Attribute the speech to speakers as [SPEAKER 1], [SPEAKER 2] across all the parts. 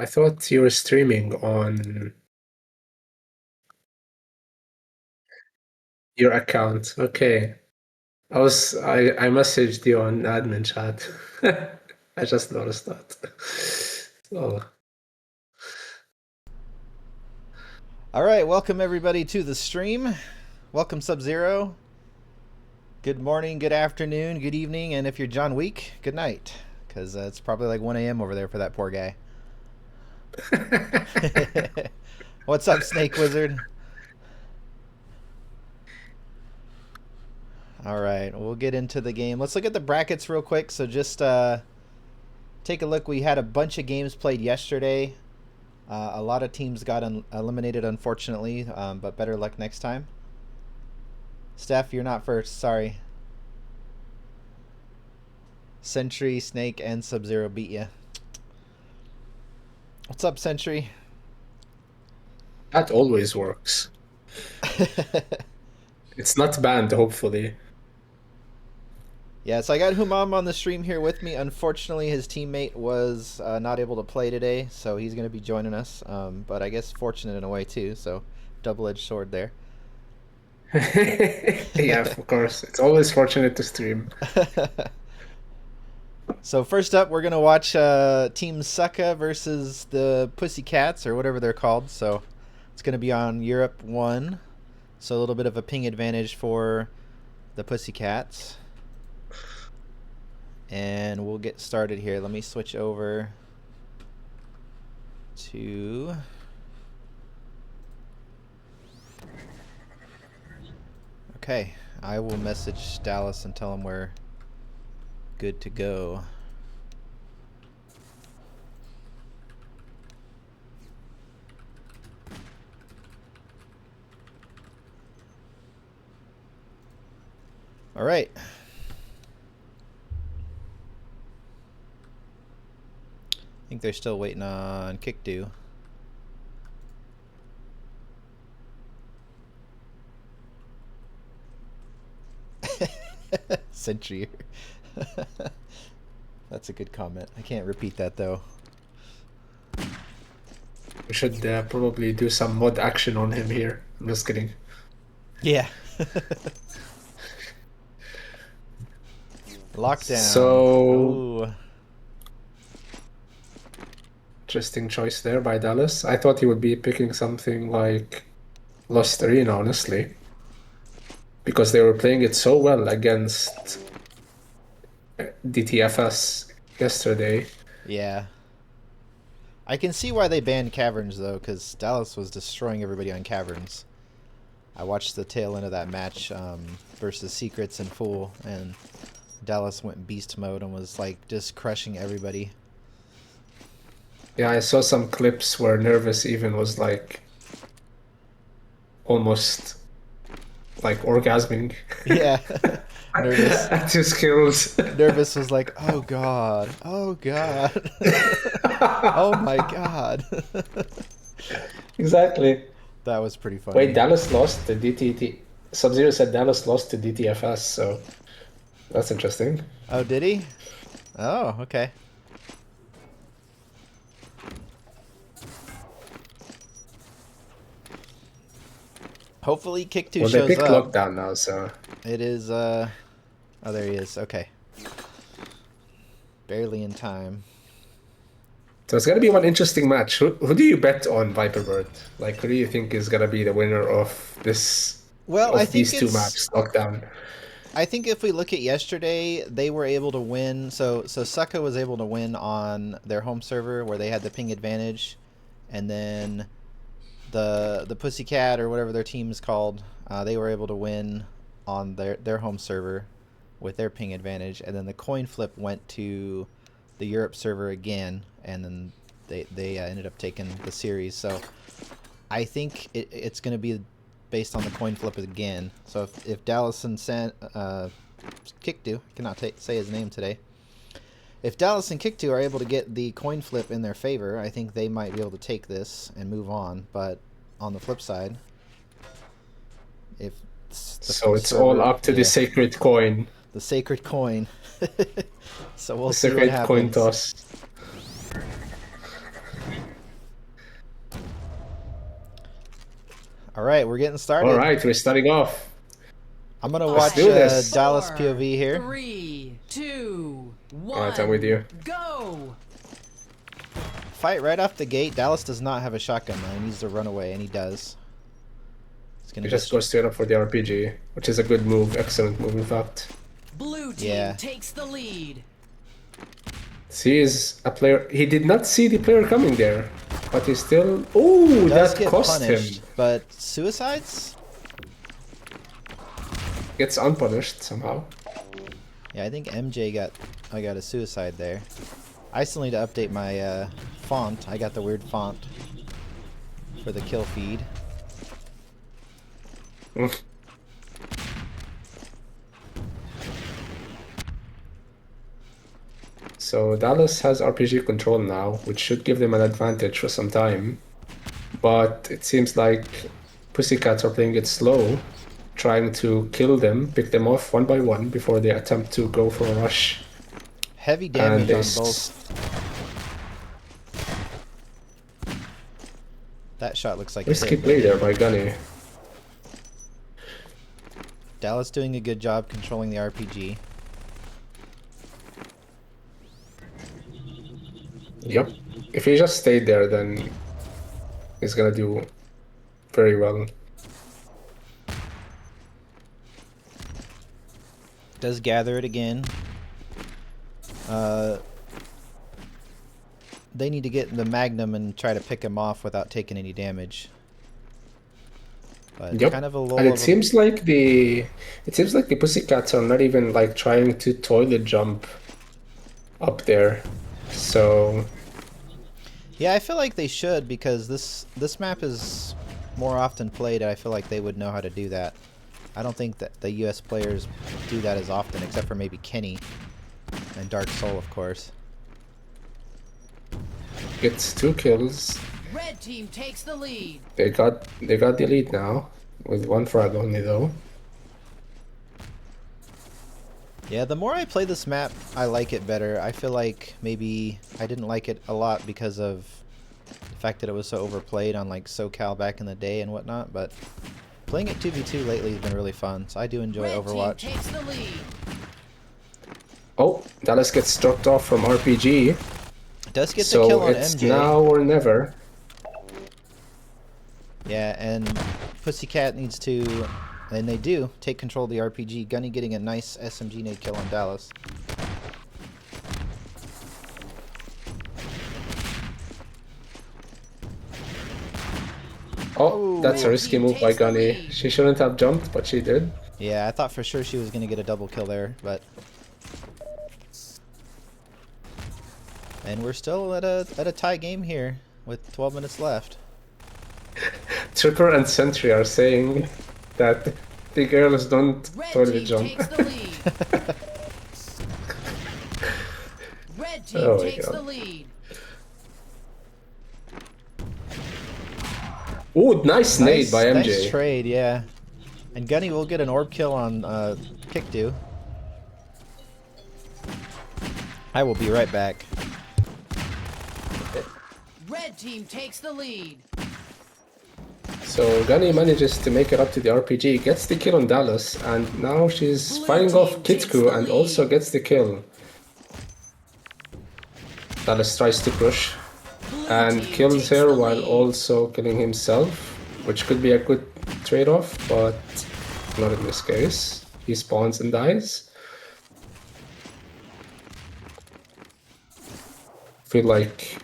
[SPEAKER 1] I thought you were streaming on your account. Okay. I messaged you on admin chat. I just noticed that. So
[SPEAKER 2] All right, welcome everybody to the stream. Welcome Sub-Zero. Good morning, good afternoon, good evening, and if you're John Week, good night, because it's probably like 1 a.m. over there for that poor guy. What's up, Snake Wizard? All right, we'll get into the game. Let's look at the brackets real quick. So just take a look. We had a bunch of games played yesterday. A lot of teams got eliminated, unfortunately, but better luck next time. Steph, you're not first. Sorry. Sentry, Snake, and Sub-Zero beat you. What's up, Sentry?
[SPEAKER 1] that always works. It's not banned, hopefully.
[SPEAKER 2] Yeah, so I got Humam on the stream here with me. Unfortunately, his teammate was not able to play today, so he's going to be joining us. But I guess fortunate in a way, too, so double-edged sword there.
[SPEAKER 1] Yeah, of course. It's always fortunate to stream.
[SPEAKER 2] So first up, we're going to watch Team Sucka versus the Pussycats, or whatever they're called. So it's going to be on Europe 1. So a little bit of a ping advantage for the Pussycats. And we'll get started here. Let me switch over to... Okay, I will message Dallas and tell him we're good to go. All right. I think they're still waiting on Kickdo. Century. That's a good comment. I can't repeat that though.
[SPEAKER 1] We should probably do some mod action on him here. I'm just kidding.
[SPEAKER 2] Yeah. Lockdown.
[SPEAKER 1] So,
[SPEAKER 2] ooh.
[SPEAKER 1] Interesting choice there by Dallas. I thought he would be picking something like Lost Arena, honestly, because they were playing it so well against DTFS yesterday.
[SPEAKER 2] Yeah. I can see why they banned Caverns, though, because Dallas was destroying everybody on Caverns. I watched the tail end of that match versus Secrets and Fool, and Dallas went beast mode and was like just crushing everybody.
[SPEAKER 1] Yeah, I saw some clips where Nervous even was like almost like orgasming.
[SPEAKER 2] Yeah. Nervous.
[SPEAKER 1] At his skills.
[SPEAKER 2] Nervous was like, oh god, oh god, oh my god.
[SPEAKER 1] Exactly.
[SPEAKER 2] That was pretty funny.
[SPEAKER 1] Wait, Dallas lost to DTT. Sub-Zero said Dallas lost to DTFS, so that's interesting.
[SPEAKER 2] Oh, did he? Oh, okay. Hopefully Kick2
[SPEAKER 1] Well,
[SPEAKER 2] shows
[SPEAKER 1] they picked
[SPEAKER 2] up.
[SPEAKER 1] Lockdown now, so...
[SPEAKER 2] It is, oh, there he is. Okay. Barely in time.
[SPEAKER 1] So it's gonna be one interesting match. Who do you bet on, Viperbird? Like, who do you think is gonna be the winner of this?
[SPEAKER 2] Well,
[SPEAKER 1] of
[SPEAKER 2] I think
[SPEAKER 1] these two maps, Lockdown?
[SPEAKER 2] I think if we look at yesterday, they were able to win. So Sucka was able to win on their home server where they had the ping advantage, and then the Pussycat or whatever their team is called, they were able to win on their home server with their ping advantage, and then the coin flip went to the Europe server again, and then they ended up taking the series. So I think it's going to be based on the coin flip again. So if Dallas and Kickdo, I cannot say his name today. If Dallas and Kickdo are able to get the coin flip in their favor, I think they might be able to take this and move on. But on the flip side, if
[SPEAKER 1] so it's all up to the sacred coin.
[SPEAKER 2] The sacred coin. So we'll
[SPEAKER 1] the
[SPEAKER 2] see what
[SPEAKER 1] sacred
[SPEAKER 2] happens.
[SPEAKER 1] coin toss.
[SPEAKER 2] All right, we're getting started.
[SPEAKER 1] All right, we're starting off.
[SPEAKER 2] I'm gonna watch Dallas POV here.
[SPEAKER 3] 3, 2, 1.
[SPEAKER 1] All right, I'm with you.
[SPEAKER 3] Go.
[SPEAKER 2] Fight right off the gate. Dallas does not have a shotgun though. He needs to run away, and he does.
[SPEAKER 1] He just goes straight up for the RPG, which is a good move. Excellent move, in fact.
[SPEAKER 3] Blue team takes the lead.
[SPEAKER 1] He is a player. He did not see the player coming there, but he still. Oh, that cost him.
[SPEAKER 2] But suicides
[SPEAKER 1] gets unpunished somehow.
[SPEAKER 2] Yeah, I think MJ got a suicide there. I still need to update my font. I got the weird font for the kill feed.
[SPEAKER 1] So Dallas has RPG control now, which should give them an advantage for some time. But it seems like Pussycats are playing it slow, trying to kill them, pick them off one by one before they attempt to go for a rush.
[SPEAKER 2] Heavy damage on both. That shot looks like a
[SPEAKER 1] risky play there by Gunny.
[SPEAKER 2] Dallas doing a good job controlling the RPG.
[SPEAKER 1] Yep. If he just stayed there, then he's gonna do very well.
[SPEAKER 2] Does gather it again. They need to get the Magnum and try to pick him off without taking any damage. But
[SPEAKER 1] Yep.
[SPEAKER 2] kind of a lull
[SPEAKER 1] And
[SPEAKER 2] of
[SPEAKER 1] it seems like the Pussycats are not even like trying to toilet jump up there. So
[SPEAKER 2] yeah, I feel like they should, because this map is more often played, and I feel like they would know how to do that. I don't think that the US players do that as often, except for maybe Kenny and Dark Soul, of course.
[SPEAKER 1] gets 2 kills.
[SPEAKER 3] Red team takes the lead.
[SPEAKER 1] They got the lead now with 1 frag only though.
[SPEAKER 2] Yeah, the more I play this map, I like it better. I feel like maybe I didn't like it a lot because of the fact that it was so overplayed on like SoCal back in the day and whatnot, but playing it 2v2 lately has been really fun, so I do enjoy
[SPEAKER 3] Red
[SPEAKER 2] Overwatch.
[SPEAKER 3] team takes the lead.
[SPEAKER 1] Oh, Dallas gets struck off from RPG.
[SPEAKER 2] It does get the kill
[SPEAKER 1] So
[SPEAKER 2] on
[SPEAKER 1] it's
[SPEAKER 2] MJ.
[SPEAKER 1] now or never.
[SPEAKER 2] Yeah, and Pussycat needs to, and they do, take control of the RPG. Gunny getting a nice SMG nade kill on Dallas.
[SPEAKER 1] Oh, that's a
[SPEAKER 3] Red
[SPEAKER 1] risky
[SPEAKER 3] team
[SPEAKER 1] move by
[SPEAKER 3] takes the
[SPEAKER 1] Gunny.
[SPEAKER 3] lead.
[SPEAKER 1] She shouldn't have jumped, but she did.
[SPEAKER 2] Yeah, I thought for sure she was going to get a double kill there, but... And we're still at a tie game here, with 12 minutes left.
[SPEAKER 1] Tripper and Sentry are saying that the girls don't
[SPEAKER 3] Red
[SPEAKER 1] totally
[SPEAKER 3] team
[SPEAKER 1] jump.
[SPEAKER 3] takes the lead. Red team
[SPEAKER 1] Oh my
[SPEAKER 3] takes
[SPEAKER 1] God.
[SPEAKER 3] the lead.
[SPEAKER 1] Ooh, nice nade by MJ.
[SPEAKER 2] Nice trade, yeah. And Gunny will get an orb kill on Kikdu. I will be right back.
[SPEAKER 3] Red team takes the lead.
[SPEAKER 1] So Gunny manages to make it up to the RPG, gets the kill on Dallas, and now she's
[SPEAKER 3] Blue
[SPEAKER 1] fighting
[SPEAKER 3] team
[SPEAKER 1] off
[SPEAKER 3] takes
[SPEAKER 1] Kitku
[SPEAKER 3] the
[SPEAKER 1] and
[SPEAKER 3] lead.
[SPEAKER 1] also gets the kill. Dallas tries to push
[SPEAKER 3] Blue
[SPEAKER 1] and
[SPEAKER 3] team
[SPEAKER 1] kills
[SPEAKER 3] takes
[SPEAKER 1] her
[SPEAKER 3] the
[SPEAKER 1] while
[SPEAKER 3] lead.
[SPEAKER 1] also killing himself, which could be a good trade-off, but not in this case. He spawns and dies. Feel like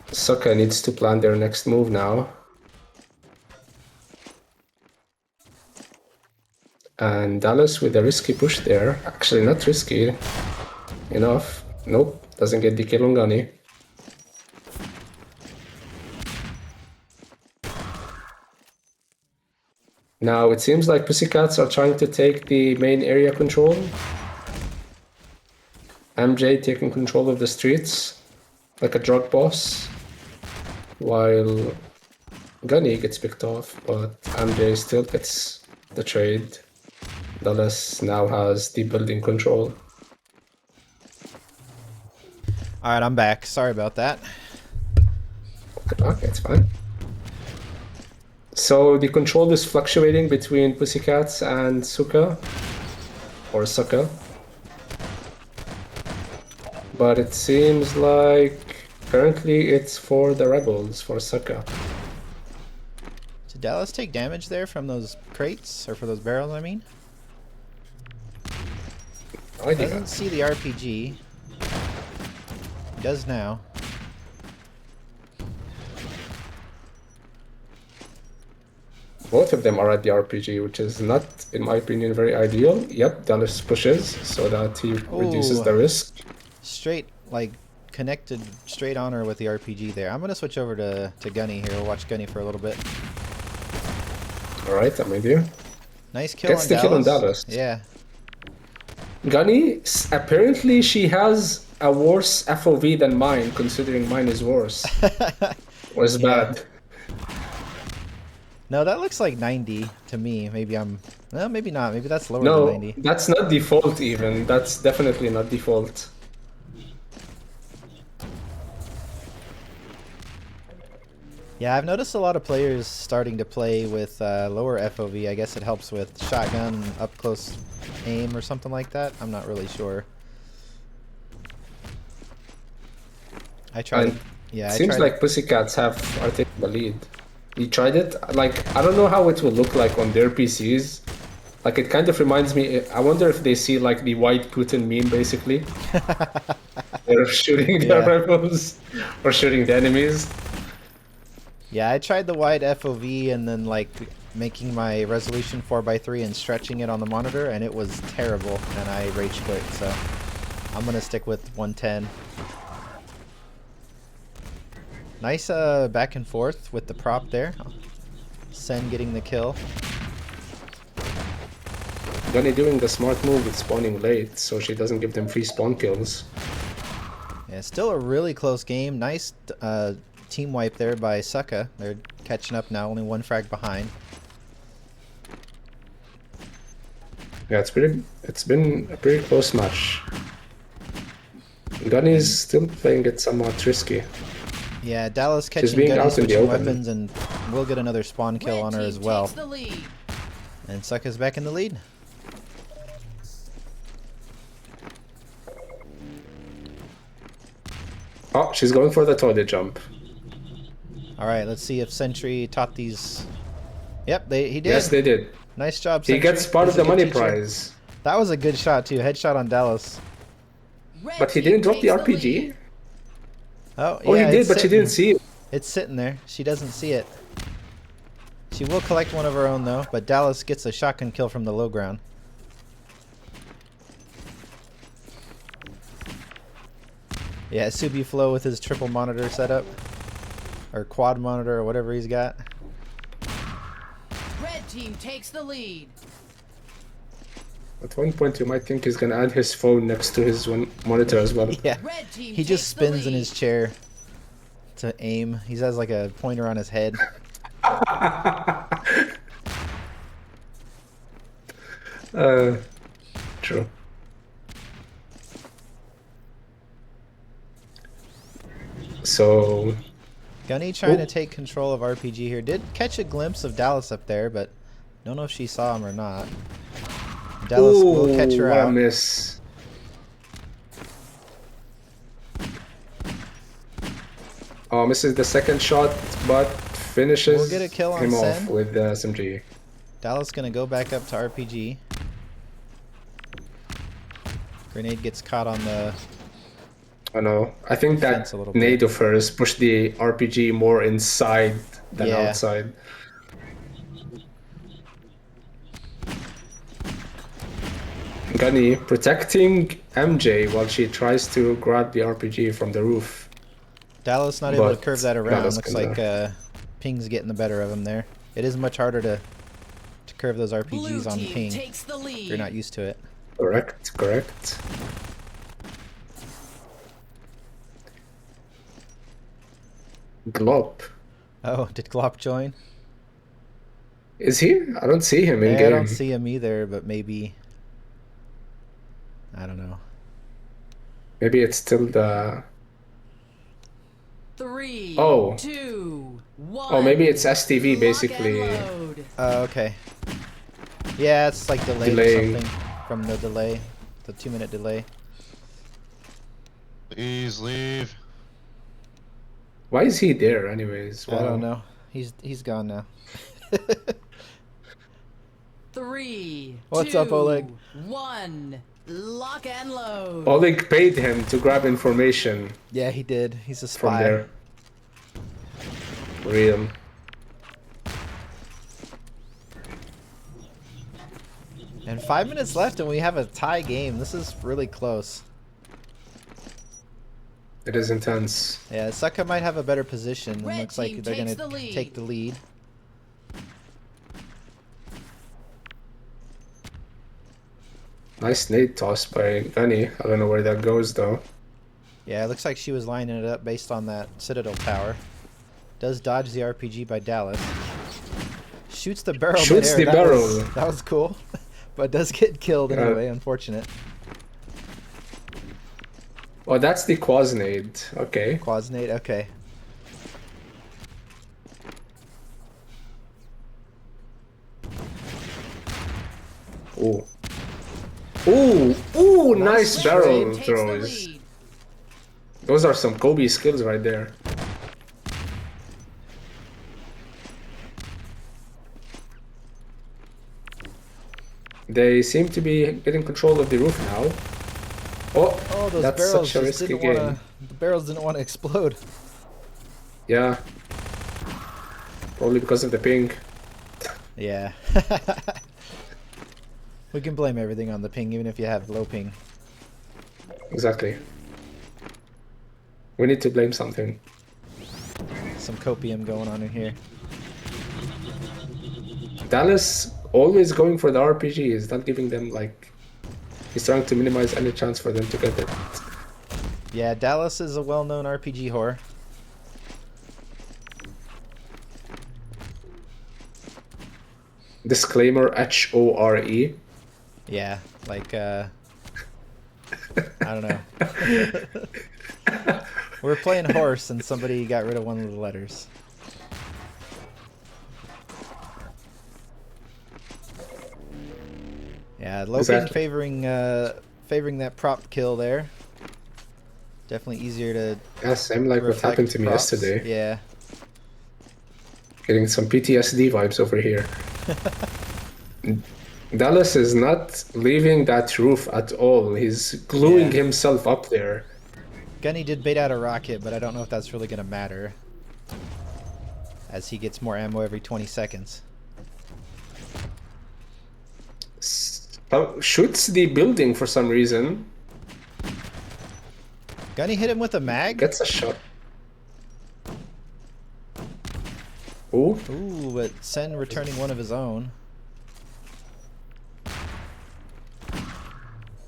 [SPEAKER 1] Sokka needs to plan their next move now. And Dallas with a risky push there. Actually, not risky enough. Nope, doesn't get the kill on Gunny. Now it seems like Pussycats are trying to take the main area control. MJ taking control of the streets like a drug boss, while Gunny gets picked off, but MJ still gets the trade. Dallas now has the building control.
[SPEAKER 2] Alright, I'm back. Sorry about that.
[SPEAKER 1] Okay, it's fine. So the control is fluctuating between Pussycats and Suka, or Sokka. But it seems like currently it's for the rebels, for Sokka.
[SPEAKER 2] Did Dallas take damage there from those crates? Or for those barrels, I mean?
[SPEAKER 1] No idea.
[SPEAKER 2] Doesn't see the RPG. He does now.
[SPEAKER 1] Both of them are at the RPG, which is not, in my opinion, very ideal. Yep, Dallas pushes so that he reduces
[SPEAKER 2] Ooh.
[SPEAKER 1] the risk.
[SPEAKER 2] Straight, like, connected straight on her with the RPG there. I'm going to switch over to Gunny here. We'll watch Gunny for a little bit.
[SPEAKER 1] Alright, I'm with you.
[SPEAKER 2] Nice kill
[SPEAKER 1] Gets
[SPEAKER 2] on
[SPEAKER 1] the
[SPEAKER 2] Dallas.
[SPEAKER 1] kill on Dallas.
[SPEAKER 2] Yeah.
[SPEAKER 1] Gunny, apparently she has a worse FOV than mine, considering mine is worse. Was bad.
[SPEAKER 2] No, that looks like 90 to me. Maybe I'm... Well, maybe not. Maybe that's lower
[SPEAKER 1] No,
[SPEAKER 2] than 90.
[SPEAKER 1] that's not default even. That's definitely not default.
[SPEAKER 2] Yeah, I've noticed a lot of players starting to play with lower FOV. I guess it helps with shotgun up close aim or something like that. I'm not really sure. I tried it. Yeah, I
[SPEAKER 1] Seems
[SPEAKER 2] tried
[SPEAKER 1] like Pussycats are taking the lead. You tried it? Like, I don't know how it will look like on their PCs, Like it kind of reminds me. I wonder if they see like the white Putin meme, basically. They're shooting the
[SPEAKER 2] Yeah.
[SPEAKER 1] rebels or shooting the enemies.
[SPEAKER 2] Yeah, I tried the wide FOV and then like making my resolution 4:3 and stretching it on the monitor, and it was terrible, and I rage quit. So I'm gonna stick with 110. Nice back and forth with the prop there. Sen getting the kill.
[SPEAKER 1] Gunny doing the smart move with spawning late, so she doesn't give them free spawn kills.
[SPEAKER 2] Yeah, still a really close game. Nice team wipe there by Sucka. They're catching up now, only one frag behind.
[SPEAKER 1] Yeah, it's been a pretty close match. Gunny's still playing it somewhat risky.
[SPEAKER 2] Yeah, Dallas catching
[SPEAKER 1] being
[SPEAKER 2] Gunny
[SPEAKER 1] out in the
[SPEAKER 2] switching
[SPEAKER 1] open.
[SPEAKER 2] weapons, and we'll get another spawn kill
[SPEAKER 3] Red
[SPEAKER 2] on her
[SPEAKER 3] team
[SPEAKER 2] as well.
[SPEAKER 3] takes the lead.
[SPEAKER 2] And Sucka's back in the lead.
[SPEAKER 1] Oh, she's going for the toilet jump.
[SPEAKER 2] All right, let's see if Sentry taught these. Yep, he did.
[SPEAKER 1] Yes, they did.
[SPEAKER 2] Nice job,
[SPEAKER 1] He
[SPEAKER 2] Sentry.
[SPEAKER 1] gets part of
[SPEAKER 2] He's a
[SPEAKER 1] the
[SPEAKER 2] good
[SPEAKER 1] money
[SPEAKER 2] teacher.
[SPEAKER 1] prize.
[SPEAKER 2] That was a good shot too. Headshot on Dallas.
[SPEAKER 3] Red
[SPEAKER 1] But he
[SPEAKER 3] team
[SPEAKER 1] didn't drop the
[SPEAKER 3] takes
[SPEAKER 1] RPG.
[SPEAKER 3] lead.
[SPEAKER 2] Oh,
[SPEAKER 1] Oh,
[SPEAKER 2] yeah,
[SPEAKER 1] he did,
[SPEAKER 2] it's
[SPEAKER 1] but she
[SPEAKER 2] sitting.
[SPEAKER 1] didn't see it.
[SPEAKER 2] It's sitting there. She doesn't see it. She will collect one of her own though, but Dallas gets a shotgun kill from the low ground. Yeah, Subi Flow with his triple monitor setup. Or quad monitor or whatever he's got.
[SPEAKER 3] Red team takes the lead.
[SPEAKER 1] At one point, you might think he's gonna add his phone next to his one monitor as well.
[SPEAKER 2] Yeah.
[SPEAKER 3] Red team
[SPEAKER 2] He just
[SPEAKER 3] takes the
[SPEAKER 2] spins in
[SPEAKER 3] lead.
[SPEAKER 2] his chair to aim. He has like a pointer on his head.
[SPEAKER 1] True. So,
[SPEAKER 2] Gunny trying to
[SPEAKER 1] Ooh.
[SPEAKER 2] take control of RPG here. Did catch a glimpse of Dallas up there, but don't know if she saw him or not. Dallas will catch her
[SPEAKER 1] what a
[SPEAKER 2] out.
[SPEAKER 1] miss. Oh, misses the second shot, but finishes
[SPEAKER 2] We'll get a kill on
[SPEAKER 1] him
[SPEAKER 2] Sen.
[SPEAKER 1] off with the SMG.
[SPEAKER 2] Dallas gonna go back up to RPG. Grenade gets caught on the.
[SPEAKER 1] Oh no, I think
[SPEAKER 2] Fence
[SPEAKER 1] that
[SPEAKER 2] a little bit.
[SPEAKER 1] nade of hers pushed the RPG more inside than
[SPEAKER 2] Yeah.
[SPEAKER 1] outside. Gunny protecting MJ while she tries to grab the RPG from the roof.
[SPEAKER 2] Dallas not able to
[SPEAKER 1] But
[SPEAKER 2] curve that around.
[SPEAKER 1] Dallas
[SPEAKER 2] Looks
[SPEAKER 1] gonna-
[SPEAKER 2] like ping's getting the better of him there. It is much harder to curve those
[SPEAKER 3] Blue
[SPEAKER 2] RPGs on
[SPEAKER 3] team
[SPEAKER 2] ping
[SPEAKER 3] takes the
[SPEAKER 2] if
[SPEAKER 3] lead.
[SPEAKER 2] you're not used to it.
[SPEAKER 1] Correct, correct. Glop.
[SPEAKER 2] Oh, did Glop join?
[SPEAKER 1] Is he? I don't see him in
[SPEAKER 2] Yeah,
[SPEAKER 1] game.
[SPEAKER 2] I don't see him either, but maybe. I don't know.
[SPEAKER 1] Maybe it's still the.
[SPEAKER 3] 3,
[SPEAKER 1] Oh.
[SPEAKER 3] 2, 1.
[SPEAKER 1] Oh, maybe it's STV
[SPEAKER 3] Lock
[SPEAKER 1] basically.
[SPEAKER 3] and load.
[SPEAKER 2] Oh, okay. Yeah, it's like delayed
[SPEAKER 1] Delaying.
[SPEAKER 2] or something from the delay, the 2-minute delay.
[SPEAKER 4] Please leave.
[SPEAKER 1] Why is he there, anyways?
[SPEAKER 2] I
[SPEAKER 1] Wow.
[SPEAKER 2] don't know. He's gone now.
[SPEAKER 3] 3,
[SPEAKER 2] What's
[SPEAKER 3] 2,
[SPEAKER 2] up, Oleg?
[SPEAKER 3] 1. Lock and load.
[SPEAKER 1] Oleg paid him to grab information
[SPEAKER 2] Yeah, he did. He's a
[SPEAKER 1] from
[SPEAKER 2] spy.
[SPEAKER 1] there. Real.
[SPEAKER 2] And 5 minutes left, and we have a tie game. This is really close.
[SPEAKER 1] It is intense.
[SPEAKER 2] Yeah, Sucka might have a better position. And
[SPEAKER 3] Red
[SPEAKER 2] looks like
[SPEAKER 3] team
[SPEAKER 2] they're
[SPEAKER 3] takes
[SPEAKER 2] gonna
[SPEAKER 3] the lead.
[SPEAKER 2] take the lead.
[SPEAKER 1] Nice nade toss by Gunny. I don't know where that goes though.
[SPEAKER 2] Yeah, it looks like she was lining it up based on that Citadel tower. Does dodge the RPG by Dallas. Shoots the barrel.
[SPEAKER 1] Shoots
[SPEAKER 2] midair.
[SPEAKER 1] the
[SPEAKER 2] That
[SPEAKER 1] barrel.
[SPEAKER 2] that was cool. But does get killed
[SPEAKER 1] Yeah.
[SPEAKER 2] anyway, unfortunate.
[SPEAKER 1] Oh, that's the Quasnade. Okay.
[SPEAKER 2] Quasnade, okay.
[SPEAKER 1] Ooh. Ooh. Ooh, nice
[SPEAKER 3] Red
[SPEAKER 1] barrel
[SPEAKER 3] team takes the
[SPEAKER 1] throws.
[SPEAKER 3] lead.
[SPEAKER 1] Those are some Kobe skills right there. They seem to be getting control of the roof now. Oh,
[SPEAKER 2] Oh, those
[SPEAKER 1] that's
[SPEAKER 2] barrels
[SPEAKER 1] such a
[SPEAKER 2] just
[SPEAKER 1] risky
[SPEAKER 2] didn't want
[SPEAKER 1] game.
[SPEAKER 2] to. The barrels didn't want to explode.
[SPEAKER 1] Yeah, probably because of the ping.
[SPEAKER 2] Yeah. We can blame everything on the ping, even if you have low ping.
[SPEAKER 1] Exactly. We need to blame something.
[SPEAKER 2] Some copium going on in here.
[SPEAKER 1] Dallas always going for the RPG. He's not giving them like. He's trying to minimize any chance for them to get it.
[SPEAKER 2] Yeah, Dallas is a well-known RPG whore.
[SPEAKER 1] Disclaimer HORE.
[SPEAKER 2] Yeah, like, I don't know. We're playing horse and somebody got rid of one of the letters. Yeah, low ping
[SPEAKER 1] Exactly.
[SPEAKER 2] favoring that prop kill there. Definitely easier to
[SPEAKER 1] Yeah, same like what happened
[SPEAKER 2] reflect
[SPEAKER 1] to me
[SPEAKER 2] props.
[SPEAKER 1] yesterday.
[SPEAKER 2] Yeah.
[SPEAKER 1] Getting some PTSD vibes over here. Dallas is not leaving that roof at all. He's gluing
[SPEAKER 2] Yeah.
[SPEAKER 1] himself up there.
[SPEAKER 2] Gunny did bait out a rocket, but I don't know if that's really going to matter, as he gets more ammo every 20 seconds.
[SPEAKER 1] Shoots the building for some reason.
[SPEAKER 2] Gunny hit him with a mag?
[SPEAKER 1] Gets a shot. Ooh,
[SPEAKER 2] Ooh, but Sen returning one of his own.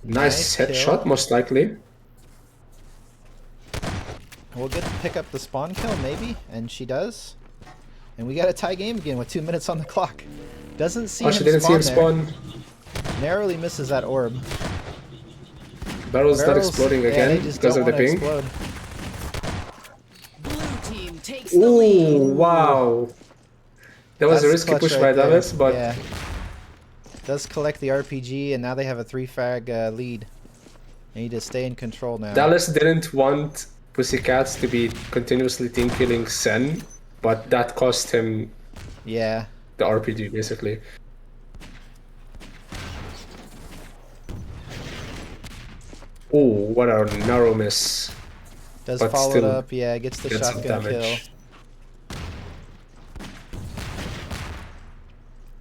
[SPEAKER 1] nice
[SPEAKER 2] kill.
[SPEAKER 1] headshot, most likely.
[SPEAKER 2] We'll get to pick up the spawn kill, maybe, and she does. And we got a tie game again with 2 minutes on the clock. Doesn't see
[SPEAKER 1] Oh,
[SPEAKER 2] him
[SPEAKER 1] she didn't see him
[SPEAKER 2] spawn there.
[SPEAKER 1] spawn.
[SPEAKER 2] Narrowly misses that orb.
[SPEAKER 1] Barrel's not
[SPEAKER 2] Barrels,
[SPEAKER 1] exploding
[SPEAKER 2] yeah,
[SPEAKER 1] again
[SPEAKER 2] they just
[SPEAKER 1] because
[SPEAKER 2] don't
[SPEAKER 1] of the
[SPEAKER 2] wanna
[SPEAKER 1] ping.
[SPEAKER 2] explode.
[SPEAKER 3] Blue team takes the
[SPEAKER 1] Ooh,
[SPEAKER 3] lead.
[SPEAKER 1] wow. That was a
[SPEAKER 2] That's
[SPEAKER 1] risky
[SPEAKER 2] clutch
[SPEAKER 1] push
[SPEAKER 2] right
[SPEAKER 1] by
[SPEAKER 2] there.
[SPEAKER 1] Dallas, but
[SPEAKER 2] Yeah. Does collect the RPG, and now they have a 3-frag lead. They need to stay in control now.
[SPEAKER 1] Dallas didn't want Pussycats to be continuously team killing Sen, but that cost him
[SPEAKER 2] Yeah.
[SPEAKER 1] the RPG basically. Ooh, what a narrow miss.
[SPEAKER 2] Does
[SPEAKER 1] But
[SPEAKER 2] follow it
[SPEAKER 1] still
[SPEAKER 2] up. Yeah, gets the
[SPEAKER 1] Gets some
[SPEAKER 2] shotgun kill.
[SPEAKER 1] damage.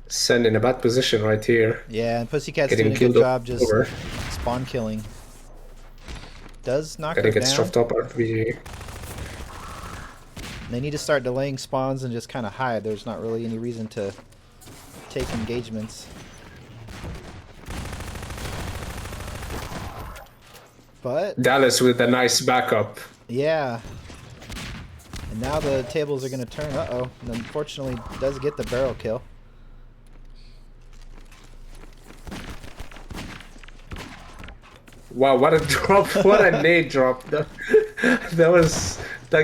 [SPEAKER 1] Sen in a bad position right here.
[SPEAKER 2] Yeah, and Pussycat's
[SPEAKER 1] Getting
[SPEAKER 2] doing a good
[SPEAKER 1] killed
[SPEAKER 2] job just
[SPEAKER 1] over.
[SPEAKER 2] spawn killing. Does knock
[SPEAKER 1] Gotta
[SPEAKER 2] her
[SPEAKER 1] get
[SPEAKER 2] down.
[SPEAKER 1] stuffed up RPG.
[SPEAKER 2] They need to start delaying spawns and just kind of hide. There's not really any reason to take engagements. But,
[SPEAKER 1] Dallas with a nice backup.
[SPEAKER 2] yeah. And now the tables are going to turn. Uh-oh. And unfortunately, does get the barrel kill.
[SPEAKER 1] Wow, what a drop. What a nade drop. That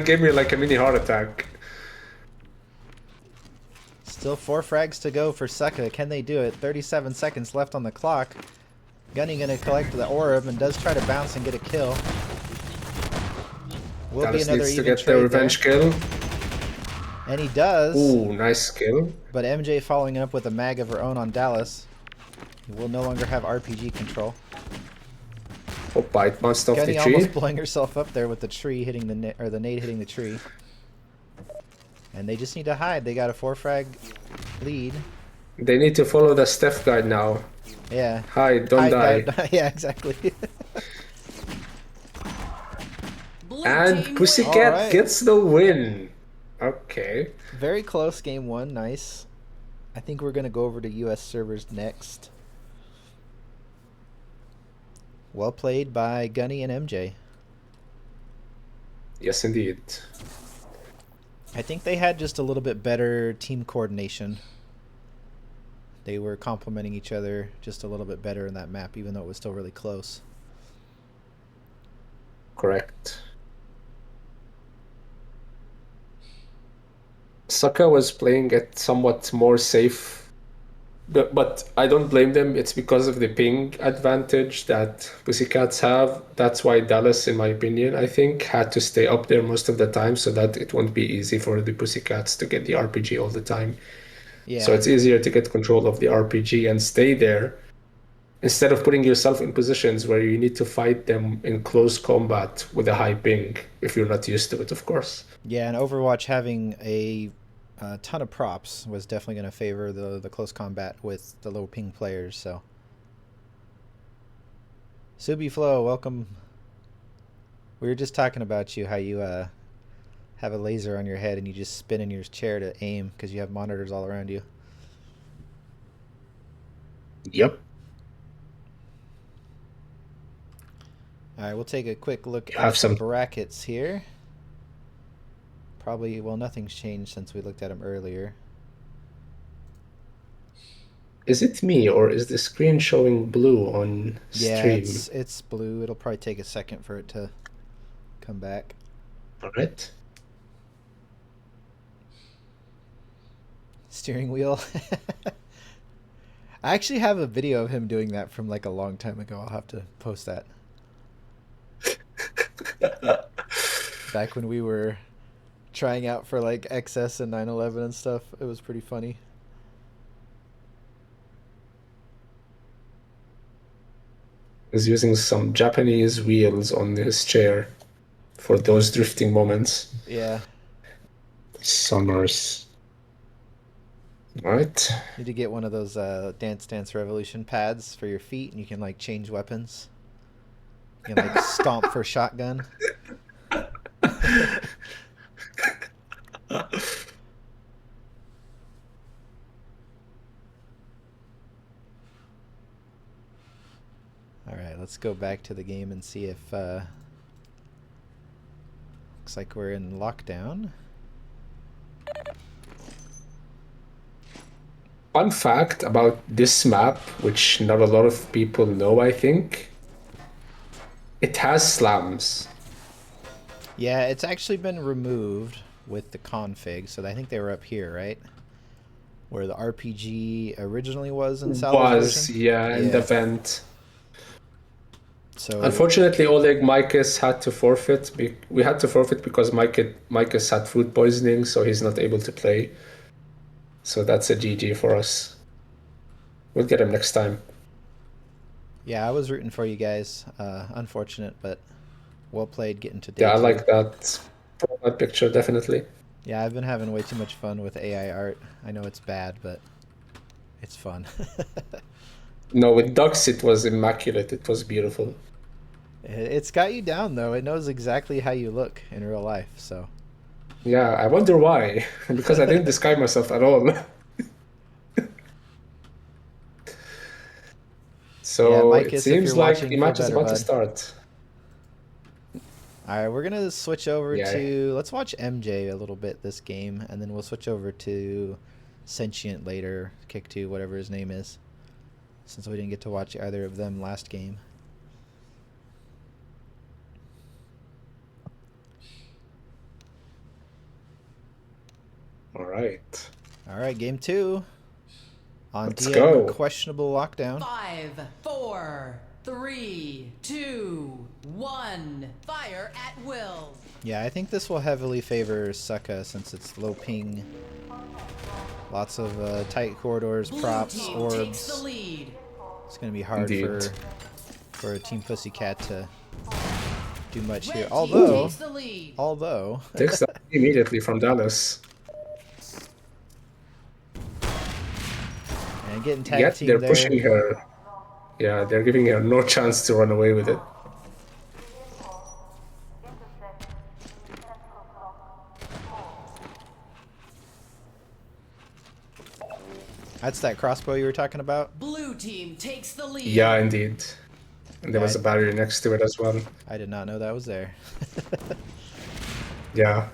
[SPEAKER 1] gave me like a mini heart attack.
[SPEAKER 2] Still 4 frags to go for Sucka. Can they do it? 37 seconds left on the clock. Gunny gonna collect the orb and does try to bounce and get a kill. Will be
[SPEAKER 1] Dallas
[SPEAKER 2] another
[SPEAKER 1] needs to
[SPEAKER 2] even
[SPEAKER 1] get the
[SPEAKER 2] trade
[SPEAKER 1] revenge
[SPEAKER 2] there.
[SPEAKER 1] kill.
[SPEAKER 2] And he does.
[SPEAKER 1] Ooh, nice kill.
[SPEAKER 2] But MJ following up with a mag of her own on Dallas. He will no longer have RPG control.
[SPEAKER 1] Hoppa, it bounced off
[SPEAKER 2] Gunny
[SPEAKER 1] the tree.
[SPEAKER 2] almost blowing herself up there with the tree hitting the nade hitting the tree. And they just need to hide. They got a 4-frag lead.
[SPEAKER 1] They need to follow the Steph guide now.
[SPEAKER 2] Yeah.
[SPEAKER 1] Hide, don't die.
[SPEAKER 2] Yeah, exactly.
[SPEAKER 3] Blue
[SPEAKER 1] And
[SPEAKER 3] team
[SPEAKER 1] Pussycat
[SPEAKER 2] All right.
[SPEAKER 1] gets the win. Okay.
[SPEAKER 2] Very close game 1. Nice. I think we're going to go over to US servers next. Well played by Gunny and MJ.
[SPEAKER 1] Yes, indeed.
[SPEAKER 2] I think they had just a little bit better team coordination. They were complementing each other just a little bit better in that map, even though it was still really close.
[SPEAKER 1] Correct. Saka was playing it somewhat more safe. But I don't blame them. It's because of the ping advantage that Pussycats have. That's why Dallas, in my opinion, I think, had to stay up there most of the time so that it won't be easy for the Pussycats to get the RPG all the time.
[SPEAKER 2] Yeah.
[SPEAKER 1] So it's easier to get control of the RPG and stay there instead of putting yourself in positions where you need to fight them in close combat with a high ping, if you're not used to it, of course.
[SPEAKER 2] Yeah, and Overwatch having a ton of props was definitely going to favor the close combat with the low ping players. So, Subi Flow, welcome. We were just talking about you, how you have a laser on your head and you just spin in your chair to aim because you have monitors all around you.
[SPEAKER 1] Yep.
[SPEAKER 2] All right, we'll take a quick look
[SPEAKER 1] You
[SPEAKER 2] at
[SPEAKER 1] have
[SPEAKER 2] the
[SPEAKER 1] some.
[SPEAKER 2] brackets here. Probably, well, nothing's changed since we looked at them earlier.
[SPEAKER 1] Is it me or is the screen showing blue on
[SPEAKER 2] Yeah,
[SPEAKER 1] stream?
[SPEAKER 2] it's blue. It'll probably take a second for it to come back.
[SPEAKER 1] All right.
[SPEAKER 2] Steering wheel. I actually have a video of him doing that from like a long time ago. I'll have to post that. Back when we were trying out for like XS and 911 and stuff, it was pretty funny.
[SPEAKER 1] He's using some Japanese wheels on his chair for those drifting moments.
[SPEAKER 2] Yeah.
[SPEAKER 1] Summers. All right.
[SPEAKER 2] Need to get one of those Dance Dance Revolution pads for your feet, and you can like change weapons. You can like stomp for shotgun. All right, let's go back to the game and see if looks like we're in lockdown.
[SPEAKER 1] Fun fact about this map, which not a lot of people know, I think. It has slams.
[SPEAKER 2] Yeah, it's actually been removed with the config, so I think they were up here, right? Where the RPG originally was in Salva's version?
[SPEAKER 1] Yeah, in the vent.
[SPEAKER 2] So
[SPEAKER 1] Unfortunately, Oleg Mikes had to forfeit. We had to forfeit because Mikes had food poisoning, so he's not able to play. So that's a GG for us. We'll get him next time.
[SPEAKER 2] yeah, I was rooting for you guys. Unfortunate, but well played getting to day
[SPEAKER 1] Yeah, I
[SPEAKER 2] two.
[SPEAKER 1] like that picture, definitely.
[SPEAKER 2] Yeah, I've been having way too much fun with AI art. I know it's bad, but it's fun.
[SPEAKER 1] No, with ducks, it was immaculate. It was beautiful.
[SPEAKER 2] It's got you down, though. It knows exactly how you look in real life, so...
[SPEAKER 1] Yeah, I wonder why. Because I didn't describe myself at all. So
[SPEAKER 2] yeah,
[SPEAKER 1] it
[SPEAKER 2] Micus, if
[SPEAKER 1] seems
[SPEAKER 2] you're
[SPEAKER 1] like
[SPEAKER 2] watching,
[SPEAKER 1] the
[SPEAKER 2] feel
[SPEAKER 1] match is
[SPEAKER 2] better,
[SPEAKER 1] about to
[SPEAKER 2] bud.
[SPEAKER 1] start.
[SPEAKER 2] All right, we're going to switch over
[SPEAKER 1] Yeah.
[SPEAKER 2] to... Let's watch MJ a little bit this game, and then we'll switch over to Sentient later, Kick 2, whatever his name is, since we didn't get to watch either of them last game.
[SPEAKER 1] All right.
[SPEAKER 2] All right, game 2 on
[SPEAKER 1] Let's
[SPEAKER 2] DM
[SPEAKER 1] go.
[SPEAKER 2] questionable lockdown.
[SPEAKER 3] 5, 4, 3, 2, 1. Fire at will.
[SPEAKER 2] Yeah, I think this will heavily favor Succa since it's low ping. Lots of tight corridors,
[SPEAKER 3] Blue
[SPEAKER 2] props,
[SPEAKER 3] team takes the
[SPEAKER 2] orbs.
[SPEAKER 3] lead.
[SPEAKER 2] It's going to be hard
[SPEAKER 1] Indeed.
[SPEAKER 2] for Team Pussycat to do much
[SPEAKER 3] Red
[SPEAKER 2] here.
[SPEAKER 3] team
[SPEAKER 2] Although,
[SPEAKER 3] takes the lead.
[SPEAKER 1] Takes that immediately from Dallas.
[SPEAKER 2] and getting tag
[SPEAKER 1] Yet
[SPEAKER 2] team
[SPEAKER 1] they're
[SPEAKER 2] there.
[SPEAKER 1] pushing her. Yeah, they're giving her no chance to run away with it.
[SPEAKER 2] That's that crossbow you were talking about?
[SPEAKER 3] Blue team takes the lead.
[SPEAKER 1] Yeah, indeed. And there was a
[SPEAKER 2] Right.
[SPEAKER 1] barrier next to it as well.
[SPEAKER 2] I did not know that was there.
[SPEAKER 1] Yeah.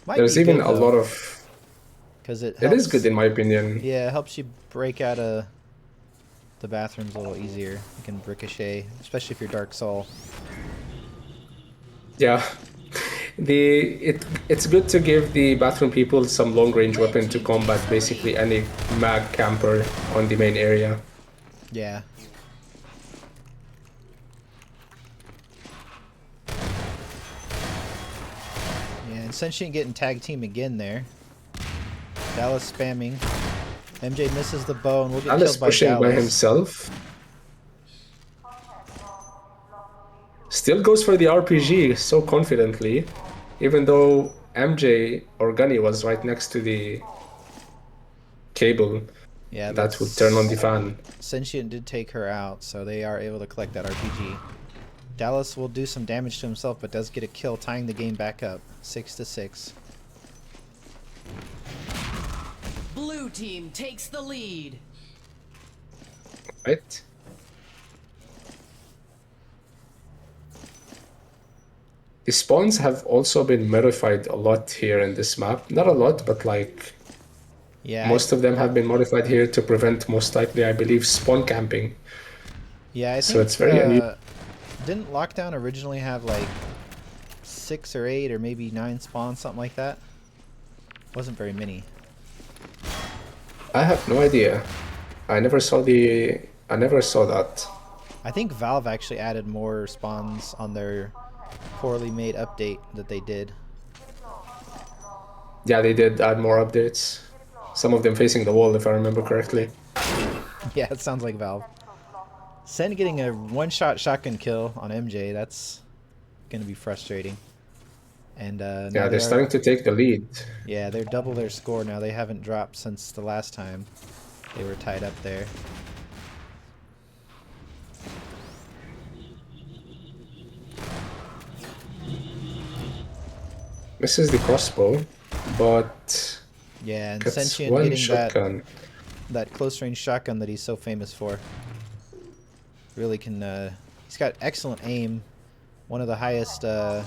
[SPEAKER 2] Might
[SPEAKER 1] There's
[SPEAKER 2] be
[SPEAKER 1] even
[SPEAKER 2] good,
[SPEAKER 1] a lot of...
[SPEAKER 2] because it
[SPEAKER 1] It is
[SPEAKER 2] helps-
[SPEAKER 1] good in my opinion.
[SPEAKER 2] Yeah, it helps you break out of the bathrooms a little easier. You can ricochet, especially if you're Dark Soul.
[SPEAKER 1] Yeah. It's good to give the bathroom people some long range weapon to combat basically any mag camper on the main area.
[SPEAKER 2] Yeah. Yeah, and Sentient getting tag team again there. Dallas spamming. MJ misses the bow and will get
[SPEAKER 1] Dallas
[SPEAKER 2] killed by
[SPEAKER 1] pushing by
[SPEAKER 2] Dallas.
[SPEAKER 1] himself. Still goes for the RPG so confidently, even though MJ or Gunny was right next to the cable
[SPEAKER 2] Yeah,
[SPEAKER 1] that would turn on the fan.
[SPEAKER 2] Sentient did take her out, so they are able to collect that RPG. Dallas will do some damage to himself, but does get a kill, tying the game back up, 6-6.
[SPEAKER 3] Blue team takes the lead.
[SPEAKER 1] Right? The spawns have also been modified a lot here in this map. Not a lot, but like
[SPEAKER 2] Yeah,
[SPEAKER 1] most of them have been modified here to prevent, most likely, I believe, spawn camping.
[SPEAKER 2] yeah, I
[SPEAKER 1] So
[SPEAKER 2] think
[SPEAKER 1] it's very unusual.
[SPEAKER 2] didn't Lockdown originally have like 6 or 8 or maybe 9 spawns, something like that? Wasn't very many.
[SPEAKER 1] I have no idea. I never saw that.
[SPEAKER 2] I think Valve actually added more spawns on their poorly made update that they did.
[SPEAKER 1] Yeah, they did add more updates. Some of them facing the wall, if I remember correctly.
[SPEAKER 2] Yeah, it sounds like Valve. Sen getting a one-shot shotgun kill on MJ, that's going to be frustrating. And
[SPEAKER 1] Yeah,
[SPEAKER 2] now
[SPEAKER 1] they're starting to take the lead.
[SPEAKER 2] Yeah, they're double their score now. They haven't dropped since the last time they were tied up there.
[SPEAKER 1] Misses the crossbow, but
[SPEAKER 2] Yeah, and
[SPEAKER 1] gets
[SPEAKER 2] Sentient
[SPEAKER 1] one
[SPEAKER 2] getting
[SPEAKER 1] shotgun.
[SPEAKER 2] that close-range shotgun that he's so famous for. Really can, he's got excellent aim. One of the highest, I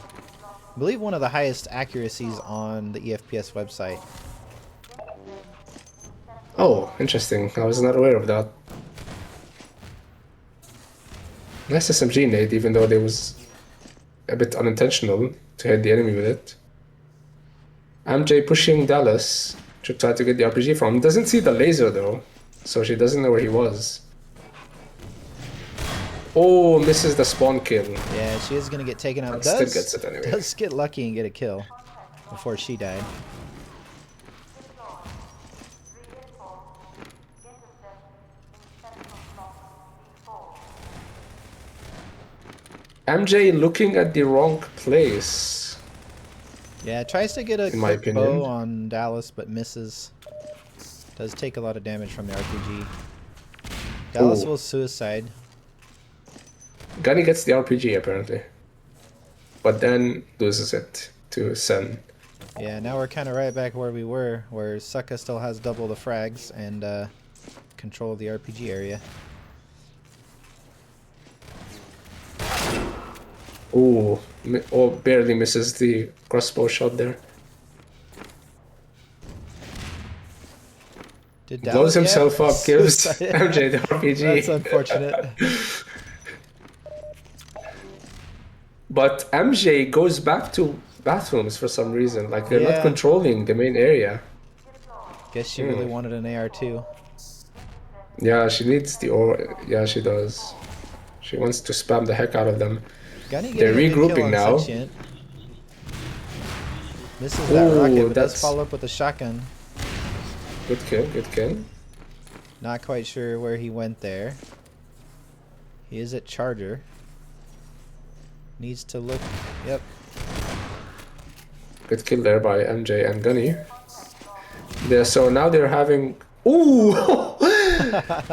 [SPEAKER 2] believe one of the highest accuracies on the eFPS website.
[SPEAKER 1] Oh, interesting. I was not aware of that. Nice SMG nade, even though it was a bit unintentional to hit the enemy with it. MJ pushing Dallas to try to get the RPG from him. Doesn't see the laser though, so she doesn't know where he was. Oh, misses the spawn kill.
[SPEAKER 2] Yeah, she is going to get taken out.
[SPEAKER 1] But still gets it anyway.
[SPEAKER 2] Does get lucky and get a kill before she died.
[SPEAKER 1] MJ looking at the wrong place.
[SPEAKER 2] Yeah, tries to get a
[SPEAKER 1] In my
[SPEAKER 2] quick
[SPEAKER 1] opinion.
[SPEAKER 2] bow on Dallas, but misses. Does take a lot of damage from the RPG. Dallas
[SPEAKER 1] Ooh.
[SPEAKER 2] will suicide.
[SPEAKER 1] Gunny gets the RPG apparently, but then loses it to Sen.
[SPEAKER 2] Yeah, now we're kind of right back where we were, where Sucka still has double the frags and control of the RPG area.
[SPEAKER 1] Ooh, oh, barely misses the crossbow shot there.
[SPEAKER 2] Did
[SPEAKER 1] Blows
[SPEAKER 2] Dallas yeah,
[SPEAKER 1] himself up, gives
[SPEAKER 2] suicide.
[SPEAKER 1] MJ the RPG.
[SPEAKER 2] That's unfortunate.
[SPEAKER 1] But MJ goes back to bathrooms for some reason. Like they're
[SPEAKER 2] Yeah.
[SPEAKER 1] not controlling the main area.
[SPEAKER 2] Guess she really wanted an AR2.
[SPEAKER 1] Yeah, she needs the or. Yeah, she does. She wants to spam the heck out of them.
[SPEAKER 2] Gunny
[SPEAKER 1] They're
[SPEAKER 2] getting a good kill
[SPEAKER 1] regrouping
[SPEAKER 2] on
[SPEAKER 1] now.
[SPEAKER 2] Sentient. Misses that
[SPEAKER 1] Ooh,
[SPEAKER 2] rocket, but does
[SPEAKER 1] that's-
[SPEAKER 2] follow up with a shotgun.
[SPEAKER 1] Good kill, good kill.
[SPEAKER 2] Not quite sure where he went there. He is at Charger. Needs to look. Yep.
[SPEAKER 1] Good kill there by MJ and Gunny. Yeah, so now they're having. Ooh!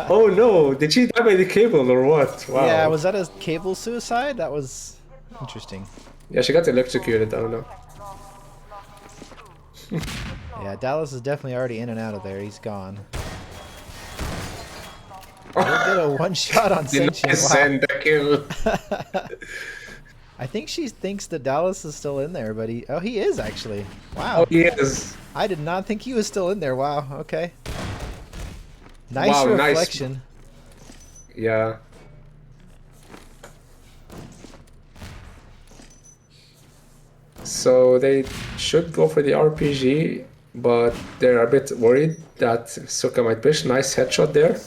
[SPEAKER 1] Oh no! Did she die by the cable or what? Wow.
[SPEAKER 2] Yeah, was that a cable suicide? That was interesting.
[SPEAKER 1] Yeah, she got electrocuted. I don't know.
[SPEAKER 2] Yeah, Dallas is definitely already in and out of there. He's gone. We'll get a one shot on
[SPEAKER 1] Did
[SPEAKER 2] Sentient.
[SPEAKER 1] not send the kill.
[SPEAKER 2] I think she thinks that Dallas is still in there, but he is actually. Wow.
[SPEAKER 1] Oh, he is.
[SPEAKER 2] I did not think he was still in there. Wow. Okay. Nice
[SPEAKER 1] Wow, nice.
[SPEAKER 2] reflection.
[SPEAKER 1] Yeah. So they should go for the RPG, but they're a bit worried that Suka might push. Nice headshot there.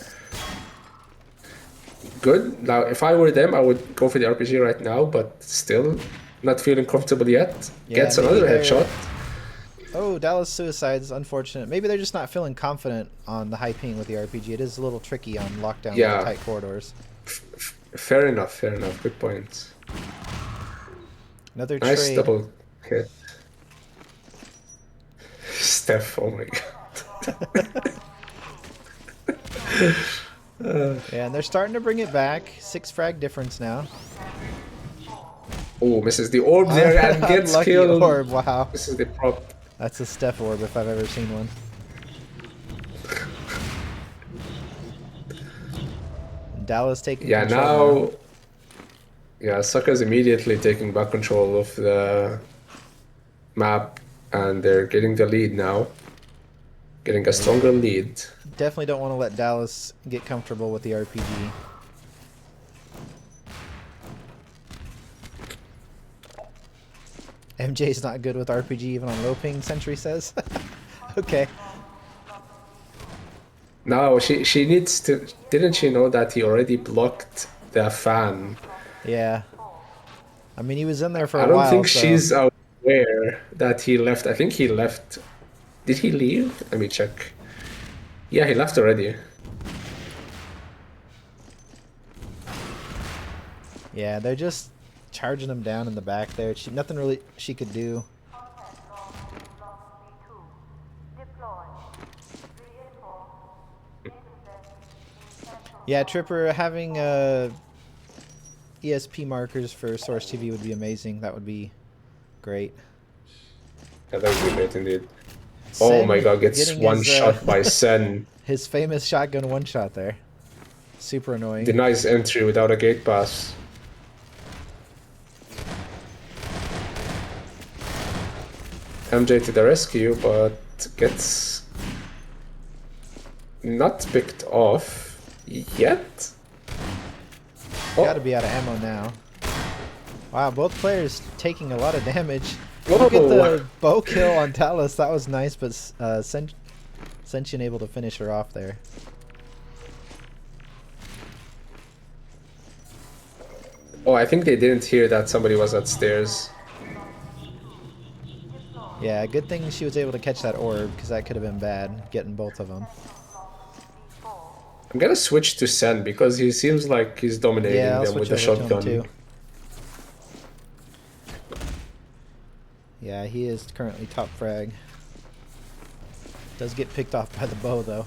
[SPEAKER 1] Good. Now, if I were them, I would go for the RPG right now, but still not feeling comfortable yet.
[SPEAKER 2] Yeah,
[SPEAKER 1] Gets
[SPEAKER 2] maybe
[SPEAKER 1] another
[SPEAKER 2] they're-
[SPEAKER 1] headshot.
[SPEAKER 2] Oh, Dallas Suicides, unfortunate. Maybe they're just not feeling confident on the high ping with the RPG. It is a little tricky on lockdown with the
[SPEAKER 1] Yeah,
[SPEAKER 2] tight corridors.
[SPEAKER 1] fair enough, fair enough. Good point.
[SPEAKER 2] Another
[SPEAKER 1] Nice
[SPEAKER 2] trade.
[SPEAKER 1] double hit. Steph, oh my god.
[SPEAKER 2] Yeah, and they're starting to bring it back. 6 frag difference now.
[SPEAKER 1] Oh, misses the orb there and gets
[SPEAKER 2] Unlucky
[SPEAKER 1] killed.
[SPEAKER 2] orb, wow.
[SPEAKER 1] This is the prop.
[SPEAKER 2] That's a Steph orb if I've ever seen one. Dallas taking
[SPEAKER 1] Yeah,
[SPEAKER 2] control
[SPEAKER 1] now. Yeah, Sucker's immediately taking back control of the map and they're getting the lead now. Getting a stronger lead.
[SPEAKER 2] Definitely don't want to let Dallas get comfortable with the RPG. MJ's not good with RPG even on low ping, Sentry says. Okay.
[SPEAKER 1] No, she needs to. Didn't she know that he already blocked the fan?
[SPEAKER 2] Yeah. I mean, he was in there for
[SPEAKER 1] I
[SPEAKER 2] a
[SPEAKER 1] don't
[SPEAKER 2] while,
[SPEAKER 1] think
[SPEAKER 2] so...
[SPEAKER 1] she's aware that he left. I think he left. Did he leave? Let me check. Yeah, he left already.
[SPEAKER 2] Yeah, they're just charging him down in the back there. Nothing really she could do. Yeah, Tripper, having ESP markers for Source TV would be amazing. That would be great.
[SPEAKER 1] Yeah, that would be great indeed.
[SPEAKER 2] Sen
[SPEAKER 1] Oh my god, gets
[SPEAKER 2] getting
[SPEAKER 1] one
[SPEAKER 2] his,
[SPEAKER 1] shot by Sen.
[SPEAKER 2] his famous shotgun one-shot there. Super annoying.
[SPEAKER 1] Denies entry without a gate pass. MJ to the rescue, but gets not picked off yet. Oh.
[SPEAKER 2] Gotta be out of ammo now. Wow, both players taking a lot of damage.
[SPEAKER 1] Whoa.
[SPEAKER 2] Look at the bow kill on Talus. That was nice, but Sentient able to finish her off there.
[SPEAKER 1] Oh, I think they didn't hear that somebody was upstairs.
[SPEAKER 2] Yeah, good thing she was able to catch that orb, because that could have been bad, getting both of them.
[SPEAKER 1] I'm gonna switch to Sen because he seems like he's dominating
[SPEAKER 2] Yeah, I'll
[SPEAKER 1] them with
[SPEAKER 2] switch
[SPEAKER 1] the
[SPEAKER 2] over to him
[SPEAKER 1] shotgun.
[SPEAKER 2] too. Yeah, he is currently top frag. Does get picked off by the bow, though.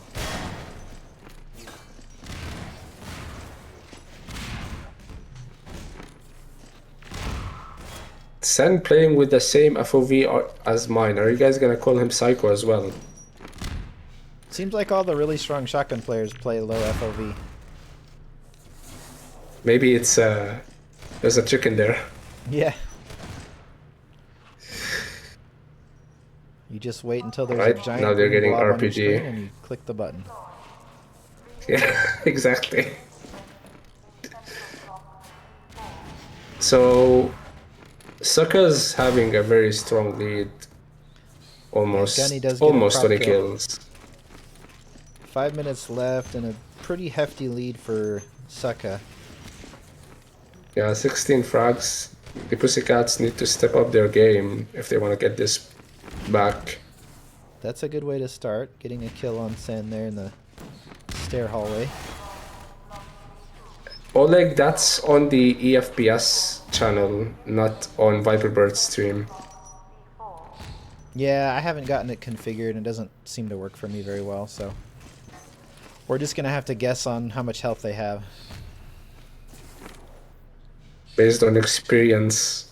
[SPEAKER 1] Sen playing with the same FOV as mine. Are you guys gonna call him Psycho as well?
[SPEAKER 2] Seems like all the really strong shotgun players play low FOV.
[SPEAKER 1] Maybe it's there's a trick in there.
[SPEAKER 2] Yeah. You just wait until there's
[SPEAKER 1] Right,
[SPEAKER 2] a giant
[SPEAKER 1] now they're
[SPEAKER 2] green
[SPEAKER 1] getting
[SPEAKER 2] blob on your
[SPEAKER 1] RPG.
[SPEAKER 2] screen and you click the button.
[SPEAKER 1] Yeah, exactly. So, Sokka's having a very strong lead. Almost,
[SPEAKER 2] Gunny does get a
[SPEAKER 1] almost
[SPEAKER 2] prop
[SPEAKER 1] 20
[SPEAKER 2] kill.
[SPEAKER 1] kills.
[SPEAKER 2] 5 minutes left and a pretty hefty lead for Sokka.
[SPEAKER 1] Yeah, 16 frags. The Pussycats need to step up their game if they want to get this back.
[SPEAKER 2] That's a good way to start, getting a kill on Sen there in the stair hallway.
[SPEAKER 1] Oleg, that's on the eFPS channel, not on Viperbird's stream.
[SPEAKER 2] Yeah, I haven't gotten it configured and it doesn't seem to work for me very well, so we're just gonna have to guess on how much health they have.
[SPEAKER 1] Based on experience.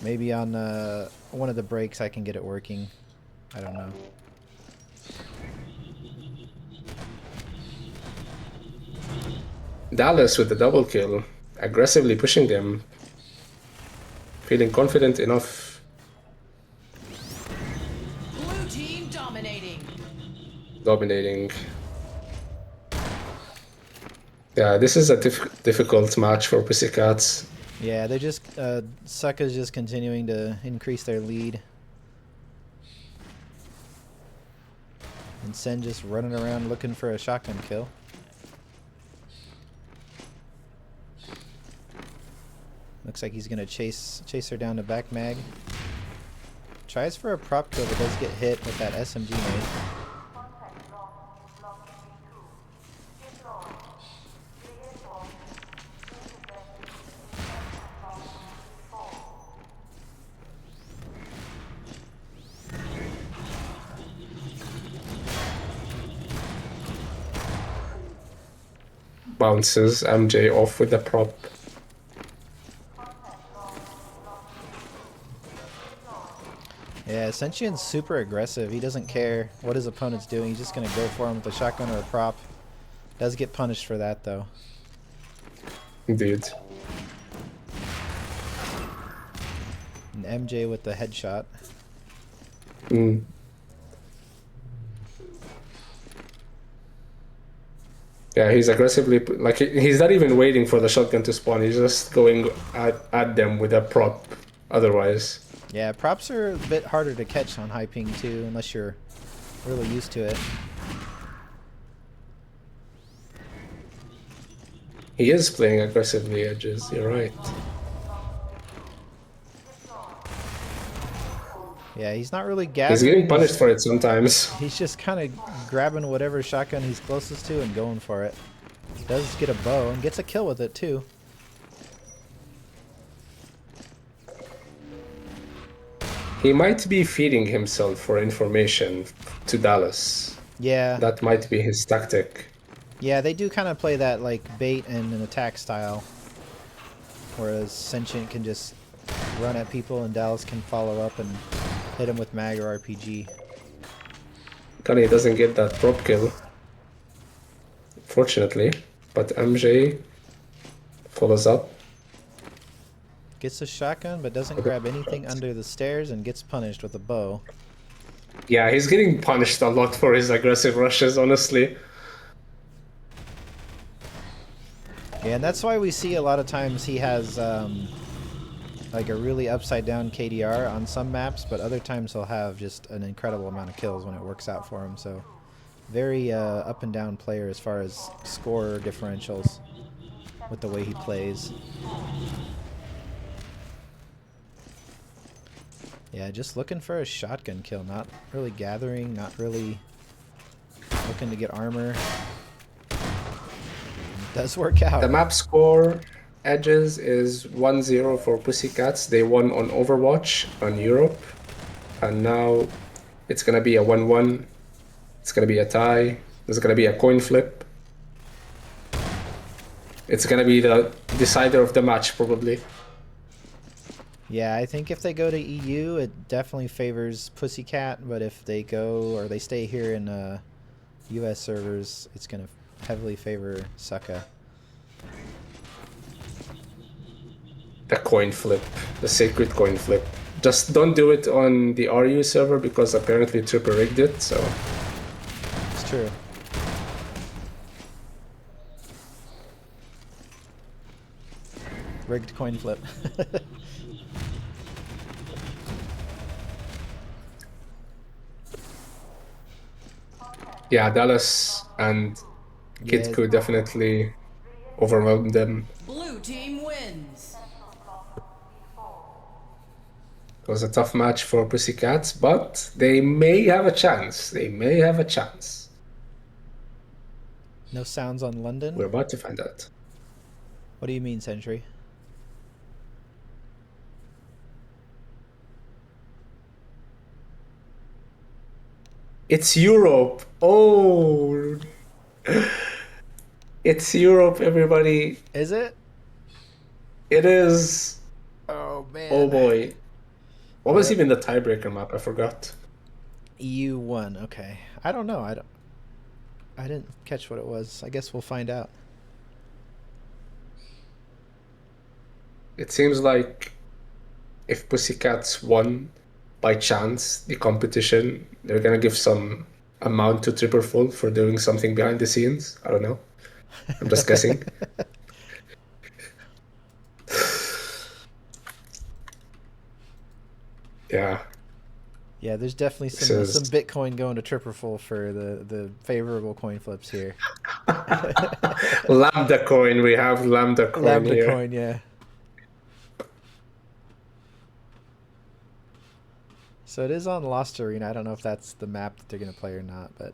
[SPEAKER 2] Maybe on one of the breaks I can get it working. I don't know.
[SPEAKER 1] Dallas with the double kill, aggressively pushing them. Feeling confident enough.
[SPEAKER 3] Blue team dominating.
[SPEAKER 1] Dominating. Yeah, this is a difficult match for Pussycats.
[SPEAKER 2] Yeah, they're just Sokka's just continuing to increase their lead. And Sen just running around looking for a shotgun kill. Looks like he's gonna chase her down to back mag. Tries for a prop kill, but does get hit with that SMG nade.
[SPEAKER 1] Bounces MJ off with the prop.
[SPEAKER 2] Yeah, Sentient's super aggressive. He doesn't care what his opponent's doing. He's just going to go for him with a shotgun or a prop. Does get punished for that, though.
[SPEAKER 1] Indeed.
[SPEAKER 2] And MJ with the headshot.
[SPEAKER 1] Mm. Yeah, he's aggressively, like, he's not even waiting for the shotgun to spawn. He's just going at them with a prop otherwise.
[SPEAKER 2] Yeah, props are a bit harder to catch on high ping, too, unless you're really used to it.
[SPEAKER 1] He is playing aggressively, Edges. You're right.
[SPEAKER 2] Yeah, he's not really gathering.
[SPEAKER 1] He's getting punished for it sometimes.
[SPEAKER 2] He's just kind of grabbing whatever shotgun he's closest to and going for it. Does get a bow and gets a kill with it, too.
[SPEAKER 1] He might be feeding himself for information to Dallas.
[SPEAKER 2] Yeah.
[SPEAKER 1] That might be his tactic.
[SPEAKER 2] Yeah, they do kind of play that like bait and an attack style. Whereas Sentient can just run at people and Dallas can follow up and hit him with mag or RPG.
[SPEAKER 1] Kanye doesn't get that prop kill, fortunately, but MJ follows up.
[SPEAKER 2] Gets a shotgun but doesn't grab anything under the stairs and gets punished with a bow.
[SPEAKER 1] Yeah, he's getting punished a lot for his aggressive rushes, honestly.
[SPEAKER 2] Yeah, and that's why we see a lot of times he has like a really upside down KDR on some maps, but other times he'll have just an incredible amount of kills when it works out for him. So very up and down player as far as score differentials with the way he plays. Yeah, just looking for a shotgun kill, not really gathering, not really looking to get armor. Does work out.
[SPEAKER 1] The map score, Edges, is 1-0 for Pussycats. They won on Overwatch on Europe. And now it's going to be a 1-1. It's going to be a tie. There's going to be a coin flip. It's going to be the decider of the match, probably.
[SPEAKER 2] Yeah, I think if they go to EU, it definitely favors Pussycat, but if they go or they stay here in US servers, it's going to heavily favor Sucka.
[SPEAKER 1] The coin flip, the sacred coin flip. Just don't do it on the RU server because apparently Tripper rigged it, so.
[SPEAKER 2] It's true. Rigged coin flip.
[SPEAKER 1] Yeah, Dallas and Kid Ku definitely overwhelmed them.
[SPEAKER 3] Blue team wins.
[SPEAKER 1] It was a tough match for Pussycats, but they may have a chance. They may have a chance.
[SPEAKER 2] No sounds on London?
[SPEAKER 1] We're about to find out.
[SPEAKER 2] What do you mean, Sentry?
[SPEAKER 1] It's Europe. Oh. It's Europe, everybody.
[SPEAKER 2] Is it?
[SPEAKER 1] It is.
[SPEAKER 2] Oh, man.
[SPEAKER 1] Oh, boy. What was even the tiebreaker map? I forgot.
[SPEAKER 2] EU1. Okay. I don't know. I didn't catch what it was. I guess we'll find out.
[SPEAKER 1] It seems like if Pussycats won by chance the competition, they're gonna give some amount to Tripperfull for doing something behind the scenes. I don't know. I'm just guessing. Yeah.
[SPEAKER 2] Yeah, there's definitely some Bitcoin going to Tripperfull for the favorable coin flips here.
[SPEAKER 1] Lambda coin. We have Lambda coin
[SPEAKER 2] Lambda
[SPEAKER 1] here.
[SPEAKER 2] coin, yeah. So it is on Lost Arena. I don't know if that's the map that they're going to play or not, but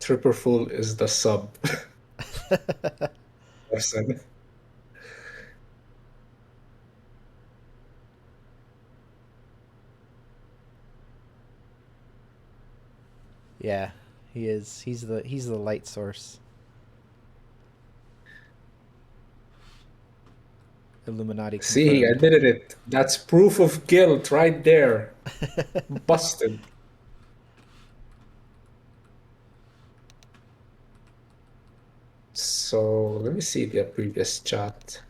[SPEAKER 1] Triple Full is the sub person.
[SPEAKER 2] yeah, he is. He's the light source. Illuminati
[SPEAKER 1] See, he
[SPEAKER 2] confirmed.
[SPEAKER 1] admitted it. That's proof of guilt right there. Busted. So let me see the previous chat.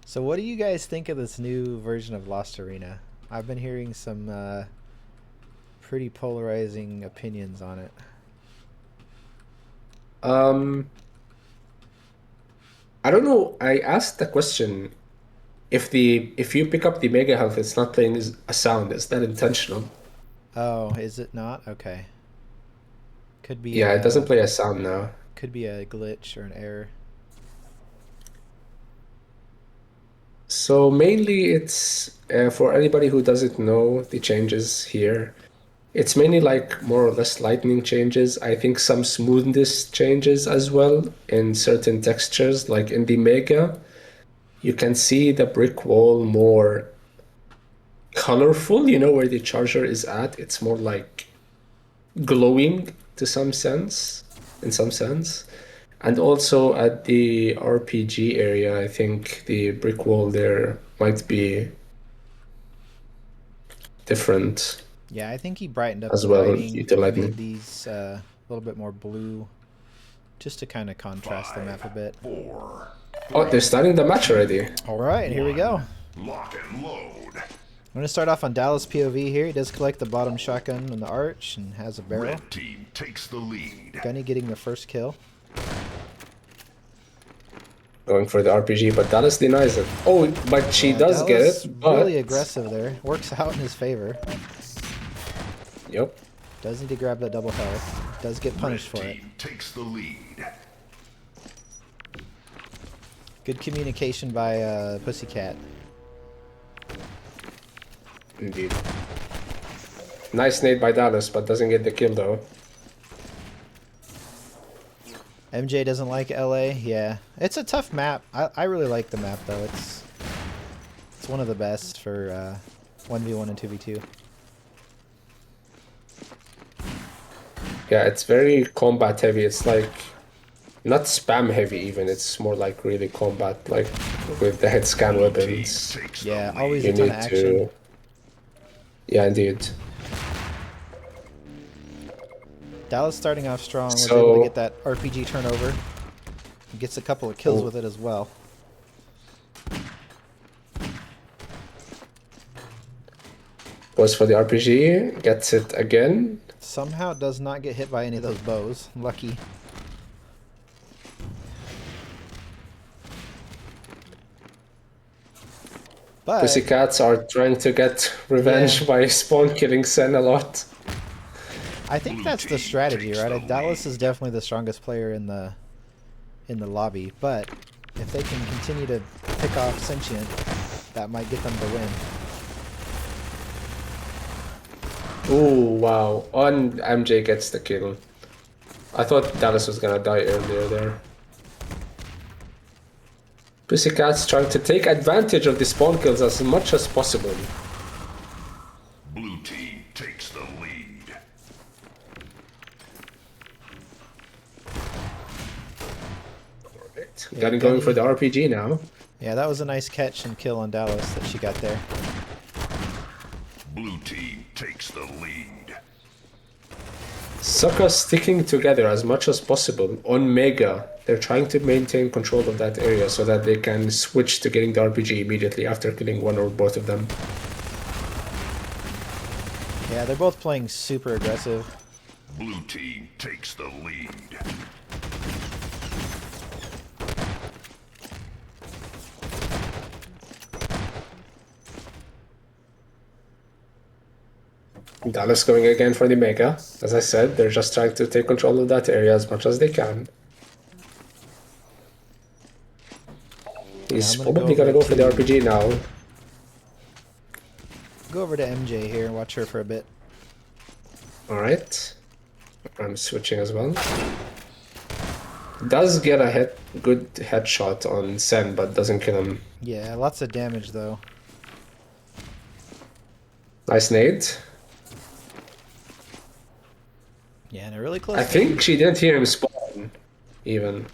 [SPEAKER 2] So what do you guys think of this new version of Lost Arena? I've been hearing some pretty polarizing opinions on it.
[SPEAKER 1] Um, I don't know. I asked the question if you pick up the mega health, it's not playing a sound. Is that intentional?
[SPEAKER 2] Oh, is it not? Okay. Could be
[SPEAKER 1] Yeah, it doesn't
[SPEAKER 2] a
[SPEAKER 1] play a sound now.
[SPEAKER 2] glitch or an error.
[SPEAKER 1] So mainly it's for anybody who doesn't know the changes here. It's mainly like more or less lightning changes. I think some smoothness changes as well in certain textures, like in the Mega. You can see the brick wall more colorful, where the charger is at. It's more like glowing to some sense, in some sense. And also at the RPG area, I think the brick wall there might be different
[SPEAKER 2] Yeah, I think he brightened up
[SPEAKER 1] as
[SPEAKER 2] the
[SPEAKER 1] well,
[SPEAKER 2] lighting, made
[SPEAKER 1] utilizing.
[SPEAKER 2] these a little bit more blue, just to kind of contrast the map a bit.
[SPEAKER 1] Oh, they're starting the match already.
[SPEAKER 2] All right, here we go.
[SPEAKER 4] Lock and load.
[SPEAKER 2] I'm going to start off on Dallas POV here. He does collect the bottom shotgun in the arch and has a barrel.
[SPEAKER 4] Red team takes the lead.
[SPEAKER 2] Gunny getting the first kill.
[SPEAKER 1] Going for the RPG, but Dallas denies it. Oh, but she
[SPEAKER 2] Yeah,
[SPEAKER 1] does get
[SPEAKER 2] Dallas
[SPEAKER 1] it, but...
[SPEAKER 2] really aggressive there. Works out in his favor.
[SPEAKER 1] Yep.
[SPEAKER 2] Does need to grab that double health. Does get punished for
[SPEAKER 4] Red
[SPEAKER 2] it.
[SPEAKER 4] team takes the lead.
[SPEAKER 2] Good communication by Pussycat.
[SPEAKER 1] Indeed. Nice nade by Dallas, but doesn't get the kill though.
[SPEAKER 2] MJ doesn't like LA. Yeah, it's a tough map. I really like the map though. It's one of the best for 1v1 and 2v2.
[SPEAKER 1] Yeah, it's very combat heavy. It's like not spam heavy even. It's more like really combat, like with the head scan weapons.
[SPEAKER 4] Takes
[SPEAKER 2] Yeah,
[SPEAKER 4] the
[SPEAKER 2] always
[SPEAKER 1] You
[SPEAKER 2] a ton
[SPEAKER 1] need
[SPEAKER 2] of action.
[SPEAKER 1] to. Yeah, indeed.
[SPEAKER 2] Dallas starting off strong. Was
[SPEAKER 1] So-
[SPEAKER 2] able to get that RPG turnover. He gets a couple of kills
[SPEAKER 1] Oh.
[SPEAKER 2] with it as well.
[SPEAKER 1] Goes for the RPG, gets it again.
[SPEAKER 2] Somehow does not get hit by any of those bows. Lucky. But
[SPEAKER 1] Pussycats are trying to get revenge
[SPEAKER 2] Yeah.
[SPEAKER 1] by spawn killing Sen a lot.
[SPEAKER 2] I think that's the strategy, right? Dallas is definitely the strongest player in the lobby, but if they can continue to pick off Sentient, that might get them the win.
[SPEAKER 1] Ooh, wow. On MJ gets the kill. I thought Dallas was gonna die earlier there. Pussycats trying to take advantage of the spawn kills as much as possible.
[SPEAKER 4] blue team takes the lead.
[SPEAKER 1] Right. Got it going for the RPG now.
[SPEAKER 2] Yeah, that was a nice catch and kill on Dallas that she got there.
[SPEAKER 4] Blue team takes the lead.
[SPEAKER 1] Sokka sticking together as much as possible on Mega. They're trying to maintain control of that area so that they can switch to getting the RPG immediately after killing one or both of them.
[SPEAKER 2] Yeah, they're both playing super aggressive.
[SPEAKER 4] Blue team takes the lead.
[SPEAKER 1] Dallas going again for the Mega. As I said, they're just trying to take control of that area as much as they can. He's
[SPEAKER 2] I'm gonna
[SPEAKER 1] probably
[SPEAKER 2] go
[SPEAKER 1] gonna go for the
[SPEAKER 2] to-
[SPEAKER 1] RPG now.
[SPEAKER 2] Go over to MJ here and watch her for a bit.
[SPEAKER 1] Alright. I'm switching as well. Does get a good headshot on Sen, but doesn't kill him.
[SPEAKER 2] Yeah, lots of damage though.
[SPEAKER 1] Nice nade.
[SPEAKER 2] Yeah, and a really close
[SPEAKER 1] I
[SPEAKER 2] game.
[SPEAKER 1] think she didn't hear him spawn, even.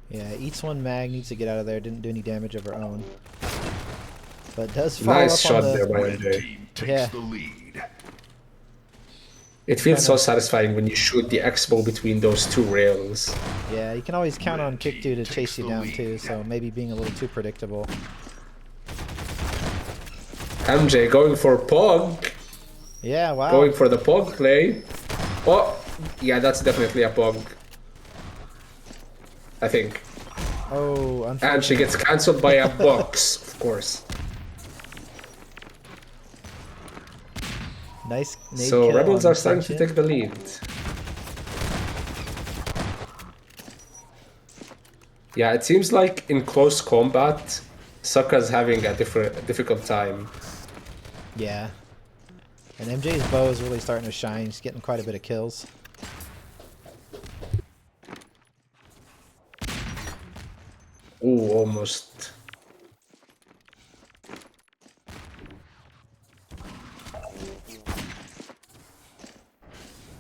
[SPEAKER 2] Yeah, eats one mag, needs to get out of there. Didn't do any damage of her own. But does fall
[SPEAKER 1] Nice
[SPEAKER 2] up
[SPEAKER 1] shot
[SPEAKER 2] on the...
[SPEAKER 1] there by
[SPEAKER 4] Red
[SPEAKER 1] MJ.
[SPEAKER 4] team takes
[SPEAKER 2] Yeah.
[SPEAKER 4] the lead.
[SPEAKER 1] It feels so
[SPEAKER 2] Kinda-
[SPEAKER 1] satisfying when you shoot the X-bow between those two rails.
[SPEAKER 2] Yeah, you can always count on
[SPEAKER 4] Red
[SPEAKER 2] Kick2
[SPEAKER 4] team
[SPEAKER 2] to
[SPEAKER 4] takes
[SPEAKER 2] chase you
[SPEAKER 4] the
[SPEAKER 2] down
[SPEAKER 4] lead.
[SPEAKER 2] too, so maybe being a little too predictable.
[SPEAKER 1] MJ going for Pog.
[SPEAKER 2] Yeah, wow.
[SPEAKER 1] Going for the Pog play. Oh, yeah, that's definitely a Pog. I think.
[SPEAKER 2] Oh, unfortunately.
[SPEAKER 1] And she gets cancelled by a box, of course.
[SPEAKER 2] Nice nade
[SPEAKER 1] So
[SPEAKER 2] kill
[SPEAKER 1] Rebels
[SPEAKER 2] on
[SPEAKER 1] are starting to
[SPEAKER 2] Senchin.
[SPEAKER 1] take the lead. Yeah, it seems like in close combat, Sokka's having a difficult time.
[SPEAKER 2] Yeah. And MJ's bow is really starting to shine. She's getting quite a bit of kills.
[SPEAKER 1] Ooh, almost.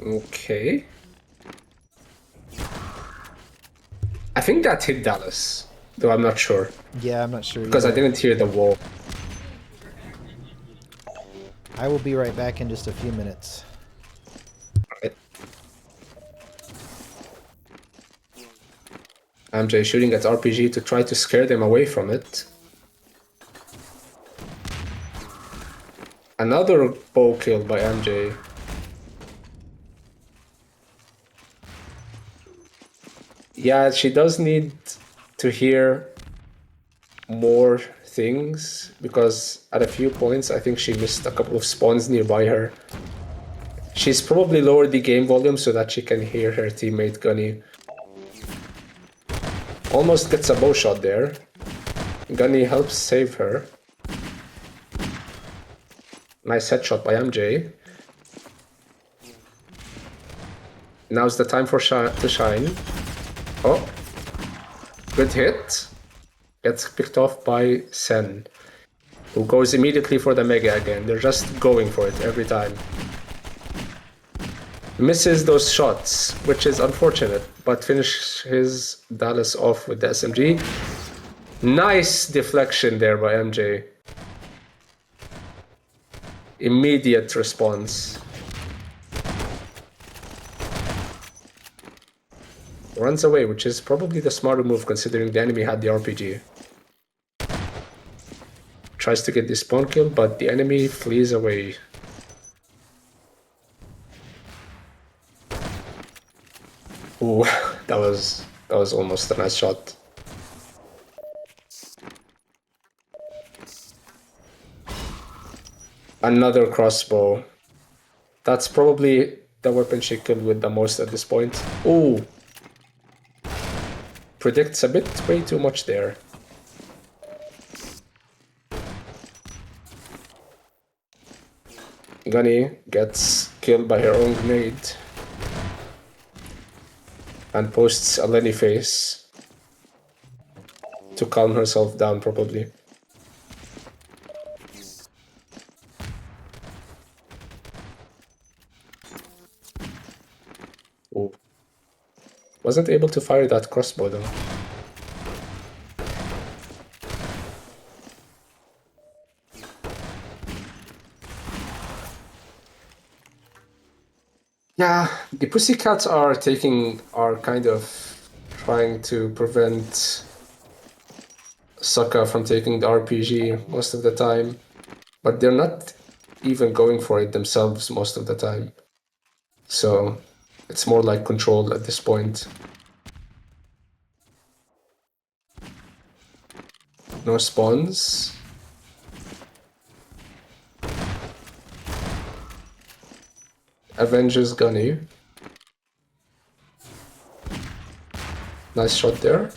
[SPEAKER 1] Okay. I think that hit Dallas, though I'm not sure.
[SPEAKER 2] Yeah, I'm not sure
[SPEAKER 1] Because I
[SPEAKER 2] either.
[SPEAKER 1] didn't hear the wall.
[SPEAKER 2] I will be right back in just a few minutes.
[SPEAKER 1] MJ shooting at RPG to try to scare them away from it. Another bow kill by MJ. Yeah, she does need to hear more things because at a few points I think she missed a couple of spawns nearby her. She's probably lowered the game volume so that she can hear her teammate Gunny. Almost gets a bow shot there. Gunny helps save her. Nice headshot by MJ. Now's the time for to shine. Oh, good hit. Gets picked off by Sen, who goes immediately for the Mega again. They're just going for it every time. Misses those shots, which is unfortunate, but finishes Dallas off with the SMG. Nice deflection there by MJ. Immediate response. Runs away, which is probably the smarter move considering the enemy had the RPG. Tries to get the spawn kill, but the enemy flees away. Ooh, that was almost a nice shot. Another crossbow. That's probably the weapon she killed with the most at this point. Ooh. Predicts a bit way too much there. Gunny gets killed by her own grenade. And posts a Lenny face. To calm herself down, probably. Ooh. Wasn't able to fire that crossbow though. Yeah, the Pussycats are kind of trying to prevent Sokka from taking the RPG most of the time, but they're not even going for it themselves most of the time. So it's more like control at this point. No spawns. Avengers Gunny. Nice shot there.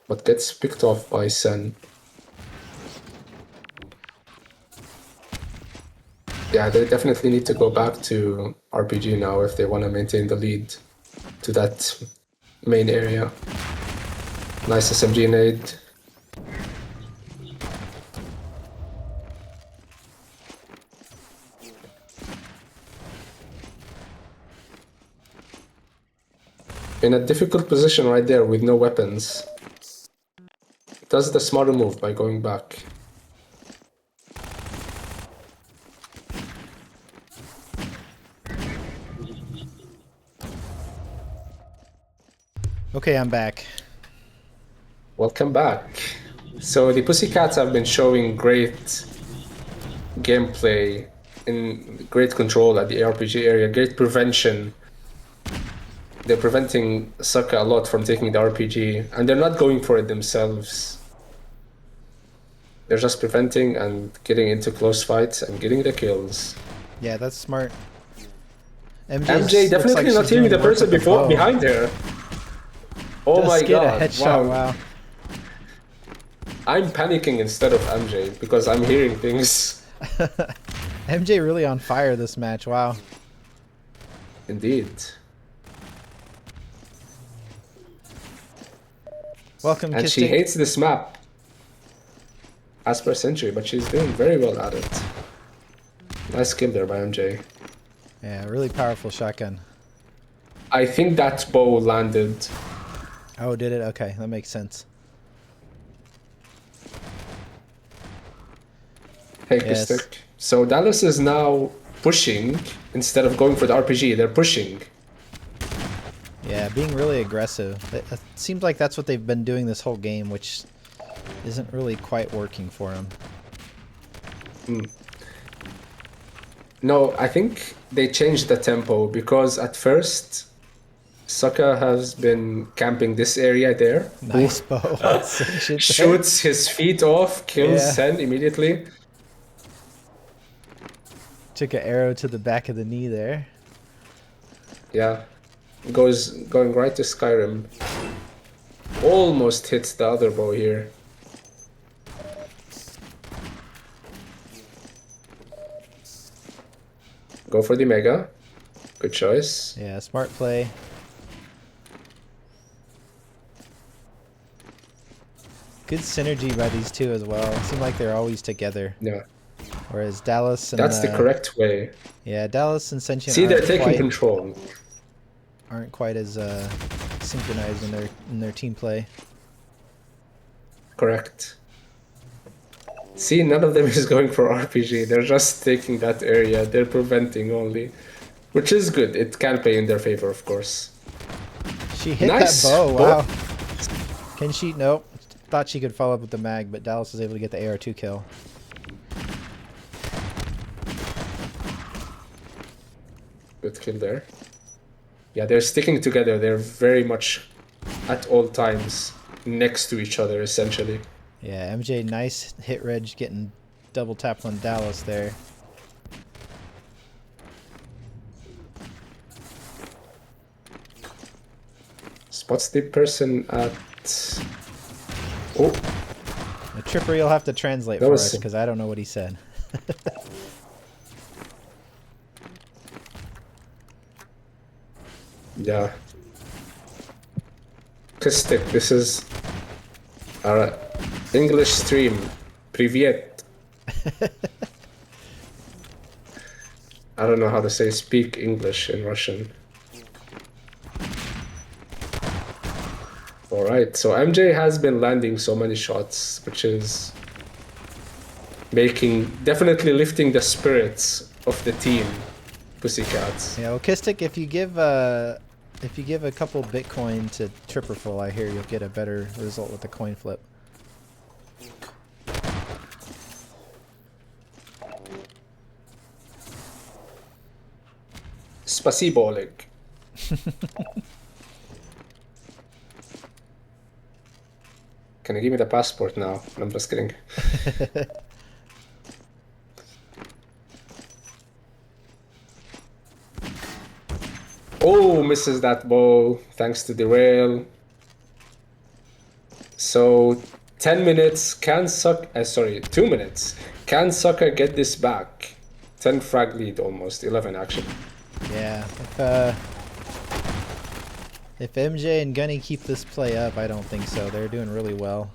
[SPEAKER 1] But gets picked off by Sen. Yeah, they definitely need to go back to RPG now if they want to maintain the lead to that main area. Nice SMG nade. In a difficult position right there with no weapons. Does the smarter move by going back.
[SPEAKER 2] Okay, I'm back.
[SPEAKER 1] Welcome back. So the Pussycats have been showing great gameplay in great control at the ARPG area, great prevention. They're preventing Sokka a lot from taking the RPG, and they're not going for it themselves. They're just preventing and getting into close fights and getting the kills.
[SPEAKER 2] Yeah, that's smart.
[SPEAKER 1] MJ definitely not hearing the person behind her. Oh my god!
[SPEAKER 2] Get a headshot, wow.
[SPEAKER 1] I'm panicking instead of MJ because I'm hearing things.
[SPEAKER 2] MJ really on fire this match, wow.
[SPEAKER 1] Indeed.
[SPEAKER 2] Welcome,
[SPEAKER 1] and she hates this map, as per Century, but she's doing very well at it. Nice kill there by MJ.
[SPEAKER 2] Yeah, really powerful shotgun.
[SPEAKER 1] I think that bow landed.
[SPEAKER 2] Oh, did it? Okay, that makes sense.
[SPEAKER 1] Hey, Kistik. So Dallas is now pushing instead of going for the RPG. They're pushing.
[SPEAKER 2] Yeah, being really aggressive. It seems like that's what they've been doing this whole game, which isn't really quite working for them.
[SPEAKER 1] No, I think they changed the tempo because at first Sokka has been camping this area there.
[SPEAKER 2] Nice bow.
[SPEAKER 1] Shoots his feet off, kills Sen immediately.
[SPEAKER 2] Took an arrow to the back of the knee there.
[SPEAKER 1] Yeah. Going right to Skyrim. Almost hits the other bow here. Go for the Mega. Good choice.
[SPEAKER 2] Yeah, smart play. Good synergy by these two as well. It seems like they're always together.
[SPEAKER 1] Yeah.
[SPEAKER 2] Whereas Dallas and
[SPEAKER 1] that's the correct way.
[SPEAKER 2] Yeah, Dallas and Sentient.
[SPEAKER 1] See, they're taking control.
[SPEAKER 2] Aren't quite as synchronized in their team play.
[SPEAKER 1] Correct. See, none of them is going for RPG. They're just taking that area. They're preventing only, which is good. It can play in their favor, of course.
[SPEAKER 2] She hit that bow. Wow. Can she? Nope. Thought she could follow up with the mag, but Dallas was able to get the AR2 kill.
[SPEAKER 1] Good kill there. Yeah, they're sticking together. They're very much at all times next to each other, essentially.
[SPEAKER 2] Yeah, MJ, nice hit reg getting double tapped on Dallas there.
[SPEAKER 1] Spots the person at... Oh!
[SPEAKER 2] The Tripper, you'll have to translate for us, because I don't know what he said.
[SPEAKER 1] Yeah. Kistik, this is our English stream. Привет. I don't know how to say speak English in Russian. Alright, so MJ has been landing so many shots, which is definitely lifting the spirits of the team, Pussycats.
[SPEAKER 2] Yeah, well, Kistik, if you give a couple Bitcoin to Tripperful, I hear you'll get a better result with the coin flip.
[SPEAKER 1] Spasibo, Oleg. Can you give me the passport now? I'm just kidding. misses that ball thanks to the rail. So 10 minutes, can suck. Sorry, 2 minutes. Can Sucker get this back? 10 frag lead almost, 11 actually.
[SPEAKER 2] Yeah. If MJ and Gunny keep this play up, I don't think so. They're doing really well.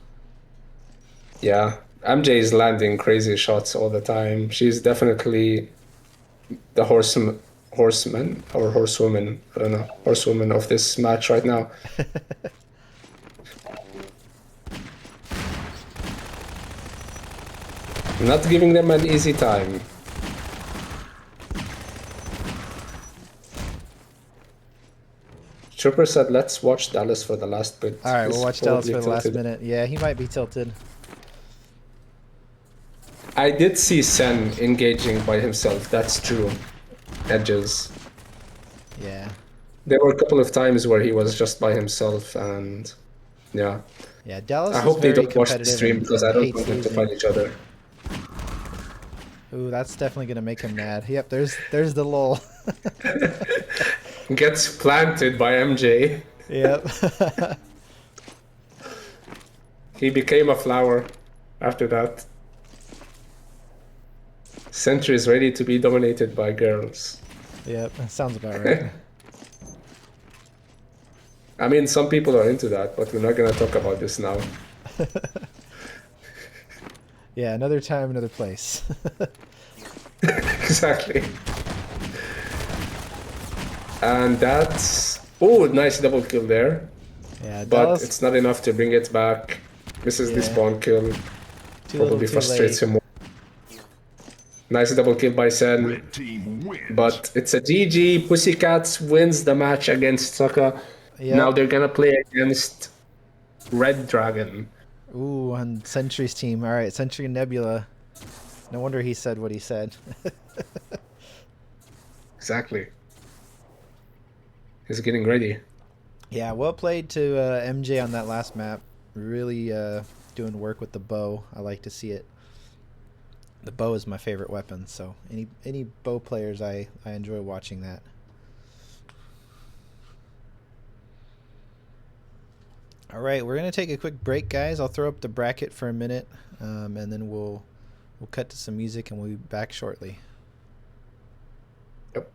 [SPEAKER 1] Yeah, MJ is landing crazy shots all the time. She's definitely the horseman or horsewoman. I don't know, horsewoman of this match right now. Not giving them an easy time. Trooper said, "Let's watch Dallas for the last bit."
[SPEAKER 2] All right,
[SPEAKER 1] He's
[SPEAKER 2] we'll watch Dallas
[SPEAKER 1] probably
[SPEAKER 2] for the last
[SPEAKER 1] tilted.
[SPEAKER 2] minute. Yeah, he might be tilted.
[SPEAKER 1] I did see Sen engaging by himself. That's true. Edges.
[SPEAKER 2] Yeah.
[SPEAKER 1] There were a couple of times where he was just by himself, and yeah.
[SPEAKER 2] Yeah, Dallas
[SPEAKER 1] I
[SPEAKER 2] is
[SPEAKER 1] hope they
[SPEAKER 2] very
[SPEAKER 1] don't watch the
[SPEAKER 2] competitive
[SPEAKER 1] stream
[SPEAKER 2] and,
[SPEAKER 1] because
[SPEAKER 2] and
[SPEAKER 1] I don't
[SPEAKER 2] hates
[SPEAKER 1] want them to
[SPEAKER 2] losing.
[SPEAKER 1] fight each other.
[SPEAKER 2] Ooh, that's definitely gonna make him mad. Yep, there's the lull.
[SPEAKER 1] Gets planted by MJ.
[SPEAKER 2] Yep.
[SPEAKER 1] He became a flower after that. Sentry is ready to be dominated by girls.
[SPEAKER 2] Yep, that sounds about right.
[SPEAKER 1] I mean, some people are into that, but we're not gonna talk about this now.
[SPEAKER 2] Yeah, another time, another place.
[SPEAKER 1] Exactly. And that's... Oh, nice double kill there.
[SPEAKER 2] Yeah,
[SPEAKER 1] But
[SPEAKER 2] Dallas,
[SPEAKER 1] it's not enough to bring it back. Misses the
[SPEAKER 2] Yeah.
[SPEAKER 1] spawn kill.
[SPEAKER 2] too little,
[SPEAKER 1] Probably
[SPEAKER 2] too
[SPEAKER 1] frustrates
[SPEAKER 2] late.
[SPEAKER 1] him more. Nice double kill by Sen.
[SPEAKER 4] Red team wins.
[SPEAKER 1] But it's a GG. Pussycats wins the match against Sokka.
[SPEAKER 2] Yep.
[SPEAKER 1] Now they're gonna play against Red Dragon.
[SPEAKER 2] Ooh, on Sentry's team. All right, Sentry and Nebula. No wonder he said what he said.
[SPEAKER 1] Exactly. He's getting ready.
[SPEAKER 2] Yeah, well played to MJ on that last map. Really doing work with the bow. I like to see it. The bow is my favorite weapon, so any bow players, I enjoy watching that. All right, we're gonna take a quick break, guys. I'll throw up the bracket for a minute, and then we'll cut to some music, and we'll be back shortly.
[SPEAKER 1] Yep.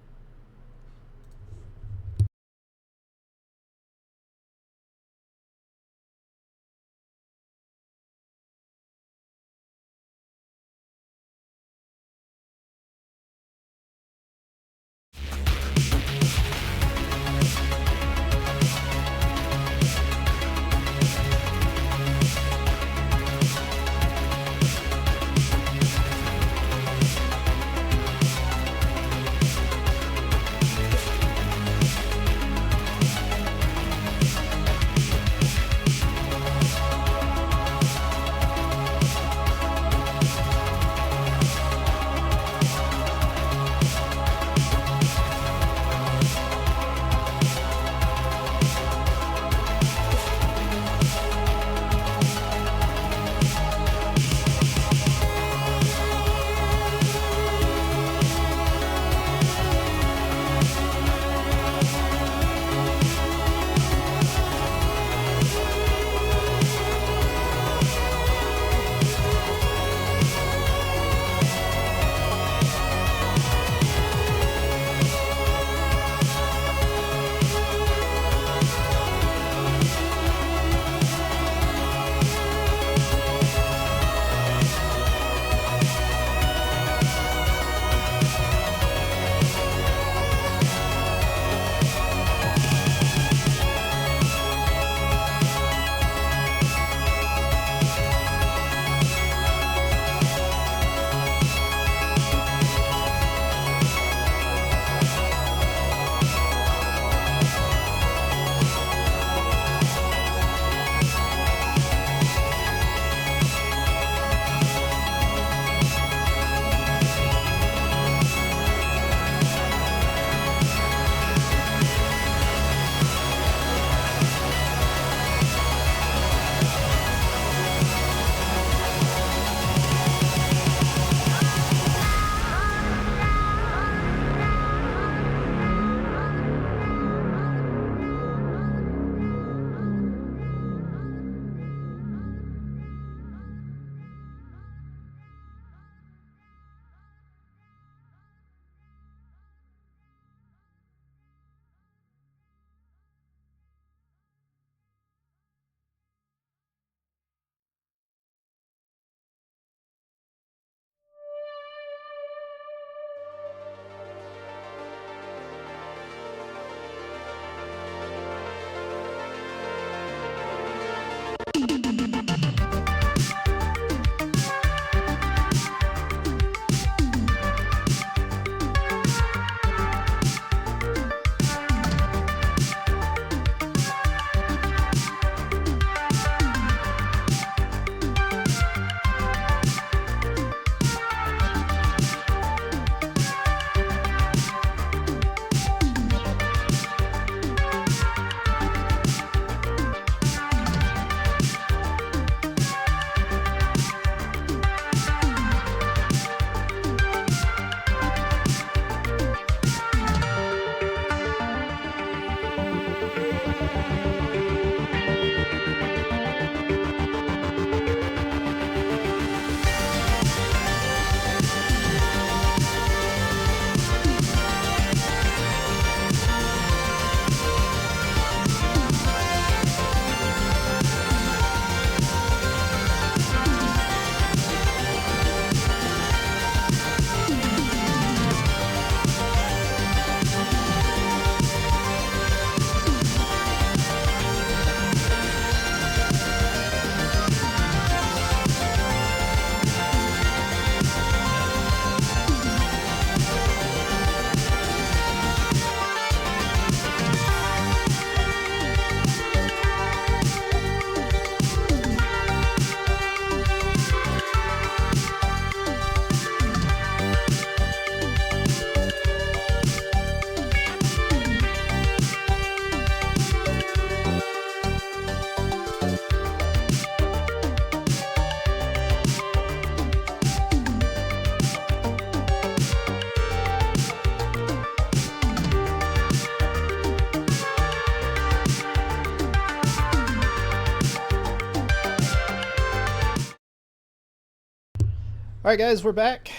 [SPEAKER 2] All right, guys, we're back.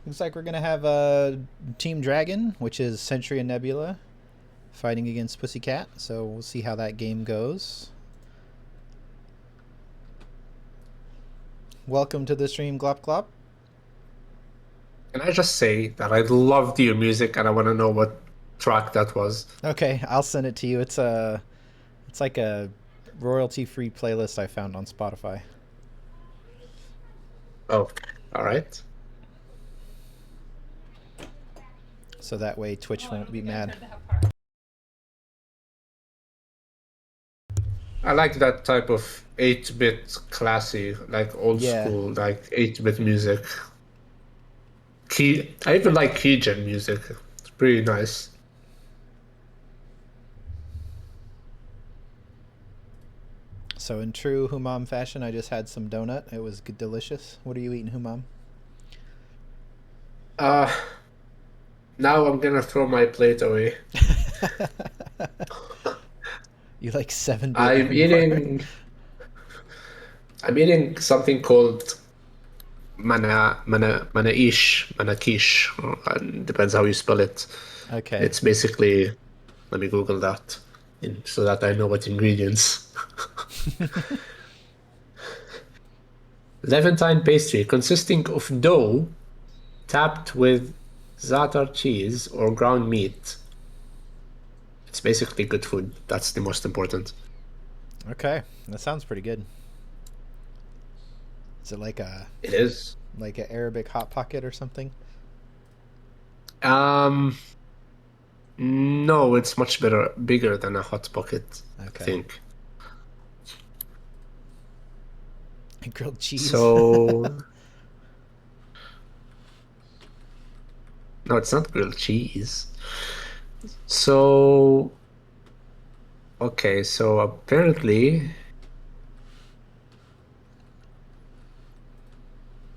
[SPEAKER 2] Looks like we're gonna have Team Dragon, which is Sentry and Nebula, fighting against Pussycat. So we'll see how that game goes. Welcome to the stream, Glop Glop.
[SPEAKER 1] Can I just say that I loved your music and I want to know what track that was?
[SPEAKER 2] Okay, I'll send it to you. It's like a royalty-free playlist I found on Spotify.
[SPEAKER 1] Oh, all right.
[SPEAKER 2] So that way Twitch won't be mad.
[SPEAKER 1] I like that type of 8-bit classy, like old
[SPEAKER 2] Yeah.
[SPEAKER 1] school, like 8-bit music. I even like keygen music. It's pretty nice.
[SPEAKER 2] So in true Humam fashion, I just had some donut. It was delicious. What are you eating, Humam?
[SPEAKER 1] Uh, Now I'm gonna throw my plate away.
[SPEAKER 2] You like 7-bit
[SPEAKER 1] I'm
[SPEAKER 2] anymore?
[SPEAKER 1] I'm eating something called manakish. Depends how you spell it.
[SPEAKER 2] Okay.
[SPEAKER 1] It's basically, let me Google that so that I know what ingredients. Levantine pastry consisting of dough tapped with za'atar cheese or ground meat. It's basically good food. That's the most important.
[SPEAKER 2] Okay, that sounds pretty good. Is it
[SPEAKER 1] It is.
[SPEAKER 2] like an Arabic hot pocket or something?
[SPEAKER 1] Um, no, it's much bigger than a hot pocket, I
[SPEAKER 2] Okay.
[SPEAKER 1] think.
[SPEAKER 2] Grilled cheese.
[SPEAKER 1] So, no, it's not grilled cheese. So, okay, so apparently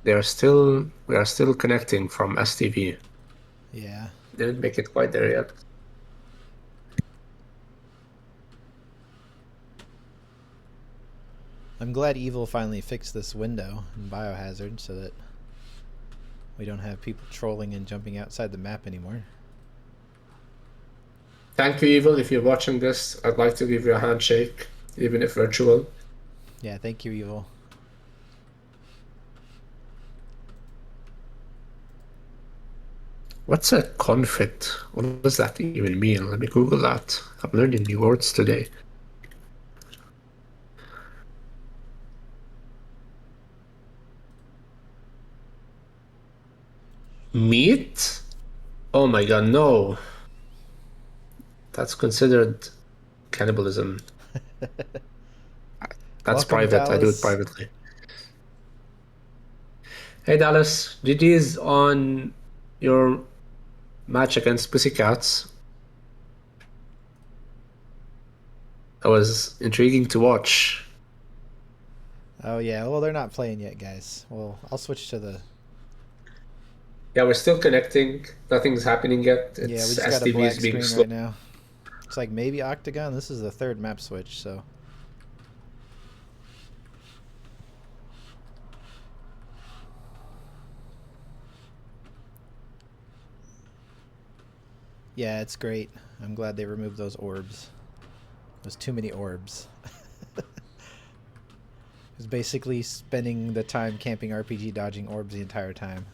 [SPEAKER 1] we are still connecting from STV.
[SPEAKER 2] Yeah.
[SPEAKER 1] Didn't make it quite there yet.
[SPEAKER 2] I'm glad Evil finally fixed this window in Biohazard so that we don't have people trolling and jumping outside the map anymore.
[SPEAKER 1] Thank you, Evil. If you're watching this, I'd like to give you a handshake, even if virtual.
[SPEAKER 2] Yeah, thank you, Evil.
[SPEAKER 1] What's a confit? What does that even mean? Let me Google that. I'm learning new words today. Meat? Oh my god, no. That's considered cannibalism. That's
[SPEAKER 2] Welcome,
[SPEAKER 1] private. I do it
[SPEAKER 2] Dallas.
[SPEAKER 1] privately. Hey Dallas, GG's on your match against Pussycats. That was intriguing to watch.
[SPEAKER 2] Oh yeah, well they're not playing yet, guys. Well, I'll switch to the.
[SPEAKER 1] Yeah, we're still connecting. Nothing's happening yet.
[SPEAKER 2] Yeah, we
[SPEAKER 1] It's
[SPEAKER 2] just got a
[SPEAKER 1] STV is
[SPEAKER 2] black
[SPEAKER 1] being
[SPEAKER 2] screen
[SPEAKER 1] slow.
[SPEAKER 2] right now. Looks like maybe Octagon. This is the third map switch, so. Yeah, it's great. I'm glad they removed those orbs. There's too many orbs. It's basically spending the time camping RPG dodging orbs the entire time.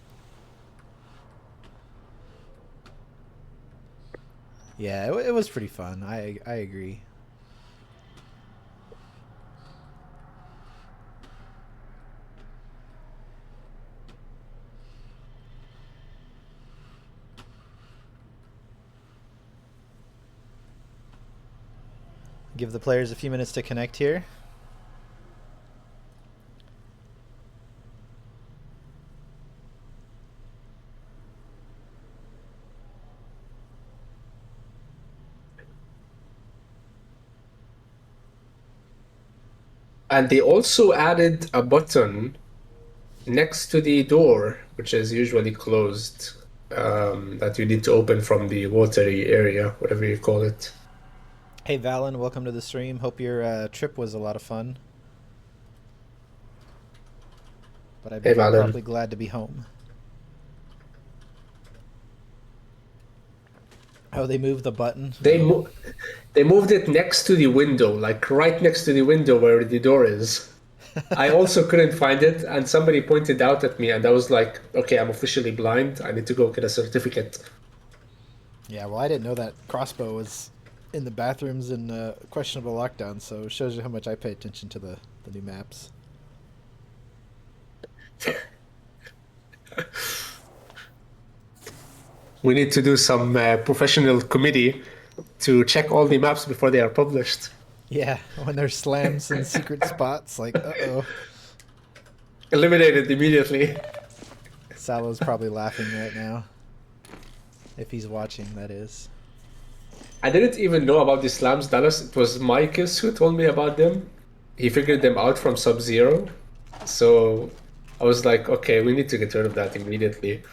[SPEAKER 2] Yeah, it was pretty fun. I agree. Give the players a few minutes to connect here.
[SPEAKER 1] And they also added a button next to the door, which is usually closed, that you need to open from the watery area, whatever you call it.
[SPEAKER 2] Hey Valen, welcome to the stream. Hope your trip was a lot of fun. but I
[SPEAKER 1] Hey,
[SPEAKER 2] bet you're
[SPEAKER 1] Valen.
[SPEAKER 2] probably glad to be home. Oh, they moved the button.
[SPEAKER 1] They
[SPEAKER 2] Oh.
[SPEAKER 1] mo they moved it next to the window, like right next to the window where the door is. I also couldn't find it, and somebody pointed out at me, and I was like, okay, I'm officially blind. I need to go get a certificate.
[SPEAKER 2] Yeah, well, I didn't know that crossbow was in the bathrooms in questionable lockdown, so it shows you how much I pay attention to the new maps.
[SPEAKER 1] We need to do some professional committee to check all the maps before they are published.
[SPEAKER 2] Yeah, when there's slams in secret spots, like, uh-oh.
[SPEAKER 1] Eliminated immediately.
[SPEAKER 2] Salo's probably laughing right now. If he's watching, that is.
[SPEAKER 1] I didn't even know about the slams, Dallas. It was Micus who told me about them. He figured them out from Sub-Zero. So I was like, okay, we need to get rid of that immediately.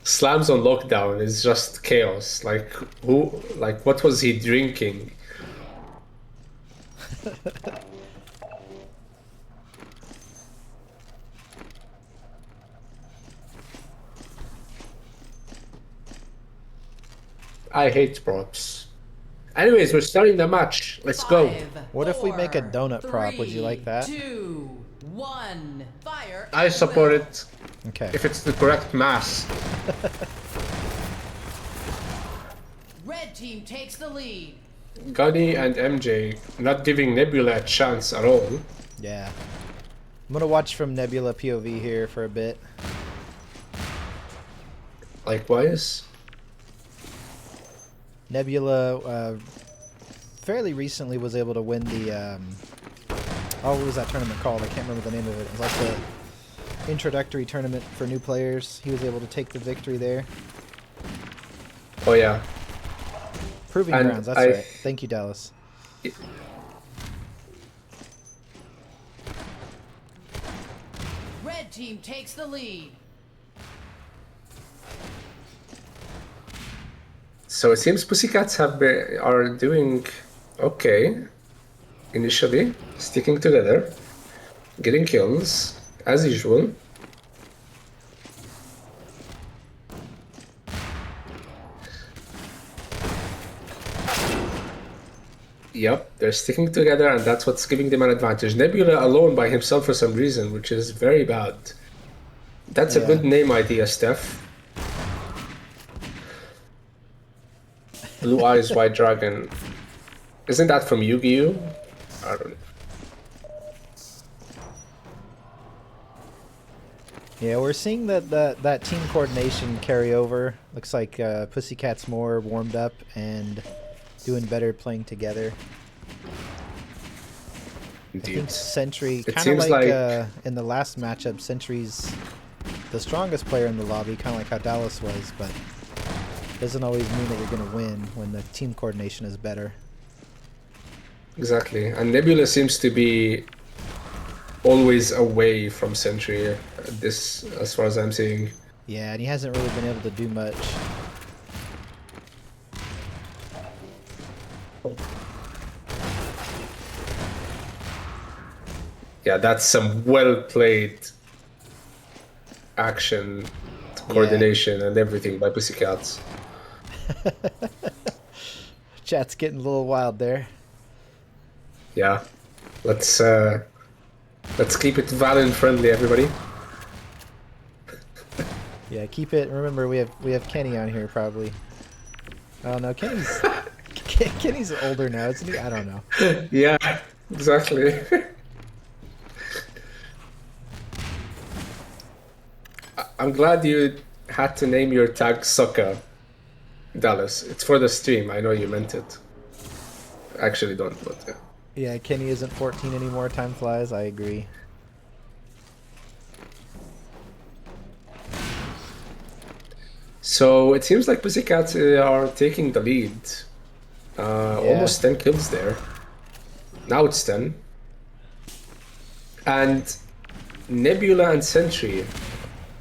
[SPEAKER 1] Slams on lockdown is just chaos. Like what was he drinking? I hate props. Anyways, we're starting the match. Let's go.
[SPEAKER 2] What if we make a donut prop? Would you like that?
[SPEAKER 3] 2, 1, fire.
[SPEAKER 1] I support it
[SPEAKER 2] Okay.
[SPEAKER 1] if it's the correct mass.
[SPEAKER 3] Red team takes the lead.
[SPEAKER 1] Gunny and MJ not giving Nebula a chance at all.
[SPEAKER 2] Yeah. I'm gonna watch from Nebula POV here for a bit.
[SPEAKER 1] Likewise.
[SPEAKER 2] Nebula fairly recently was able to win the oh, what was that tournament called? I can't remember the name of it. It was like the introductory tournament for new players. He was able to take the victory there.
[SPEAKER 1] Oh yeah.
[SPEAKER 2] Proving
[SPEAKER 1] And
[SPEAKER 2] grounds, that's
[SPEAKER 1] I-
[SPEAKER 2] right. Thank you, Dallas.
[SPEAKER 3] Red team takes the lead.
[SPEAKER 1] So it seems Pussycats are doing okay initially, sticking together, getting kills as usual. Yep, they're sticking together, and that's what's giving them an advantage. Nebula alone by himself for some reason, which is very bad. That's a
[SPEAKER 2] Yeah.
[SPEAKER 1] good name idea, Steph. Blue Eyes White Dragon. Isn't that from Yu-Gi-Oh? I don't know.
[SPEAKER 2] Yeah, we're seeing that team coordination carry over. Looks like Pussycat's more warmed up and doing better playing together. I
[SPEAKER 1] Indeed.
[SPEAKER 2] think Sentry,
[SPEAKER 1] It
[SPEAKER 2] kind of
[SPEAKER 1] seems
[SPEAKER 2] like,
[SPEAKER 1] like-
[SPEAKER 2] in the last matchup, Sentry's the strongest player in the lobby, kind of like how Dallas was, but doesn't always mean that you're going to win when the team coordination is better.
[SPEAKER 1] Exactly. And Nebula seems to be always away from Sentry, this, as far as I'm seeing.
[SPEAKER 2] Yeah, and he hasn't really been able to do much.
[SPEAKER 1] Yeah, that's some well-played action, coordination, and everything by Pussycats.
[SPEAKER 2] Chat's getting a little wild there.
[SPEAKER 1] Yeah. Let's keep it Valen friendly, everybody.
[SPEAKER 2] Yeah, keep it. Remember, we have Kenny on here probably. Oh no, Kenny's Kenny's older now, isn't he? I don't know.
[SPEAKER 1] Yeah, exactly. I'm glad you had to name your tag Sokka, Dallas. It's for the stream. I know you meant it. Actually, don't, but yeah.
[SPEAKER 2] Yeah, Kenny isn't 14 anymore. Time flies. I agree.
[SPEAKER 1] So it seems like Pussycats are taking the lead. Almost 10 kills there. Now it's 10. And Nebula and Sentry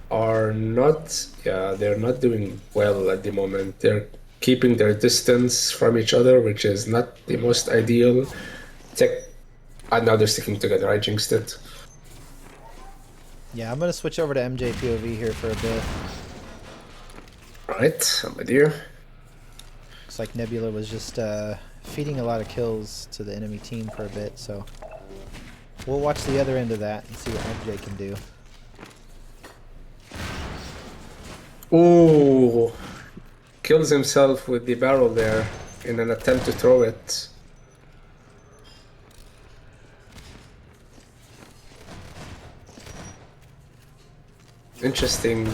[SPEAKER 1] are not, they're not doing well at the moment. They're keeping their distance from each other, which is not the most ideal. And now they're sticking together. I jinxed it.
[SPEAKER 2] Yeah, I'm gonna switch over to MJ POV here for a bit.
[SPEAKER 1] Alright, I'm with you.
[SPEAKER 2] Looks like Nebula was just feeding a lot of kills to the enemy team for a bit, so we'll watch the other end of that and see what MJ can do.
[SPEAKER 1] Ooh, kills himself with the barrel there in an attempt to throw it. Interesting.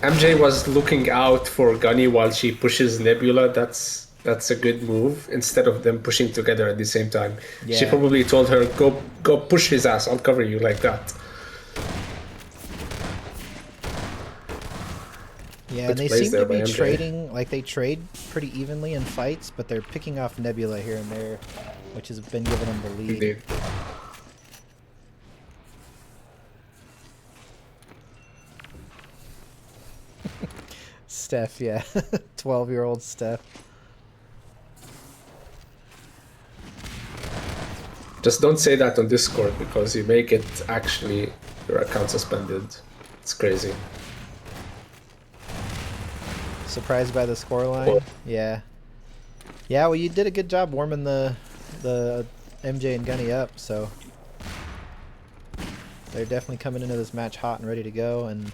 [SPEAKER 1] MJ was looking out for Gunny while she pushes Nebula. That's a good move. Instead of them pushing together at the same time, she
[SPEAKER 2] Yeah.
[SPEAKER 1] probably told her, "Go push his ass. I'll cover you," like that.
[SPEAKER 2] Yeah,
[SPEAKER 1] Good
[SPEAKER 2] and they
[SPEAKER 1] plays
[SPEAKER 2] seem
[SPEAKER 1] there
[SPEAKER 2] to
[SPEAKER 1] by
[SPEAKER 2] be
[SPEAKER 1] MJ.
[SPEAKER 2] trading, like they trade pretty evenly in fights, but they're picking off Nebula here and there, which has been giving them the lead.
[SPEAKER 1] Indeed.
[SPEAKER 2] Steph, yeah. 12-year-old Steph.
[SPEAKER 1] Just don't say that on Discord because you make it actually your account suspended. It's crazy.
[SPEAKER 2] Surprised by the scoreline?
[SPEAKER 1] Well-
[SPEAKER 2] Yeah. Yeah, well, you did a good job warming the MJ and Gunny up, so they're definitely coming into this match hot and ready to go, and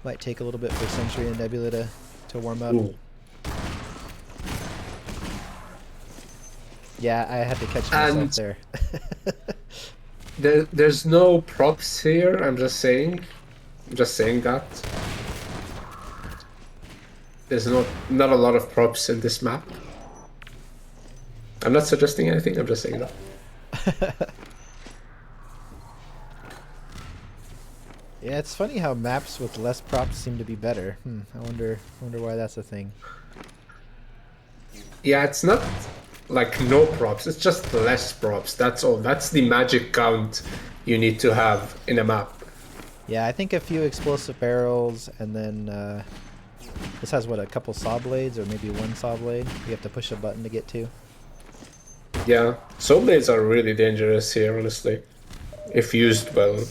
[SPEAKER 2] might take a little bit for Sentry and Nebula to warm up.
[SPEAKER 1] Ooh.
[SPEAKER 2] Yeah, I had to catch myself
[SPEAKER 1] And-
[SPEAKER 2] there.
[SPEAKER 1] There's no props here. I'm just saying that. There's not a lot of props in this map. I'm not suggesting anything. I'm just saying that.
[SPEAKER 2] Yeah, it's funny how maps with less props seem to be better. I wonder why that's a thing.
[SPEAKER 1] Yeah, it's not like no props. It's just less props. That's all. That's the magic count you need to have in a map.
[SPEAKER 2] Yeah, I think a few explosive barrels, and then this has what, a couple saw blades, or maybe one saw blade. You have to push a button to get to.
[SPEAKER 1] Yeah, soul blades are really dangerous here, honestly, if used well.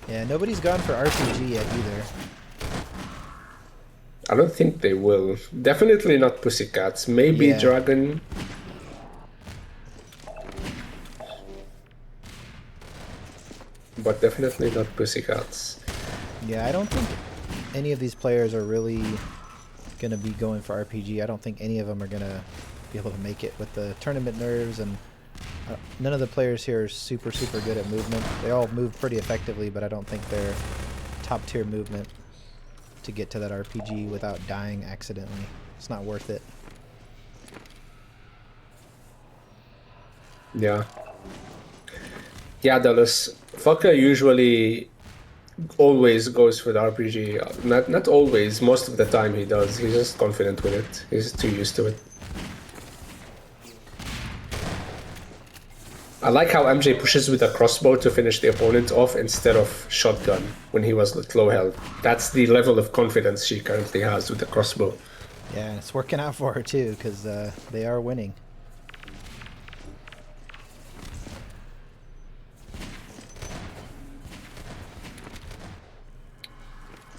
[SPEAKER 2] Yeah, nobody's gone for RPG yet either.
[SPEAKER 1] I don't think they will. Definitely not Pussycats. Maybe
[SPEAKER 2] Yeah.
[SPEAKER 1] Dragon. But definitely not Pussycats.
[SPEAKER 2] Yeah, I don't think any of these players are really gonna be going for RPG. I don't think any of them are gonna be able to make it with the tournament nerves, and none of the players here are super good at movement. They all move pretty effectively, but I don't think they're top tier movement to get to that RPG without dying accidentally. It's not worth it.
[SPEAKER 1] Yeah. Yeah, Dallas. Fucker usually always goes for the RPG. Not always, most of the time he does. He's just confident with it. He's too used to it. I like how MJ pushes with a crossbow to finish the opponent off instead of shotgun when he was at low health. That's the level of confidence she currently has with the crossbow.
[SPEAKER 2] Yeah, and it's working out for her too, because they are winning.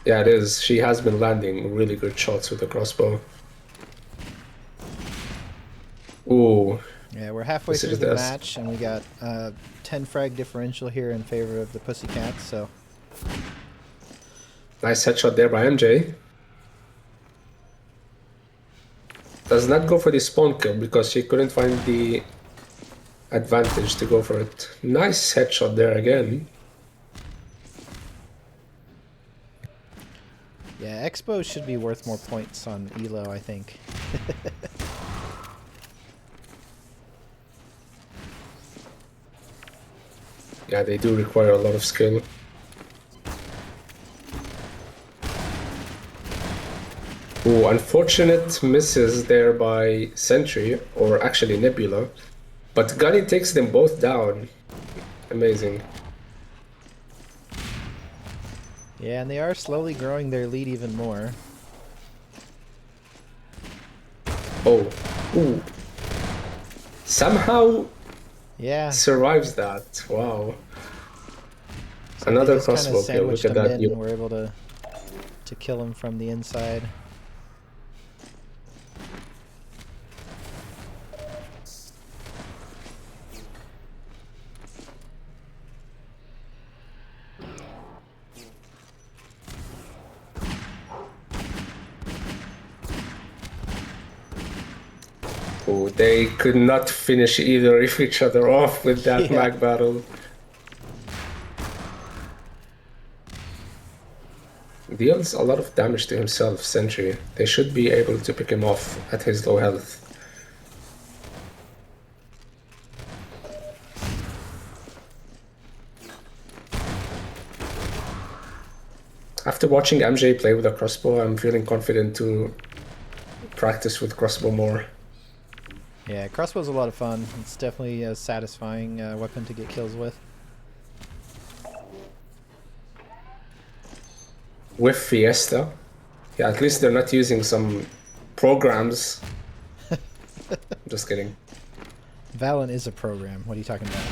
[SPEAKER 1] Yeah, it is. She has been landing really good shots with the crossbow. Ooh.
[SPEAKER 2] Yeah, we're halfway
[SPEAKER 1] This
[SPEAKER 2] through
[SPEAKER 1] is
[SPEAKER 2] the
[SPEAKER 1] this.
[SPEAKER 2] match, and we got 10 frag differential here in favor of the Pussycats, so
[SPEAKER 1] Nice headshot there by MJ. Does not go for the spawn kill because she couldn't find the advantage to go for it. Nice headshot there again.
[SPEAKER 2] yeah, Expo should be worth more points on Elo, I think.
[SPEAKER 1] Yeah, they do require a lot of skill. Ooh, unfortunate misses there by Sentry, or actually Nebula. But Gunny takes them both down. Amazing.
[SPEAKER 2] Yeah, and they are slowly growing their lead even more.
[SPEAKER 1] Oh, ooh. Somehow
[SPEAKER 2] Yeah.
[SPEAKER 1] survives that. Wow.
[SPEAKER 2] So they
[SPEAKER 1] Another
[SPEAKER 2] just kind of
[SPEAKER 1] crossbow kill. Look
[SPEAKER 2] sandwiched
[SPEAKER 1] at
[SPEAKER 2] him
[SPEAKER 1] that
[SPEAKER 2] in
[SPEAKER 1] view.
[SPEAKER 2] and were able to kill him from the inside.
[SPEAKER 1] Oh, they could not finish either of each other off with that
[SPEAKER 2] Yeah.
[SPEAKER 1] mag battle. Deals a lot of damage to himself, Sentry. They should be able to pick him off at his low health. After watching MJ play with a crossbow, I'm feeling confident to practice with crossbow more.
[SPEAKER 2] Yeah, crossbow's a lot of fun. It's definitely a satisfying weapon to get kills with.
[SPEAKER 1] With Fiesta, yeah, at least they're not using some programs. Just kidding.
[SPEAKER 2] Valen is a program. What are you talking about?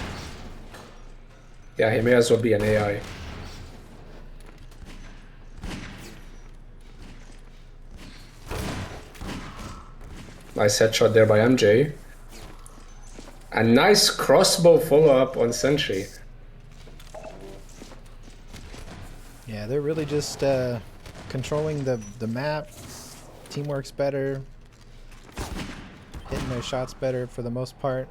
[SPEAKER 1] Yeah, he may as well be an AI. Nice headshot there by MJ. A nice crossbow follow-up on Sentry.
[SPEAKER 2] Yeah, they're really just controlling the map. Teamwork's better. Hitting their shots better for the most part.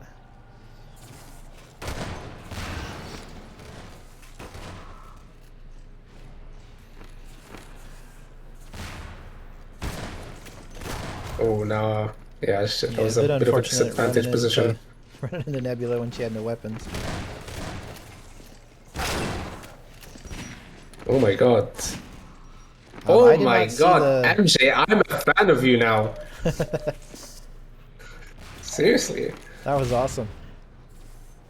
[SPEAKER 1] Oh, no. Yeah, shit, that
[SPEAKER 2] Yeah,
[SPEAKER 1] was
[SPEAKER 2] a
[SPEAKER 1] a
[SPEAKER 2] bit
[SPEAKER 1] bit of a
[SPEAKER 2] unfortunate
[SPEAKER 1] disadvantage position.
[SPEAKER 2] running into Nebula when she had no weapons.
[SPEAKER 1] Oh my god.
[SPEAKER 2] I
[SPEAKER 1] Oh
[SPEAKER 2] did
[SPEAKER 1] my
[SPEAKER 2] not see
[SPEAKER 1] god,
[SPEAKER 2] the.
[SPEAKER 1] MJ, I'm a fan of you now. Seriously.
[SPEAKER 2] That was awesome.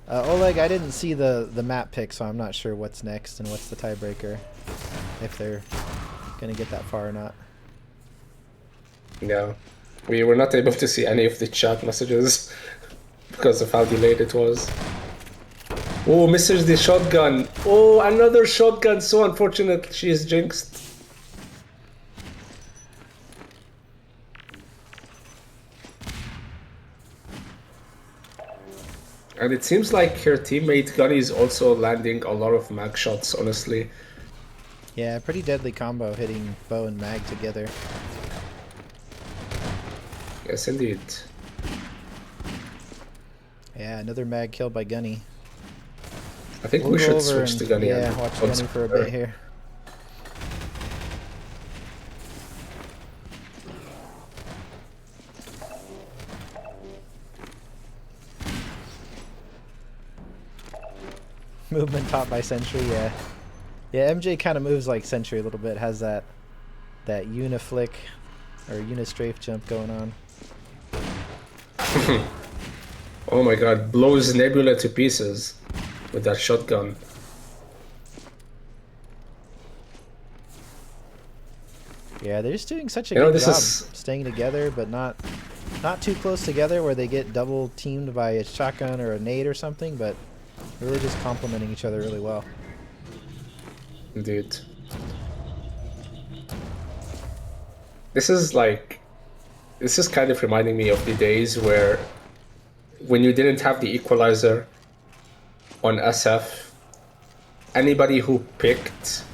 [SPEAKER 2] Oleg, I didn't see the map pick, so I'm not sure what's next and what's the tiebreaker. If they're gonna get that far or not.
[SPEAKER 1] Yeah. We were not able to see any of the chat messages because of how delayed it was. Oh, misses the shotgun. Oh, another shotgun. So unfortunate. She is jinxed. And it seems like her teammate Gunny is also landing a lot of mag shots, honestly.
[SPEAKER 2] Yeah, pretty deadly combo hitting bow and mag together.
[SPEAKER 1] Yes, indeed.
[SPEAKER 2] Yeah, another mag killed by Gunny.
[SPEAKER 1] I think
[SPEAKER 2] We'll
[SPEAKER 1] we
[SPEAKER 2] go
[SPEAKER 1] should
[SPEAKER 2] over
[SPEAKER 1] switch
[SPEAKER 2] and,
[SPEAKER 1] to Gunny.
[SPEAKER 2] yeah,
[SPEAKER 1] and
[SPEAKER 2] watch
[SPEAKER 1] odds
[SPEAKER 2] Gunny for a
[SPEAKER 1] her.
[SPEAKER 2] bit here. Movement taught by Sentry, yeah. Yeah, MJ kind of moves like Sentry a little bit. Has that uniflick or unistrafe jump going on.
[SPEAKER 1] Oh my god, blows Nebula to pieces with that shotgun.
[SPEAKER 2] Yeah, they're just doing such a
[SPEAKER 1] You know,
[SPEAKER 2] good
[SPEAKER 1] this
[SPEAKER 2] job
[SPEAKER 1] is-
[SPEAKER 2] staying together, but not too close together where they get double teamed by a shotgun or a nade or something, but really just complementing each other really well.
[SPEAKER 1] Indeed. This is like... This is kind of reminding me of the days where when you didn't have the equalizer on SF, anybody who picked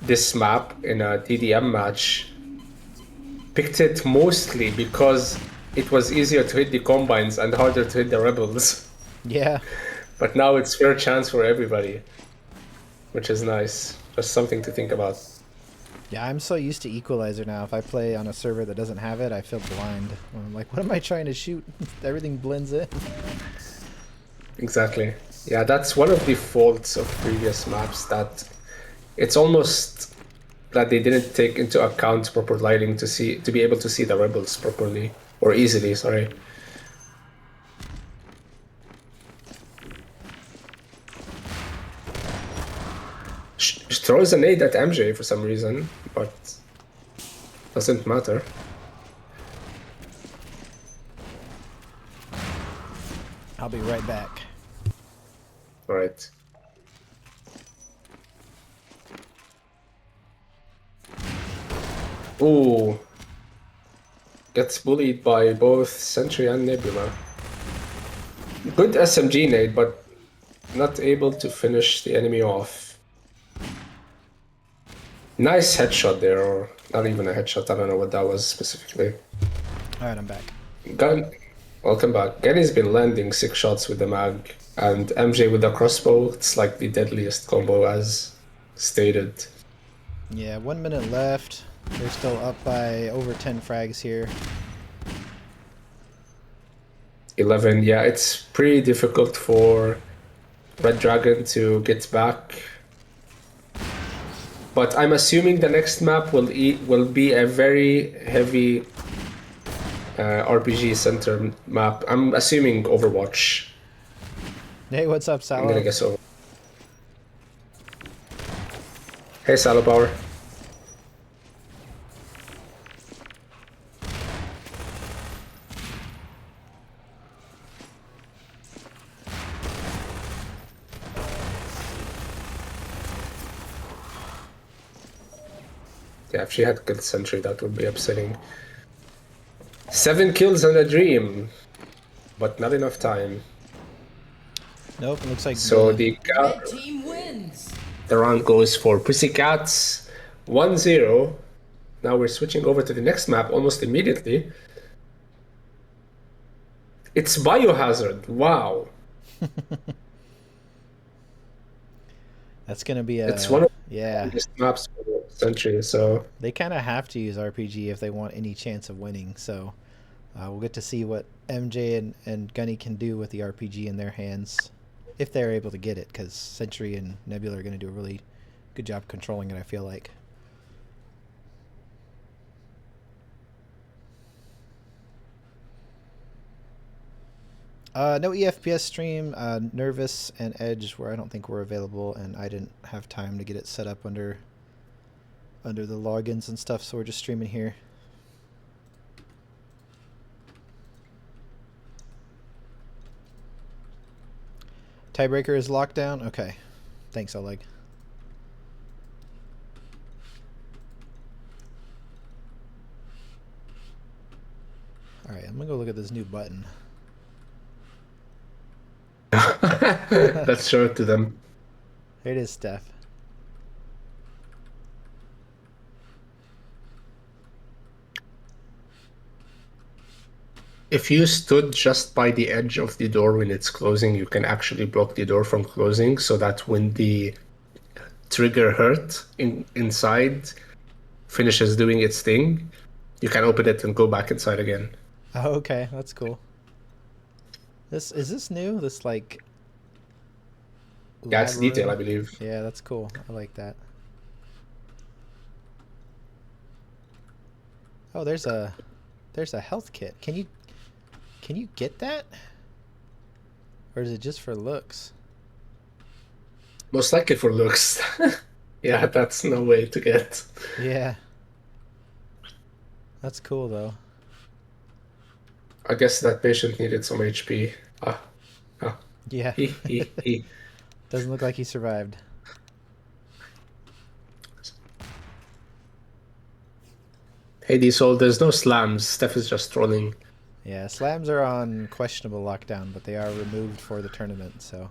[SPEAKER 1] this map in a TDM match picked it mostly because it was easier to hit the combines and harder to hit the rebels.
[SPEAKER 2] Yeah.
[SPEAKER 1] But now it's fair chance for everybody, which is nice. Just something to think about.
[SPEAKER 2] Yeah, I'm so used to equalizer now. If I play on a server that doesn't have it, I feel blind. I'm like, what am I trying to shoot? Everything blends in.
[SPEAKER 1] Exactly. Yeah, that's one of the faults of previous maps, that it's almost that they didn't take into account proper lighting to be able to see the rebels properly or easily, sorry. She throws a nade at MJ for some reason, but doesn't matter.
[SPEAKER 2] I'll be right back.
[SPEAKER 1] All right. Ooh. Gets bullied by both Sentry and Nebula. Good SMG nade, but not able to finish the enemy off. Nice headshot there, or not even a headshot. I don't know what that was specifically.
[SPEAKER 2] All right, I'm back.
[SPEAKER 1] Gun, welcome back. Gunny's been landing 6 shots with the mag, and MJ with the crossbow. It's like the deadliest combo as stated.
[SPEAKER 2] Yeah, 1 minute left. They're still up by over 10 frags here.
[SPEAKER 1] 11. Yeah, it's pretty difficult for Red Dragon to get back. But I'm assuming the next map will be a very heavy RPG center map. I'm assuming Overwatch.
[SPEAKER 2] Hey, what's up,
[SPEAKER 1] I'm gonna
[SPEAKER 2] Salo?
[SPEAKER 1] guess over. Hey, Salo Power. Yeah, if she had killed Sentry, that would be upsetting. 7 kills and a dream, but not enough time.
[SPEAKER 2] Nope, it looks like
[SPEAKER 1] So
[SPEAKER 3] Red team wins.
[SPEAKER 1] the round goes for Pussycats 1-0. Now we're switching over to the next map almost immediately. It's Biohazard. Wow.
[SPEAKER 2] that's gonna be a
[SPEAKER 1] It's one of the
[SPEAKER 2] yeah.
[SPEAKER 1] biggest maps for the century, so
[SPEAKER 2] They kind of have to use RPG if they want any chance of winning. So we'll get to see what MJ and Gunny can do with the RPG in their hands, if they're able to get it. Because Sentry and Nebula are going to do a really good job controlling it, I feel like. No eFPS stream. Nervous and Edge, where I don't think were available, and I didn't have time to get it set up under the logins and stuff, so we're just streaming here. Tiebreaker is locked down? Okay. Thanks, Oleg. Alright, I'm gonna go look at this new button.
[SPEAKER 1] let's show it to them.
[SPEAKER 2] Here it is, Steph.
[SPEAKER 1] If you stood just by the edge of the door when it's closing, you can actually block the door from closing so that when the trigger hurt inside finishes doing its thing, you can open it and go back inside again.
[SPEAKER 2] Oh, okay, that's cool. Is this new? This like
[SPEAKER 1] Yeah, it's
[SPEAKER 2] lab
[SPEAKER 1] detail,
[SPEAKER 2] room?
[SPEAKER 1] I believe.
[SPEAKER 2] Yeah, that's cool. I like that. Oh, there's a health kit. Can you get that? Or is it just for looks?
[SPEAKER 1] Most likely for looks. Yeah, that's no way to get.
[SPEAKER 2] Yeah. That's cool though.
[SPEAKER 1] I guess that patient needed some HP.
[SPEAKER 2] Yeah.
[SPEAKER 1] He.
[SPEAKER 2] Doesn't look like he survived.
[SPEAKER 1] Hey, D-Soul, there's no slams. Steph is just trolling.
[SPEAKER 2] Yeah, slams are on questionable lockdown, but they are removed for the tournament, so.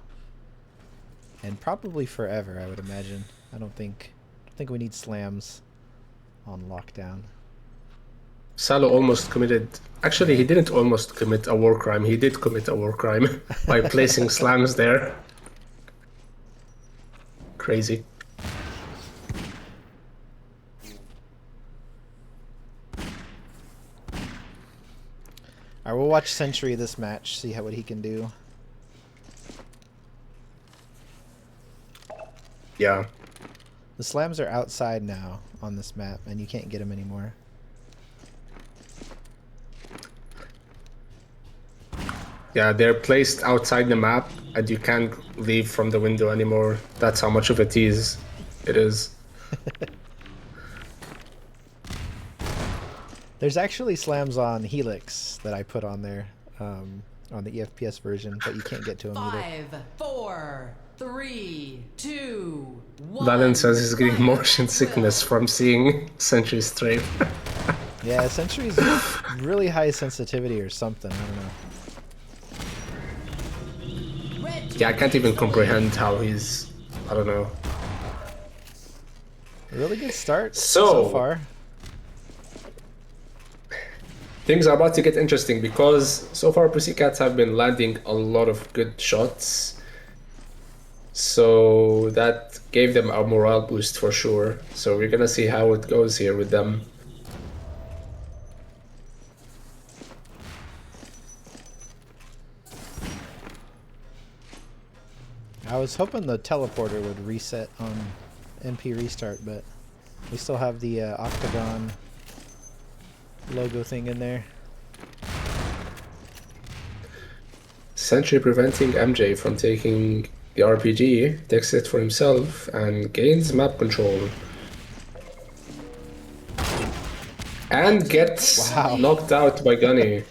[SPEAKER 2] And probably forever, I would imagine. I don't think we need slams on lockdown.
[SPEAKER 1] Salo almost committed. Actually, he didn't almost commit a war crime. He did commit a war crime by placing slams there. Crazy.
[SPEAKER 2] Alright, we'll watch Sentry this match, see what he can do.
[SPEAKER 1] Yeah.
[SPEAKER 2] The slams are outside now on this map, and you can't get them anymore.
[SPEAKER 1] Yeah, they're placed outside the map, and you can't leave from the window anymore. That's how much of a tease it is.
[SPEAKER 2] There's actually slams on Helix that I put on there. on the eFPS version, but you can't get to him either.
[SPEAKER 3] 5, 4, 3, 2, 1.
[SPEAKER 1] Valen says he's getting
[SPEAKER 3] Fire
[SPEAKER 1] motion
[SPEAKER 3] at
[SPEAKER 1] sickness
[SPEAKER 3] will.
[SPEAKER 1] from seeing Sentry strafe.
[SPEAKER 2] Yeah, Sentry's really high sensitivity or something. I don't know.
[SPEAKER 3] Red team
[SPEAKER 1] Yeah, I can't
[SPEAKER 3] takes
[SPEAKER 1] even
[SPEAKER 3] the
[SPEAKER 1] comprehend how he's... I don't know.
[SPEAKER 2] A really good start so far.
[SPEAKER 1] Things are about to get interesting because so far Pussycats have been landing a lot of good shots. So that gave them a morale boost for sure. So we're gonna see how it goes here with them.
[SPEAKER 2] I was hoping the teleporter would reset on MP restart, but we still have the octagon logo thing in there.
[SPEAKER 1] Sentry preventing MJ from taking the RPG, takes it for himself, and gains map control. And gets
[SPEAKER 2] Wow.
[SPEAKER 1] knocked out by Gunny.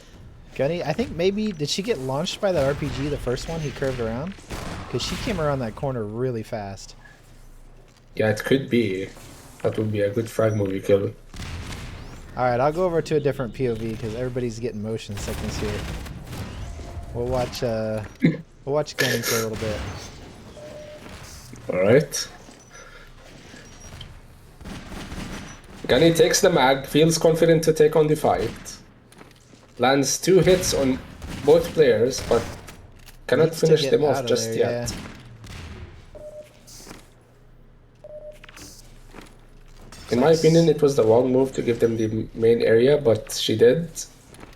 [SPEAKER 2] Gunny, I think maybe, did she get launched by the RPG, the first one he curved around? Because she came around that corner really fast.
[SPEAKER 1] Yeah, it could be. That would be a good frag movie kill.
[SPEAKER 2] Alright, I'll go over to a different POV because everybody's getting motion sickness here. We'll watch Gunny for a little bit.
[SPEAKER 1] Alright. Gunny takes the mag, feels confident to take on the fight. Lands 2 hits on both players, but cannot
[SPEAKER 2] Needs to
[SPEAKER 1] finish
[SPEAKER 2] get
[SPEAKER 1] them
[SPEAKER 2] out
[SPEAKER 1] off
[SPEAKER 2] of
[SPEAKER 1] just
[SPEAKER 2] there,
[SPEAKER 1] yet. In my opinion, it was the wrong move to give them the main area, but she did.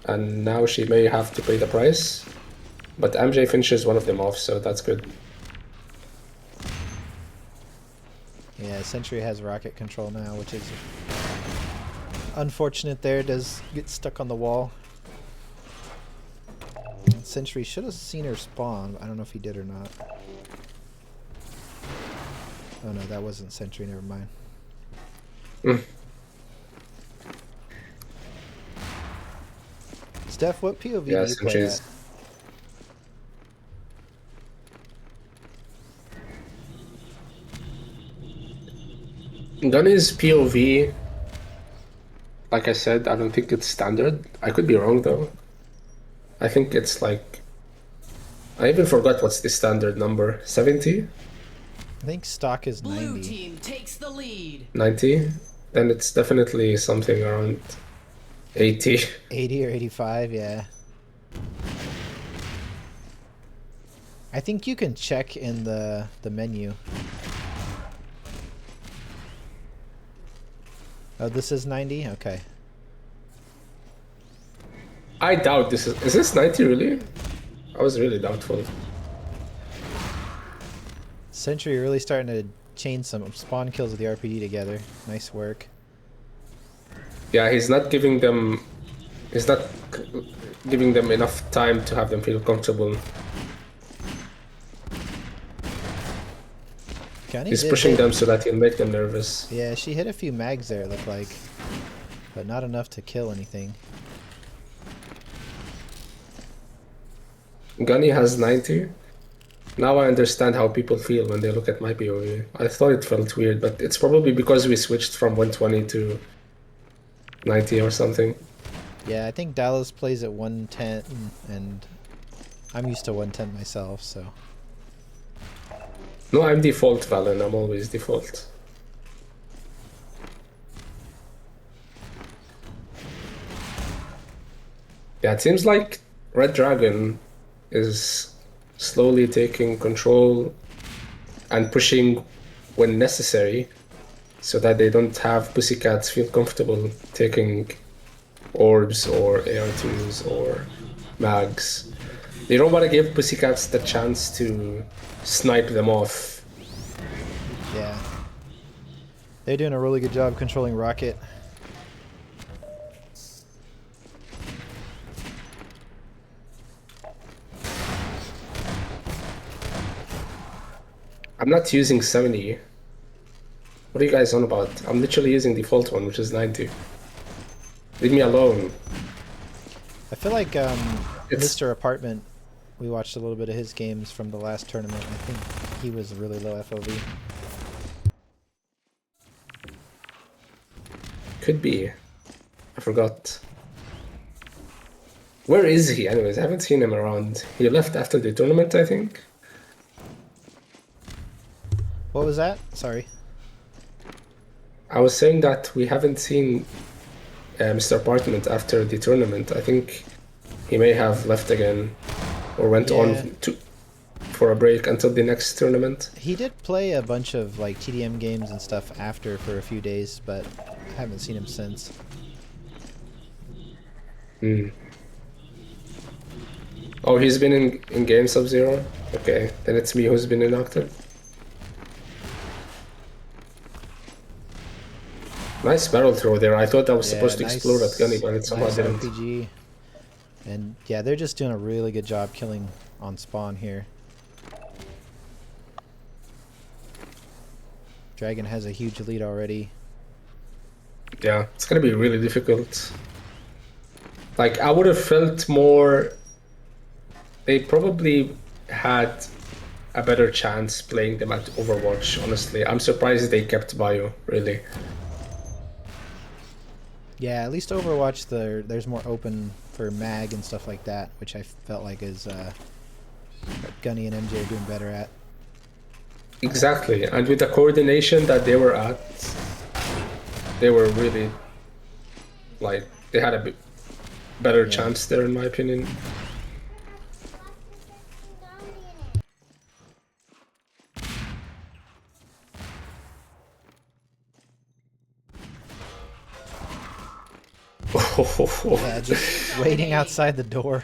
[SPEAKER 1] And now she may have to pay the price. But MJ finishes one of them off, so that's good.
[SPEAKER 2] Yeah, Sentry has rocket control now, which is unfortunate there. Does get stuck on the wall. Sentry should have seen her spawn, but I don't know if he did or not. Oh no, that wasn't Sentry, never mind. Steph, what POV do you play
[SPEAKER 1] Sentry's...
[SPEAKER 2] at?
[SPEAKER 1] Gunny's POV, like I said, I don't think it's standard. I could be wrong though. I think it's like... I even forgot what's the standard number. 70?
[SPEAKER 2] I think stock is
[SPEAKER 3] Blue
[SPEAKER 2] 90.
[SPEAKER 3] team takes the lead.
[SPEAKER 1] 90? Then it's definitely something around 80.
[SPEAKER 2] 80 or 85, yeah. I think you can check in the menu. Oh, this is 90? Okay.
[SPEAKER 1] I doubt this is this 90 really? I was really doubtful.
[SPEAKER 2] Sentry really starting to chain some spawn kills with the RPG together. Nice work.
[SPEAKER 1] Yeah, he's not giving them enough time to have them feel comfortable.
[SPEAKER 2] Gunny
[SPEAKER 1] He's
[SPEAKER 2] did
[SPEAKER 1] pushing
[SPEAKER 2] hit-
[SPEAKER 1] them so that he'll make them nervous.
[SPEAKER 2] Yeah, she hit a few mags there, it looked like. But not enough to kill anything.
[SPEAKER 1] Gunny has 90. Now I understand how people feel when they look at my POV. I thought it felt weird, but it's probably because we switched from 120 to 90 or something.
[SPEAKER 2] Yeah, I think Dallas plays at 110, and I'm used to 110 myself, so.
[SPEAKER 1] No, I'm default, Valen. I'm always default. Yeah, it seems like Red Dragon is slowly taking control and pushing when necessary so that they don't have Pussycats feel comfortable taking orbs or AR2s or mags. They don't want to give Pussycats the chance to snipe them off.
[SPEAKER 2] Yeah. They're doing a really good job controlling Rocket.
[SPEAKER 1] I'm not using 70. What are you guys on about? I'm literally using default one, which is 90. Leave me alone.
[SPEAKER 2] I feel like
[SPEAKER 1] It's
[SPEAKER 2] Mr. Apartment, we watched a little bit of his games from the last tournament. I think he was really low FOV.
[SPEAKER 1] could be. I forgot. Where is he, anyways? I haven't seen him around. He left after the tournament, I think.
[SPEAKER 2] What was that? Sorry.
[SPEAKER 1] I was saying that we haven't seen Mr. Apartment after the tournament. I think he may have left again or went
[SPEAKER 2] Yeah.
[SPEAKER 1] on for a break until the next tournament.
[SPEAKER 2] He did play a bunch of like TDM games and stuff after for a few days, but I haven't seen him since.
[SPEAKER 1] Hmm. Oh, he's been in game Sub-Zero? Okay, then it's me who's been inactive. Nice barrel throw there. I thought I was supposed to explode at Gunny, but it somehow
[SPEAKER 2] nice
[SPEAKER 1] didn't.
[SPEAKER 2] RPG. And yeah, they're just doing a really good job killing on spawn here. Dragon has a huge lead already.
[SPEAKER 1] Yeah, it's gonna be really difficult. Like, I would have felt more... They probably had a better chance playing them at Overwatch, honestly. I'm surprised they kept Bio, really.
[SPEAKER 2] Yeah, at least Overwatch, there's more open for mag and stuff like that, which I felt like is what Gunny and MJ are doing better at.
[SPEAKER 1] Exactly, and with the coordination that they were at, they were really, like, they had a bit better chance there, in my opinion.
[SPEAKER 2] Yeah, just waiting outside the door.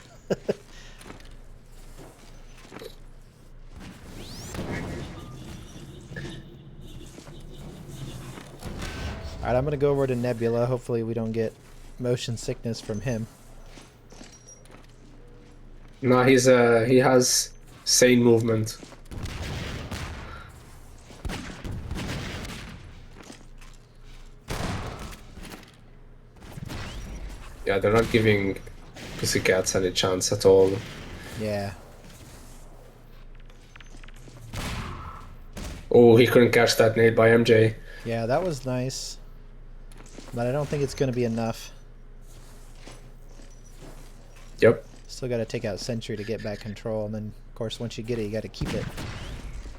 [SPEAKER 2] Alright, I'm gonna go over to Nebula. Hopefully we don't get motion sickness from him.
[SPEAKER 1] No, he has sane movement. Yeah, they're not giving Pussycats any chance at all.
[SPEAKER 2] Yeah.
[SPEAKER 1] Oh, he couldn't catch that nade by MJ.
[SPEAKER 2] Yeah, that was nice. But I don't think it's gonna be enough.
[SPEAKER 1] Yep.
[SPEAKER 2] Still gotta take out Sentry to get back control, and then of course once you get it, you gotta keep it.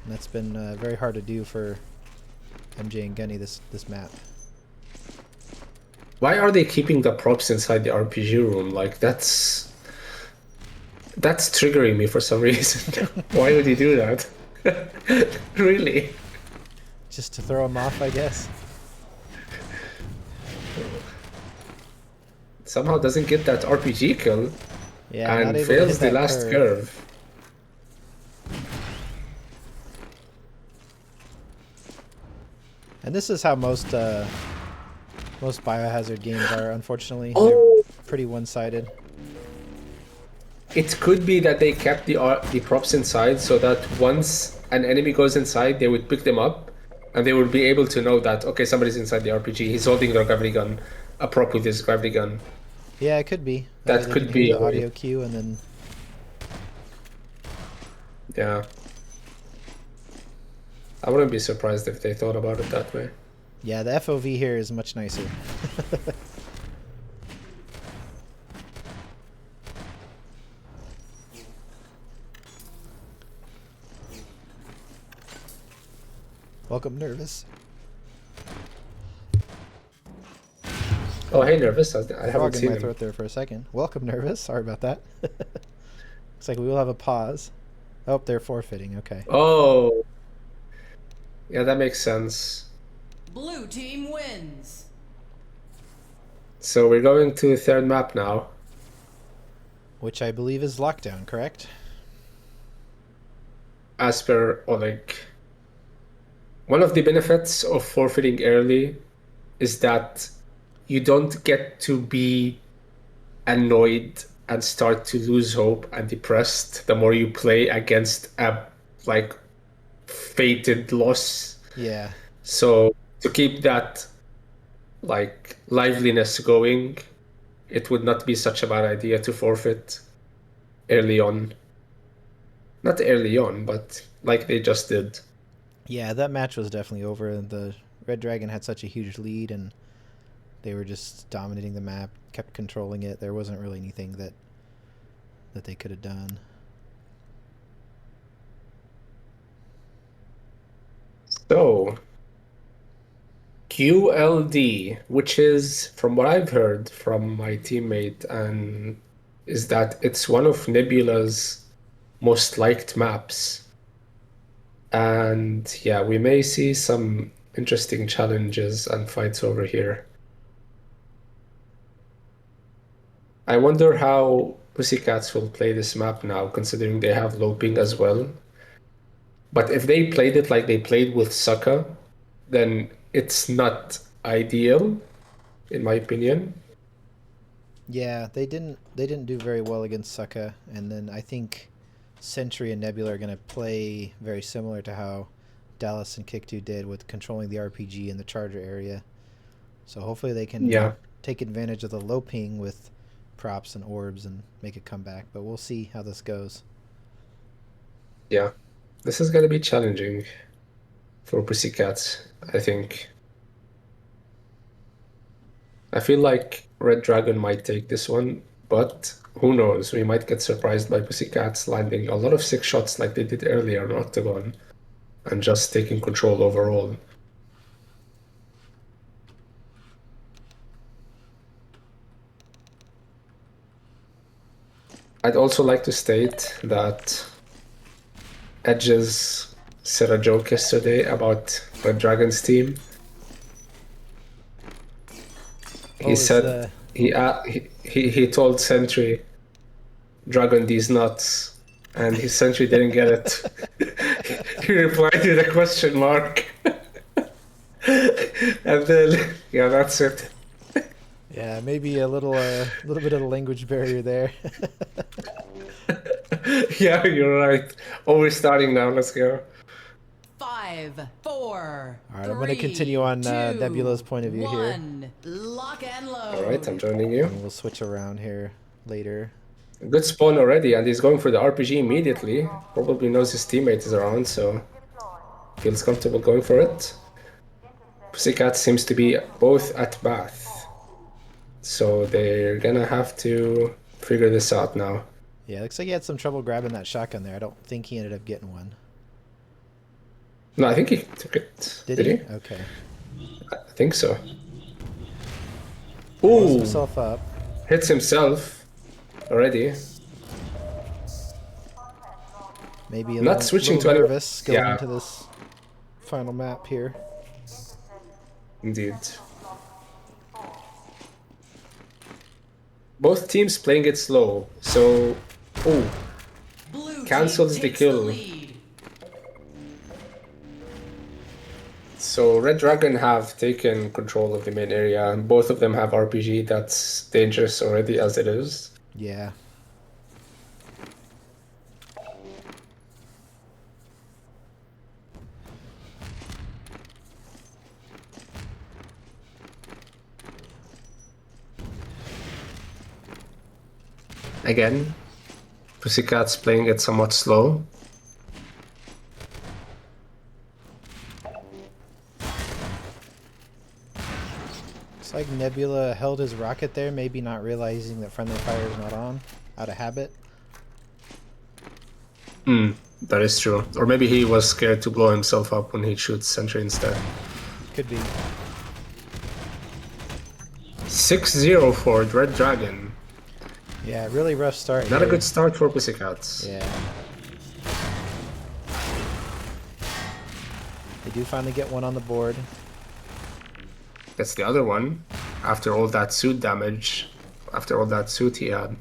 [SPEAKER 2] And that's been very hard to do for MJ and Gunny this map.
[SPEAKER 1] Why are they keeping the props inside the RPG room? Like, that's triggering me for some reason. Why would you do that? Really?
[SPEAKER 2] Just to throw him off, I guess.
[SPEAKER 1] Somehow doesn't get that RPG kill
[SPEAKER 2] Yeah, not
[SPEAKER 1] and
[SPEAKER 2] able to
[SPEAKER 1] fails
[SPEAKER 2] hit
[SPEAKER 1] the
[SPEAKER 2] that
[SPEAKER 1] last curve.
[SPEAKER 2] And this is how most Biohazard games are, unfortunately.
[SPEAKER 1] Oh.
[SPEAKER 2] They're pretty one-sided.
[SPEAKER 1] It could be that they kept the props inside so that once an enemy goes inside, they would pick them up and they would be able to know that, okay, somebody's inside the RPG. He's holding their gravity gun, a prop with his gravity gun.
[SPEAKER 2] Yeah, it could be.
[SPEAKER 1] That
[SPEAKER 2] way they
[SPEAKER 1] could
[SPEAKER 2] can
[SPEAKER 1] be
[SPEAKER 2] hear
[SPEAKER 1] a
[SPEAKER 2] the
[SPEAKER 1] way.
[SPEAKER 2] audio cue and then...
[SPEAKER 1] Yeah. I wouldn't be surprised if they thought about it that way.
[SPEAKER 2] Yeah, the FOV here is much nicer. Welcome, Nervous.
[SPEAKER 1] Oh, hey, Nervous. I haven't
[SPEAKER 2] Frog in
[SPEAKER 1] seen
[SPEAKER 2] my
[SPEAKER 1] him.
[SPEAKER 2] throat there for a second. Welcome, Nervous. Sorry about that. Looks like we will have a pause. Oh, they're forfeiting. Okay.
[SPEAKER 1] Oh. Yeah, that makes sense.
[SPEAKER 3] Blue team wins.
[SPEAKER 1] So we're going to the third map now.
[SPEAKER 2] Which I believe is Lockdown, correct?
[SPEAKER 1] As per Oleg. One of the benefits of forfeiting early is that you don't get to be annoyed and start to lose hope and depressed the more you play against a like fated loss.
[SPEAKER 2] Yeah.
[SPEAKER 1] So to keep that like liveliness going, it would not be such a bad idea to forfeit early on. Not early on, but like they just did.
[SPEAKER 2] Yeah, that match was definitely over. The Red Dragon had such a huge lead, and they were just dominating the map, kept controlling it. There wasn't really anything that they could have done.
[SPEAKER 1] So, QLD, which is, from what I've heard from my teammate, and is that it's one of Nebula's most liked maps. And yeah, we may see some interesting challenges and fights over here. I wonder how Pussycats will play this map now, considering they have low ping as well. But if they played it like they played with Sokka, then it's not ideal, in my opinion.
[SPEAKER 2] Yeah, they didn't do very well against Sokka, and then I think Sentry and Nebula are going to play very similar to how Dallas and Kick2 did with controlling the RPG in the charger area. So hopefully they can
[SPEAKER 1] Yeah,
[SPEAKER 2] take advantage of the low ping with props and orbs and make a comeback. But we'll see how this goes.
[SPEAKER 1] yeah. This is gonna be challenging for Pussycats, I think. I feel like Red Dragon might take this one, but who knows? We might get surprised by Pussycats landing a lot of 6 shots like they did earlier on Octagon and just taking control overall. I'd also like to state that Edges said a joke yesterday about Red Dragon's team. He
[SPEAKER 2] Oh, it's
[SPEAKER 1] said he told Sentry Dragon these nuts, and his Sentry didn't get it. He replied with a question mark. And then yeah, that's it.
[SPEAKER 2] yeah, maybe a little bit of a language barrier there.
[SPEAKER 1] Yeah, you're right. Oh, we're starting now. Let's go.
[SPEAKER 3] 5, 4.
[SPEAKER 2] All right, I'm going to continue on Nebula's point of view here.
[SPEAKER 3] Lock and load.
[SPEAKER 1] All right, I'm joining you.
[SPEAKER 2] And we'll switch around here later.
[SPEAKER 1] Good spawn already, and he's going for the RPG immediately. Probably knows his teammate is around, so feels comfortable going for it. Pussycat seems to be both at Bath, so they're gonna have to figure this out now.
[SPEAKER 2] Yeah, looks like he had some trouble grabbing that shotgun there. I don't think he ended up getting one.
[SPEAKER 1] No, I think he took it.
[SPEAKER 2] Did
[SPEAKER 1] Did
[SPEAKER 2] he?
[SPEAKER 1] he?
[SPEAKER 2] Okay.
[SPEAKER 1] I think so.
[SPEAKER 2] Blows
[SPEAKER 1] Ooh,
[SPEAKER 2] himself up.
[SPEAKER 1] hits himself already.
[SPEAKER 2] Maybe a
[SPEAKER 1] Not
[SPEAKER 2] little,
[SPEAKER 1] switching
[SPEAKER 2] little
[SPEAKER 1] to any-
[SPEAKER 2] nervous going
[SPEAKER 1] Yeah.
[SPEAKER 2] into this final map here.
[SPEAKER 1] Indeed. Both teams playing it slow, so... Ooh,
[SPEAKER 3] Blue
[SPEAKER 1] Cancels
[SPEAKER 3] team
[SPEAKER 1] the
[SPEAKER 3] takes
[SPEAKER 1] kill.
[SPEAKER 3] lead.
[SPEAKER 1] so Red Dragon have taken control of the main area, and both of them have RPG that's dangerous already as it is.
[SPEAKER 2] Yeah.
[SPEAKER 1] Again, Pussycat's playing it somewhat slow.
[SPEAKER 2] Looks like Nebula held his rocket there, maybe not realizing that friendly fire is not on, out of habit.
[SPEAKER 1] That is true. Or maybe he was scared to blow himself up when he shoots Sentry instead.
[SPEAKER 2] Could be.
[SPEAKER 1] 6-0 for Red Dragon.
[SPEAKER 2] Yeah, really rough start
[SPEAKER 1] Not a
[SPEAKER 2] here.
[SPEAKER 1] good start for Pussycats.
[SPEAKER 2] Yeah. They do finally get one on the board.
[SPEAKER 1] That's the other one. After all that suit damage, after all that suit he had.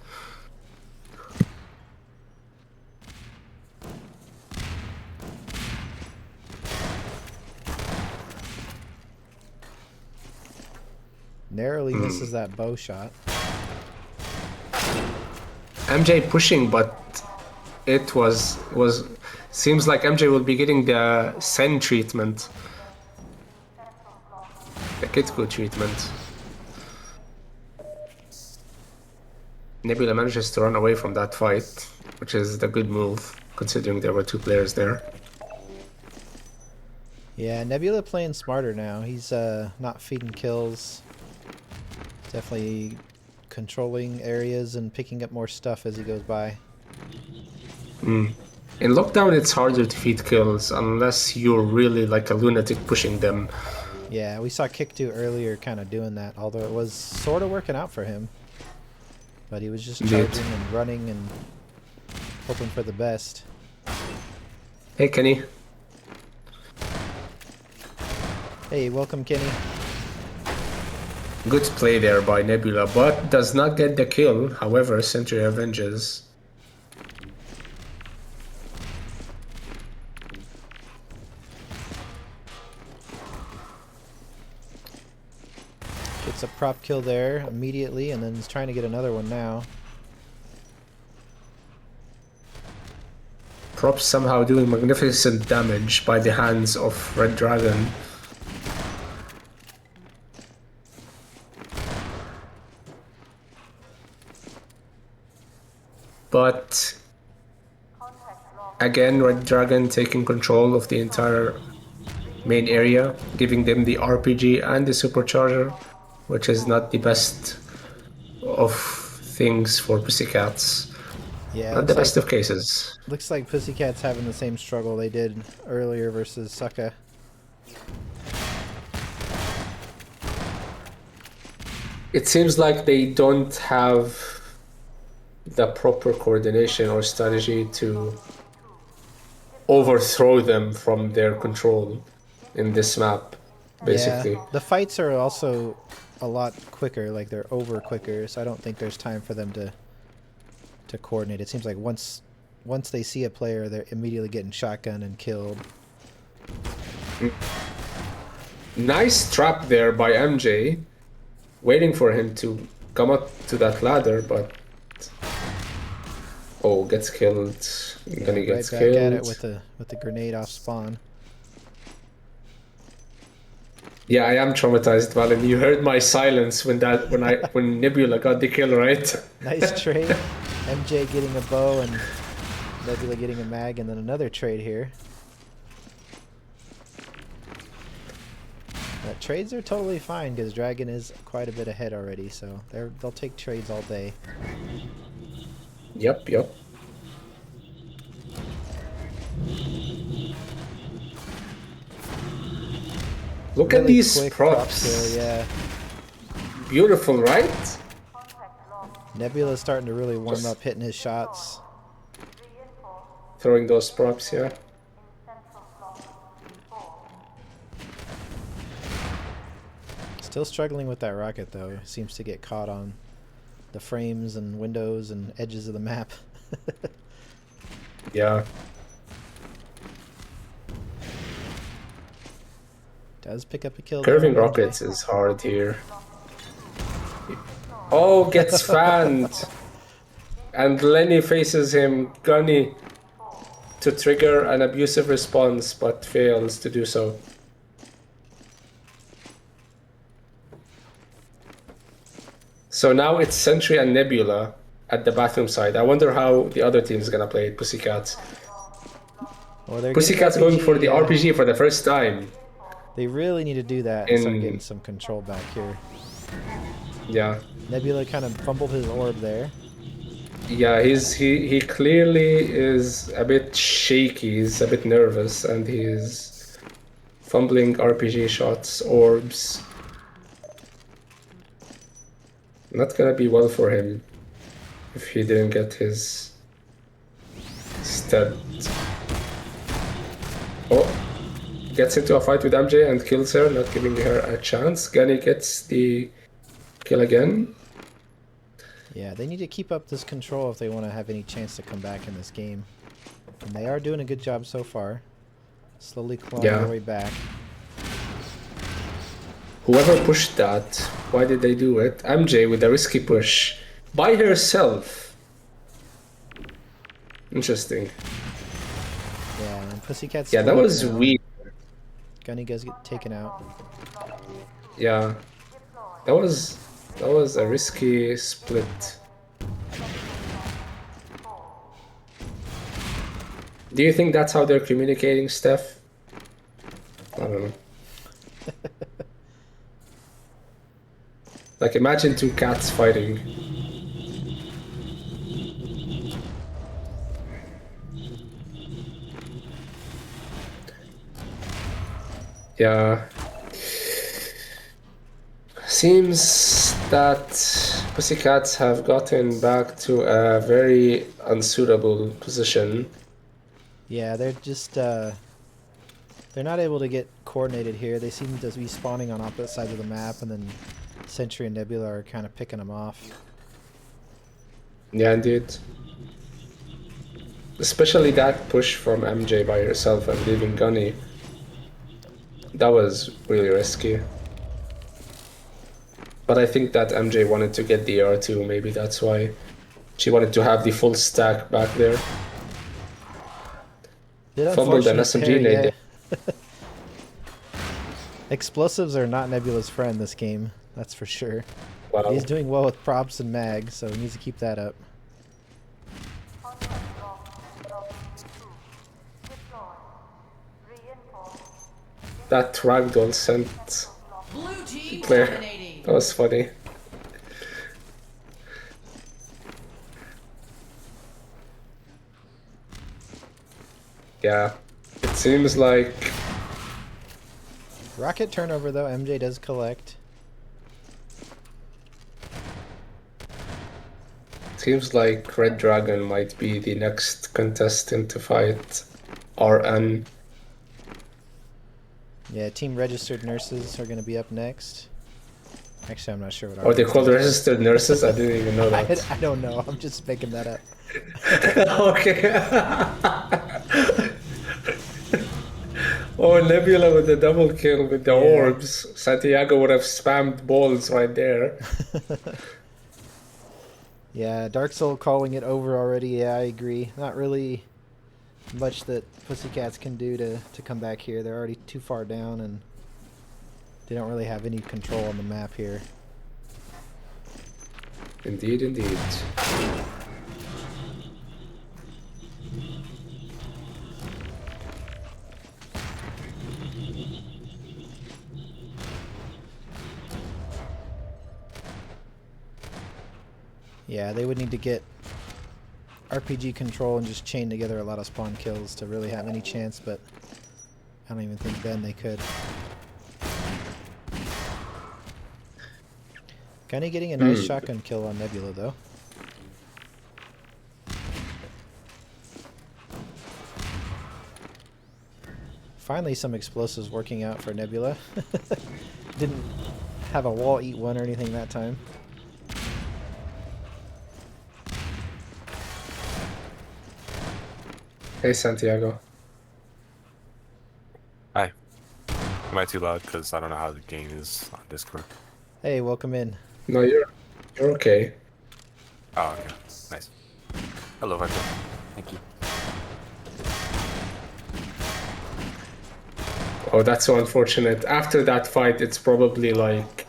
[SPEAKER 2] Narrowly misses that bow shot.
[SPEAKER 1] MJ pushing, but it was seems like MJ will be getting the Sen treatment. The Kitco treatment. Nebula manages to run away from that fight, which is the good move, considering there were two players there.
[SPEAKER 2] Yeah, Nebula playing smarter now. He's not feeding kills. Definitely controlling areas and picking up more stuff as he goes by.
[SPEAKER 1] In lockdown, it's harder to feed kills unless you're really like a lunatic pushing them.
[SPEAKER 2] Yeah, we saw Kick2 earlier kind of doing that, although it was sort of working out for him. But he was just
[SPEAKER 1] Indeed.
[SPEAKER 2] charging and running and hoping for the best.
[SPEAKER 1] Hey, Kenny.
[SPEAKER 2] Hey, welcome, Kenny.
[SPEAKER 1] Good play there by Nebula, but does not get the kill. However, Sentry avenges.
[SPEAKER 2] Gets a prop kill there immediately, and then he's trying to get another one now.
[SPEAKER 1] Props somehow doing magnificent damage by the hands of Red Dragon. But again, Red Dragon taking control of the entire main area, giving them the RPG and the supercharger, which is not the best of things for Pussycats.
[SPEAKER 2] Yeah,
[SPEAKER 1] Not the best of cases.
[SPEAKER 2] looks like Pussycat's having the same struggle they did earlier versus Sucka.
[SPEAKER 1] It seems like they don't have the proper coordination or strategy to overthrow them from their control in this map, basically.
[SPEAKER 2] Yeah, the fights are also a lot quicker, like they're over quicker, so I don't think there's time for them to coordinate. It seems like once they see a player, they're immediately getting shotgun and killed.
[SPEAKER 1] Nice trap there by MJ, waiting for him to come up to that ladder, but oh, gets killed. Then he gets
[SPEAKER 2] right back at it
[SPEAKER 1] killed.
[SPEAKER 2] with the grenade off spawn.
[SPEAKER 1] Yeah, I am traumatized, Valen. You heard my silence when Nebula got the kill, right?
[SPEAKER 2] Nice trade. MJ getting a bow and Nebula getting a mag, and then another trade here. Trades are totally fine because Dragon is quite a bit ahead already, so they'll take trades all day.
[SPEAKER 1] Yep. Look at
[SPEAKER 2] Really
[SPEAKER 1] these
[SPEAKER 2] quick prop
[SPEAKER 1] props.
[SPEAKER 2] kill, yeah.
[SPEAKER 1] Beautiful, right?
[SPEAKER 2] Nebula's starting to really warm up, hitting his shots.
[SPEAKER 1] Throwing those props, yeah.
[SPEAKER 2] Still struggling with that rocket though. Seems to get caught on the frames and windows and edges of the map.
[SPEAKER 1] Yeah.
[SPEAKER 2] Does pick up a kill.
[SPEAKER 1] Curving
[SPEAKER 2] there,
[SPEAKER 1] rockets is hard here. Oh, gets fanned. And Lenny faces him, Gunny, to trigger an abusive response, but fails to do so. So now it's Sentry and Nebula at the bathroom side. I wonder how the other team is gonna play it, Pussycats.
[SPEAKER 2] Well, they're
[SPEAKER 1] Pussycats
[SPEAKER 2] getting
[SPEAKER 1] going for the
[SPEAKER 2] yeah.
[SPEAKER 1] RPG for the first time.
[SPEAKER 2] They really need to do that and start getting some control back here.
[SPEAKER 1] Yeah.
[SPEAKER 2] Nebula kind of fumbled his orb there.
[SPEAKER 1] Yeah, he clearly is a bit shaky, he's a bit nervous, and he's fumbling RPG shots, orbs. Not gonna be well for him if he didn't get his stud. Oh, gets into a fight with MJ and kills her, not giving her a chance. Gunny gets the kill again.
[SPEAKER 2] Yeah, they need to keep up this control if they want to have any chance to come back in this game. And they are doing a good job so far. Slowly clawing their way back.
[SPEAKER 1] Whoever pushed that, why did they do it? MJ with a risky push by herself. Interesting.
[SPEAKER 2] Yeah, and Pussycat's
[SPEAKER 1] Yeah, that
[SPEAKER 2] split
[SPEAKER 1] was
[SPEAKER 2] now.
[SPEAKER 1] weird.
[SPEAKER 2] Gunny does get taken out.
[SPEAKER 1] Yeah, that was a risky split. Do you think that's how they're communicating, Steph? I don't know. Like, imagine two cats fighting. Yeah. Seems that pussycats have gotten back to a very unsuitable position.
[SPEAKER 2] Yeah, they're just they're not able to get coordinated here. They seem to be spawning on opposite sides of the map, and then Sentry and Nebula are kind of picking them off.
[SPEAKER 1] Yeah, indeed. Especially that push from MJ by herself and leaving Gunny. That was really risky. But I think that MJ wanted to get the R2, maybe that's why. She wanted to have the full stack back there.
[SPEAKER 2] Bit
[SPEAKER 1] Fumbled an
[SPEAKER 2] unfortunate
[SPEAKER 1] SMG
[SPEAKER 2] there,
[SPEAKER 1] nade.
[SPEAKER 2] yeah. Explosives are not Nebula's friend this game, that's for sure.
[SPEAKER 1] Wow.
[SPEAKER 2] He's doing well with props and mags, so he needs to keep that up.
[SPEAKER 1] That ragdoll sent
[SPEAKER 3] Blue team
[SPEAKER 1] Claire.
[SPEAKER 3] dominating.
[SPEAKER 1] That was funny. Yeah. It seems like
[SPEAKER 2] Rocket turnover though, MJ does collect.
[SPEAKER 1] Red Dragon might be the next contestant to fight RN.
[SPEAKER 2] Yeah, team registered nurses are going to be up next. Actually, I'm not sure what
[SPEAKER 1] Or they
[SPEAKER 2] RN
[SPEAKER 1] called
[SPEAKER 2] stands for.
[SPEAKER 1] registered nurses? I didn't even know that.
[SPEAKER 2] I don't know. I'm just making that up.
[SPEAKER 1] Okay. Oh, Nebula with the double kill with the
[SPEAKER 2] Yeah.
[SPEAKER 1] orbs. Santiago would have spammed balls right there.
[SPEAKER 2] Yeah, Dark Soul calling it over already. Yeah, I agree. Not really much that Pussycats can do to come back here. They're already too far down, and they don't really have any control on the map here.
[SPEAKER 1] Indeed, indeed.
[SPEAKER 2] Yeah, they would need to get RPG control and just chain together a lot of spawn kills to really have any chance, but I don't even think then they could. Gunny getting a nice shotgun kill on Nebula, though. Finally, some explosives working out for Nebula. Didn't have a wall eat one or anything that time.
[SPEAKER 1] Hey, Santiago.
[SPEAKER 5] Hi. Am I too loud? Because I don't know how the game is on Discord.
[SPEAKER 2] Hey, welcome in.
[SPEAKER 1] No, you're okay.
[SPEAKER 5] Oh, okay. Nice. Hello, Victor. Thank you.
[SPEAKER 1] Oh, that's so unfortunate. After that fight, it's probably like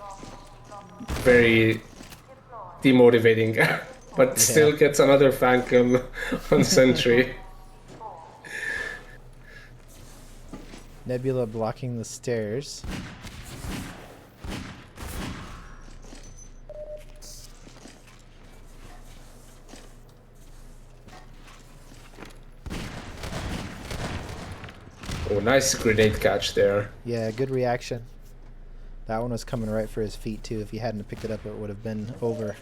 [SPEAKER 1] very demotivating, but still gets another fan kill on Sentry.
[SPEAKER 2] Nebula blocking the stairs.
[SPEAKER 1] Oh, nice grenade catch there.
[SPEAKER 2] Yeah, good reaction. That one was coming right for his feet, too. If he hadn't picked it up, it would have been over.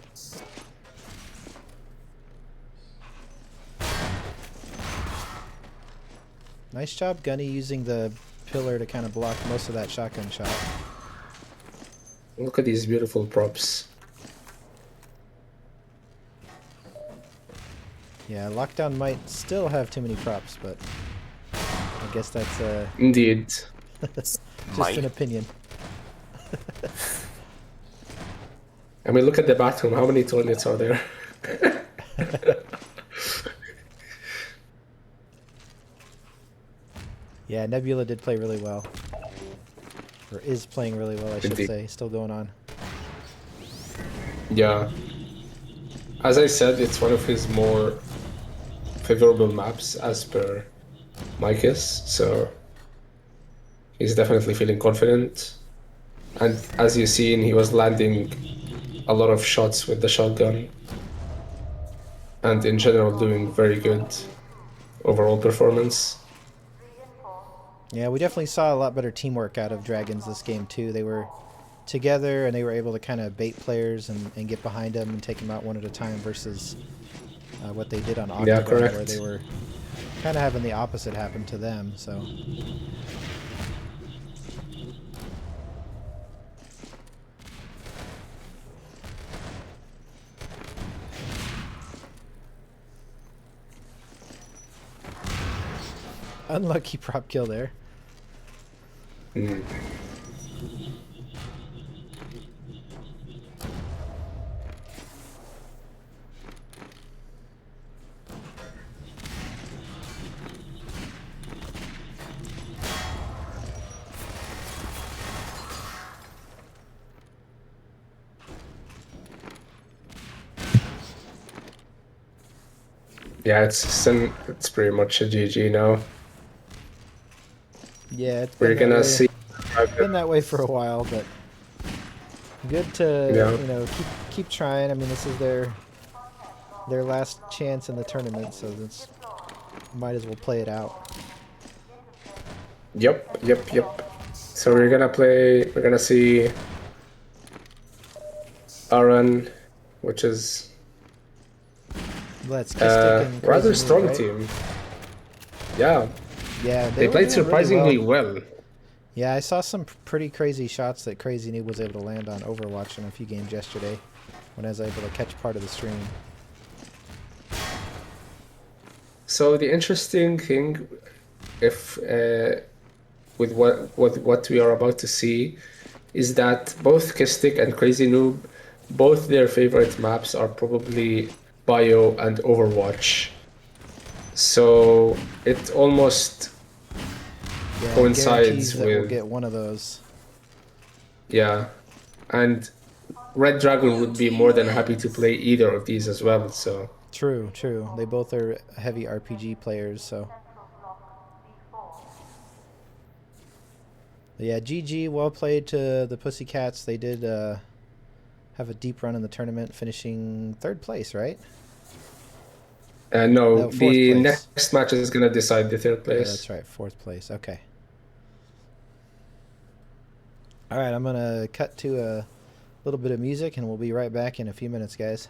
[SPEAKER 2] Nice job, Gunny, using the pillar to kind of block most of that shotgun shot.
[SPEAKER 1] Look at these beautiful props.
[SPEAKER 2] Yeah, Lockdown might still have too many props, but I guess that's
[SPEAKER 1] Indeed.
[SPEAKER 2] just
[SPEAKER 5] Might.
[SPEAKER 2] an opinion.
[SPEAKER 1] I mean, look at the bathroom. How many toilets are there?
[SPEAKER 2] Yeah, Nebula did play really well. Or is playing really well, I should
[SPEAKER 1] Indeed.
[SPEAKER 2] say. Still going on.
[SPEAKER 1] Yeah. As I said, it's one of his more favorable maps as per Mike is, so he's definitely feeling confident. And as you've seen, he was landing a lot of shots with the shotgun, and in general doing very good overall performance.
[SPEAKER 2] Yeah, we definitely saw a lot better teamwork out of Dragons this game too. They were together and they were able to kind of bait players and get behind them and take them out one at a time versus what they did on
[SPEAKER 1] Yeah,
[SPEAKER 2] Octagon,
[SPEAKER 1] correct.
[SPEAKER 2] where they were kind of having the opposite happen to them. So unlucky prop kill there.
[SPEAKER 1] Mm. Yeah, it's pretty much a GG now.
[SPEAKER 2] Yeah, it's
[SPEAKER 1] We're
[SPEAKER 2] been that
[SPEAKER 1] gonna
[SPEAKER 2] way.
[SPEAKER 1] see.
[SPEAKER 2] Been that way for a while, but good to
[SPEAKER 1] Yeah.
[SPEAKER 2] you know keep trying. I mean, this is their last chance in the tournament, so that's might as well play it out.
[SPEAKER 1] Yep. So we're gonna play. We're gonna see Aaron, which is
[SPEAKER 2] That's Kistic and Crazy
[SPEAKER 1] rather
[SPEAKER 2] Noob,
[SPEAKER 1] strong
[SPEAKER 2] right?
[SPEAKER 1] team. Yeah,
[SPEAKER 2] Yeah,
[SPEAKER 1] they
[SPEAKER 2] were
[SPEAKER 1] played
[SPEAKER 2] doing
[SPEAKER 1] surprisingly
[SPEAKER 2] really
[SPEAKER 1] well.
[SPEAKER 2] Yeah, I saw some pretty crazy shots that Crazy Noob was able to land on Overwatch in a few games yesterday when I was able to catch part of the stream.
[SPEAKER 1] So the interesting thing, if with what we are about to see, is that both Kistic and Crazy Noob, both their favorite maps are probably Bio and Overwatch. So it almost
[SPEAKER 2] Yeah,
[SPEAKER 1] coincides
[SPEAKER 2] guarantees that we'll
[SPEAKER 1] with,
[SPEAKER 2] get one of those.
[SPEAKER 1] yeah, and Red Dragon would be more than happy to play either of these as well. So
[SPEAKER 2] True. They both are heavy RPG players, so. Yeah, GG, well played to the Pussycats. They did have a deep run in the tournament, finishing 3rd place, right?
[SPEAKER 1] no,
[SPEAKER 2] No, 4th
[SPEAKER 1] the
[SPEAKER 2] place.
[SPEAKER 1] next match is gonna decide the 3rd
[SPEAKER 2] Yeah,
[SPEAKER 1] place.
[SPEAKER 2] that's right, 4th place. Okay. All right, I'm gonna cut to a little bit of music, and we'll be right back in a few minutes, guys.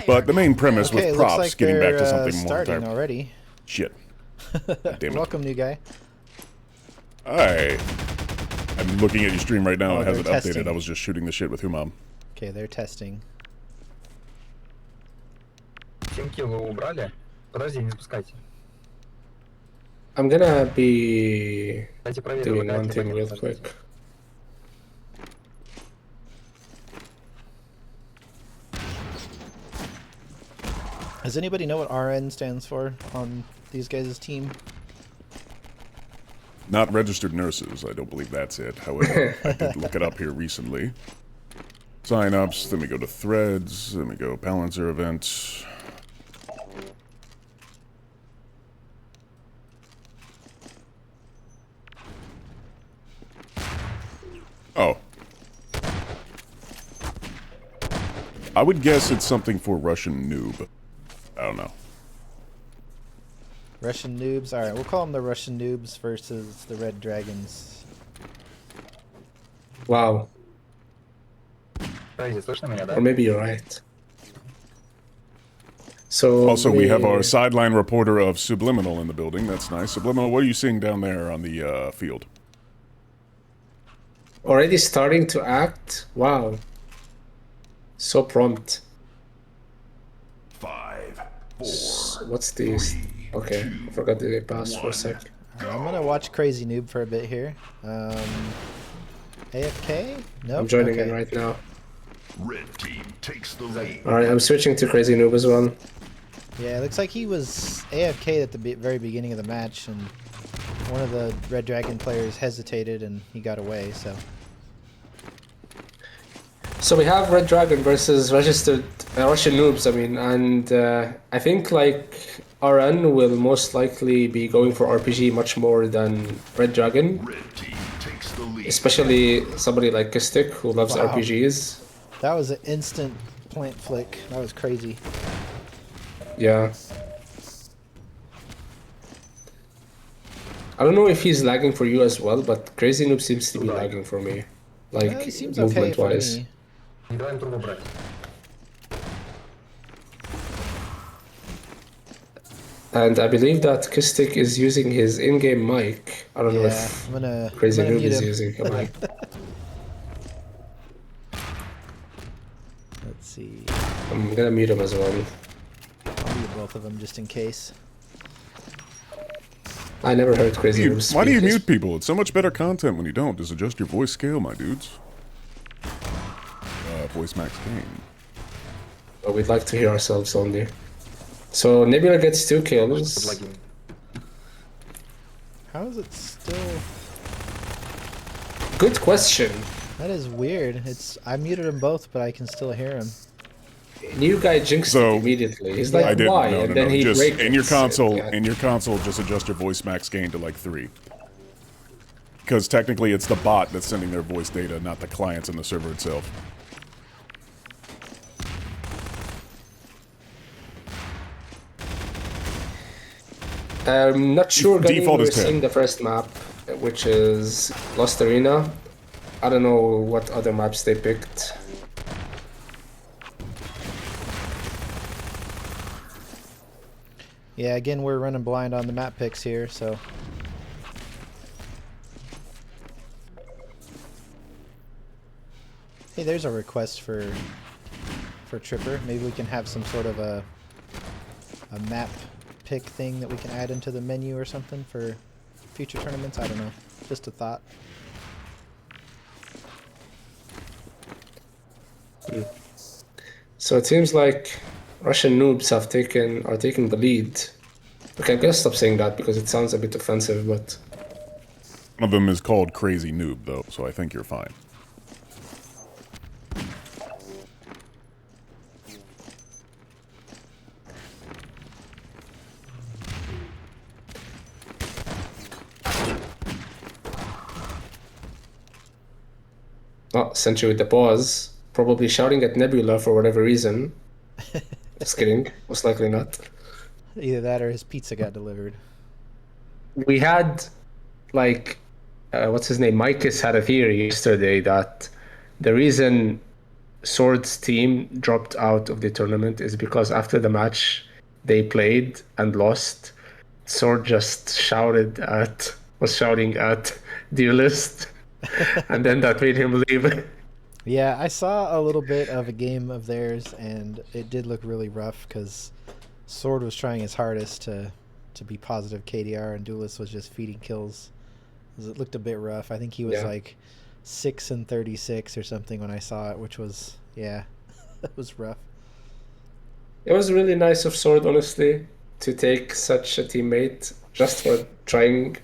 [SPEAKER 6] But the main premise
[SPEAKER 2] Okay,
[SPEAKER 6] with
[SPEAKER 2] it looks
[SPEAKER 6] props,
[SPEAKER 2] like
[SPEAKER 6] getting back
[SPEAKER 2] they're
[SPEAKER 6] to something more
[SPEAKER 2] starting
[SPEAKER 6] entirely.
[SPEAKER 2] already.
[SPEAKER 6] Shit. Damn it.
[SPEAKER 2] Welcome, new guy.
[SPEAKER 6] Alright. I'm looking at your stream right now.
[SPEAKER 2] Oh,
[SPEAKER 6] It hasn't
[SPEAKER 2] they're
[SPEAKER 6] updated.
[SPEAKER 2] testing.
[SPEAKER 6] I was just shooting the shit with Humam.
[SPEAKER 2] Okay, they're testing.
[SPEAKER 7] 7 килл вы убрали? Подожди, не запускайте.
[SPEAKER 1] I'm gonna be
[SPEAKER 7] Дайте проверю,
[SPEAKER 1] doing
[SPEAKER 7] играть
[SPEAKER 1] one
[SPEAKER 7] либо
[SPEAKER 1] thing
[SPEAKER 7] нет,
[SPEAKER 1] real
[SPEAKER 7] подождите.
[SPEAKER 1] quick.
[SPEAKER 2] Does anybody know what RN stands for on these guys' team?
[SPEAKER 6] Not registered nurses. I don't believe that's it. However, I did look it up here recently. Sign-ups, then we go to threads, then we go balancer events. Oh. I would guess it's something for Russian noob. I don't know.
[SPEAKER 2] Russian noobs. All right, we'll call them the Russian noobs versus the Red Dragons.
[SPEAKER 1] Wow.
[SPEAKER 7] Подожди, слышно меня, да?
[SPEAKER 1] Or maybe you're right. So
[SPEAKER 6] Also, we have our
[SPEAKER 1] me-
[SPEAKER 6] sideline reporter of Subliminal in the building. That's nice. Subliminal, what are you seeing down there on the field?
[SPEAKER 1] already starting to act. Wow. So prompt.
[SPEAKER 4] 5, 4,
[SPEAKER 1] What's this? Okay, I forgot the pass for a sec.
[SPEAKER 2] All right, I'm gonna watch Crazy Noob for a bit here. AFK? Nope.
[SPEAKER 1] I'm joining
[SPEAKER 2] okay.
[SPEAKER 1] in right now.
[SPEAKER 4] red team takes the lead.
[SPEAKER 1] Alright, I'm switching to Crazy Noob as well.
[SPEAKER 2] Yeah, it looks like he was AFK at the very beginning of the match, and one of the Red Dragon players hesitated, and he got away.
[SPEAKER 1] So we have Red Dragon versus registered Russian noobs, I mean, and I think like RN will most likely be going for RPG much more than Red Dragon,
[SPEAKER 4] Red team takes the lead.
[SPEAKER 1] especially somebody like Kistic who loves
[SPEAKER 2] Wow.
[SPEAKER 1] RPGs.
[SPEAKER 2] That was an instant plant flick. That was crazy.
[SPEAKER 1] Yeah. I don't know if he's lagging for you as well, but Crazy Noob seems to be lagging for me, like
[SPEAKER 2] He seems okay
[SPEAKER 1] movement
[SPEAKER 2] for
[SPEAKER 1] wise.
[SPEAKER 2] me.
[SPEAKER 7] Не давай им трубу брать.
[SPEAKER 1] And I believe that Kistic is using his in-game mic. I don't know
[SPEAKER 2] Yeah,
[SPEAKER 1] if
[SPEAKER 2] I'm gonna
[SPEAKER 1] Crazy Noob
[SPEAKER 2] mute
[SPEAKER 1] is
[SPEAKER 2] him.
[SPEAKER 1] using a mic.
[SPEAKER 2] Let's see.
[SPEAKER 1] I'm gonna mute him as well.
[SPEAKER 2] I'll mute both of them just in case.
[SPEAKER 1] I never heard Crazy Noob speak.
[SPEAKER 6] Why do you
[SPEAKER 1] His-
[SPEAKER 6] mute people? It's so much better content when you don't. Just adjust your voice scale, my dudes. Voice max game.
[SPEAKER 1] But we'd like to hear ourselves only. So Nebula gets 2 kills.
[SPEAKER 7] Подлагиваем.
[SPEAKER 2] How is it still?
[SPEAKER 1] Good question.
[SPEAKER 2] That is weird. I muted them both, but I can still hear them.
[SPEAKER 1] New guy jinxed
[SPEAKER 6] So,
[SPEAKER 1] it immediately. He's
[SPEAKER 2] Yeah.
[SPEAKER 1] like,
[SPEAKER 6] I didn't.
[SPEAKER 1] why?
[SPEAKER 6] No,
[SPEAKER 1] And
[SPEAKER 6] no,
[SPEAKER 1] then
[SPEAKER 6] no.
[SPEAKER 1] he
[SPEAKER 6] Just
[SPEAKER 1] breaks
[SPEAKER 6] in your
[SPEAKER 1] it.
[SPEAKER 6] console.
[SPEAKER 1] Yeah.
[SPEAKER 6] In your console, just adjust your voice max gain to like 3. Because technically, it's the bot that's sending their voice data, not the clients in the server itself.
[SPEAKER 1] I'm not sure Gunny,
[SPEAKER 6] Default
[SPEAKER 1] we're
[SPEAKER 6] is 10.
[SPEAKER 1] seeing the first map, which is Lost Arena. I don't know what other maps they picked.
[SPEAKER 2] Yeah, again, we're running blind on the map picks here, so. Hey, there's a request for Tripper. Maybe we can have some sort of a map pick thing that we can add into the menu or something for future tournaments. I don't know. Just a thought.
[SPEAKER 1] So it seems like Russian noobs are taking the lead. Okay, I'm gonna stop saying that because it sounds a bit offensive, but
[SPEAKER 6] One of them is called Crazy Noob, though, so I think you're fine.
[SPEAKER 1] oh, sent you with the pause. Probably shouting at Nebula for whatever reason. Just kidding. Most likely not.
[SPEAKER 2] Either that or his pizza got delivered.
[SPEAKER 1] We had, what's his name? Micus had a theory yesterday that the reason Sword's team dropped out of the tournament is because after the match they played and lost, Sword just was shouting at Duelist, and then that made him leave.
[SPEAKER 2] Yeah, I saw a little bit of a game of theirs, and it did look really rough because Sword was trying his hardest to be positive KDR, and Duelist was just feeding kills. It looked a bit rough. I think he was like 6-36 or something when I saw it, which was it was rough.
[SPEAKER 1] It was really nice of Sword, honestly, to take such a teammate just for trying.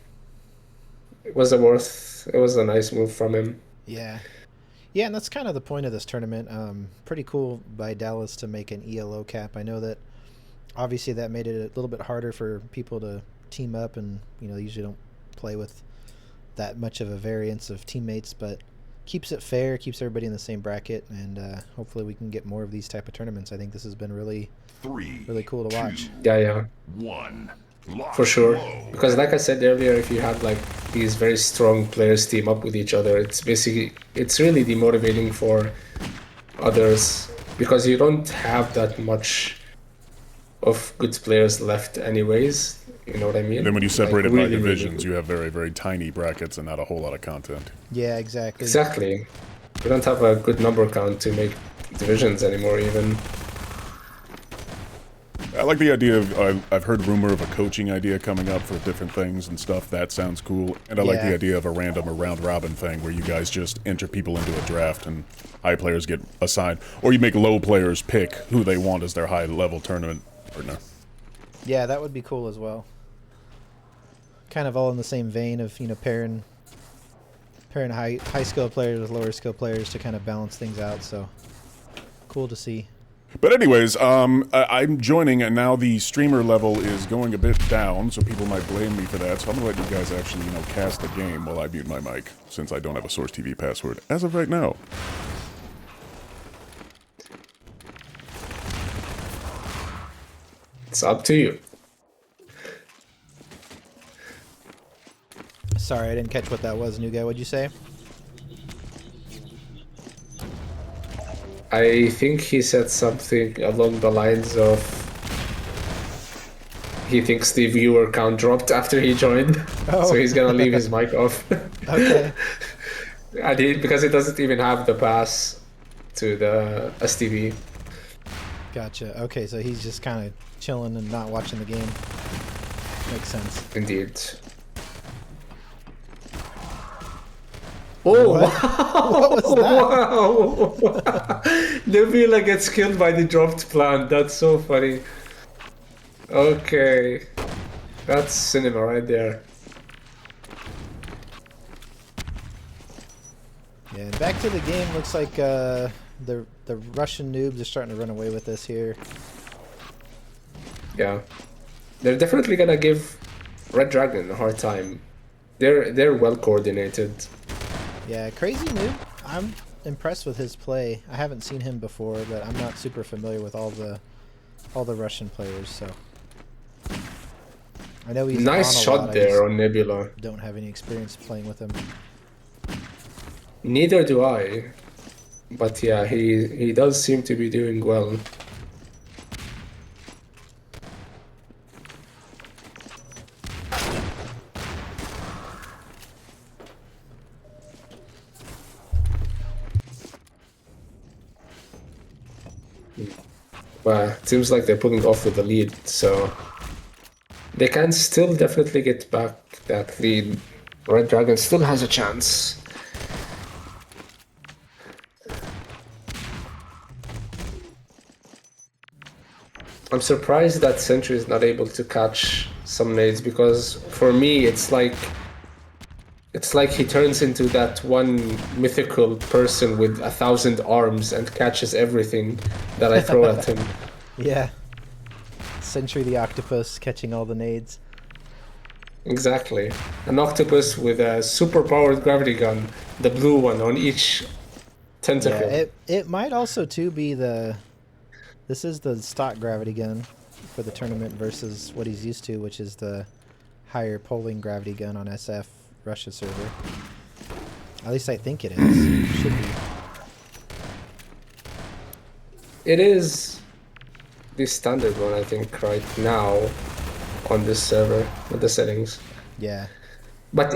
[SPEAKER 1] It was a nice move from him.
[SPEAKER 2] Yeah. Yeah, and that's kind of the point of this tournament. Pretty cool by Dallas to make an ELO cap. I know that obviously that made it a little bit harder for people to team up, and they usually don't play with that much of a variance of teammates, but keeps it fair, keeps everybody in the same bracket, and hopefully we can get more of these type of tournaments. I think this has been really cool to watch.
[SPEAKER 1] Yeah.
[SPEAKER 4] 1.
[SPEAKER 1] For sure. Because like I said earlier, if you have like these very strong players team up with each other, it's really demotivating for others because you don't have that much of good players left anyways. You know what I mean?
[SPEAKER 6] Then when you separate
[SPEAKER 1] Like,
[SPEAKER 6] it by
[SPEAKER 1] really,
[SPEAKER 6] divisions,
[SPEAKER 1] really
[SPEAKER 6] you have very, very tiny brackets and not a whole lot of content.
[SPEAKER 2] Yeah, exactly.
[SPEAKER 1] Exactly. You don't have a good number count to make divisions anymore even.
[SPEAKER 6] I like the idea of, I've heard rumor of a coaching idea coming up for different things and stuff. That sounds cool. And I like the idea of a random or round robin thing where you guys just enter people into a draft and high players get assigned. Or you make low players pick who they want as their high level tournament partner.
[SPEAKER 2] Yeah, that would be cool as well. Kind of all in the same vein of, pairing high skill players with lower skill players to kind of balance things out. So cool to see.
[SPEAKER 6] But anyways, I'm joining, and now the streamer level is going a bit down, so people might blame me for that. So I'm gonna let you guys actually, cast the game while I mute my mic, since I don't have a Source TV password as of right now.
[SPEAKER 1] It's up to you.
[SPEAKER 2] Sorry, I didn't catch what that was, new guy. What'd you say?
[SPEAKER 1] I think he said something along the lines of he thinks the viewer count dropped after he joined, so he's gonna leave his mic off.
[SPEAKER 2] Okay.
[SPEAKER 1] And because it doesn't even have the pass to the STV.
[SPEAKER 2] Gotcha. Okay, so he's just kind of chilling and not watching the game. Makes sense.
[SPEAKER 1] Indeed. Oh,
[SPEAKER 2] What was that?
[SPEAKER 1] wow! Nebula gets killed by the dropped plant. That's so funny. Okay. That's cinema right there.
[SPEAKER 2] Yeah, and back to the game. Looks like the Russian noobs are starting to run away with this here.
[SPEAKER 1] Yeah. They're definitely gonna give Red Dragon a hard time. They're well coordinated.
[SPEAKER 2] Yeah, Crazy Noob, I'm impressed with his play. I haven't seen him before, but I'm not super familiar with all the Russian players, so I know he's
[SPEAKER 1] Nice
[SPEAKER 2] on a
[SPEAKER 1] shot
[SPEAKER 2] lot.
[SPEAKER 1] there on Nebula.
[SPEAKER 2] Don't have any experience playing with him.
[SPEAKER 1] Neither do I. But yeah, he does seem to be doing well. Well, it seems like they're pulling off with the lead, so they can still definitely get back that lead. Red Dragon still has a chance. I'm surprised that Sentry is not able to catch some nades, because for me it's like he turns into that one mythical person with 1,000 arms and catches everything that I throw at him.
[SPEAKER 2] Yeah. Sentry the Octopus catching all the nades.
[SPEAKER 1] Exactly. An octopus with a super-powered gravity gun, the blue one on each tentacle.
[SPEAKER 2] Yeah, it might also too be this is the stock gravity gun for the tournament versus what he's used to, which is the higher polling gravity gun on SF Russia server. At least I think it is. Should be.
[SPEAKER 1] It is the standard one, I think, right now on this server with the settings.
[SPEAKER 2] Yeah.
[SPEAKER 1] But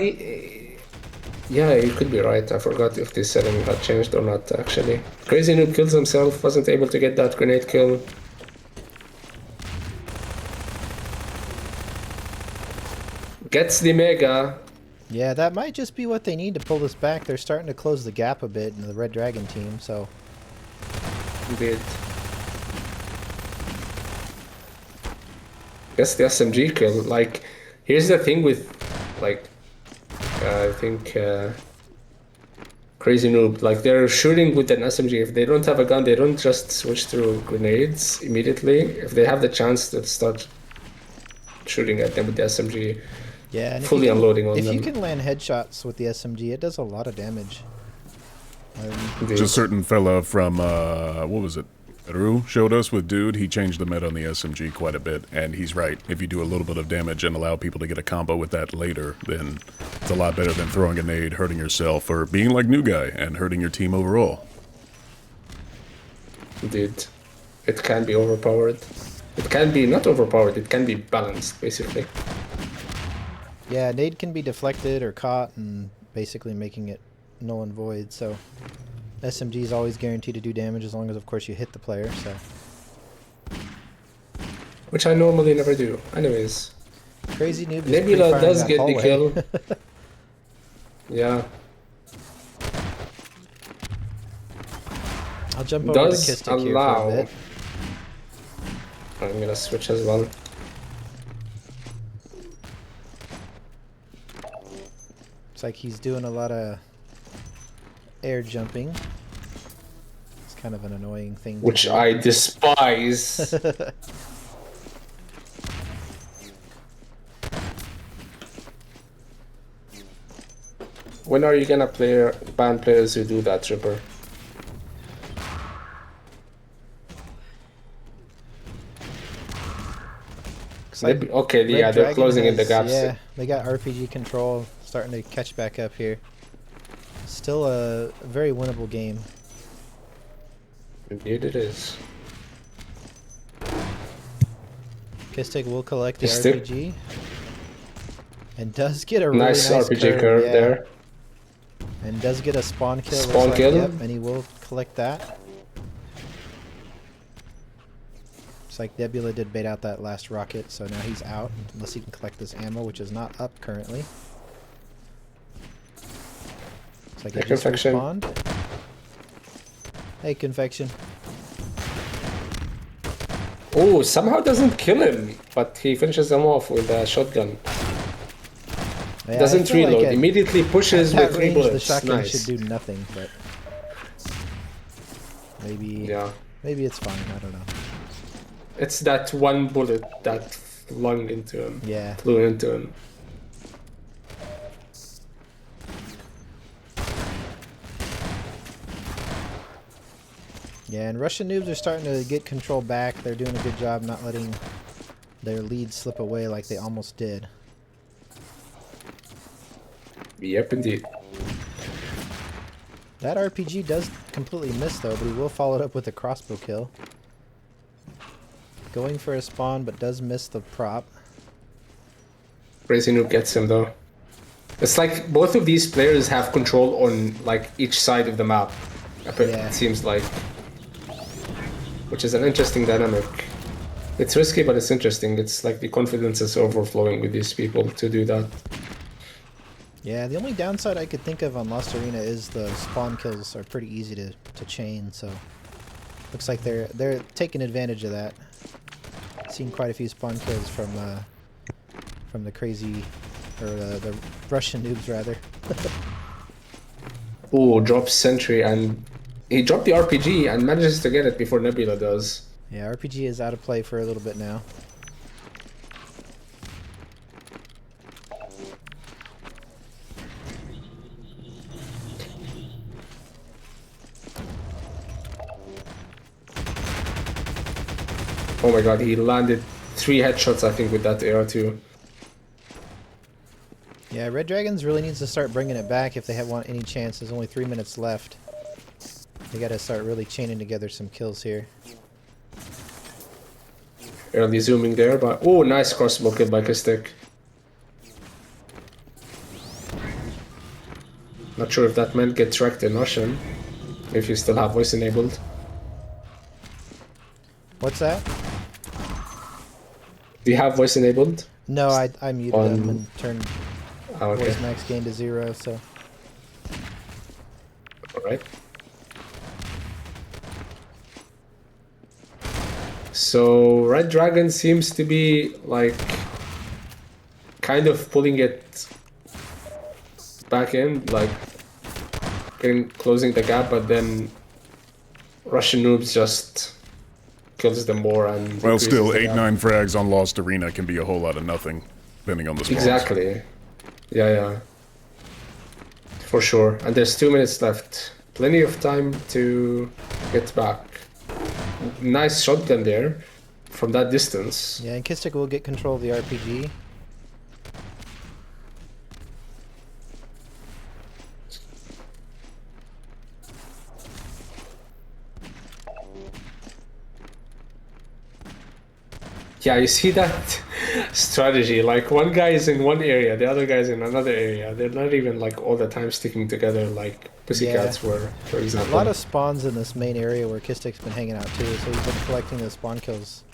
[SPEAKER 1] yeah, you could be right. I forgot if this setting had changed or not, actually. Crazy Noob kills himself, wasn't able to get that grenade kill. Gets the Mega.
[SPEAKER 2] Yeah, that might just be what they need to pull this back. They're starting to close the gap a bit in the Red Dragon team, so...
[SPEAKER 1] Indeed. Gets the SMG kill. Like, here's the thing with, like, I think... Crazy Noob, like they're shooting with an SMG. If they don't have a gun, they don't just switch to grenades immediately. If they have the chance to start shooting at them with the SMG,
[SPEAKER 2] yeah, and
[SPEAKER 1] fully unloading on
[SPEAKER 2] if
[SPEAKER 1] them.
[SPEAKER 2] you can land headshots with the SMG, it does a lot of damage.
[SPEAKER 1] Indeed.
[SPEAKER 6] Just a certain fella from, what was it? Peru showed us with Dude. He changed the meta on the SMG quite a bit, and he's right. If you do a little bit of damage and allow people to get a combo with that later, then it's a lot better than throwing a nade, hurting yourself, or being like New Guy and hurting your team overall.
[SPEAKER 1] Indeed. It can be overpowered. It can be not overpowered, it can be balanced, basically.
[SPEAKER 2] Yeah, nade can be deflected or caught and basically making it null and void, so... SMG is always guaranteed to do damage as long as, of course, you hit the player, so...
[SPEAKER 1] Which I normally never do. Anyways.
[SPEAKER 2] Crazy Noob is
[SPEAKER 1] Nebula does get the
[SPEAKER 2] hallway.
[SPEAKER 1] kill. Yeah.
[SPEAKER 2] I'll jump over to
[SPEAKER 1] Does
[SPEAKER 2] Kistic here for
[SPEAKER 1] allow...
[SPEAKER 2] a bit.
[SPEAKER 1] I'm gonna switch as well.
[SPEAKER 2] It's like he's doing a lot of air jumping. It's kind of an annoying thing to
[SPEAKER 1] Which
[SPEAKER 2] do.
[SPEAKER 1] I despise. When are you gonna ban players who do that, Tripper?
[SPEAKER 2] Like
[SPEAKER 1] Okay, yeah,
[SPEAKER 2] Red
[SPEAKER 1] they're
[SPEAKER 2] Dragon
[SPEAKER 1] closing in the
[SPEAKER 2] has-
[SPEAKER 1] gaps.
[SPEAKER 2] Yeah, they got RPG control, starting to catch back up here. Still a very winnable game.
[SPEAKER 1] Indeed it is.
[SPEAKER 2] Kistic will collect the
[SPEAKER 1] Kistic.
[SPEAKER 2] RPG. And does get a really
[SPEAKER 1] Nice
[SPEAKER 2] nice
[SPEAKER 1] RPG curve
[SPEAKER 2] yeah.
[SPEAKER 1] there.
[SPEAKER 2] And does get a spawn kill. looks
[SPEAKER 1] Spawn
[SPEAKER 2] like,
[SPEAKER 1] kill.
[SPEAKER 2] Yep, and he will collect that. It's like Nebula did bait out that last rocket, so now he's out unless he can collect this ammo, which is not up currently. It's like
[SPEAKER 1] Hey,
[SPEAKER 2] it just
[SPEAKER 1] Confection.
[SPEAKER 2] respawned. Hey, Confection.
[SPEAKER 1] Oh, somehow doesn't kill him, but he finishes him off with a shotgun.
[SPEAKER 2] Yeah, I
[SPEAKER 1] Doesn't
[SPEAKER 2] feel like
[SPEAKER 1] reload,
[SPEAKER 2] at-
[SPEAKER 1] immediately pushes
[SPEAKER 2] at that
[SPEAKER 1] with 3
[SPEAKER 2] range,
[SPEAKER 1] bullets.
[SPEAKER 2] the shotgun
[SPEAKER 1] Nice.
[SPEAKER 2] should do nothing, but maybe
[SPEAKER 1] Yeah.
[SPEAKER 2] maybe it's fine. I don't know.
[SPEAKER 1] It's that one bullet that flung into him.
[SPEAKER 2] Yeah.
[SPEAKER 1] Flew into him.
[SPEAKER 2] Yeah, and Russian noobs are starting to get control back. They're doing a good job not letting their lead slip away like they almost did.
[SPEAKER 1] Yep, indeed.
[SPEAKER 2] That RPG does completely miss though, but he will follow it up with a crossbow kill. Going for a spawn, but does miss the prop.
[SPEAKER 1] Crazy Noob gets him though. It's like both of these players have control on like each side of the map.
[SPEAKER 2] Yeah.
[SPEAKER 1] It seems like. Which is an interesting dynamic. It's risky, but it's interesting. It's like the confidence is overflowing with these people to do that.
[SPEAKER 2] Yeah, the only downside I could think of on Lost Arena is the spawn kills are pretty easy to chain, so looks like they're taking advantage of that. Seen quite a few spawn kills from the crazy or the Russian noobs rather.
[SPEAKER 1] Oh, drops sentry and he dropped the RPG and manages to get it before Nebula does.
[SPEAKER 2] Yeah, RPG is out of play for a little bit now.
[SPEAKER 1] Oh my god, he landed 3 headshots I think with that AR2.
[SPEAKER 2] Yeah, Red Dragons really needs to start bringing it back if they want any chance. There's only 3 minutes left. They gotta start really chaining together some kills here.
[SPEAKER 1] early zooming there, but oh, nice crossbow kill by Kistic. Not sure if that meant get tracked in Russian, if you still have voice enabled.
[SPEAKER 2] What's that?
[SPEAKER 1] Do you have voice enabled?
[SPEAKER 2] No, I muted them and turned
[SPEAKER 1] Okay.
[SPEAKER 2] voice max gain to 0, so.
[SPEAKER 1] Alright. So Red Dragon seems to be like kind of pulling it back in, like closing the gap, but then Russian noobs just kills them more and
[SPEAKER 6] Well,
[SPEAKER 1] increases
[SPEAKER 6] still,
[SPEAKER 1] the
[SPEAKER 6] 8-9
[SPEAKER 1] gap.
[SPEAKER 6] frags on Lost Arena can be a whole lot of nothing, depending on the spawns.
[SPEAKER 1] Exactly. Yeah. For sure. And there's 2 minutes left. Plenty of time to get back. Nice shotgun there from that distance.
[SPEAKER 2] Yeah, and Kistic will get control of the RPG.
[SPEAKER 1] Yeah, you see that strategy. Like one guy is in one area, the other guy is in another area. They're not even like all the time sticking together like Pussycats were, for
[SPEAKER 2] A
[SPEAKER 1] example.
[SPEAKER 2] lot of spawns in this main area where Kistic's been hanging out too, so he's been collecting the spawn kills.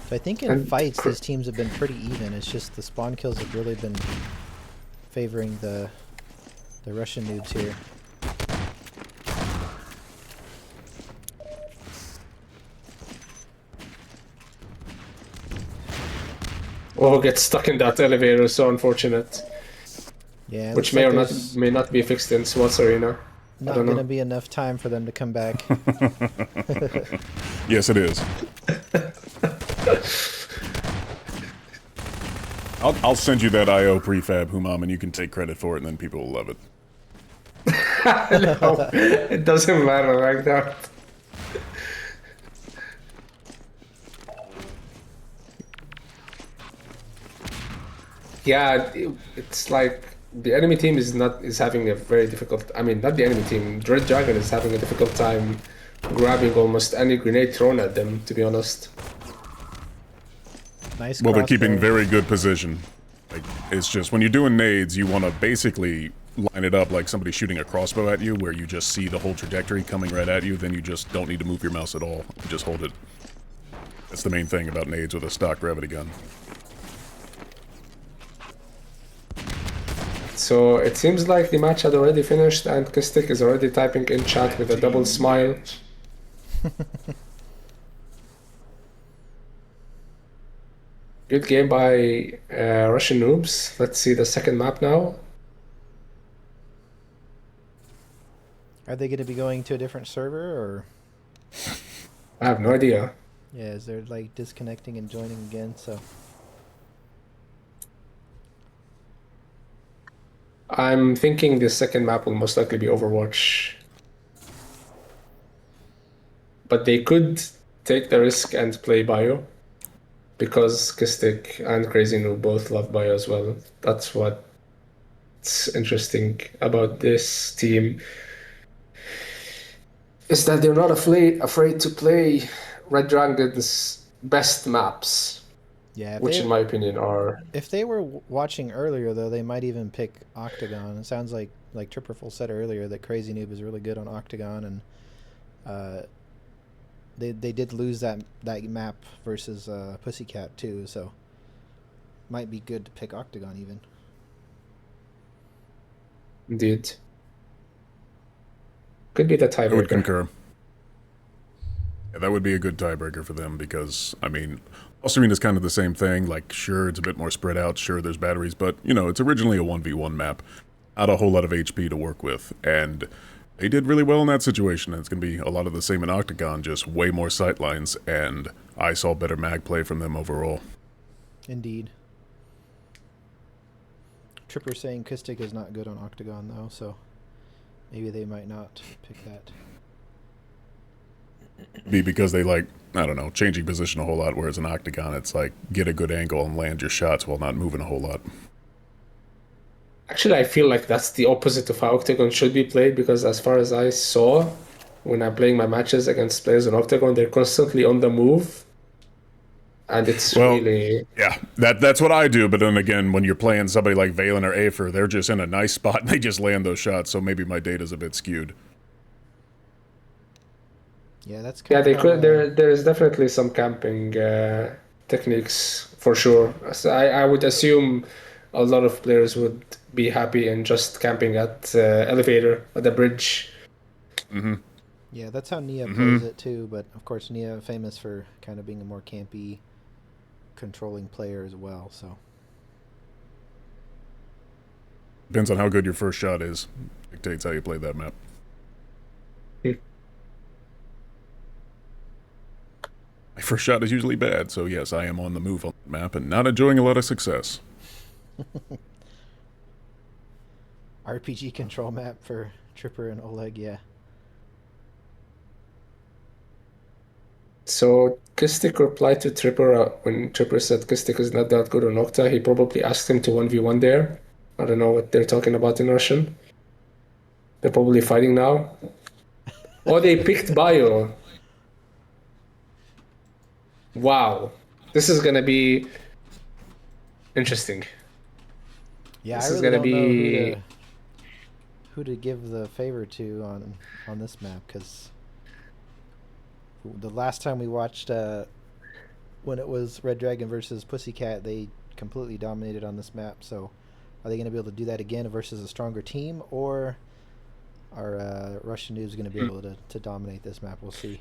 [SPEAKER 2] So I think in
[SPEAKER 1] And
[SPEAKER 2] fights these teams have been pretty even. It's just the spawn kills have really been favoring the Russian noobs here.
[SPEAKER 1] Oh, get stuck in that elevator, so unfortunate.
[SPEAKER 2] Yeah,
[SPEAKER 1] Which
[SPEAKER 2] looks
[SPEAKER 1] may
[SPEAKER 2] like
[SPEAKER 1] or not
[SPEAKER 2] there's
[SPEAKER 1] may not be fixed in SWAT's arena.
[SPEAKER 2] not
[SPEAKER 1] don't know.
[SPEAKER 2] gonna be enough time for them to come back.
[SPEAKER 6] Yes, it is. I'll send you that IO prefab, Humam, and you can take credit for it, and then people will love it.
[SPEAKER 1] No, it doesn't matter like that. Yeah, it's like the enemy team is having a very difficult. I mean, not the enemy team. Red Dragon is having a difficult time grabbing almost any grenade thrown at them. To be honest.
[SPEAKER 2] Nice.
[SPEAKER 6] Well, they're keeping
[SPEAKER 2] crossbow.
[SPEAKER 6] very good position. Like, it's just, when you're doing nades, you want to basically line it up like somebody shooting a crossbow at you, where you just see the whole trajectory coming right at you, then you just don't need to move your mouse at all. You just hold it. That's the main thing about nades with a stock gravity gun.
[SPEAKER 1] So it seems like the match had already finished, and Kistic is already typing in chat with a double smile. Good game by Russian noobs. Let's see the second map now.
[SPEAKER 2] Are they going to be going to a different server, or
[SPEAKER 1] I have no idea.
[SPEAKER 2] yeah, is there like disconnecting and joining again? So
[SPEAKER 1] I'm thinking the second map will most likely be Overwatch. But they could take the risk and play Bio. Because Kistic and Crazy Noob both love Bio as well. That's what's interesting about this team. Is that they're not afraid to play Red Dragon's best maps.
[SPEAKER 2] yeah,
[SPEAKER 1] Which in my opinion are...
[SPEAKER 2] if they were watching earlier though, they might even pick Octagon. It sounds like Tripperful said earlier that Crazy Noob is really good on Octagon, and they did lose that map versus Pussycat too, so might be good to pick Octagon even.
[SPEAKER 1] Indeed. Could be the
[SPEAKER 6] I would
[SPEAKER 1] tiebreaker.
[SPEAKER 6] concur. Yeah, that would be a good tiebreaker for them because, I mean, Lost Arena is kind of the same thing. Like, sure, it's a bit more spread out. Sure, there's batteries, but, you know, it's originally a 1v1 map. Not a whole lot of HP to work with. And they did really well in that situation. And it's going to be a lot of the same in Octagon, just way more sightlines. And I saw better mag play from them overall.
[SPEAKER 2] Indeed. Tripper saying Kistic is not good on Octagon though, so maybe they might not pick that.
[SPEAKER 6] Be because they like, I don't know, changing position a whole lot, whereas in Octagon it's like, get a good angle and land your shots while not moving a whole lot.
[SPEAKER 1] Actually, I feel like that's the opposite of how Octagon should be played because as far as I saw when I'm playing my matches against players on Octagon, they're constantly on the move. And it's
[SPEAKER 6] Well,
[SPEAKER 1] really
[SPEAKER 6] yeah, that's what I do. But then again, when you're playing somebody like Valen or Aether, they're just in a nice spot and they just land those shots. So maybe my data's a bit skewed.
[SPEAKER 2] Yeah, that's kind
[SPEAKER 1] yeah,
[SPEAKER 2] of
[SPEAKER 1] they
[SPEAKER 2] how,
[SPEAKER 1] could. There's definitely some camping techniques for sure. So I would assume a lot of players would be happy in just camping at elevator at the bridge.
[SPEAKER 2] Yeah, that's how Nia plays it too. But of course, Nia famous for kind of being a more campy, controlling player as well. So
[SPEAKER 6] Depends on how good your first shot is. Dictates how you play that map. My first shot is usually bad, so yes, I am on the move on the map and not enjoying a lot of success.
[SPEAKER 2] RPG control map for Tripper and Oleg. Yeah.
[SPEAKER 1] So Kistik replied to Tripper when Tripper said Kistik is not that good on Octa. He probably asked him to 1v1 there. I don't know what they're talking about in Russian. They're probably fighting now. Oh, they picked Bio. Wow. This is gonna be interesting.
[SPEAKER 2] Yeah,
[SPEAKER 1] This
[SPEAKER 2] I
[SPEAKER 1] is
[SPEAKER 2] really
[SPEAKER 1] gonna
[SPEAKER 2] don't know
[SPEAKER 1] be
[SPEAKER 2] who to give the favor to on this map because the last time we watched when it was Red Dragon versus Pussycat, they completely dominated on this map. So, are they going to be able to do that again versus a stronger team, or are Russian noobs going to be able to dominate this map? We'll see.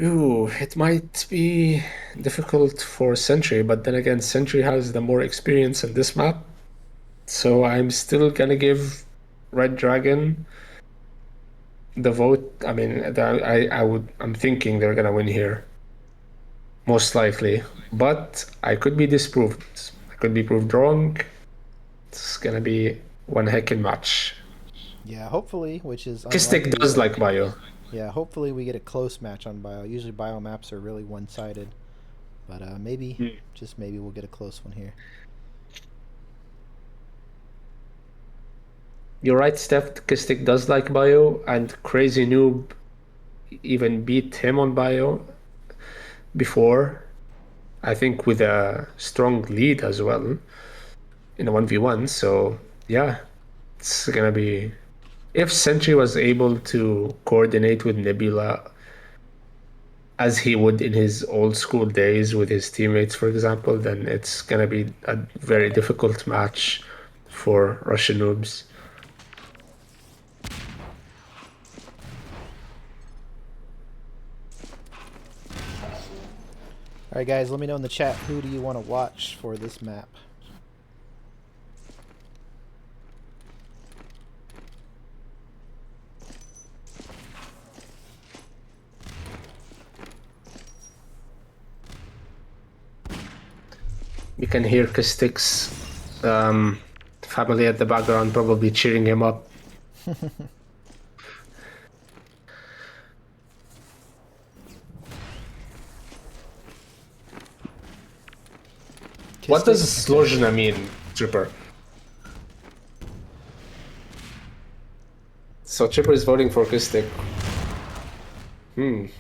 [SPEAKER 1] Ooh, it might be difficult for Sentry, but then again, Sentry has the more experience in this map. So I'm still gonna give Red Dragon the vote. I mean, I'm thinking they're gonna win here, most likely. But I could be disproved. I could be proved wrong. It's gonna be one heckin' match.
[SPEAKER 2] Yeah, hopefully, which is
[SPEAKER 1] Kistik
[SPEAKER 2] unlikely,
[SPEAKER 1] does
[SPEAKER 2] but
[SPEAKER 1] like Bio.
[SPEAKER 2] yeah, hopefully we get a close match on Bio. Usually Bio maps are really one-sided, but maybe, just maybe, we'll get a close one here.
[SPEAKER 1] You're right, Steph. Kistik does like Bio, and Crazy Noob even beat him on Bio before. I think with a strong lead as well in a 1v1. So, yeah, it's gonna be. If Sentry was able to coordinate with Nebula as he would in his old school days with his teammates, for example, then it's gonna be a very difficult match for Russian noobs.
[SPEAKER 2] All right, guys, let me know in the chat who do you want to watch for this map.
[SPEAKER 1] You can hear Kistik's family at the background probably cheering him up. What does Slozhina mean, Tripper? So Tripper is voting for Kistik. Who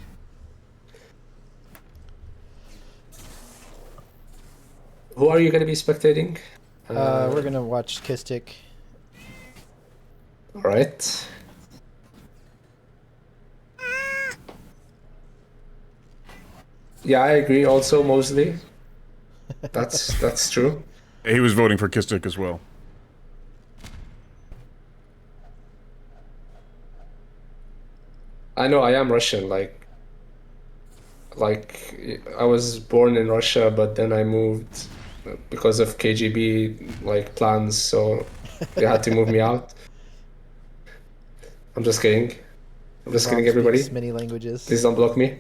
[SPEAKER 1] are you going to be spectating?
[SPEAKER 2] We're gonna watch Kistik.
[SPEAKER 1] All right. Yeah, I agree. Also, Mosley. That's true.
[SPEAKER 6] He was voting for Kistik as well.
[SPEAKER 1] I know I am Russian. Like I was born in Russia, but then I moved because of KGB plans, so they had to move me out. I'm just kidding. I'm just kidding, everybody.
[SPEAKER 2] Speaks many languages.
[SPEAKER 1] Please don't block me.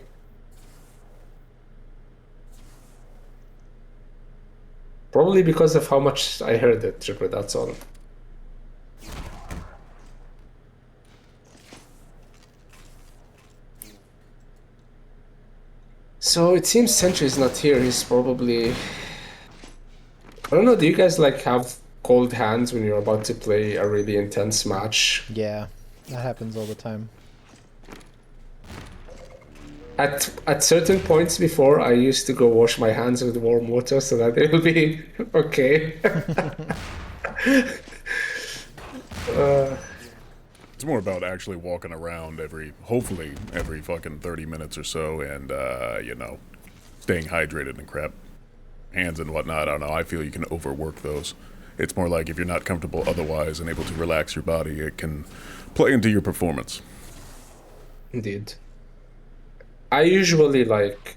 [SPEAKER 1] Probably because of how much I heard it, Tripper, that's all. So it seems Sentry is not here. He's probably... I don't know, do you guys have cold hands when you're about to play a really intense match.
[SPEAKER 2] Yeah, that happens all the time.
[SPEAKER 1] At certain points before, I used to go wash my hands with warm water so that it'll be okay.
[SPEAKER 6] It's more about actually walking around hopefully every fucking 30 minutes or so, and you know, staying hydrated and crap. Hands and whatnot, I don't know. I feel you can overwork those. It's more like if you're not comfortable otherwise and able to relax your body, it can play into your performance.
[SPEAKER 1] Indeed. I usually like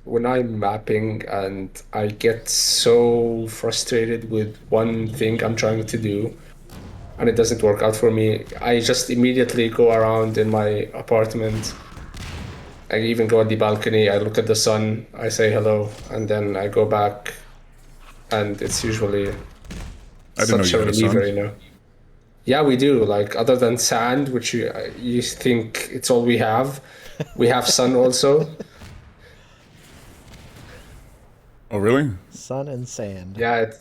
[SPEAKER 1] when I'm mapping and I get so frustrated with one thing I'm trying to do and it doesn't work out for me, I just immediately go around in my apartment. I even go on the balcony, I look at the sun, I say hello, and then I go back, and it's usually
[SPEAKER 6] I didn't know
[SPEAKER 1] such
[SPEAKER 6] you
[SPEAKER 1] a
[SPEAKER 6] had a
[SPEAKER 1] reliever,
[SPEAKER 6] sun.
[SPEAKER 1] you know. Yeah, we do. Like, other than sand, which you think it's all we have sun also.
[SPEAKER 6] Oh, really?
[SPEAKER 2] Sun and sand.
[SPEAKER 1] Yeah,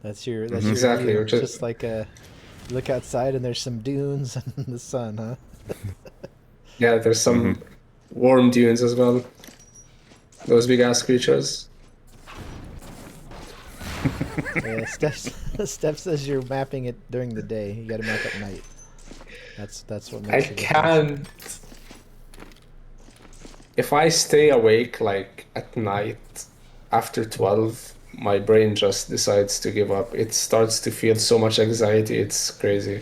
[SPEAKER 2] That's your your
[SPEAKER 1] exactly.
[SPEAKER 2] view.
[SPEAKER 1] Which is,
[SPEAKER 2] Just like look outside and there's some dunes and the sun, huh?
[SPEAKER 1] yeah, there's some warm dunes as well. Those big ass creatures.
[SPEAKER 2] Yeah, Steph says you're mapping it during the day. You got to map at night. That's what
[SPEAKER 1] I
[SPEAKER 2] makes it.
[SPEAKER 1] can't. If I stay awake like at night after 12, my brain just decides to give up. It starts to feel so much anxiety. It's crazy.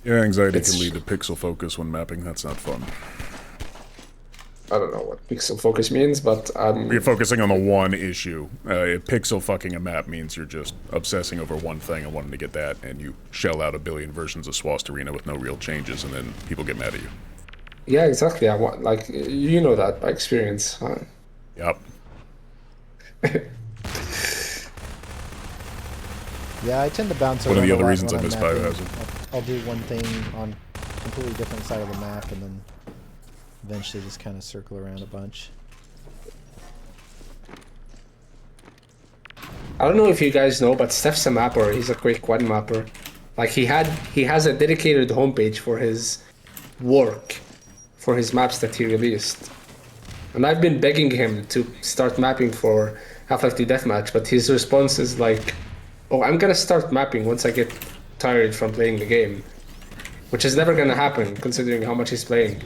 [SPEAKER 6] Yeah, anxiety
[SPEAKER 1] It's-
[SPEAKER 6] can lead to pixel focus when mapping. That's not fun.
[SPEAKER 1] I don't know what pixel focus means, but
[SPEAKER 6] You're focusing on the one issue. Pixel fucking a map means you're just obsessing over one thing and wanting to get that, and you shell out a billion versions of Swast Arena with no real changes, and then people get mad at you.
[SPEAKER 1] yeah, exactly. I want, like, you know that by experience. Huh?
[SPEAKER 6] Yup.
[SPEAKER 2] Yeah, I tend to bounce
[SPEAKER 6] One
[SPEAKER 2] around
[SPEAKER 6] of the
[SPEAKER 2] a
[SPEAKER 6] other
[SPEAKER 2] lot
[SPEAKER 6] reasons
[SPEAKER 2] when
[SPEAKER 6] I
[SPEAKER 2] I'm
[SPEAKER 6] miss
[SPEAKER 2] mapping.
[SPEAKER 6] Biohazard.
[SPEAKER 2] I'll do one thing on a completely different side of the map and then eventually just kind of circle around a bunch.
[SPEAKER 1] I don't know if you guys know, but Steph's a mapper. He's a quick one mapper. Like he has a dedicated homepage for his work, for his maps that he released. And I've been begging him to start mapping for Half-Life 2 Deathmatch, but his response is like, "Oh, I'm gonna start mapping once I get tired from playing the game," which is never gonna happen considering how much he's playing.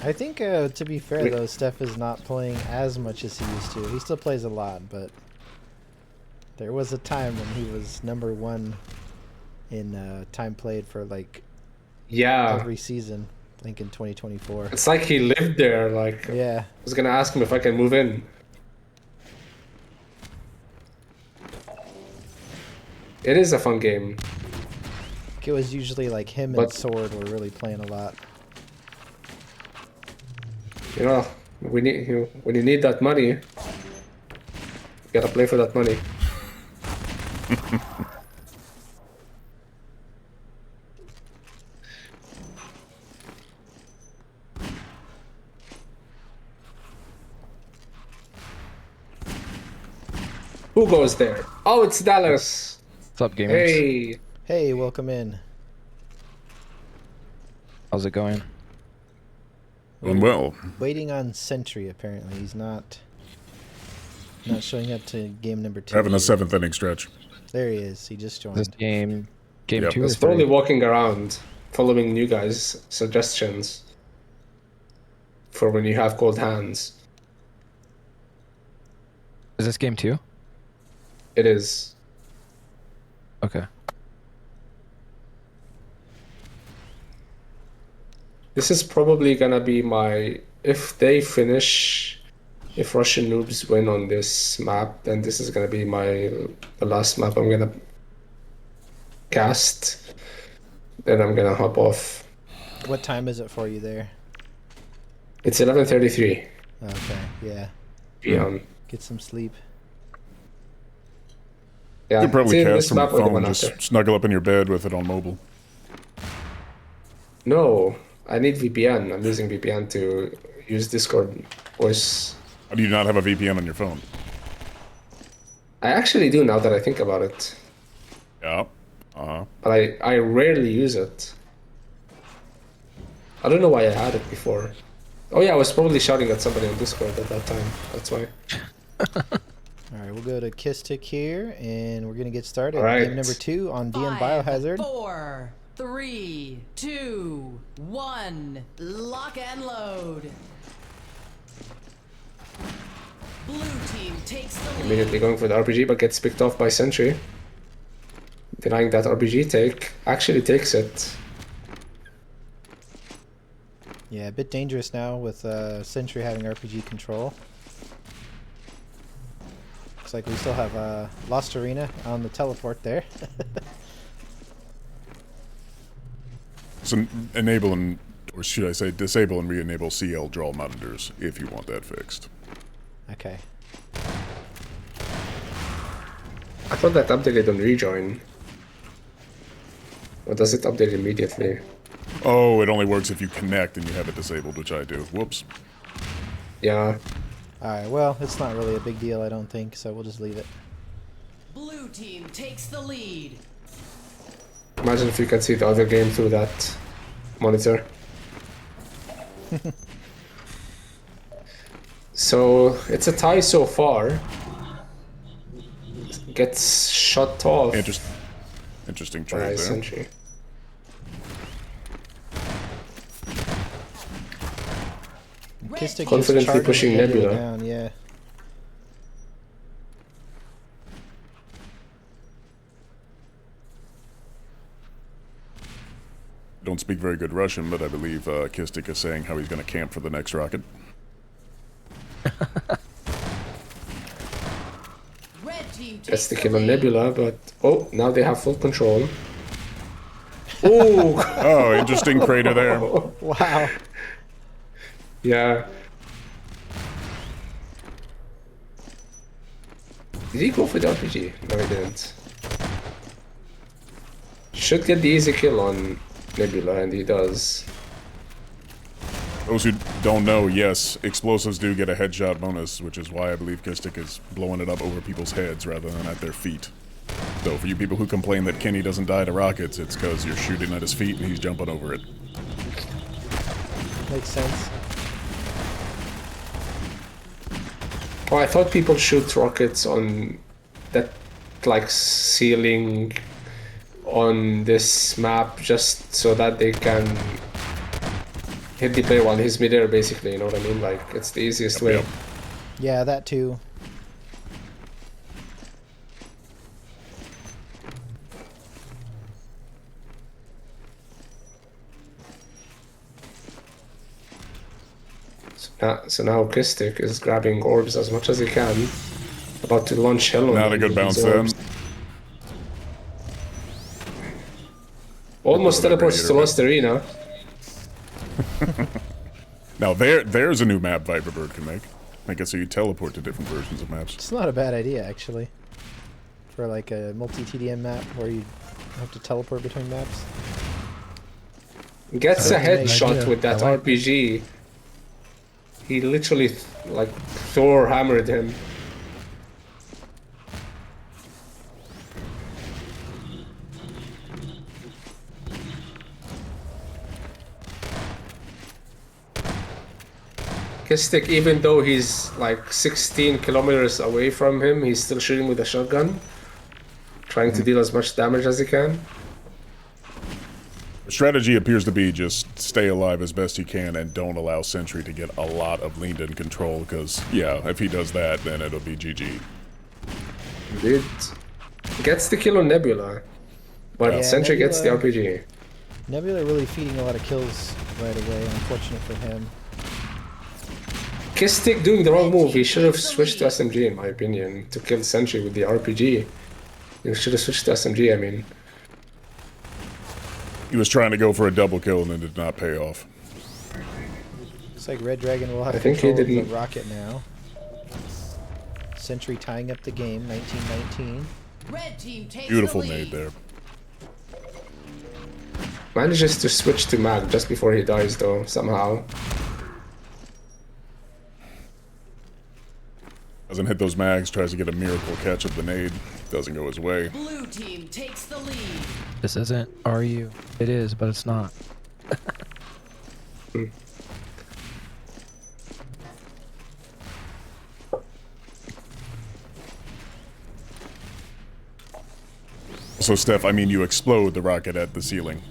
[SPEAKER 2] I think, to be fair though, Steph is not playing as much as he used to. He still plays a lot, but there was a time when he was #1 in time played for like
[SPEAKER 1] Yeah,
[SPEAKER 2] every season. I think in 2024.
[SPEAKER 1] it's like he lived there. Like,
[SPEAKER 2] Yeah,
[SPEAKER 1] I was gonna ask him if I can move in. It is a fun game.
[SPEAKER 2] it was usually like him and
[SPEAKER 1] But-
[SPEAKER 2] Sword were really playing a lot.
[SPEAKER 1] You know, when you need that money, you gotta play for that money. Who goes there? Oh, it's Dallas.
[SPEAKER 8] What's up, gamers?
[SPEAKER 1] Hey,
[SPEAKER 2] Hey, welcome in.
[SPEAKER 8] How's it going?
[SPEAKER 6] Doing well.
[SPEAKER 2] Waiting on Sentry. Apparently, he's not showing up to game number 2.
[SPEAKER 6] Having a 7th inning stretch.
[SPEAKER 2] There he is. He just joined.
[SPEAKER 8] This game
[SPEAKER 6] Yep.
[SPEAKER 8] 2 or
[SPEAKER 1] he's probably
[SPEAKER 8] 3?
[SPEAKER 1] walking around, following you guys' suggestions for when you have cold hands.
[SPEAKER 8] Is this game 2?
[SPEAKER 1] It is.
[SPEAKER 8] Okay.
[SPEAKER 1] This is probably gonna be my, if they finish, if Russian noobs win on this map, then this is gonna be the last map I'm gonna cast. Then I'm gonna hop off.
[SPEAKER 2] What time is it for you there?
[SPEAKER 1] It's 11:33
[SPEAKER 2] Okay, yeah.
[SPEAKER 1] p.m.
[SPEAKER 2] Get some sleep.
[SPEAKER 1] Yeah,
[SPEAKER 6] You could probably
[SPEAKER 1] it's in
[SPEAKER 6] cast
[SPEAKER 1] this
[SPEAKER 6] from your
[SPEAKER 1] map or the
[SPEAKER 6] phone,
[SPEAKER 1] one
[SPEAKER 6] just
[SPEAKER 1] after.
[SPEAKER 6] snuggle up in your bed with it on mobile.
[SPEAKER 1] No, I need VPN. I'm using VPN to use Discord. Was
[SPEAKER 6] How do you not have a VPN on your phone?
[SPEAKER 1] I actually do now that I think about it,
[SPEAKER 6] Yeah. Uh-huh.
[SPEAKER 1] but I rarely use it. I don't know why I had it before. Oh yeah, I was probably shouting at somebody on Discord at that time. That's why.
[SPEAKER 2] All right, we'll go to Kistic here, and we're gonna get started.
[SPEAKER 1] All right.
[SPEAKER 2] Game number 2 on DM
[SPEAKER 3] 5,
[SPEAKER 2] Biohazard.
[SPEAKER 3] 4, 3, 2, 1. Lock and load. Blue team takes the lead.
[SPEAKER 1] Immediately going for the RPG, but gets picked off by Sentry. Denying that RPG take. Actually takes it.
[SPEAKER 2] Yeah, a bit dangerous now with Sentry having RPG control. Looks like we still have Lost Arena on the teleport there.
[SPEAKER 6] So enable and, or should I say disable and re-enable CL draw monitors if you want that fixed.
[SPEAKER 2] Okay.
[SPEAKER 1] I thought that updated on rejoin. Or does it update immediately?
[SPEAKER 6] Oh, it only works if you connect and you have it disabled, which I do. Whoops.
[SPEAKER 1] Yeah.
[SPEAKER 2] Alright, well, it's not really a big deal, I don't think, so we'll just leave it.
[SPEAKER 3] Blue team takes the lead.
[SPEAKER 1] Imagine if you could see the other game through that monitor. So it's a tie so far. Gets shut off
[SPEAKER 6] Interesting
[SPEAKER 1] by
[SPEAKER 6] trade there.
[SPEAKER 1] Sentry.
[SPEAKER 2] Kistic
[SPEAKER 1] Confidently
[SPEAKER 2] is charging
[SPEAKER 1] pushing Nebula.
[SPEAKER 2] down, yeah.
[SPEAKER 6] Don't speak very good Russian, but I believe Kistic is saying how he's going to camp for the next rocket.
[SPEAKER 3] Red team takes
[SPEAKER 1] Gets the
[SPEAKER 3] the
[SPEAKER 1] kill on
[SPEAKER 3] lead.
[SPEAKER 1] Nebula, but oh, now they have full control. Oh,
[SPEAKER 6] Oh, interesting crater there.
[SPEAKER 2] Wow.
[SPEAKER 1] yeah. Did he go for the RPG? No, he didn't. Should get the easy kill on Nebula, and he does.
[SPEAKER 6] Those who don't know, yes, explosives do get a headshot bonus, which is why I believe Kistic is blowing it up over people's heads rather than at their feet. So for you people who complain that Kenny doesn't die to rockets, it's because you're shooting at his feet and he's jumping over it.
[SPEAKER 2] Makes sense.
[SPEAKER 1] Oh, I thought people shoot rockets on that, like, ceiling on this map just so that they can hit the player while he's midair, basically, you know what I mean? Like, it's the easiest way.
[SPEAKER 6] Yep.
[SPEAKER 2] Yeah, that too.
[SPEAKER 1] So now Kistic is grabbing orbs as much as he can. About to launch hell on
[SPEAKER 6] Not a
[SPEAKER 1] them
[SPEAKER 6] good
[SPEAKER 1] with
[SPEAKER 6] bounce
[SPEAKER 1] these
[SPEAKER 6] there.
[SPEAKER 1] orbs. Almost
[SPEAKER 6] Another
[SPEAKER 1] teleports to
[SPEAKER 6] great
[SPEAKER 1] Lost Arena.
[SPEAKER 6] Now there's a new map Viperbird can make. Make it so you teleport to different versions of maps.
[SPEAKER 2] It's not a bad idea, actually. For like a multi-TDM map where you have to teleport between maps.
[SPEAKER 1] Gets a
[SPEAKER 2] That's a good
[SPEAKER 1] headshot
[SPEAKER 8] idea.
[SPEAKER 1] with that
[SPEAKER 8] I like
[SPEAKER 1] RPG. He literally, like, Thor hammered him. Kistic, even though he's like 16 kilometers away from him, he's still shooting with a shotgun, trying to deal as much damage as he can.
[SPEAKER 6] The strategy appears to be just stay alive as best you can and don't allow Sentry to get a lot of leaned-in control, because, yeah, if he does that, then it'll be GG.
[SPEAKER 1] Indeed. Gets the kill on Nebula, but
[SPEAKER 2] Yeah,
[SPEAKER 1] Sentry gets the
[SPEAKER 2] Nebula-
[SPEAKER 1] RPG.
[SPEAKER 2] Nebula really feeding a lot of kills right away, unfortunate for him.
[SPEAKER 1] Kistic doing the wrong move. He should have switched to SMG, in my opinion, to kill Sentry with the RPG. He should have switched to SMG, I mean.
[SPEAKER 6] He was trying to go for a double kill and it did not pay off.
[SPEAKER 2] Looks like Red Dragon will have
[SPEAKER 1] I think he
[SPEAKER 2] control of the
[SPEAKER 1] didn't-
[SPEAKER 2] rocket now. Sentry tying up the game, 19-19.
[SPEAKER 3] Red team takes
[SPEAKER 6] Beautiful
[SPEAKER 3] the lead.
[SPEAKER 6] nade there.
[SPEAKER 1] Manages to switch to Mag just before he dies, though, somehow.
[SPEAKER 6] Doesn't hit those mags, tries to get a miracle catch of the nade. Doesn't go his way.
[SPEAKER 3] Blue team takes the lead.
[SPEAKER 8] This isn't RU. It is, but it's not.
[SPEAKER 6] So, Steph, I mean, you explode the rocket at the ceiling.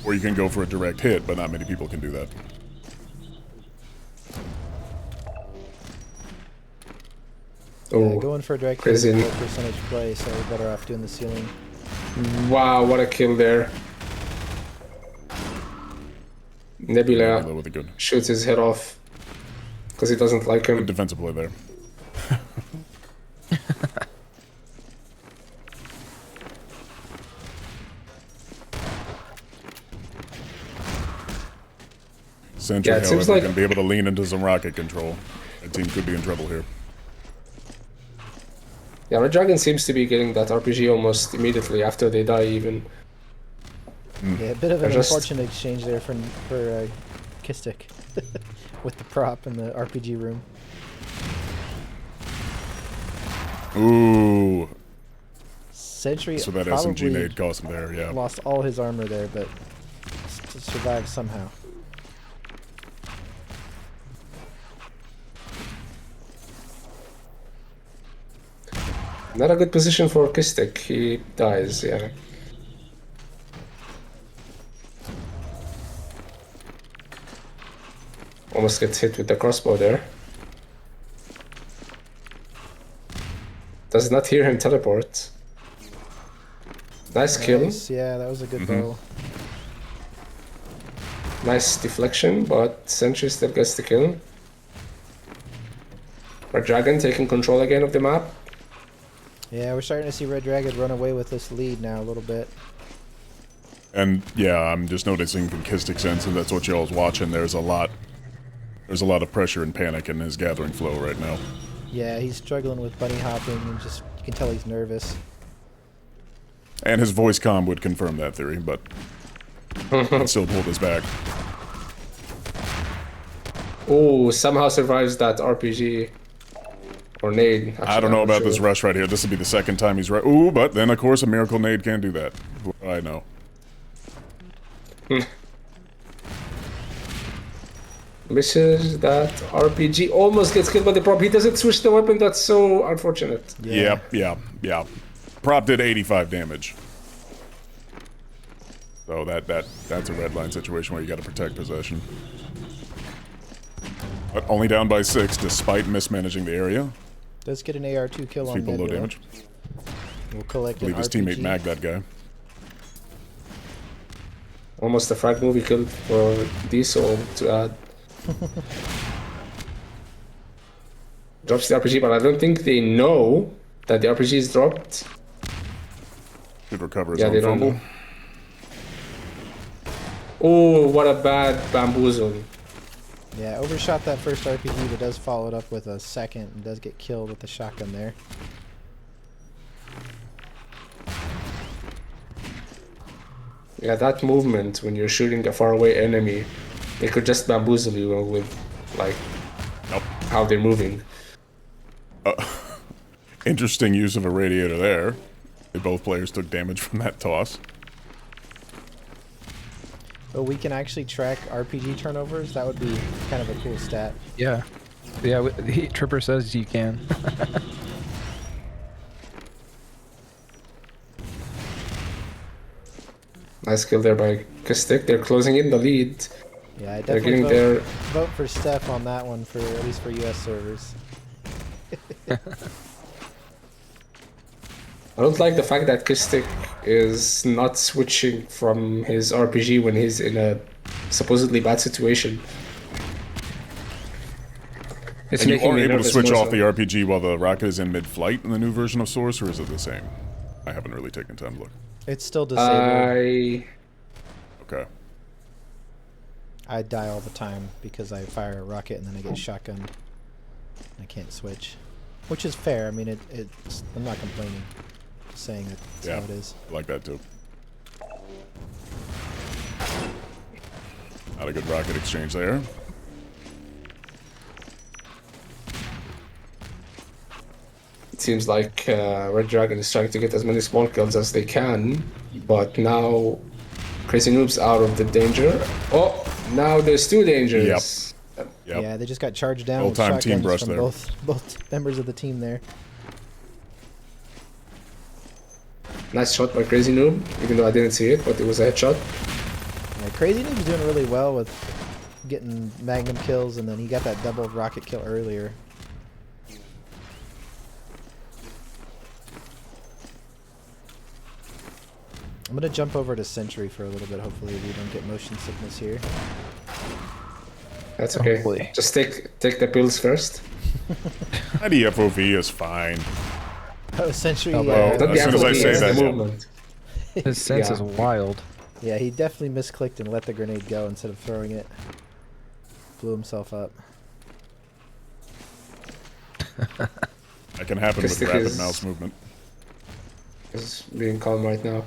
[SPEAKER 6] Or you can go for a direct hit, but not many people can do that.
[SPEAKER 1] Oh,
[SPEAKER 2] Going for a direct hit
[SPEAKER 1] crazy.
[SPEAKER 2] is a low percentage play, so we're better off doing the ceiling.
[SPEAKER 1] Wow, what a kill there. Nebula
[SPEAKER 6] With a good
[SPEAKER 1] shoots his head off because he doesn't like him.
[SPEAKER 6] defensive play there. Sentry,
[SPEAKER 1] Yeah, it seems
[SPEAKER 6] however,
[SPEAKER 1] like-
[SPEAKER 6] going to be able to lean into some rocket control. The team could be in trouble here.
[SPEAKER 1] Yeah, Red Dragon seems to be getting that RPG almost immediately after they die even.
[SPEAKER 2] Yeah, a bit of an
[SPEAKER 1] Just-
[SPEAKER 2] unfortunate exchange there for Kistic with the prop in the RPG room.
[SPEAKER 6] Ooh,
[SPEAKER 2] Sentry
[SPEAKER 6] so that
[SPEAKER 2] probably
[SPEAKER 6] SMG nade cost him there, yeah.
[SPEAKER 2] lost all his armor there, but survived somehow.
[SPEAKER 1] Not a good position for Kistic. He dies, yeah. Almost gets hit with the crossbow there. Does not hear him teleport. Nice kill.
[SPEAKER 2] Nice, yeah, that was a good bow.
[SPEAKER 1] Nice deflection, but Sentry still gets the kill. Red Dragon taking control again of the map.
[SPEAKER 2] Yeah, we're starting to see Red Dragon run away with this lead now a little bit.
[SPEAKER 6] And yeah, I'm just noticing from Kistic sense, and that's what y'all's watching. There's a lot of pressure and panic in his gathering flow right now.
[SPEAKER 2] Yeah, he's struggling with bunny hopping and just, you can tell he's nervous.
[SPEAKER 6] And his voice comm would confirm that theory, but it still pulled us back.
[SPEAKER 1] Oh, somehow survives that RPG. Or nade. Actually,
[SPEAKER 6] I don't know
[SPEAKER 1] I'm not
[SPEAKER 6] about this
[SPEAKER 1] sure.
[SPEAKER 6] rush right here. This will be the second time he's right. Ooh, but then of course a miracle nade can't do that. I know.
[SPEAKER 1] Misses that RPG. Almost gets killed by the prop. He doesn't switch the weapon. That's so unfortunate.
[SPEAKER 6] Yeah. Prop did 85 damage. So that's a red line situation where you got to protect possession. But only down by 6 despite mismanaging the area.
[SPEAKER 2] Does get an AR2 kill on
[SPEAKER 6] People low
[SPEAKER 2] Nebula.
[SPEAKER 6] damage.
[SPEAKER 2] We'll collect
[SPEAKER 6] I believe
[SPEAKER 2] an
[SPEAKER 6] his
[SPEAKER 2] RPG.
[SPEAKER 6] teammate magged that guy.
[SPEAKER 1] Almost a frag movie kill for Diesel to add. Drops the RPG, but I don't think they know that the RPG is dropped.
[SPEAKER 6] Should recover his
[SPEAKER 1] Yeah, they
[SPEAKER 6] own
[SPEAKER 1] don't
[SPEAKER 6] fumble.
[SPEAKER 1] know. Oh, what a bad bamboozle.
[SPEAKER 2] Yeah, overshot that first RPG, but does follow it up with a second and does get killed with the shotgun there.
[SPEAKER 1] Yeah, that movement when you're shooting a faraway enemy, they could just bamboozle you with, like,
[SPEAKER 6] Nope.
[SPEAKER 1] how they're moving.
[SPEAKER 6] Interesting use of a radiator there. Both players took damage from that toss.
[SPEAKER 2] But we can actually track RPG turnovers. That would be kind of a cool stat.
[SPEAKER 8] Yeah. Yeah, Tripper says you can.
[SPEAKER 1] Nice kill there by Kistic. They're closing in the lead.
[SPEAKER 2] Yeah, I
[SPEAKER 1] They're
[SPEAKER 2] definitely
[SPEAKER 1] getting their...
[SPEAKER 2] vote for Steph on that one, for at least for US servers.
[SPEAKER 1] I don't like the fact that Kistic is not switching from his RPG when he's in a supposedly bad situation. It's
[SPEAKER 6] And you
[SPEAKER 1] making
[SPEAKER 6] are
[SPEAKER 1] me
[SPEAKER 6] able to
[SPEAKER 1] nervous
[SPEAKER 6] switch
[SPEAKER 1] more
[SPEAKER 6] off
[SPEAKER 1] so.
[SPEAKER 6] the RPG while the rocket is in mid-flight in the new version of Source, or is it the same? I haven't really taken time to look.
[SPEAKER 2] It's still disabled.
[SPEAKER 6] Okay.
[SPEAKER 2] I die all the time because I fire a rocket and then I get shotgunned. I can't switch. Which is fair. I mean, it's I'm not complaining. Just saying that's
[SPEAKER 6] Yeah,
[SPEAKER 2] how it is.
[SPEAKER 6] I like that too. Not a good rocket exchange there.
[SPEAKER 1] It seems like Red Dragon is trying to get as many small kills as they can, but now Crazy Noob's out of the danger. Oh, now there's two dangers.
[SPEAKER 6] Yep.
[SPEAKER 2] Yeah, they just got charged down with
[SPEAKER 6] Old-time team
[SPEAKER 2] shotguns
[SPEAKER 6] brush
[SPEAKER 2] from
[SPEAKER 6] there.
[SPEAKER 2] both members of the team there.
[SPEAKER 1] Nice shot by Crazy Noob, even though I didn't see it, but it was a headshot.
[SPEAKER 2] Yeah, Crazy Noob's doing really well with getting Magnum kills, and then he got that double rocket kill earlier. I'm gonna jump over to Sentry for a little bit. Hopefully we don't get motion sickness here.
[SPEAKER 1] That's okay.
[SPEAKER 8] Hopefully.
[SPEAKER 1] Just take the pills first.
[SPEAKER 6] The FOV is fine.
[SPEAKER 2] Oh, Sentry.
[SPEAKER 8] Oh,
[SPEAKER 6] well,
[SPEAKER 1] Not the
[SPEAKER 6] as soon as I
[SPEAKER 1] FOV,
[SPEAKER 6] say
[SPEAKER 1] it's
[SPEAKER 6] that,
[SPEAKER 1] the
[SPEAKER 6] yeah.
[SPEAKER 1] movement.
[SPEAKER 8] His sense
[SPEAKER 1] Yeah.
[SPEAKER 8] is wild.
[SPEAKER 2] Yeah, he definitely misclicked and let the grenade go instead of throwing it. Blew himself up.
[SPEAKER 6] That can happen with
[SPEAKER 1] Acoustic
[SPEAKER 6] rapid
[SPEAKER 1] is-
[SPEAKER 6] mouse movement.
[SPEAKER 1] It's being calm right now.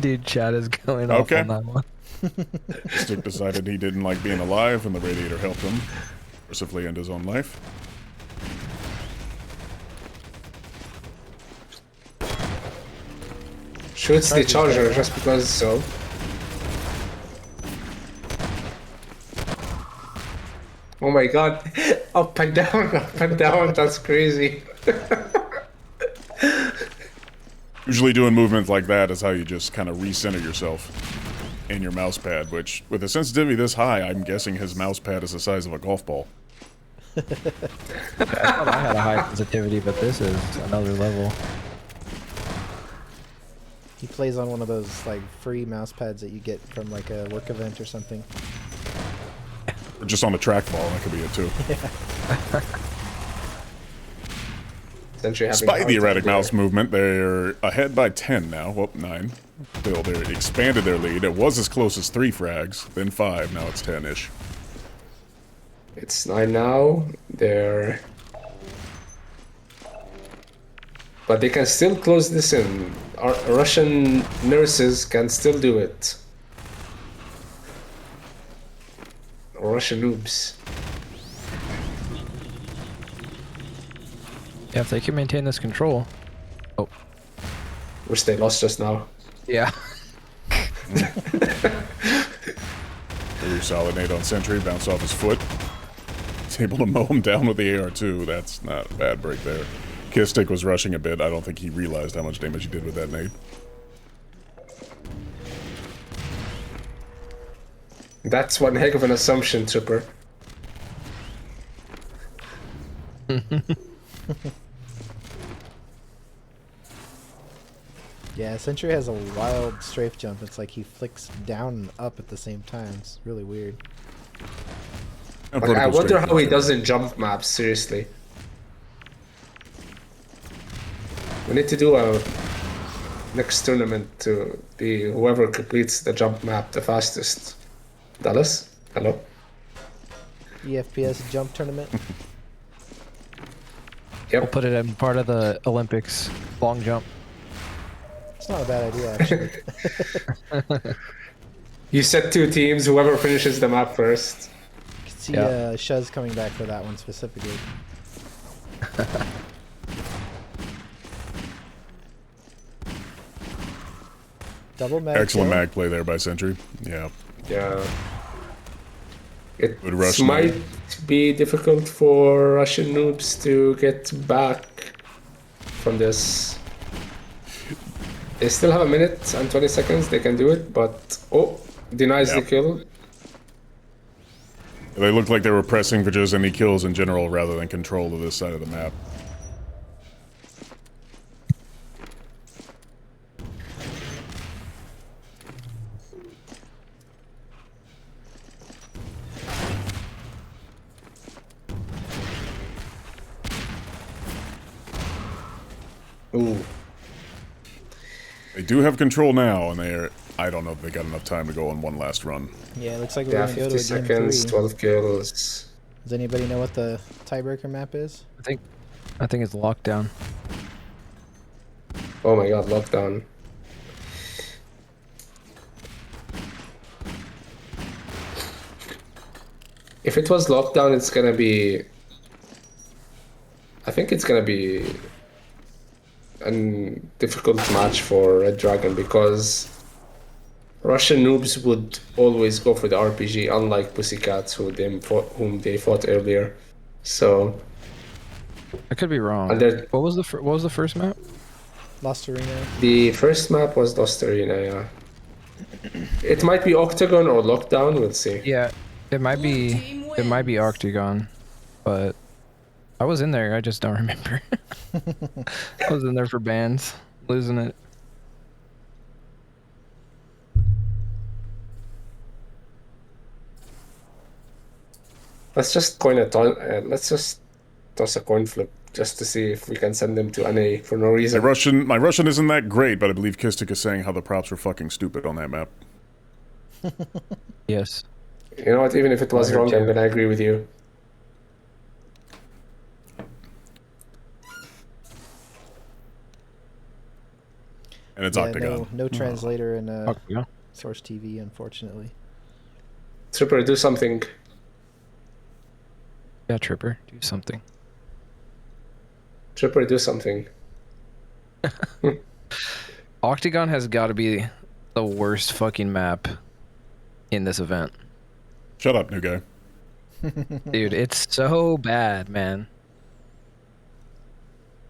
[SPEAKER 8] Dude, chat is going off
[SPEAKER 6] Okay.
[SPEAKER 8] on that one.
[SPEAKER 6] Stick decided he didn't like being alive, and the radiator helped him mercifully end his own life.
[SPEAKER 1] Shoots the charger just because so. Oh my god. Up and down, up and down, that's crazy.
[SPEAKER 6] Usually doing movements like that is how you just kind of recenter yourself in your mouse pad, which, with a sensitivity this high, I'm guessing his mouse pad is the size of a golf ball.
[SPEAKER 8] I thought I had a high sensitivity, but this is another level.
[SPEAKER 2] He plays on one of those like free mouse pads that you get from like a work event or something.
[SPEAKER 6] Or just on a trackball, that could be it too.
[SPEAKER 1] Sentry having a
[SPEAKER 6] Despite
[SPEAKER 1] hard
[SPEAKER 6] the
[SPEAKER 1] time
[SPEAKER 6] erratic
[SPEAKER 1] there.
[SPEAKER 6] mouse movement, they're ahead by 10 now. Well, 9. Still, they expanded their lead. It was as close as 3 frags, then 5. Now it's 10-ish.
[SPEAKER 1] It's 9 now. They're... But they can still close this in. Our Russian nurses can still do it. Russian noobs.
[SPEAKER 8] Yeah, if they can maintain this control. Oh,
[SPEAKER 1] Which they lost just now.
[SPEAKER 8] yeah.
[SPEAKER 6] Really solid nade on Sentry, bounced off his foot. He's able to mow him down with the AR-2. That's not a bad break there. Kistic was rushing a bit. I don't think he realized how much damage he did with that nade.
[SPEAKER 1] That's one heck of an assumption, Trooper.
[SPEAKER 2] Yeah, Sentry has a wild strafe jump. It's like he flicks down and up at the same time. It's really weird.
[SPEAKER 6] And
[SPEAKER 1] Like, I
[SPEAKER 6] vertical
[SPEAKER 1] wonder
[SPEAKER 6] straight
[SPEAKER 1] how he
[SPEAKER 6] too.
[SPEAKER 1] doesn't jump maps, seriously. We need to do a next tournament to be whoever completes the jump map the fastest. Dallas? Hello?
[SPEAKER 2] eFPS jump tournament.
[SPEAKER 8] We'll
[SPEAKER 1] Yep.
[SPEAKER 8] put it in part of the Olympics long jump.
[SPEAKER 2] It's not a bad idea, actually.
[SPEAKER 1] You set 2 teams, whoever finishes the map first.
[SPEAKER 2] I can see
[SPEAKER 8] Yeah.
[SPEAKER 2] Shuz coming back for that one specifically. Double mag.
[SPEAKER 6] Excellent
[SPEAKER 2] kill.
[SPEAKER 6] mag play there by Sentry. Yeah.
[SPEAKER 1] Yeah. It
[SPEAKER 6] Good rush
[SPEAKER 1] might
[SPEAKER 6] now.
[SPEAKER 1] be difficult for Russian noobs to get back from this. They still have a minute and 20 seconds, they can do it, but... Oh, denies the
[SPEAKER 6] Yep.
[SPEAKER 1] kill.
[SPEAKER 6] They looked like they were pressing for just any kills in general rather than control of this side of the map.
[SPEAKER 1] Ooh.
[SPEAKER 6] They do have control now, and they're... I don't know if they got enough time to go on one last run.
[SPEAKER 2] Yeah, it looks like we're
[SPEAKER 1] Yeah,
[SPEAKER 2] gonna go
[SPEAKER 1] 50
[SPEAKER 2] to a game
[SPEAKER 1] seconds,
[SPEAKER 2] 3.
[SPEAKER 1] 12 kills.
[SPEAKER 2] Does anybody know what the tiebreaker map is?
[SPEAKER 8] I think it's lockdown.
[SPEAKER 1] Oh my god, lockdown. If it was lockdown, it's gonna be I think it's gonna be a difficult match for Red Dragon because Russian noobs would always go for the RPG, unlike Pussycats, whom they fought earlier. So,
[SPEAKER 8] I could be wrong.
[SPEAKER 1] and they're-
[SPEAKER 8] What was the first map?
[SPEAKER 2] Lost Arena.
[SPEAKER 1] the first map was Lost Arena, yeah. It might be Octagon or Lockdown, we'll see.
[SPEAKER 8] Yeah, it might
[SPEAKER 3] Blue
[SPEAKER 8] be.
[SPEAKER 3] team
[SPEAKER 8] It might be
[SPEAKER 3] wins.
[SPEAKER 8] Octagon, but I was in there. I just don't remember. I was in there for bands, losing it.
[SPEAKER 1] Let's just let's just toss a coin flip just to see if we can send them to NA for no
[SPEAKER 6] My
[SPEAKER 1] reason.
[SPEAKER 6] Russian isn't that great, but I believe Kistic is saying how the props were fucking stupid on that map.
[SPEAKER 8] Yes.
[SPEAKER 1] You know what? Even if it was
[SPEAKER 8] I heard
[SPEAKER 1] wrong, I'm
[SPEAKER 8] too.
[SPEAKER 1] gonna agree with you.
[SPEAKER 6] And it's
[SPEAKER 2] Yeah,
[SPEAKER 6] Octagon.
[SPEAKER 2] no translator in
[SPEAKER 8] Octagon.
[SPEAKER 2] Source TV, unfortunately.
[SPEAKER 1] Tripper, do something.
[SPEAKER 8] Yeah, Tripper, do something.
[SPEAKER 1] Tripper, do something.
[SPEAKER 8] Octagon has got to be the worst fucking map in this event.
[SPEAKER 6] Shut up, new guy.
[SPEAKER 8] Dude, it's so bad, man.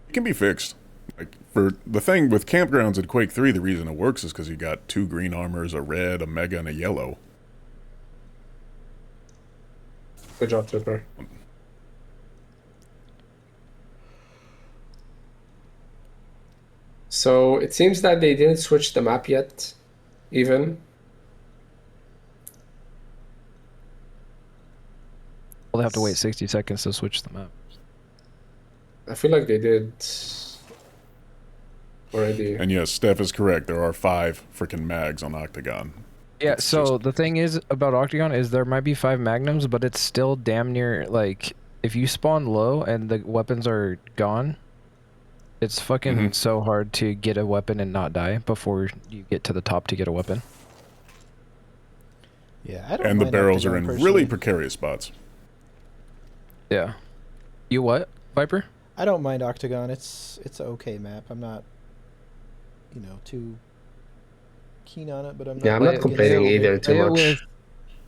[SPEAKER 6] It can be fixed. Like, for the thing with campgrounds in Quake 3, the reason it works is because you got 2 green armors, a red, a mega, and a yellow.
[SPEAKER 1] Good job, Tripper. So it seems that they didn't switch the map yet, even.
[SPEAKER 8] We'll have to wait 60 seconds to switch the map.
[SPEAKER 1] I feel like they did already.
[SPEAKER 6] And yes, Steph is correct. There are 5 freaking mags on Octagon.
[SPEAKER 8] Yeah,
[SPEAKER 6] It's
[SPEAKER 8] so
[SPEAKER 6] just-
[SPEAKER 8] the thing is about Octagon is there might be 5 magnums, but it's still damn near, like, if you spawn low and the weapons are gone, it's fucking so hard to get a weapon and not die before you get to the top to get a weapon.
[SPEAKER 2] Yeah, I don't
[SPEAKER 6] And the
[SPEAKER 2] mind
[SPEAKER 6] barrels are
[SPEAKER 2] Octagon
[SPEAKER 6] in really
[SPEAKER 2] personally.
[SPEAKER 6] precarious spots.
[SPEAKER 8] Yeah. You what, Viper?
[SPEAKER 2] I don't mind Octagon. It's an okay map. I'm not, too keen on it, but I'm not.
[SPEAKER 1] Yeah, I'm
[SPEAKER 8] Play
[SPEAKER 1] not
[SPEAKER 8] it-
[SPEAKER 1] complaining
[SPEAKER 2] play it-
[SPEAKER 1] either too much.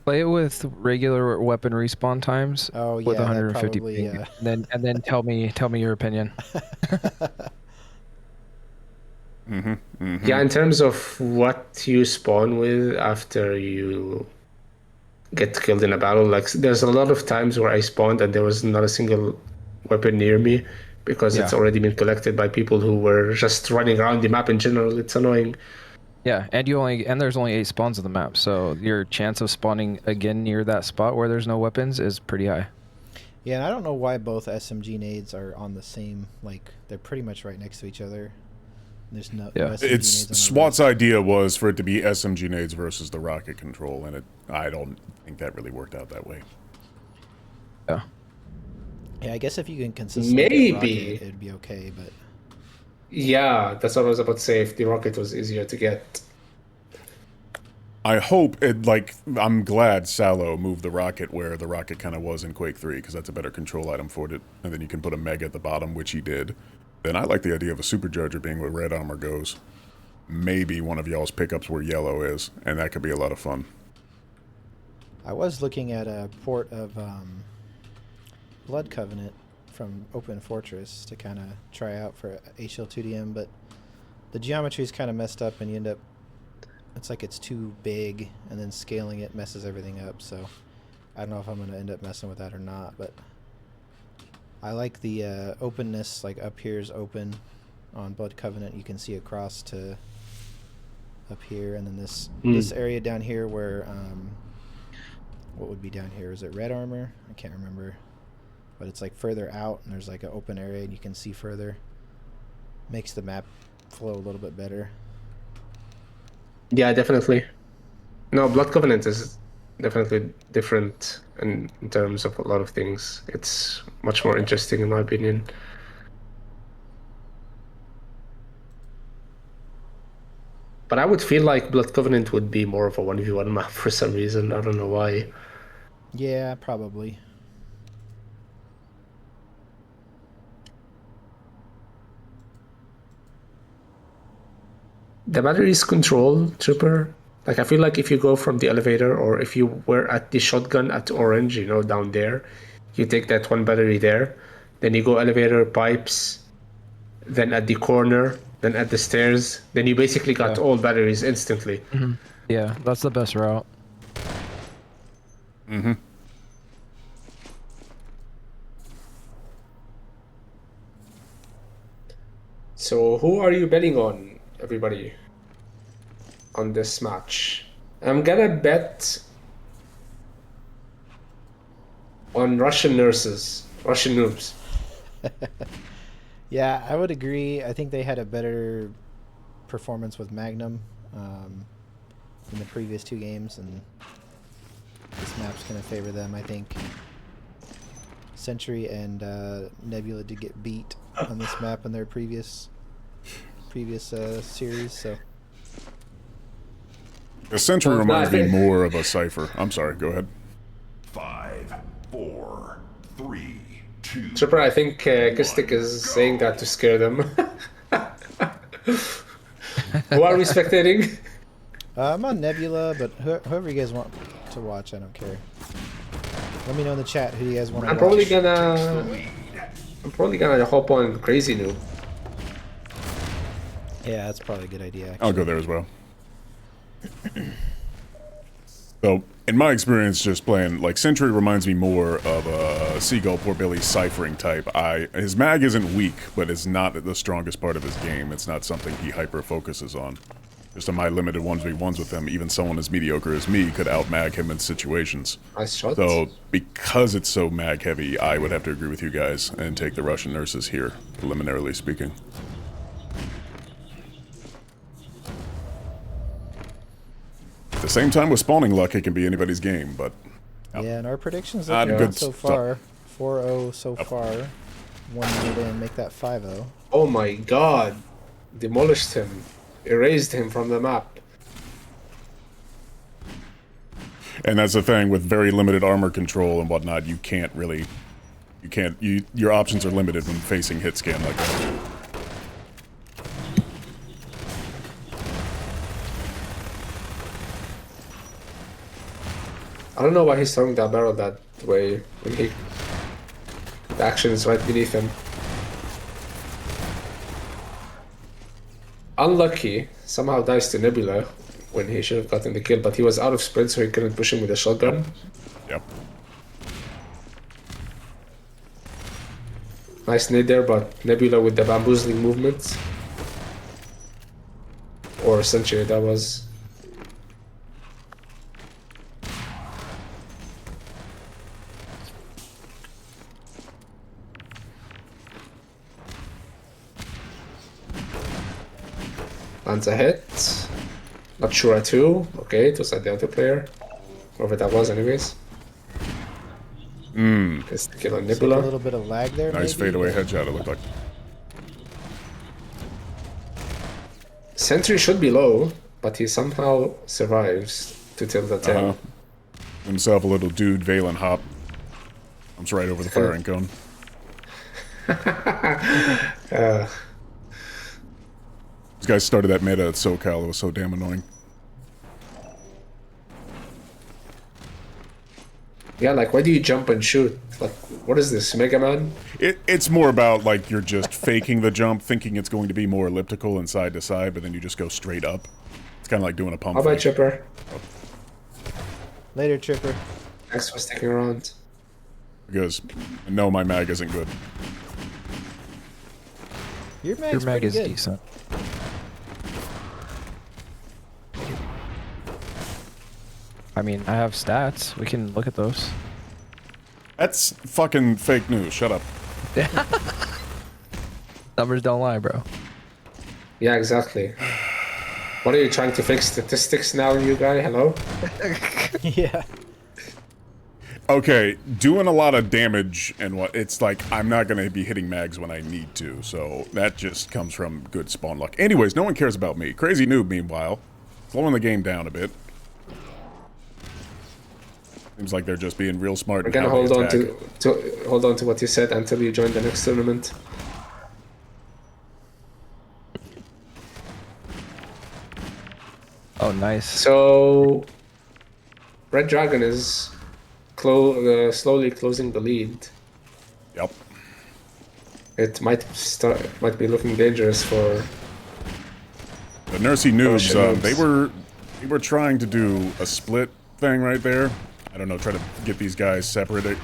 [SPEAKER 8] Play it with regular weapon respawn times
[SPEAKER 2] Oh
[SPEAKER 8] with
[SPEAKER 2] yeah, that
[SPEAKER 8] 150
[SPEAKER 2] probably,
[SPEAKER 8] ping, and then tell me your opinion.
[SPEAKER 1] Yeah, in terms of what you spawn with after you get killed in a battle, like there's a lot of times where I spawned and there was not a single weapon near me because it's
[SPEAKER 8] Yeah.
[SPEAKER 1] already been collected by people who were just running around the map in general. It's annoying.
[SPEAKER 8] Yeah, and there's only 8 spawns on the map, so your chance of spawning again near that spot where there's no weapons is pretty high.
[SPEAKER 2] Yeah, and I don't know why both SMG nades are on the same. Like they're pretty much right next to each other. There's no
[SPEAKER 8] Yeah.
[SPEAKER 2] SMG nades on the
[SPEAKER 6] SWAT's idea was for it to be SMG nades versus the rocket control, and I don't think that really worked out that way.
[SPEAKER 8] Yeah.
[SPEAKER 2] right. Yeah, I guess if you can consistently get
[SPEAKER 1] Maybe.
[SPEAKER 2] rocket, it'd be okay. But
[SPEAKER 1] Yeah, that's what I was about to say. If the rocket was easier to get.
[SPEAKER 6] I hope I'm glad Salo moved the rocket where the rocket kind of was in Quake 3, because that's a better control item for it, and then you can put a mega at the bottom, which he did. Then I like the idea of a supercharger being where red armor goes. Maybe one of y'all's pickups where yellow is, and that could be a lot of fun.
[SPEAKER 2] I was looking at a port of Blood Covenant from Open Fortress to kind of try out for HL2DM, but the geometry is kind of messed up, and you end up. It's like it's too big, and then scaling it messes everything up. So I don't know if I'm going to end up messing with that or not, but I like the openness. Like up here is open on Blood Covenant. You can see across to up here, and then this area down here where what would be down here? Is it red armor? I can't remember, but it's like further out, and there's like an open area, and you can see further. Makes the map flow a little bit better.
[SPEAKER 1] Yeah, definitely. No, Blood Covenant is definitely different in terms of a lot of things. It's much more interesting in my opinion. But I would feel like Blood Covenant would be more of a 1v1 map for some reason. I don't know why.
[SPEAKER 2] Yeah, probably.
[SPEAKER 1] The batteries control, Trooper. Like, I feel like if you go from the elevator or if you were at the shotgun at Orange, you know, down there, you take that one battery there, then you go elevator, pipes, then at the corner, then at the stairs, then you basically got
[SPEAKER 8] Yeah.
[SPEAKER 1] all batteries instantly.
[SPEAKER 8] Yeah, that's the best route.
[SPEAKER 6] Mm-hmm.
[SPEAKER 1] So who are you betting on, everybody, on this match? I'm gonna bet on Russian nurses, Russian noobs.
[SPEAKER 2] Yeah, I would agree. I think they had a better performance with Magnum in the previous 2 games, and this map's going to favor them, I think. Sentry and Nebula did get beat on this map in their previous series, so...
[SPEAKER 6] The Sentry
[SPEAKER 1] Well,
[SPEAKER 6] reminds
[SPEAKER 1] I
[SPEAKER 6] me
[SPEAKER 1] think-
[SPEAKER 6] more of a Cypher. I'm sorry, go ahead.
[SPEAKER 4] 5, 4, 3, 2.
[SPEAKER 1] Trooper, I think Kistik is saying that to scare them. Who are we spectating?
[SPEAKER 2] I'm on Nebula, but whoever you guys want to watch, I don't care. Let me know in the chat who you guys want to
[SPEAKER 1] I'm
[SPEAKER 2] watch.
[SPEAKER 1] probably gonna hop on Crazy Noob.
[SPEAKER 2] Yeah, that's probably a good idea.
[SPEAKER 6] I'll go there as well. So, in my experience, just playing, like, Sentry reminds me more of a Seagull Poor Billy ciphering type. His mag isn't weak, but it's not the strongest part of his game. It's not something he hyper-focuses on. Just in my limited 1v1s with him, even someone as mediocre as me could out-mag him in situations.
[SPEAKER 1] Nice shot.
[SPEAKER 6] So, because it's so mag-heavy, I would have to agree with you guys and take the Russian nurses here, preliminarily speaking. At the same time, with spawning luck, it can be anybody's game, but...
[SPEAKER 2] Yeah, and our predictions
[SPEAKER 6] Not
[SPEAKER 2] look
[SPEAKER 6] good
[SPEAKER 2] good so
[SPEAKER 6] stuff.
[SPEAKER 2] far. 4-0 so far. 1 minute in, make that 5-0.
[SPEAKER 1] Oh my god. Demolished him. Erased him from the map.
[SPEAKER 6] And that's the thing, with very limited armor control and whatnot, you can't really... your options are limited when facing hit scan like that.
[SPEAKER 1] I don't know why he's throwing that barrel that way when the action is right beneath him. Unlucky, somehow dies to Nebula when he should have gotten the kill, but he was out of sprint so he couldn't push him with a shotgun.
[SPEAKER 6] Yep.
[SPEAKER 1] Nice nade there, but Nebula with the bamboozling movements. Or Sentry, that was. Lands a hit. Not sure at who. Okay, it was at the other player. Whoever that was, anyways. Gets the kill on
[SPEAKER 2] Looks like a
[SPEAKER 1] Nebula.
[SPEAKER 2] little bit of lag there,
[SPEAKER 6] Nice
[SPEAKER 2] maybe,
[SPEAKER 6] fadeaway
[SPEAKER 2] but-
[SPEAKER 6] headshot, it looked like.
[SPEAKER 1] Sentry should be low, but he somehow survives to till the tail.
[SPEAKER 6] Himself a little dude, Valen hop. Comes right over the firing cone. These guys started that meta at SoCal, it was so damn annoying.
[SPEAKER 1] Yeah, like, why do you jump and shoot? Like, what is this, Mega Man?
[SPEAKER 6] It's more about, like, you're just faking the jump, thinking it's going to be more elliptical and side to side, but then you just go straight up. It's kind of like doing a pump
[SPEAKER 1] How about
[SPEAKER 6] fake.
[SPEAKER 1] Chipper?
[SPEAKER 2] Later, Tripper.
[SPEAKER 1] Thanks for sticking around.
[SPEAKER 6] Because, no, my mag isn't good.
[SPEAKER 2] Your mag's
[SPEAKER 8] Your mag
[SPEAKER 2] pretty
[SPEAKER 8] is
[SPEAKER 2] good.
[SPEAKER 8] decent. I mean, I have stats. We can look at those.
[SPEAKER 6] That's fucking fake news, shut up.
[SPEAKER 8] Numbers don't lie, bro.
[SPEAKER 1] Yeah, exactly. What are you trying to fix statistics now, you guy? Hello?
[SPEAKER 2] Yeah.
[SPEAKER 6] Okay, doing a lot of damage and what, it's like, I'm not gonna be hitting mags when I need to, so that just comes from good spawn luck. Anyways, no one cares about me. Crazy Noob, meanwhile, slowing the game down a bit. Seems like they're just being real smart.
[SPEAKER 1] We're
[SPEAKER 6] in
[SPEAKER 1] gonna
[SPEAKER 6] how they
[SPEAKER 1] hold on
[SPEAKER 6] attack.
[SPEAKER 1] to hold on to what you said until you join the next tournament.
[SPEAKER 8] Oh, nice.
[SPEAKER 1] So Red Dragon is slowly closing the lead.
[SPEAKER 6] Yep.
[SPEAKER 1] It might be looking dangerous for
[SPEAKER 6] The Nursey noobs,
[SPEAKER 1] noobs.
[SPEAKER 6] they were trying to do a split thing right there. I don't know, try to get these guys separated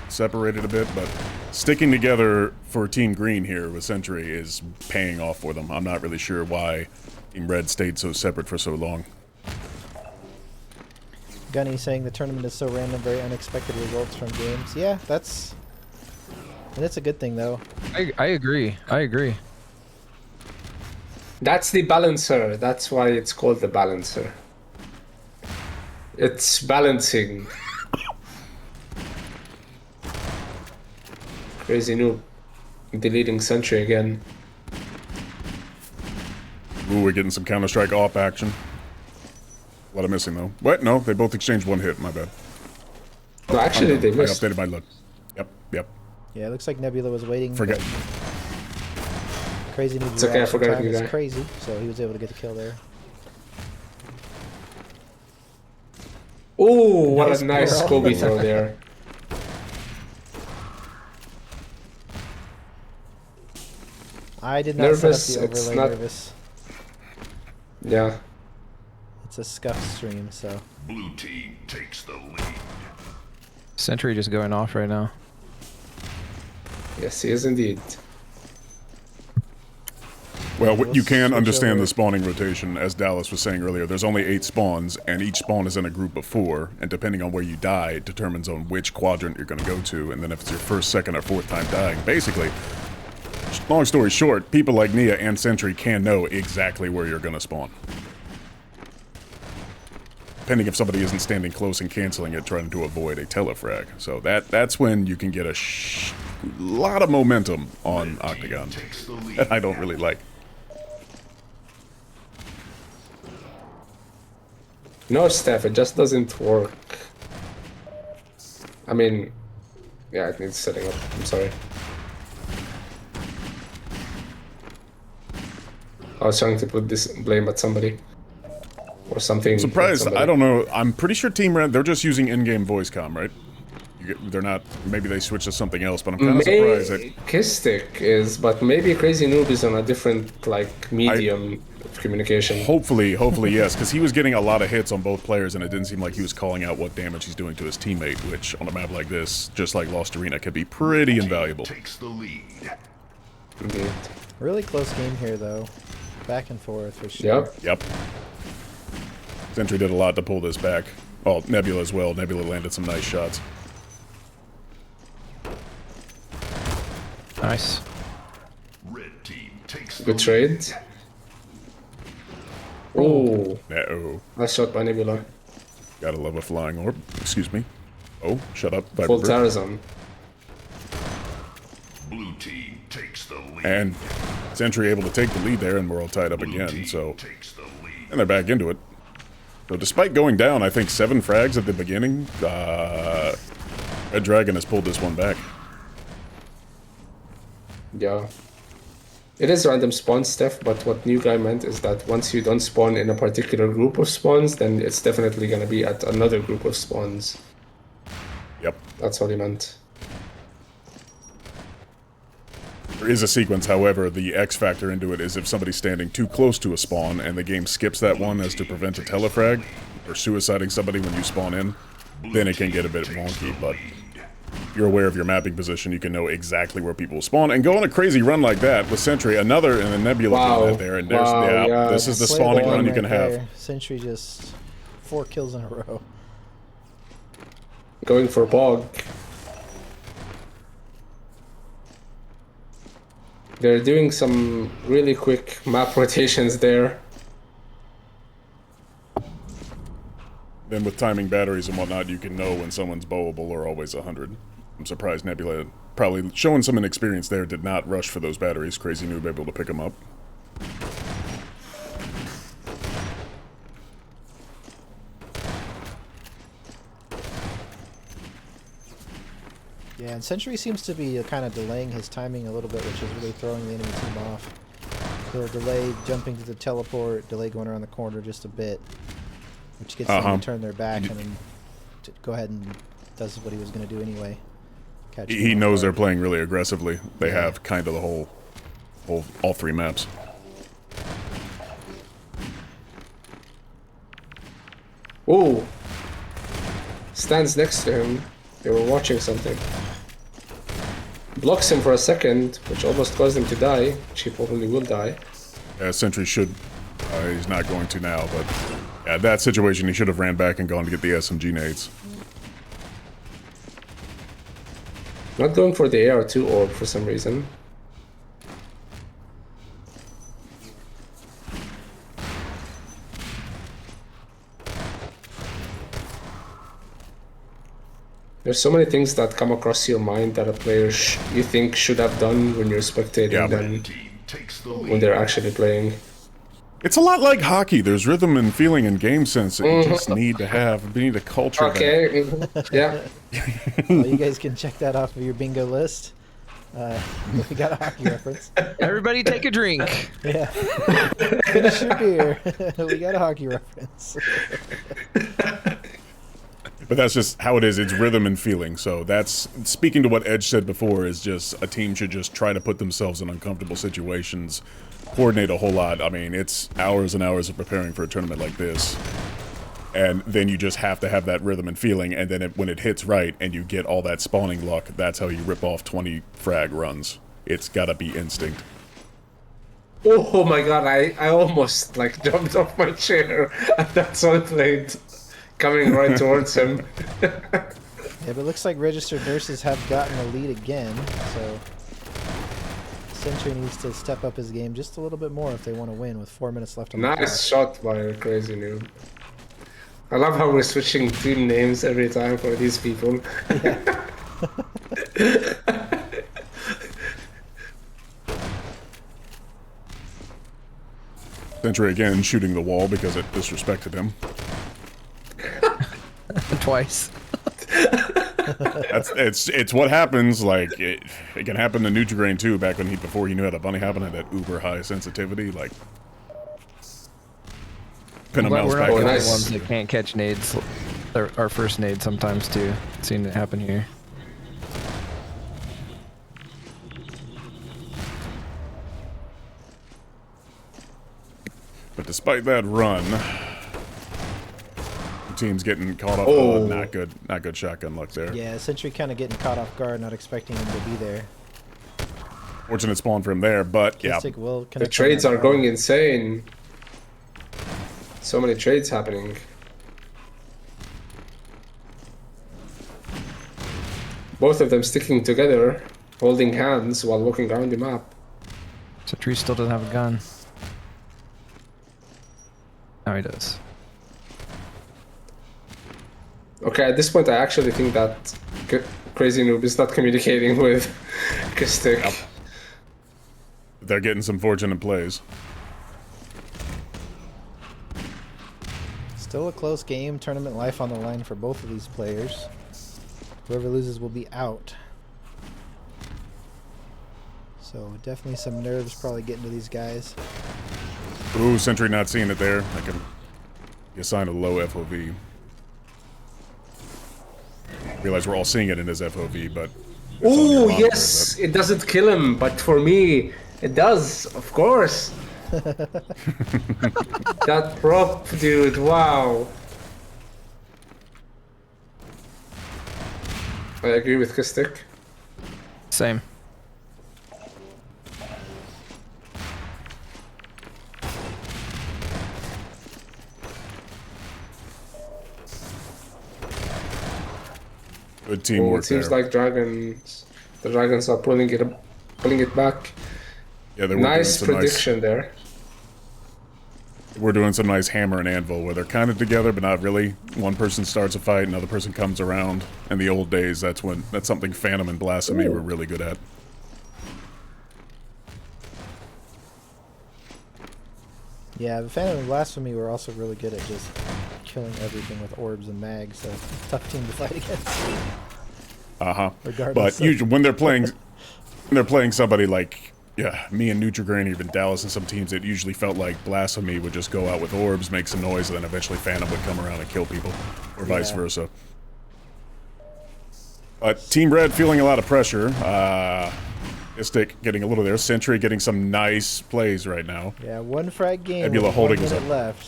[SPEAKER 6] a bit, but sticking together for Team Green here with Sentry is paying off for them. I'm not really sure why Team Red stayed so separate for so long.
[SPEAKER 2] Gunny saying the tournament is so random, very unexpected results from games. Yeah, that's a good thing though.
[SPEAKER 8] I agree. I agree.
[SPEAKER 1] That's the balancer. That's why it's called the balancer. It's balancing. Crazy noob. Deleting Sentry again.
[SPEAKER 6] Ooh, we're getting some Counter-Strike off action. A lot of missing though. What? No, they both exchanged one hit. My bad.
[SPEAKER 1] No, actually, they
[SPEAKER 6] I
[SPEAKER 1] missed.
[SPEAKER 6] updated my look. Yep.
[SPEAKER 2] Yeah, it looks like Nebula was waiting.
[SPEAKER 6] Forget.
[SPEAKER 2] Crazy Noob's
[SPEAKER 1] It's okay, I
[SPEAKER 2] reaction
[SPEAKER 1] forgot
[SPEAKER 2] time
[SPEAKER 1] you
[SPEAKER 2] is
[SPEAKER 1] guys.
[SPEAKER 2] crazy, so he was able to get the kill there.
[SPEAKER 1] Oh, what
[SPEAKER 2] Nice
[SPEAKER 1] a nice
[SPEAKER 2] barrel.
[SPEAKER 1] Kobe throw there.
[SPEAKER 2] I did not
[SPEAKER 1] Nervous,
[SPEAKER 2] set up the
[SPEAKER 1] it's
[SPEAKER 2] overlay
[SPEAKER 1] not-
[SPEAKER 2] nervous.
[SPEAKER 1] Yeah.
[SPEAKER 2] It's a scuff stream, so.
[SPEAKER 4] Blue team takes the lead.
[SPEAKER 8] Sentry just going off right now.
[SPEAKER 1] Yes, he is indeed.
[SPEAKER 6] Well,
[SPEAKER 2] We'll
[SPEAKER 6] you can
[SPEAKER 2] switch
[SPEAKER 6] understand
[SPEAKER 2] over.
[SPEAKER 6] the spawning rotation, as Dallas was saying earlier. There's only 8 spawns, and each spawn is in a group of 4, and depending on where you die, it determines on which quadrant you're going to go to, and then if it's your first, second, or fourth time dying. Basically, long story short, people like Nia and Sentry can know exactly where you're going to spawn. Depending if somebody isn't standing close and canceling it, trying to avoid a telefrag. So that's when you can get a lot of momentum on Octagon.
[SPEAKER 4] Takes the lead.
[SPEAKER 6] That I don't really like.
[SPEAKER 1] No, Steph, it just doesn't work. I mean, yeah, it needs setting up. I'm sorry. I was trying to put this blame at somebody. Or something.
[SPEAKER 6] Surprised,
[SPEAKER 1] somebody.
[SPEAKER 6] I don't know. I'm pretty sure Team Red, they're just using in-game voice comm, right? They're not, maybe they switched to something else, but I'm kind of surprised that...
[SPEAKER 1] Kistic is, but maybe Crazy Noob is on a different, like, medium of communication.
[SPEAKER 6] Hopefully, yes, because he was getting a lot of hits on both players, and it didn't seem like he was calling out what damage he's doing to his teammate, which, on a map like this, just like Lost Arena, could be pretty invaluable.
[SPEAKER 4] Takes the lead.
[SPEAKER 1] Indeed.
[SPEAKER 2] Really close game here, though. Back and forth for sure.
[SPEAKER 1] Yep.
[SPEAKER 6] Yep. Sentry did a lot to pull this back. Well, Nebula as well. Nebula landed some nice shots.
[SPEAKER 8] Nice.
[SPEAKER 4] Red team takes the
[SPEAKER 1] Good
[SPEAKER 4] lead.
[SPEAKER 1] trade. Oh,
[SPEAKER 6] Uh-oh.
[SPEAKER 1] nice shot by Nebula.
[SPEAKER 6] Gotta love a flying orb. Excuse me. Oh, shut up.
[SPEAKER 1] Full
[SPEAKER 6] Viper.
[SPEAKER 1] Tarazon.
[SPEAKER 4] Blue team takes the lead.
[SPEAKER 6] And Sentry able to take the lead there, and we're all tied up
[SPEAKER 4] Blue
[SPEAKER 6] again,
[SPEAKER 4] team
[SPEAKER 6] so...
[SPEAKER 4] takes the lead.
[SPEAKER 6] And they're back into it. So despite going down, I think 7 frags at the beginning, Red Dragon has pulled this one back.
[SPEAKER 1] Yeah. It is random spawn stuff, but what new guy meant is that once you don't spawn in a particular group of spawns, then it's definitely gonna be at another group of spawns.
[SPEAKER 6] Yep.
[SPEAKER 1] That's what he meant.
[SPEAKER 6] There is a sequence, however, the X factor into it is if somebody's standing too close to a spawn and the game skips that one as to prevent a telefrag, or suiciding somebody when you spawn in, then it can get a bit wonky, but if you're aware of your mapping position, you can know exactly where people will spawn, and go on a crazy run like that with Sentry, another, and then Nebula
[SPEAKER 1] Wow.
[SPEAKER 6] doing that there, and there's,
[SPEAKER 1] Wow, yeah.
[SPEAKER 6] this is the
[SPEAKER 2] Slay
[SPEAKER 6] spawning
[SPEAKER 2] ball
[SPEAKER 6] run you
[SPEAKER 2] right
[SPEAKER 6] can have.
[SPEAKER 2] there. Sentry just 4 kills in a row.
[SPEAKER 1] Going for Bog. They're doing some really quick map rotations there.
[SPEAKER 6] Then with timing batteries and whatnot, you can know when someone's bowable or always 100. I'm surprised Nebula, probably showing some inexperience there, did not rush for those batteries. Crazy Noob able to pick them up.
[SPEAKER 2] Yeah, and Sentry seems to be kind of delaying his timing a little bit, which is really throwing the enemy team off. He'll delay jumping to the teleport, delay going around the corner just a bit. which gets them to turn their back and then to go ahead and does what he was going to do anyway.
[SPEAKER 6] He knows they're playing really aggressively. They have kind of the whole all 3 maps.
[SPEAKER 1] Ooh. Stands next to him. They were watching something. Blocks him for a second, which almost caused him to die, which he probably will die.
[SPEAKER 6] Sentry should... he's not going to now, but... Yeah, that situation, he should have ran back and gone to get the SMG nades.
[SPEAKER 1] Not going for the AR2 orb for some reason. There's so many things that come across your mind that a player you think should have done when you're spectating them when they're actually playing.
[SPEAKER 6] It's a lot like hockey. There's rhythm and feeling and game sense that you just need to have. We need a culture.
[SPEAKER 1] Okay, yeah.
[SPEAKER 2] Well, you guys can check that off of your bingo list. We got a hockey reference.
[SPEAKER 8] Everybody take a drink.
[SPEAKER 2] Yeah. Finish your beer. We got a hockey reference.
[SPEAKER 6] But that's just how it is. It's rhythm and feeling. So that's, speaking to what Edge said before, is just a team should just try to put themselves in uncomfortable situations, coordinate a whole lot. I mean, it's hours and hours of preparing for a tournament like this. And then you just have to have that rhythm and feeling, and then when it hits right and you get all that spawning luck, that's how you rip off 20 frag runs. It's gotta be instinct.
[SPEAKER 1] Oh my god, I almost like jumped off my chair at that Solid Blade coming right towards him.
[SPEAKER 2] Yeah, but it looks like registered nurses have gotten a lead again, so Sentry needs to step up his game just a little bit more if they want to win with 4 minutes left on the clock.
[SPEAKER 1] Nice shot by a crazy noob. I love how we're switching team names every time for these people.
[SPEAKER 2] Yeah.
[SPEAKER 6] Sentry again shooting the wall because it disrespected him.
[SPEAKER 8] Twice.
[SPEAKER 6] It's what happens. Like it can happen to Nutrigrain too. Back when before he knew how to bunny hop and had that uber high sensitivity, like pin a mouse
[SPEAKER 8] We're
[SPEAKER 6] back.
[SPEAKER 8] not the
[SPEAKER 1] nice.
[SPEAKER 8] ones that can't catch nades. Our first nade sometimes too. Seen it happen here.
[SPEAKER 6] But despite that run, the team's getting caught up.
[SPEAKER 1] Oh.
[SPEAKER 6] Not good shotgun luck there.
[SPEAKER 2] Yeah, Sentry kind of getting caught off guard, not expecting him to be there.
[SPEAKER 6] Fortunate spawn for him there, but yeah.
[SPEAKER 2] Kistic will
[SPEAKER 1] The
[SPEAKER 2] connect on
[SPEAKER 1] trades
[SPEAKER 2] that
[SPEAKER 1] are
[SPEAKER 2] guard.
[SPEAKER 1] going insane. So many trades happening. Both of them sticking together, holding hands while walking around the map.
[SPEAKER 8] Sentry still doesn't have a gun. Now he does.
[SPEAKER 1] Okay, at this point I actually think that Crazy Noob is not communicating with Kistic.
[SPEAKER 6] Yep. They're getting some fortunate plays.
[SPEAKER 2] Still a close game, tournament life on the line for both of these players. Whoever loses will be out. So definitely some nerves probably getting to these guys.
[SPEAKER 6] Ooh, Sentry not seeing it there. I can assign a low FOV. Realize we're all seeing it in his FOV, but... it's on your
[SPEAKER 1] Oh
[SPEAKER 6] monitor,
[SPEAKER 1] yes, it doesn't kill him, but for me, it does, of course. That prop, dude, wow. I agree with Kistic.
[SPEAKER 8] Same.
[SPEAKER 6] Good
[SPEAKER 1] Oh,
[SPEAKER 6] teamwork
[SPEAKER 1] it seems
[SPEAKER 6] there.
[SPEAKER 1] like the dragons are pulling it back.
[SPEAKER 6] Yeah, they were
[SPEAKER 1] Nice
[SPEAKER 6] doing some
[SPEAKER 1] prediction there.
[SPEAKER 6] We're doing some nice hammer and anvil where they're kind of together, but not really. One person starts a fight, another person comes around. In the old days, that's something Phantom and Blasphemy were really good at.
[SPEAKER 2] Yeah, the Phantom and Blasphemy were also really good at just killing everything with orbs and mags, so tough team to fight against.
[SPEAKER 6] Uh-huh.
[SPEAKER 2] Regardless
[SPEAKER 6] But usually when they're playing somebody like Yeah, me and Nutrigrain, even Dallas and some teams, it usually felt like Blasphemy would just go out with orbs, make some noise, and then eventually Phantom would come around and kill people, or vice versa. But Team Red feeling a lot of pressure. Istic getting a little there. Sentry getting some nice plays right now.
[SPEAKER 2] Yeah, one frag game.
[SPEAKER 6] Nebula
[SPEAKER 2] with
[SPEAKER 6] holding
[SPEAKER 2] 1
[SPEAKER 6] us
[SPEAKER 2] minute
[SPEAKER 6] up.
[SPEAKER 2] left.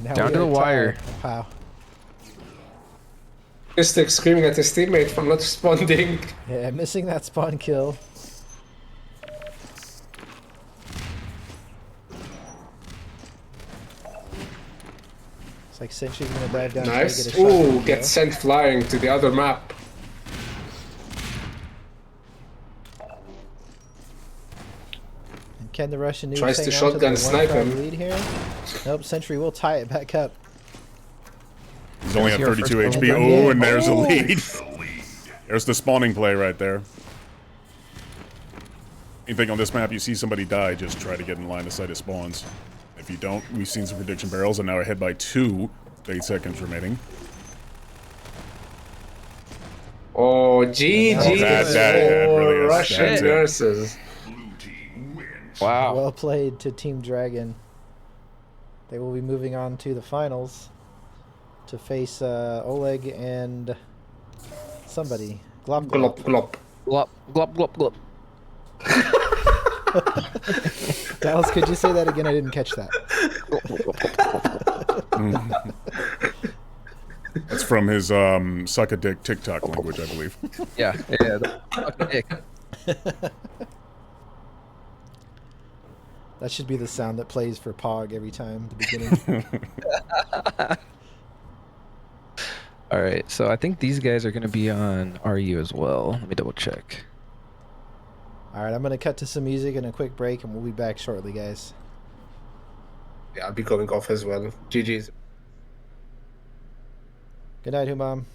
[SPEAKER 2] Now
[SPEAKER 8] Down
[SPEAKER 2] we
[SPEAKER 8] to the
[SPEAKER 2] are
[SPEAKER 8] wire.
[SPEAKER 2] tied. Wow.
[SPEAKER 1] Mystic screaming at his teammate for not responding.
[SPEAKER 2] Yeah, missing that spawn kill. It's like Sentry's gonna dive down.
[SPEAKER 1] Nice.
[SPEAKER 2] And try to get a shot.
[SPEAKER 1] Ooh, gets sent flying to the other map.
[SPEAKER 2] And can the Russian
[SPEAKER 1] Tries
[SPEAKER 2] noobs
[SPEAKER 1] to
[SPEAKER 2] hang on
[SPEAKER 1] shotgun
[SPEAKER 2] to the
[SPEAKER 1] snipe
[SPEAKER 2] 1 frag
[SPEAKER 1] him.
[SPEAKER 2] lead here? Nope, Sentry will tie it back up.
[SPEAKER 6] He's only at
[SPEAKER 8] Here's your
[SPEAKER 6] 32
[SPEAKER 8] first
[SPEAKER 6] HP.
[SPEAKER 2] goal.
[SPEAKER 6] Oh, and there's a
[SPEAKER 2] Oh.
[SPEAKER 6] lead. There's the spawning play right there. Anything on this map, you see somebody die, just try to get in line of sight of spawns. If you don't, we've seen some prediction barrels, and now ahead by 2, 8 seconds remaining.
[SPEAKER 1] Oh, GG
[SPEAKER 6] that
[SPEAKER 1] for
[SPEAKER 6] really is.
[SPEAKER 1] Russian
[SPEAKER 6] That's it.
[SPEAKER 1] nurses.
[SPEAKER 4] Blue team wins.
[SPEAKER 8] Wow.
[SPEAKER 2] Well played to Team Dragon. They will be moving on to the finals to face Oleg and somebody. Glop
[SPEAKER 1] Glop,
[SPEAKER 2] Glop.
[SPEAKER 1] glop.
[SPEAKER 8] Glop, glop, glop, glop.
[SPEAKER 2] Dallas, could you say that again? I didn't catch that.
[SPEAKER 6] That's from his suck a dick TikTok language, I believe.
[SPEAKER 8] Yeah, yeah. Fucking dick.
[SPEAKER 2] That should be the sound that plays for Pog every time at the beginning.
[SPEAKER 8] All right, so I think these guys are going to be on RU as well. Let me double check.
[SPEAKER 2] All right, I'm going to cut to some music and a quick break, and we'll be back shortly, guys.
[SPEAKER 1] Yeah, I'll be going off as well. GG's.
[SPEAKER 2] Good night, Humam.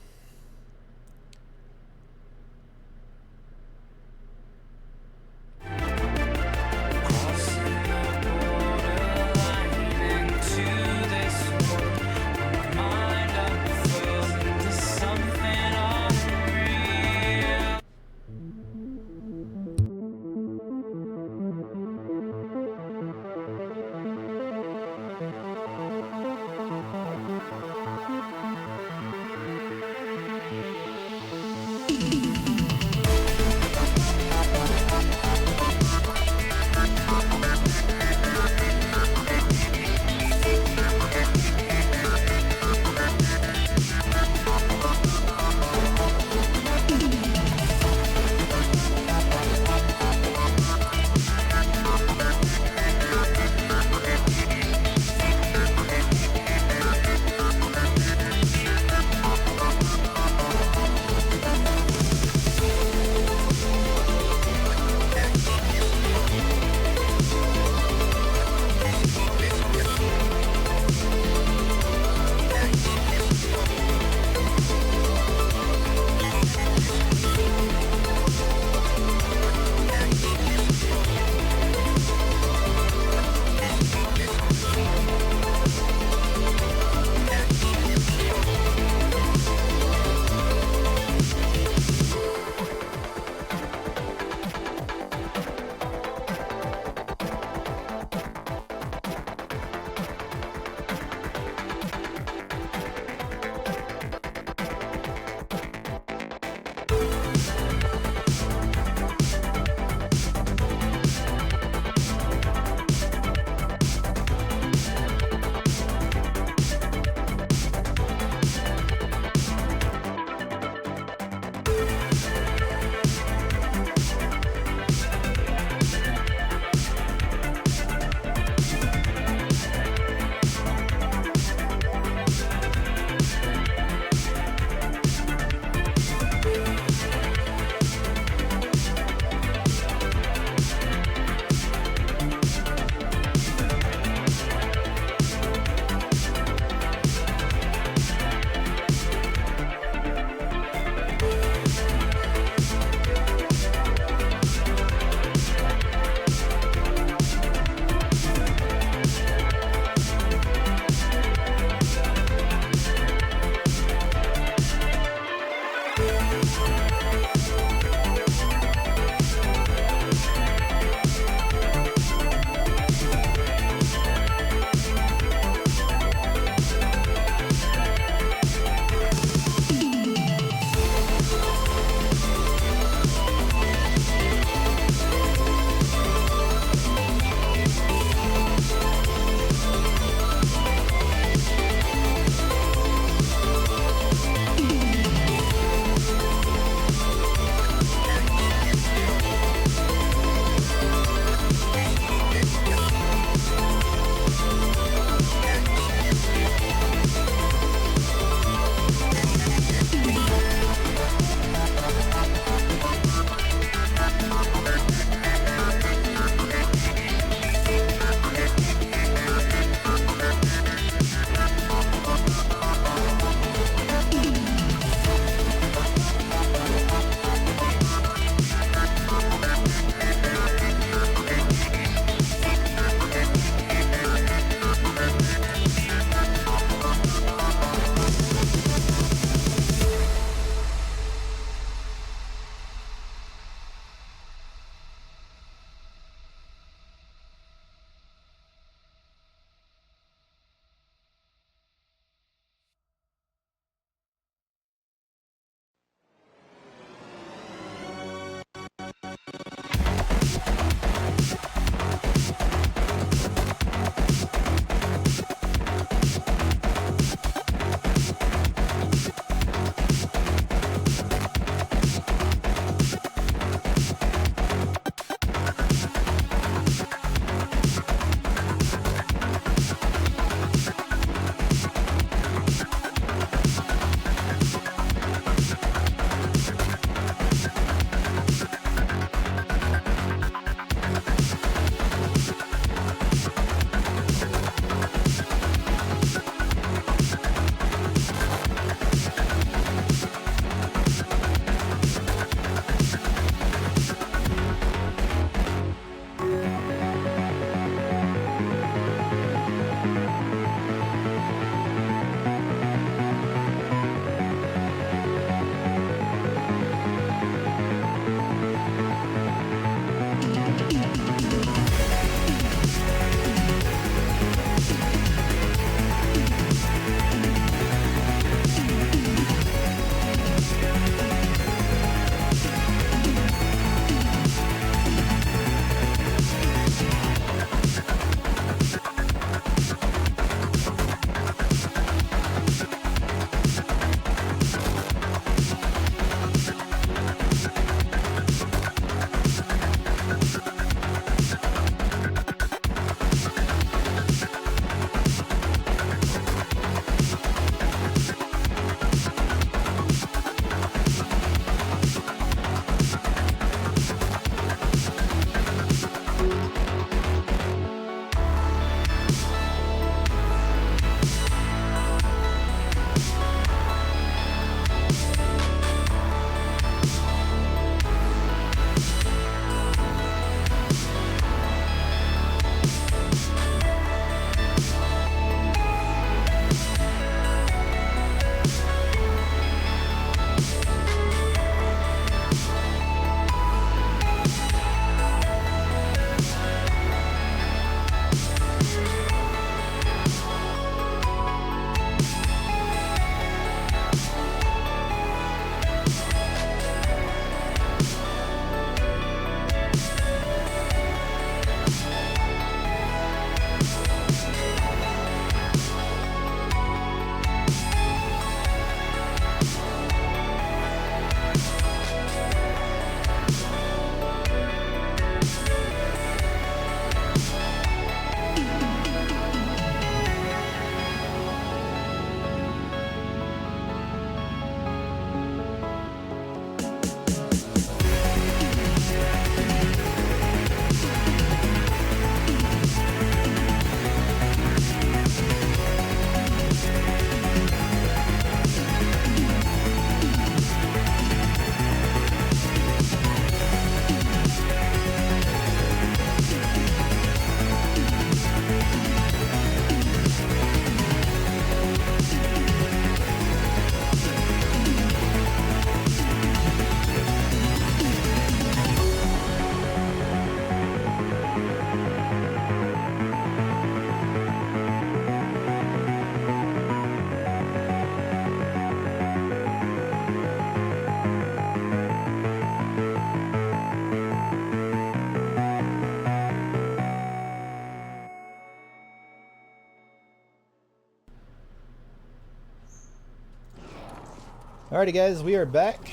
[SPEAKER 2] Alrighty, guys, we are back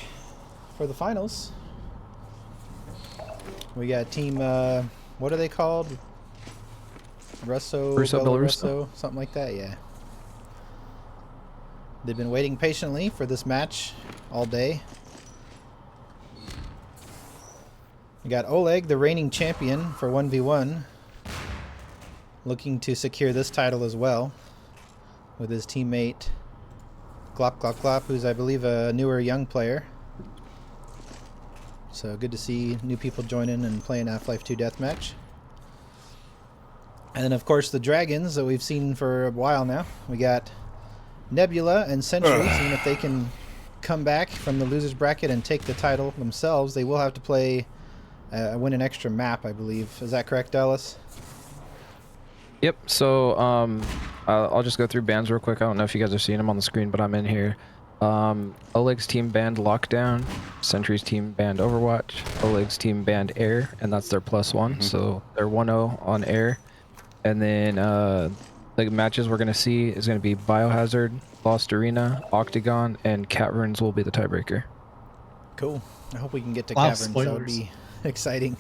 [SPEAKER 2] for the finals. We got team, what are they called?
[SPEAKER 8] Russo,
[SPEAKER 2] Belarusso,
[SPEAKER 8] Belarusso?
[SPEAKER 2] something like that, yeah. They've been waiting patiently for this match all day. We got Oleg, the reigning champion for 1v1, looking to secure this title as well with his teammate Glop Glop Glop, who's I believe a newer young player. So good to see new people joining and playing Half-Life 2 Deathmatch. And then of course the Dragons that we've seen for a while now. We got Nebula and Sentry, seeing if they can come back from the losers bracket and take the title themselves. They will have to play win an extra map, I believe. Is that correct, Dallas?
[SPEAKER 8] Yep. So I'll just go through bans real quick. I don't know if you guys are seeing them on the screen, but I'm in here. Oleg's team banned Lockdown. Sentry's team banned Overwatch. Oleg's team banned Air, and that's their +1. So they're 1-0 on Air. And then the matches we're gonna see is gonna be Biohazard, Lost Arena, Octagon, and Caverns will be the tiebreaker.
[SPEAKER 2] Cool. I hope we can get to
[SPEAKER 9] Wow,
[SPEAKER 2] Caverns. That would
[SPEAKER 9] spoilers.
[SPEAKER 2] be exciting.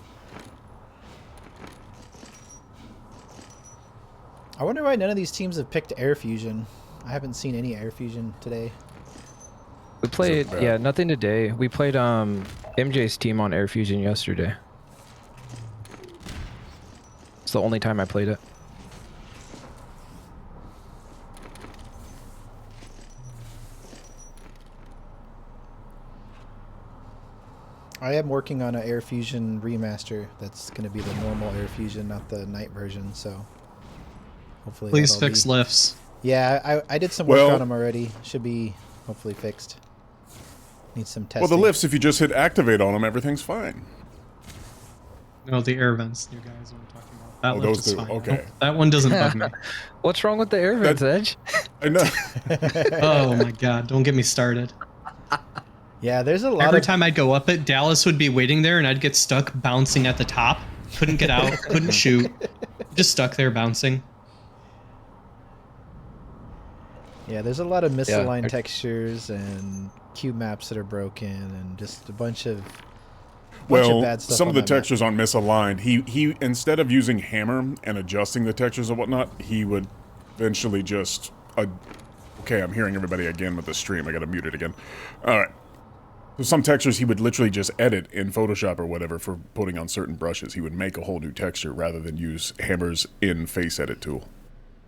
[SPEAKER 2] I wonder why none of these teams have picked Air Fusion. I haven't seen any Air Fusion today.
[SPEAKER 8] We played, yeah, nothing today. We played MJ's team on Air Fusion yesterday. It's the only time I played it.
[SPEAKER 2] I am working on an Air Fusion remaster that's going to be the normal Air Fusion, not the night version, so hopefully
[SPEAKER 9] Please
[SPEAKER 2] that'll
[SPEAKER 9] fix
[SPEAKER 2] be...
[SPEAKER 9] lifts.
[SPEAKER 2] Yeah, I did some work on them already. Should be hopefully fixed. Need some testing.
[SPEAKER 6] Well, the lifts, if you just hit activate on them, everything's fine.
[SPEAKER 9] No, the air vents, you guys are talking about. That lift
[SPEAKER 6] those
[SPEAKER 9] is
[SPEAKER 6] two,
[SPEAKER 9] fine.
[SPEAKER 6] okay.
[SPEAKER 9] Nope, that one doesn't bug me.
[SPEAKER 8] What's wrong with the air vents, Edge?
[SPEAKER 6] I know.
[SPEAKER 9] Oh my god, don't get me started.
[SPEAKER 2] Yeah, there's a lot
[SPEAKER 9] Every
[SPEAKER 2] of...
[SPEAKER 9] time I'd go up it, Dallas would be waiting there and I'd get stuck bouncing at the top. Couldn't get out, couldn't shoot. Just stuck there bouncing.
[SPEAKER 2] Yeah, there's a lot of misaligned
[SPEAKER 8] Yeah.
[SPEAKER 2] textures and cube maps that are broken and just a bunch of
[SPEAKER 6] Well,
[SPEAKER 2] bad stuff
[SPEAKER 6] some
[SPEAKER 2] on
[SPEAKER 6] of the
[SPEAKER 2] that map.
[SPEAKER 6] textures aren't misaligned. He instead of using hammer and adjusting the textures and whatnot, he would eventually just... okay, I'm hearing everybody again with the stream. I gotta mute it again. Alright. So some textures he would literally just edit in Photoshop or whatever for putting on certain brushes. He would make a whole new texture rather than use hammer's in face edit tool.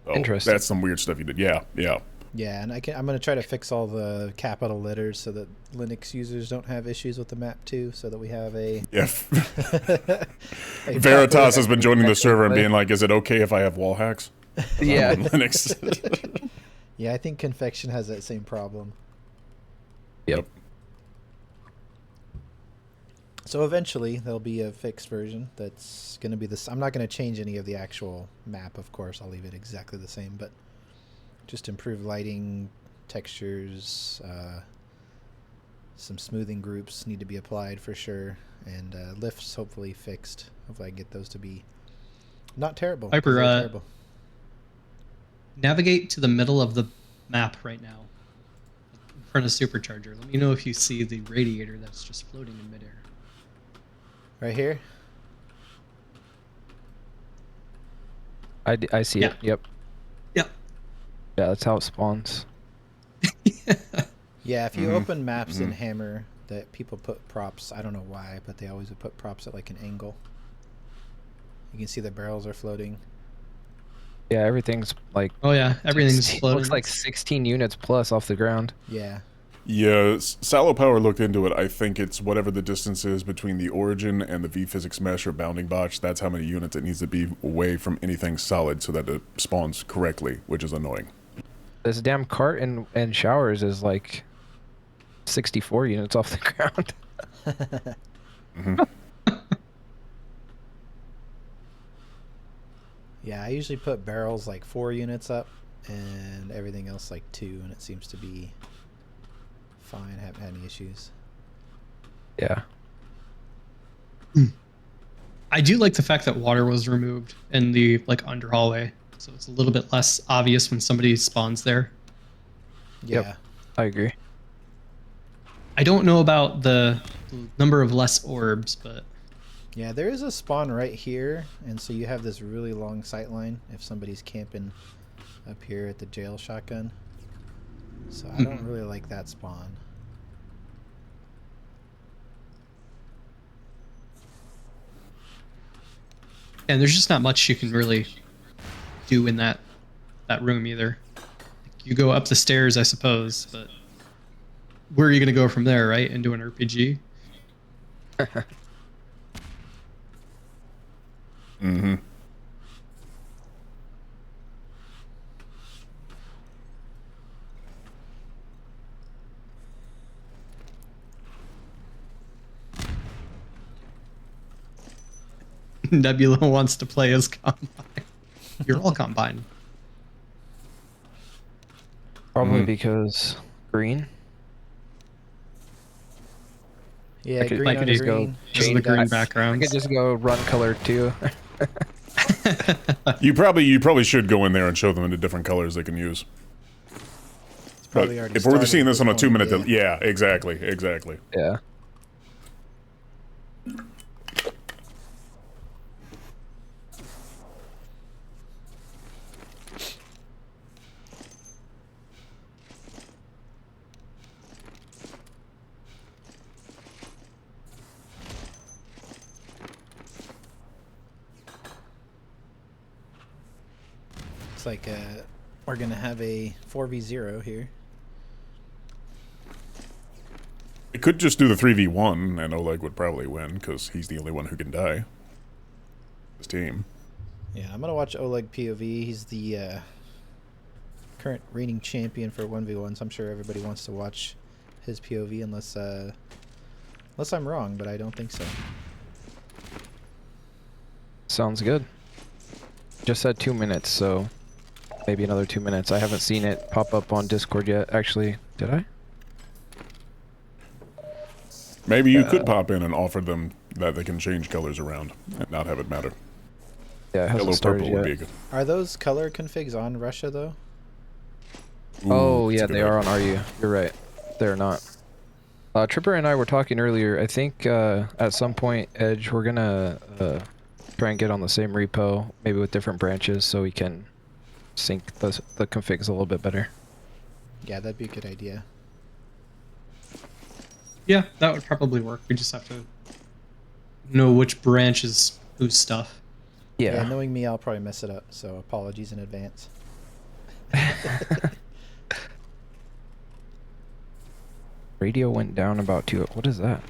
[SPEAKER 6] So
[SPEAKER 8] Interesting.
[SPEAKER 6] That's some weird stuff he did. Yeah, yeah.
[SPEAKER 2] Yeah, and I'm going to try to fix all the capital letters so that Linux users don't have issues with the map too, so that we have a...
[SPEAKER 6] Yeah.
[SPEAKER 2] a
[SPEAKER 6] Veritas
[SPEAKER 2] proper-
[SPEAKER 6] has been joining the server and being like, is it okay if I have wall hacks?
[SPEAKER 8] Yeah.
[SPEAKER 6] On Linux.
[SPEAKER 2] Yeah, I think Confection has that same problem.
[SPEAKER 8] Yep.
[SPEAKER 2] So eventually there'll be a fixed version that's going to be this. I'm not going to change any of the actual map, of course. I'll leave it exactly the same, but just improve lighting, textures, some smoothing groups need to be applied for sure, and lifts hopefully fixed. Hopefully I can get those to be not terrible. 'cause
[SPEAKER 9] Piper,
[SPEAKER 2] they're terrible.
[SPEAKER 9] Navigate to the middle of the map right now. In front of Supercharger. Let me know if you see the radiator that's just floating in midair.
[SPEAKER 2] Right here?
[SPEAKER 8] I see
[SPEAKER 9] Yeah.
[SPEAKER 8] it. Yep.
[SPEAKER 9] Yep.
[SPEAKER 8] Yeah, that's how it spawns.
[SPEAKER 2] Yeah, if you open maps in Hammer that people put props, I don't know why, but they always would put props at like an angle. You can see the barrels are floating.
[SPEAKER 8] Yeah, everything's like...
[SPEAKER 9] Oh yeah, everything's
[SPEAKER 8] 16
[SPEAKER 9] floating.
[SPEAKER 8] looks like 16 units plus off the ground.
[SPEAKER 2] Yeah.
[SPEAKER 6] Yeah, Sallow Power looked into it. I think it's whatever the distance is between the origin and the V-physics mesh or bounding botch. That's how many units it needs to be away from anything solid so that it spawns correctly, which is annoying.
[SPEAKER 8] This damn cart and showers is like 64 units off the ground.
[SPEAKER 2] Yeah, I usually put barrels like 4 units up and everything else like 2, and it seems to be fine. I haven't had any issues.
[SPEAKER 8] Yeah.
[SPEAKER 9] I do like the fact that water was removed in the like under hallway, so it's a little bit less obvious when somebody spawns there.
[SPEAKER 2] Yeah.
[SPEAKER 8] Yep. I agree.
[SPEAKER 9] I don't know about the number of less orbs, but
[SPEAKER 2] Yeah, there is a spawn right here, and so you have this really long sight line if somebody's camping up here at the jail shotgun. So I don't really like that spawn.
[SPEAKER 9] and there's just not much you can really do in that room either. You go up the stairs, I suppose, but where are you going to go from there, right? Into an RPG?
[SPEAKER 6] Mm-hmm.
[SPEAKER 9] Nebula wants to play as Combine. You're all Combine.
[SPEAKER 8] Probably because green.
[SPEAKER 2] Yeah,
[SPEAKER 8] I could-
[SPEAKER 2] green
[SPEAKER 8] I
[SPEAKER 2] on
[SPEAKER 8] could just go
[SPEAKER 2] green.
[SPEAKER 9] Just the
[SPEAKER 8] change
[SPEAKER 9] green
[SPEAKER 8] I
[SPEAKER 9] background.
[SPEAKER 8] could just go run color too.
[SPEAKER 6] You probably should go in there and show them the different colors they can use.
[SPEAKER 2] It's probably
[SPEAKER 6] But
[SPEAKER 2] already
[SPEAKER 6] if we're
[SPEAKER 2] started
[SPEAKER 6] seeing
[SPEAKER 2] at
[SPEAKER 6] this on a
[SPEAKER 2] point,
[SPEAKER 6] 2-minute, yeah, exactly.
[SPEAKER 8] Yeah.
[SPEAKER 2] Looks like we're gonna have a 4v0 here.
[SPEAKER 6] It could just do the 3v1, and Oleg would probably win, because he's the only one who can die. His team.
[SPEAKER 2] Yeah, I'm gonna watch Oleg POV. He's the current reigning champion for 1v1s. I'm sure everybody wants to watch his POV unless I'm wrong, but I don't think so.
[SPEAKER 8] Sounds good. Just said 2 minutes, so maybe another 2 minutes. I haven't seen it pop up on Discord yet. Actually, did I?
[SPEAKER 6] Maybe you could pop in and offer them that they can change colors around and not have it matter.
[SPEAKER 8] Yeah, it hasn't
[SPEAKER 6] Yellow
[SPEAKER 8] started
[SPEAKER 6] purple would
[SPEAKER 8] yet.
[SPEAKER 6] be good.
[SPEAKER 2] Are those color configs on Russia though?
[SPEAKER 8] Oh,
[SPEAKER 6] that's a
[SPEAKER 8] yeah,
[SPEAKER 6] good
[SPEAKER 8] they are
[SPEAKER 6] idea.
[SPEAKER 8] on RU. You're right. They're not. Tripper and I were talking earlier. I think at some point, Edge, we're gonna try and get on the same repo, maybe with different branches, so we can sync the configs a little bit better.
[SPEAKER 2] Yeah, that'd be a good idea.
[SPEAKER 9] Yeah, that would probably work. We just have to know which branch is whose stuff.
[SPEAKER 2] Yeah,
[SPEAKER 8] Yeah.
[SPEAKER 2] knowing me, I'll probably mess it up, so apologies in advance.
[SPEAKER 8] Radio went down about 2. What is that?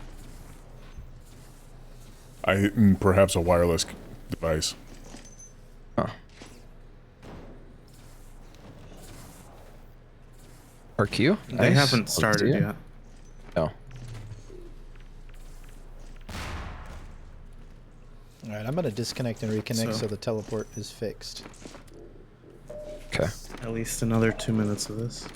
[SPEAKER 6] Perhaps a wireless device.
[SPEAKER 8] Huh. RQ?
[SPEAKER 10] They
[SPEAKER 8] Nice.
[SPEAKER 10] haven't
[SPEAKER 8] Let's
[SPEAKER 10] started
[SPEAKER 8] see it.
[SPEAKER 10] yet.
[SPEAKER 8] No.
[SPEAKER 2] Alright, I'm gonna disconnect and reconnect so
[SPEAKER 10] So-
[SPEAKER 2] the teleport is fixed.
[SPEAKER 8] Okay.
[SPEAKER 10] At least another 2 minutes of this.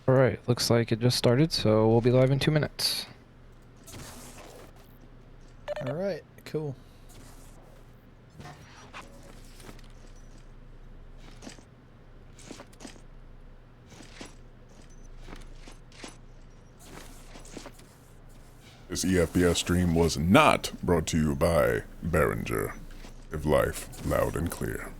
[SPEAKER 8] Alright, looks like it just started, so we'll be live in 2 minutes.
[SPEAKER 2] Alright, cool.
[SPEAKER 6] This eFPS stream was not brought to you by Behringer. Live life loud and clear.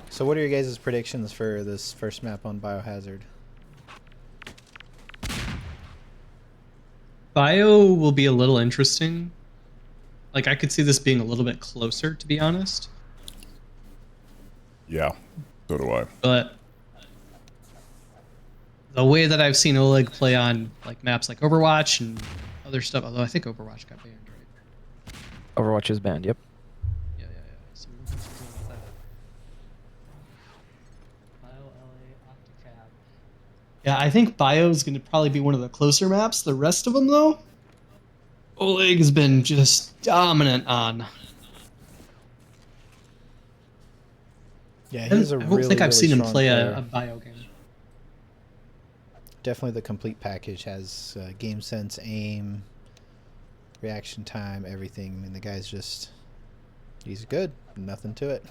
[SPEAKER 2] So So what are your guys' predictions for this first map on Biohazard?
[SPEAKER 9] Bio will be a little interesting. Like, I could see this being a little bit closer, to be honest.
[SPEAKER 6] Yeah, so do I.
[SPEAKER 9] But the way that I've seen Oleg play on like maps like Overwatch and other stuff, although I think Overwatch got banned, right?
[SPEAKER 8] Overwatch is banned. Yep.
[SPEAKER 9] Yeah. So we'll have to deal with that. Bio LA Octocab. Yeah, I think Bio is going to probably be one of the closer maps. The rest of them, though, Oleg has been just dominant on.
[SPEAKER 2] Yeah, he's a
[SPEAKER 9] I don't
[SPEAKER 2] really,
[SPEAKER 9] think I've
[SPEAKER 2] really
[SPEAKER 9] seen him
[SPEAKER 2] strong
[SPEAKER 9] play
[SPEAKER 2] player.
[SPEAKER 9] a Bio game.
[SPEAKER 2] Definitely the complete package. Has game sense, aim, reaction time, everything. I mean, the guy's just... He's good. Nothing to it.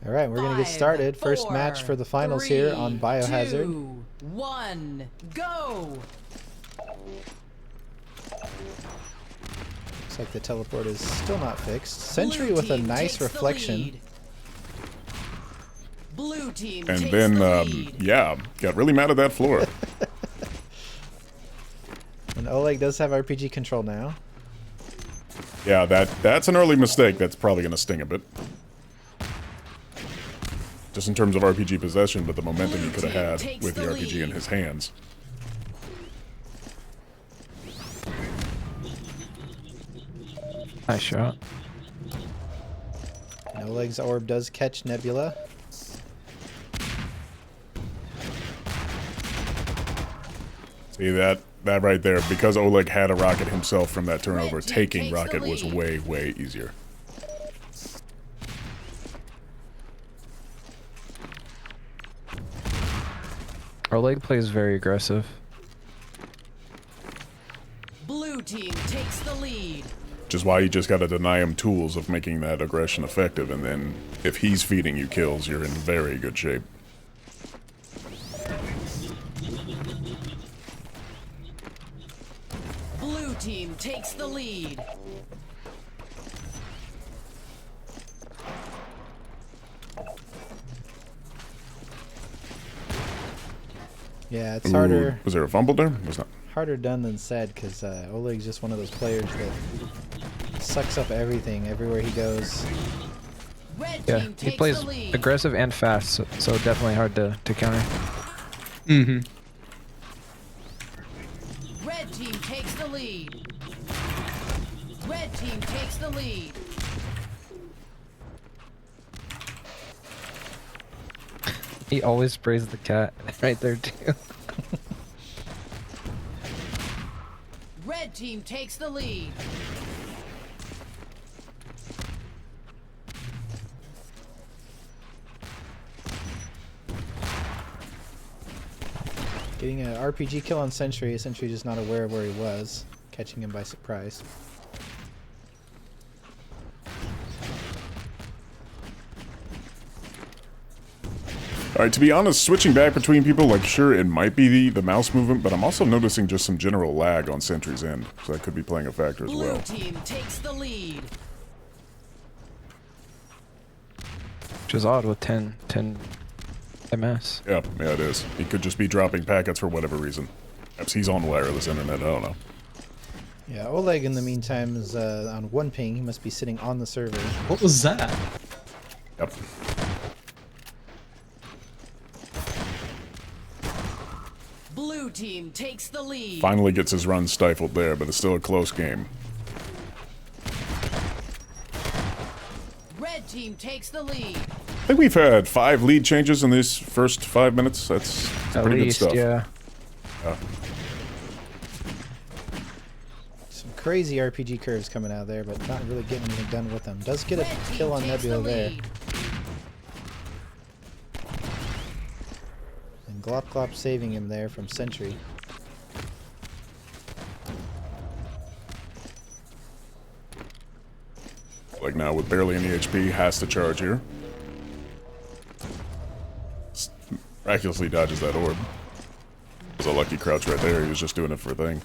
[SPEAKER 2] All right, we're going to get started. First match for the finals here on Biohazard.
[SPEAKER 3] 2, 1, go!
[SPEAKER 2] Looks like the teleport is still not fixed. Sentry with a nice reflection.
[SPEAKER 3] Blue team
[SPEAKER 6] And
[SPEAKER 3] takes
[SPEAKER 6] then,
[SPEAKER 3] the lead.
[SPEAKER 6] yeah, got really mad at that floor.
[SPEAKER 2] And Oleg does have RPG control now.
[SPEAKER 6] Yeah, that's an early mistake. That's probably going to sting a bit. Just in terms of RPG possession, but the momentum he could have had with the RPG in his hands.
[SPEAKER 8] Nice shot.
[SPEAKER 2] And Oleg's orb does catch Nebula.
[SPEAKER 6] See that right there, because Oleg had a rocket himself from that turnover, taking rocket was way, way easier.
[SPEAKER 8] Oleg plays very aggressive.
[SPEAKER 3] Blue team takes the lead.
[SPEAKER 6] Which is why you just gotta deny him tools of making that aggression effective, and then if he's feeding you kills, you're in very good shape.
[SPEAKER 3] Blue team takes the lead.
[SPEAKER 2] Yeah, it's harder.
[SPEAKER 6] Was there a fumble there? Was not.
[SPEAKER 2] Harder done than said, because Oleg's just one of those players that sucks up everything everywhere he goes.
[SPEAKER 3] Red
[SPEAKER 8] Yeah,
[SPEAKER 3] team
[SPEAKER 8] he
[SPEAKER 3] takes
[SPEAKER 8] plays
[SPEAKER 3] the lead.
[SPEAKER 8] aggressive and fast, so definitely hard to counter.
[SPEAKER 9] Mm-hmm.
[SPEAKER 3] Red team takes the lead. Red team takes the lead.
[SPEAKER 8] He always sprays the cat right there too.
[SPEAKER 3] Red team takes the lead.
[SPEAKER 2] Getting an RPG kill on Sentry. Sentry just not aware of where he was, catching him by surprise.
[SPEAKER 6] Alright, to be honest, switching back between people, like, sure, it might be the mouse movement, but I'm also noticing just some general lag on Sentry's end, so that could be playing a factor as
[SPEAKER 3] Blue
[SPEAKER 6] well.
[SPEAKER 3] team takes the lead.
[SPEAKER 8] Which is odd with 10 MS.
[SPEAKER 6] Yeah, it is. He could just be dropping packets for whatever reason. Perhaps he's on wireless internet, I don't know.
[SPEAKER 2] Yeah, Oleg in the meantime is on one ping. He must be sitting on the server.
[SPEAKER 9] What was that?
[SPEAKER 6] Yep.
[SPEAKER 3] Blue team takes the lead.
[SPEAKER 6] Finally gets his run stifled there, but it's still a close game.
[SPEAKER 3] Red team takes the lead.
[SPEAKER 6] I think we've had 5 lead changes in these first 5 minutes. That's
[SPEAKER 8] At
[SPEAKER 6] pretty
[SPEAKER 8] least,
[SPEAKER 6] good stuff.
[SPEAKER 8] yeah.
[SPEAKER 2] Some crazy RPG curves coming out there, but not really getting anything done with them. Does get a
[SPEAKER 3] Red team
[SPEAKER 2] kill on
[SPEAKER 3] takes the
[SPEAKER 2] Nebula there.
[SPEAKER 3] lead.
[SPEAKER 2] And Glop Glop saving him there from Sentry.
[SPEAKER 6] Like now with barely any HP, has to charge here. Miraculously dodges that orb. It was a lucky crouch right there, he was just doing it for a thing.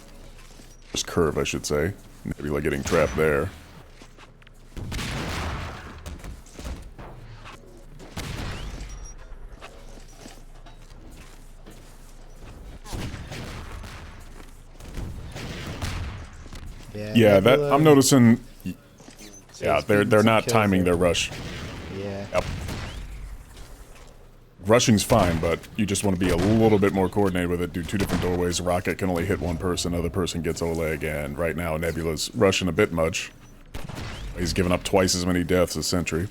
[SPEAKER 6] Just curve, I should say. Nebula getting trapped there. Yeah, that I'm noticing. Yeah, they're not timing their rush.
[SPEAKER 2] Yeah.
[SPEAKER 6] Yep. Rushing's fine, but you just want to be a little bit more coordinated with it. Do 2 different doorways. Rocket can only hit one person. Other person gets Oleg, and right now Nebula's rushing a bit much. He's given up twice as many deaths as Sentry.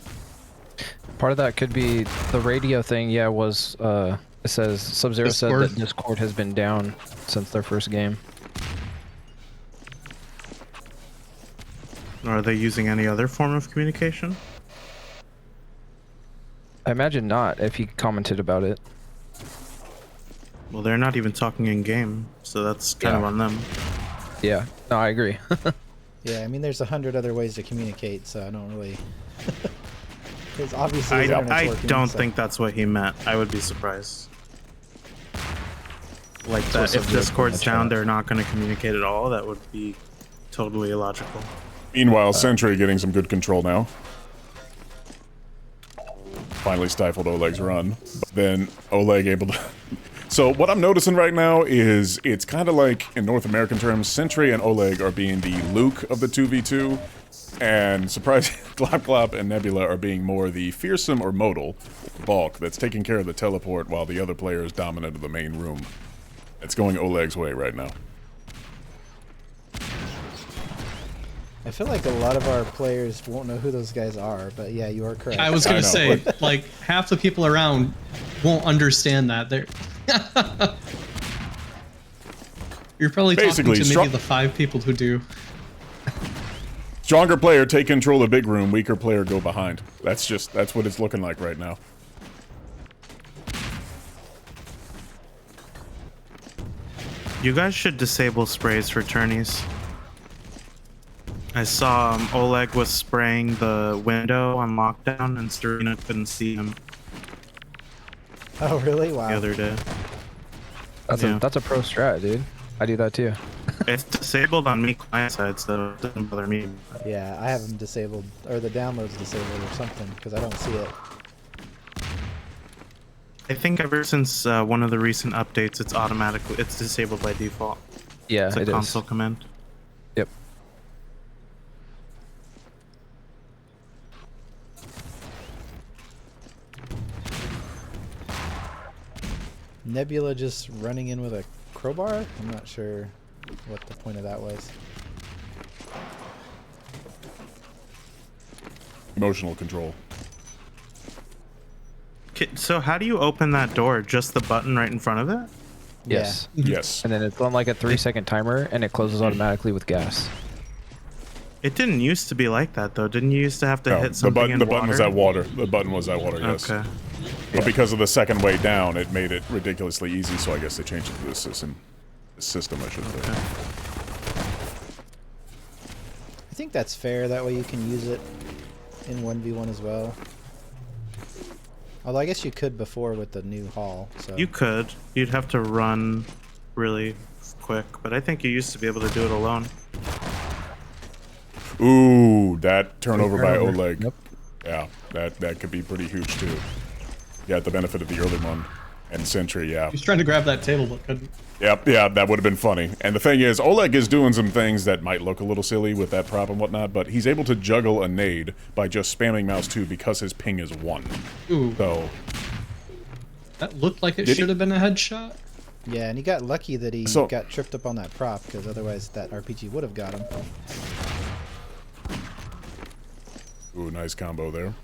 [SPEAKER 8] Part of that could be the radio thing. Yeah, was it says Sub-Zero said that Discord has been down since their first game.
[SPEAKER 10] Are they using any other form of communication?
[SPEAKER 8] I imagine not, if he commented about it.
[SPEAKER 10] Well, they're not even talking in game, so that's kind of on them.
[SPEAKER 8] Yeah, no, I agree.
[SPEAKER 2] Yeah, I mean, there's 100 other ways to communicate, so I don't really. Because obviously,
[SPEAKER 10] I don't think that's what he meant. I would be surprised. Like that, if Discord's down, they're not going to communicate at all. That would be totally illogical.
[SPEAKER 6] Meanwhile, Sentry getting some good control now. Finally stifled Oleg's run. But then Oleg able to... So what I'm noticing right now is it's kind of like, in North American terms, Sentry and Oleg are being the Luke of the 2v2. And surprisingly, Glop Glop and Nebula are being more the fearsome or modal bulk that's taking care of the teleport while the other player is dominant of the main room. It's going Oleg's way right now.
[SPEAKER 2] I feel like a lot of our players won't know who those guys are, but yeah, you are correct.
[SPEAKER 9] I was gonna say, like, half the people around won't understand that. They're You're probably
[SPEAKER 6] basically
[SPEAKER 9] talking to maybe the 5 people who do.
[SPEAKER 6] Stronger player take control of big room, weaker player go behind. That's what it's looking like right now.
[SPEAKER 10] You guys should disable sprays for tourneys. I saw Oleg was spraying the window on lockdown and Serena couldn't see him.
[SPEAKER 2] Oh, really? Wow.
[SPEAKER 10] The other day.
[SPEAKER 8] That's a pro strat, dude. I do that too.
[SPEAKER 10] It's disabled on me client side, so it doesn't bother me.
[SPEAKER 2] Yeah, I have them disabled, or the download's disabled or something, because I don't see it.
[SPEAKER 10] I think ever since one of the recent updates, it's disabled by default.
[SPEAKER 8] Yeah,
[SPEAKER 10] it's a console command.
[SPEAKER 8] Yep.
[SPEAKER 2] Nebula just running in with a crowbar? I'm not sure what the point of that was.
[SPEAKER 6] Emotional control.
[SPEAKER 10] So how do you open that door? Just the button right in front of it?
[SPEAKER 8] Yes.
[SPEAKER 6] Yeah. Yes.
[SPEAKER 8] And then it's on like a 3-second timer, and it closes automatically with gas.
[SPEAKER 10] It didn't used to be like that, though. Didn't you used to have to hit something
[SPEAKER 6] the button was at water. The button was at water, yes.
[SPEAKER 10] Okay.
[SPEAKER 6] But because of the second way down, it made it ridiculously easy, so I guess they changed it to the system. I should say.
[SPEAKER 2] I think that's fair. That way you can use it in 1v1 as well. Although I guess you could before with the new hall. So.
[SPEAKER 10] You could. You'd have to run really quick, but I think you used to be able to do it alone.
[SPEAKER 6] Ooh, that turnover by Oleg.
[SPEAKER 8] Yep.
[SPEAKER 6] Yeah, that could be pretty huge too. Yeah, the benefit of the early one. And Sentry, yeah.
[SPEAKER 9] He's trying to grab that table but couldn't.
[SPEAKER 6] Yep, yeah, that would have been funny. And the thing is, Oleg is doing some things that might look a little silly with that prop and whatnot, but he's able to juggle a nade by just spamming mouse 2 because his ping is 1.
[SPEAKER 9] Ooh.
[SPEAKER 6] So...
[SPEAKER 9] That looked like it should have been a headshot.
[SPEAKER 2] Yeah, and he got lucky that he got tripped up on that prop, because otherwise that RPG would have got him.
[SPEAKER 6] Ooh, nice combo there.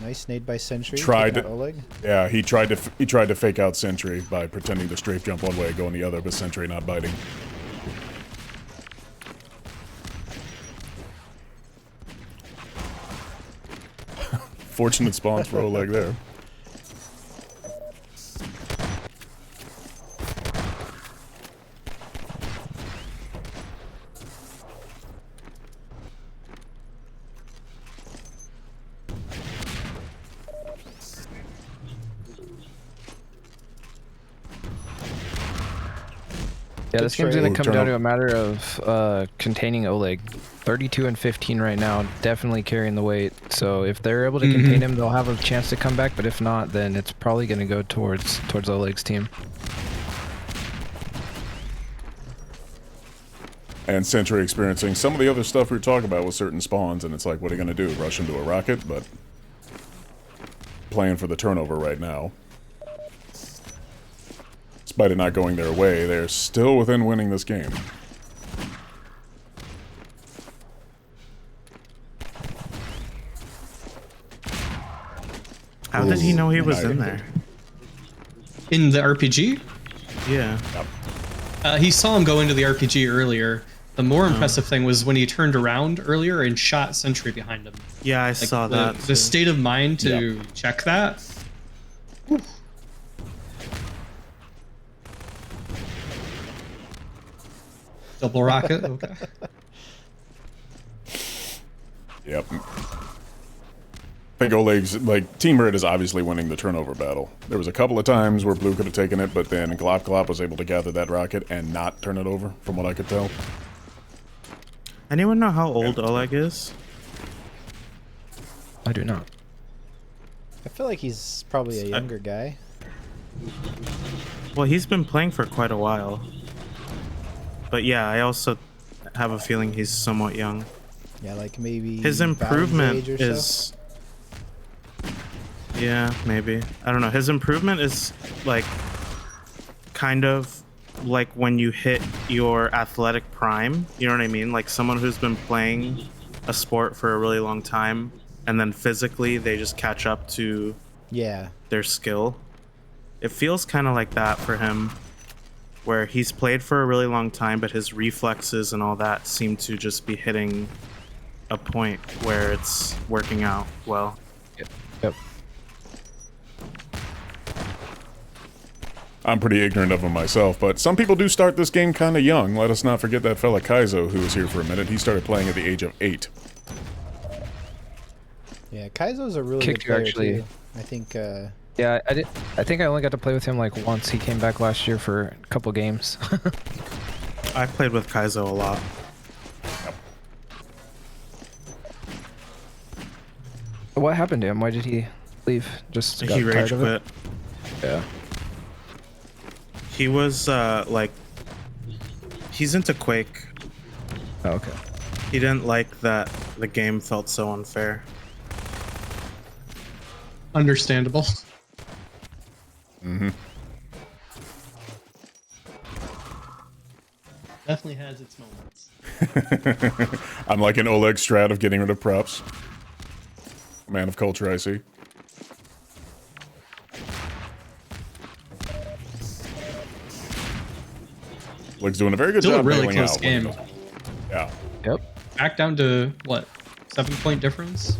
[SPEAKER 2] Nice nade by Sentry.
[SPEAKER 6] Oleg. Yeah, he tried to fake out Sentry by pretending to strafe jump one way, going the other, but Sentry not biting. Fortunate spawns for Oleg there.
[SPEAKER 8] Yeah,
[SPEAKER 2] Good
[SPEAKER 8] this game's gonna
[SPEAKER 2] trade.
[SPEAKER 8] come down to a matter of containing Oleg. 32 and 15 right now, definitely carrying the weight. So if they're able to contain him, they'll have a chance to come back. But if not, then it's probably gonna go towards Oleg's team.
[SPEAKER 6] And Sentry experiencing some of the other stuff we were talking about with certain spawns, and it's like, what are you gonna do? Rush into a rocket? But playing for the turnover right now. Despite it not going their way, they're still within winning this game.
[SPEAKER 10] How did he know he was in there?
[SPEAKER 9] In the RPG?
[SPEAKER 10] Yeah.
[SPEAKER 9] He saw him go into the RPG earlier. The more impressive thing was when he turned around earlier and shot Sentry behind him.
[SPEAKER 10] Yeah, I saw that.
[SPEAKER 9] The state of mind to check that. Whew. Double rocket. Okay.
[SPEAKER 6] Yep. I think Oleg's, like, Team Red is obviously winning the turnover battle. There was a couple of times where Blue could have taken it, but then Glop was able to gather that rocket and not turn it over, from what I could tell.
[SPEAKER 10] Anyone know how old Oleg is?
[SPEAKER 8] I do not.
[SPEAKER 2] I feel like he's probably a younger guy.
[SPEAKER 10] Well, he's been playing for quite a while. But yeah, I also have a feeling he's somewhat young.
[SPEAKER 2] Yeah, like maybe
[SPEAKER 10] His
[SPEAKER 2] Balin's
[SPEAKER 10] improvement
[SPEAKER 2] age or so.
[SPEAKER 10] is... Yeah, maybe. I don't know. His improvement is, like, kind of like when you hit your athletic prime. You know what I mean? Like someone who's been playing a sport for a really long time, and then physically they just catch up to their skill. It feels kind of like that for him, where he's played for a really long time, but his reflexes and all that seem to just be hitting a point where it's working out well.
[SPEAKER 8] Yep.
[SPEAKER 6] I'm pretty ignorant of him myself, but some people do start this game kind of young. Let us not forget that fella Kaizo, who was here for a minute. He started playing at the age of 8.
[SPEAKER 2] Yeah, Kaizo's a really
[SPEAKER 8] Kicked
[SPEAKER 2] good player
[SPEAKER 8] actually.
[SPEAKER 2] too. I think.
[SPEAKER 8] Yeah, I think I only got to play with him like once. He came back last year for a couple games.
[SPEAKER 10] I played with Kaizo a lot.
[SPEAKER 8] What happened to him? Why did he leave? Just got
[SPEAKER 10] He
[SPEAKER 8] tired
[SPEAKER 10] rage
[SPEAKER 8] of
[SPEAKER 10] quit.
[SPEAKER 8] it? Yeah.
[SPEAKER 10] He was like, he's into Quake.
[SPEAKER 8] Oh, okay.
[SPEAKER 10] He didn't like that the game felt so unfair.
[SPEAKER 9] Understandable.
[SPEAKER 6] Mm-hmm.
[SPEAKER 9] Definitely has its moments.
[SPEAKER 6] I'm like an Oleg strat of getting rid of props. Man of culture, I see. Oleg's doing a very good
[SPEAKER 9] Still a
[SPEAKER 6] job
[SPEAKER 9] really
[SPEAKER 6] bailing
[SPEAKER 9] close
[SPEAKER 6] out when he
[SPEAKER 9] game.
[SPEAKER 6] does. Yeah.
[SPEAKER 8] Yep.
[SPEAKER 9] Back down to, what, 7-point difference?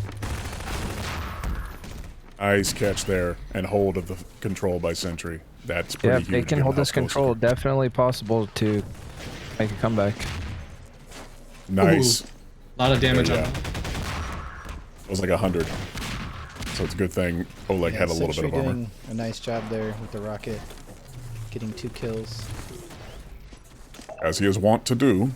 [SPEAKER 6] Nice catch there, and hold of the control by Sentry. That's pretty
[SPEAKER 8] Yeah,
[SPEAKER 6] huge.
[SPEAKER 8] if they can
[SPEAKER 6] given
[SPEAKER 8] hold
[SPEAKER 6] how
[SPEAKER 8] this
[SPEAKER 6] close
[SPEAKER 8] control,
[SPEAKER 6] it
[SPEAKER 8] definitely possible to make a comeback.
[SPEAKER 6] is. Nice.
[SPEAKER 9] Ooh, a lot of damage on
[SPEAKER 6] Yeah.
[SPEAKER 9] that.
[SPEAKER 6] It was like 100. So it's a good thing Oleg had a little bit
[SPEAKER 2] Sentry
[SPEAKER 6] of armor.
[SPEAKER 2] doing a nice job there with the rocket, getting 2 kills.
[SPEAKER 6] As he is wont to do.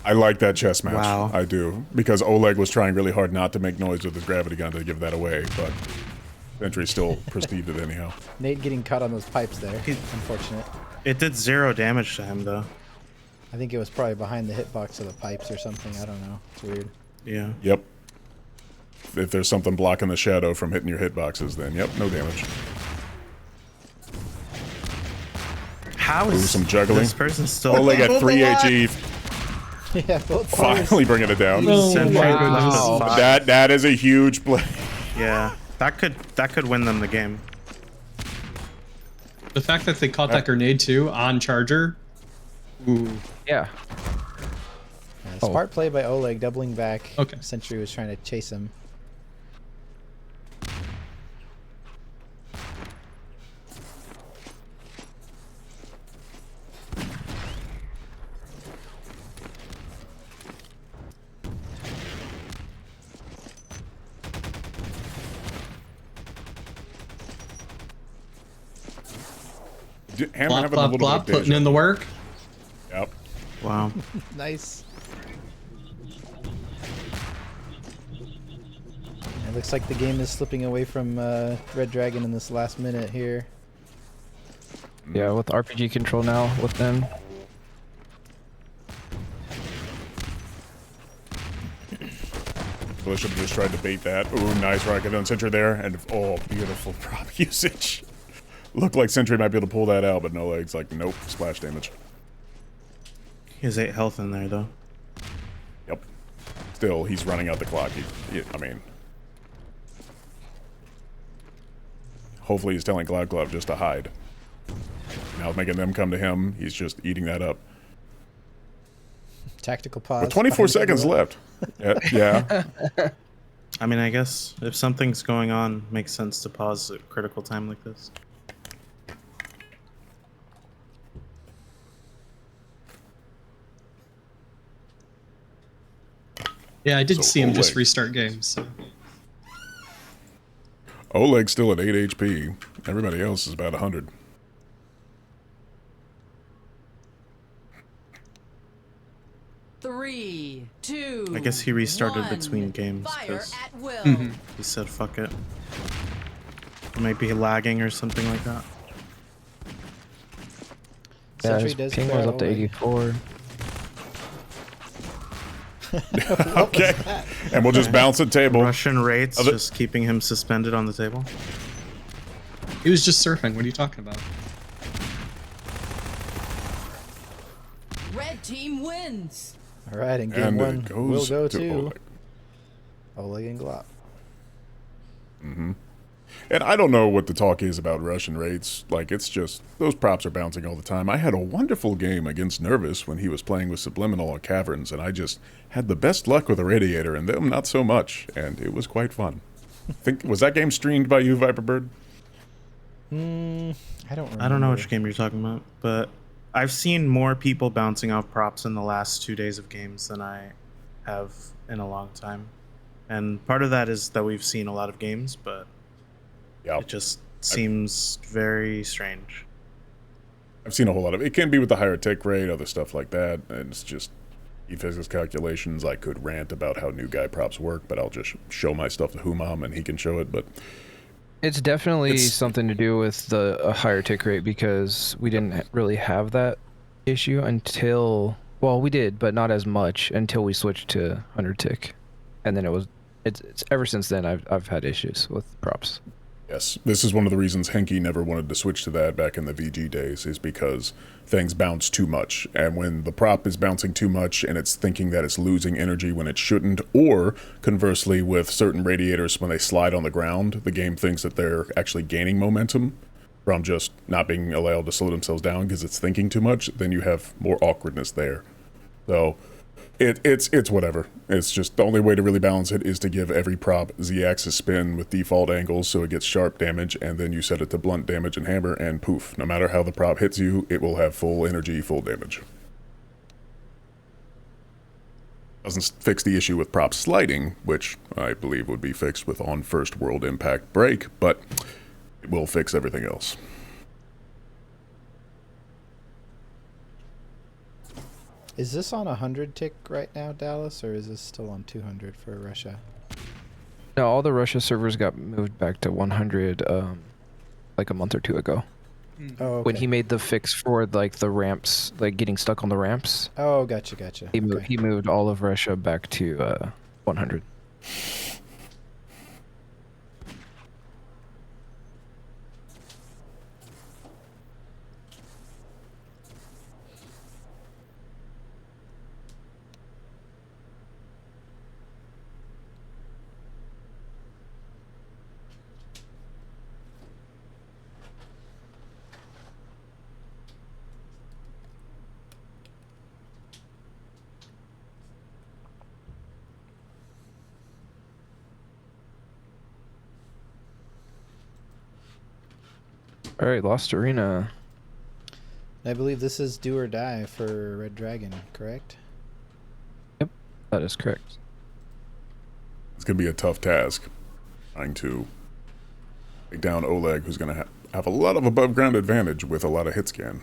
[SPEAKER 6] I like that chess match.
[SPEAKER 10] Wow.
[SPEAKER 6] I do. Because Oleg was trying really hard not to make noise with his gravity gun to give that away, but Sentry still perceived it anyhow.
[SPEAKER 2] Nate getting caught on those pipes there. Unfortunate.
[SPEAKER 10] It did 0 damage to him though.
[SPEAKER 2] I think it was probably behind the hitbox of the pipes or something. I don't know. It's weird.
[SPEAKER 10] Yeah.
[SPEAKER 6] Yep. If there's something blocking the shadow from hitting your hitboxes, then yep, no damage.
[SPEAKER 10] How
[SPEAKER 6] Ooh,
[SPEAKER 10] is
[SPEAKER 6] some juggling.
[SPEAKER 10] this person still?
[SPEAKER 6] Oleg at 3 AG,
[SPEAKER 2] Yeah, both players.
[SPEAKER 6] finally bringing it down.
[SPEAKER 10] Sentry left
[SPEAKER 8] wow.
[SPEAKER 10] at 5.
[SPEAKER 6] That is a huge play.
[SPEAKER 10] Yeah, that could win them the game.
[SPEAKER 9] The fact that they caught that grenade too on charger. Ooh.
[SPEAKER 8] Yeah.
[SPEAKER 2] Smart play by Oleg, doubling back.
[SPEAKER 9] Okay.
[SPEAKER 2] Sentry was trying to chase him.
[SPEAKER 6] Hammer
[SPEAKER 9] Blop,
[SPEAKER 6] having a
[SPEAKER 9] blop,
[SPEAKER 6] little
[SPEAKER 9] blop,
[SPEAKER 6] bit of
[SPEAKER 9] putting in the work.
[SPEAKER 6] Yep.
[SPEAKER 10] Wow.
[SPEAKER 2] Nice. It looks like the game is slipping away from Red Dragon in this last minute here.
[SPEAKER 8] Yeah, with RPG control now with them.
[SPEAKER 6] Well, I should have just tried to bait that. Ooh, nice rocket on Sentry there. And, oh, beautiful prop usage. Looked like Sentry might be able to pull that out, but no legs. Like, nope, splash damage.
[SPEAKER 10] He has 8 health in there, though.
[SPEAKER 6] Yep. Still, he's running out the clock. I mean... Hopefully he's telling Cloud Glove just to hide. Now making them come to him, he's just eating that up.
[SPEAKER 2] Tactical pause.
[SPEAKER 6] With 24 seconds left. Yeah.
[SPEAKER 10] I mean, I guess if something's going on, it makes sense to pause at critical time like this.
[SPEAKER 9] Yeah, I did
[SPEAKER 6] So
[SPEAKER 9] see him just
[SPEAKER 6] Oleg.
[SPEAKER 9] restart games. So.
[SPEAKER 6] Oleg's still at 8 HP. Everybody else is about 100.
[SPEAKER 3] Three, two.
[SPEAKER 10] I guess he restarted
[SPEAKER 3] one.
[SPEAKER 10] between games
[SPEAKER 3] Fire
[SPEAKER 10] because
[SPEAKER 3] at will.
[SPEAKER 10] he said fuck it. It might be lagging or something like that.
[SPEAKER 8] Yeah,
[SPEAKER 2] Sentry
[SPEAKER 8] his
[SPEAKER 2] does
[SPEAKER 8] ping
[SPEAKER 2] clear
[SPEAKER 8] was
[SPEAKER 2] out
[SPEAKER 8] up to
[SPEAKER 2] Oleg.
[SPEAKER 8] 84.
[SPEAKER 6] Okay. And we'll just bounce the table.
[SPEAKER 10] Russian rates
[SPEAKER 6] Other-
[SPEAKER 10] just keeping him suspended on the table.
[SPEAKER 9] He was just surfing. What are you talking about?
[SPEAKER 3] Red team wins.
[SPEAKER 2] All right, and game
[SPEAKER 6] And
[SPEAKER 2] one
[SPEAKER 6] it goes
[SPEAKER 2] will go
[SPEAKER 6] to
[SPEAKER 2] to
[SPEAKER 6] Oleg.
[SPEAKER 2] Oleg and Glop.
[SPEAKER 6] And I don't know what the talk is about Russian rates. Like, it's just, those props are bouncing all the time. I had a wonderful game against Nervous when he was playing with Subliminal on Caverns, and I just had the best luck with a Radiator, and them not so much, and it was quite fun. Was that game streamed by you, Viperbird?
[SPEAKER 2] I don't remember.
[SPEAKER 10] I don't know which game you're talking about, but I've seen more people bouncing off props in the last 2 days of games than I have in a long time. And part of that is that we've seen a lot of games, but
[SPEAKER 6] Yeah.
[SPEAKER 10] it just seems very strange.
[SPEAKER 6] I've seen a whole lot of it. It can be with the higher tick rate, other stuff like that, and it's just ePhysics calculations. I could rant about how new guy props work, but I'll just show my stuff to Humam and he can show it, but...
[SPEAKER 8] It's definitely
[SPEAKER 6] It's-
[SPEAKER 8] something to do with the higher tick rate because we didn't really have that issue until, well, we did, but not as much until we switched to 100 tick, and then it's ever since then I've had issues with props.
[SPEAKER 6] Yes, this is one of the reasons Henke never wanted to switch to that back in the VG days, is because things bounce too much. And when the prop is bouncing too much and it's thinking that it's losing energy when it shouldn't, or conversely with certain radiators, when they slide on the ground, the game thinks that they're actually gaining momentum from just not being allowed to slow themselves down because it's thinking too much, then you have more awkwardness there. So... It's whatever. It's just the only way to really balance it is to give every prop Z-axis spin with default angles so it gets sharp damage, and then you set it to blunt damage and hammer, and poof. No matter how the prop hits you, it will have full energy, full damage. Doesn't fix the issue with prop sliding, which I believe would be fixed with on first world impact break, but it will fix everything else.
[SPEAKER 2] Is this on 100 tick right now, Dallas, or is this still on 200 for Russia?
[SPEAKER 8] No, all the Russia servers got moved back to 100 like a month or two ago.
[SPEAKER 2] Oh, okay.
[SPEAKER 8] When he made the fix for like the ramps, like getting stuck on the ramps,
[SPEAKER 2] Oh, gotcha.
[SPEAKER 8] he moved all of Russia back to 100. All right, Lost Arena.
[SPEAKER 2] I believe this is do or die for Red Dragon, correct?
[SPEAKER 8] Yep, that is correct.
[SPEAKER 6] It's going to be a tough task trying to take down Oleg, who's going to have have a lot of above ground advantage with a lot of hit scan.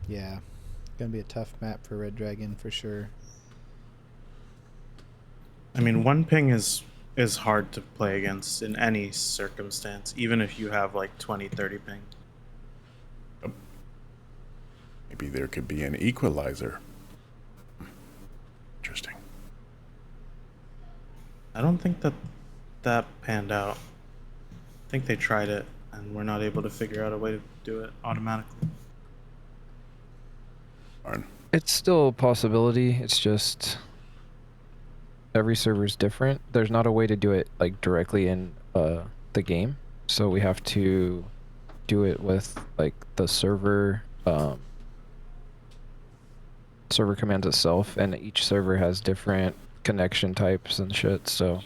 [SPEAKER 2] Yeah, gonna be a tough map for Red Dragon for sure.
[SPEAKER 10] I mean, one ping is hard to play against in any circumstance, even if you have like 20, 30 ping.
[SPEAKER 6] Maybe there could be an equalizer. Interesting.
[SPEAKER 10] I don't think that panned out. I think they tried it and were not able to figure out a way to do it automatically.
[SPEAKER 6] Darn.
[SPEAKER 8] It's still a possibility. It's just every server is different. There's not a way to do it like directly in the game, so we have to do it with like the server server commands itself, and each server has different connection types and shit. So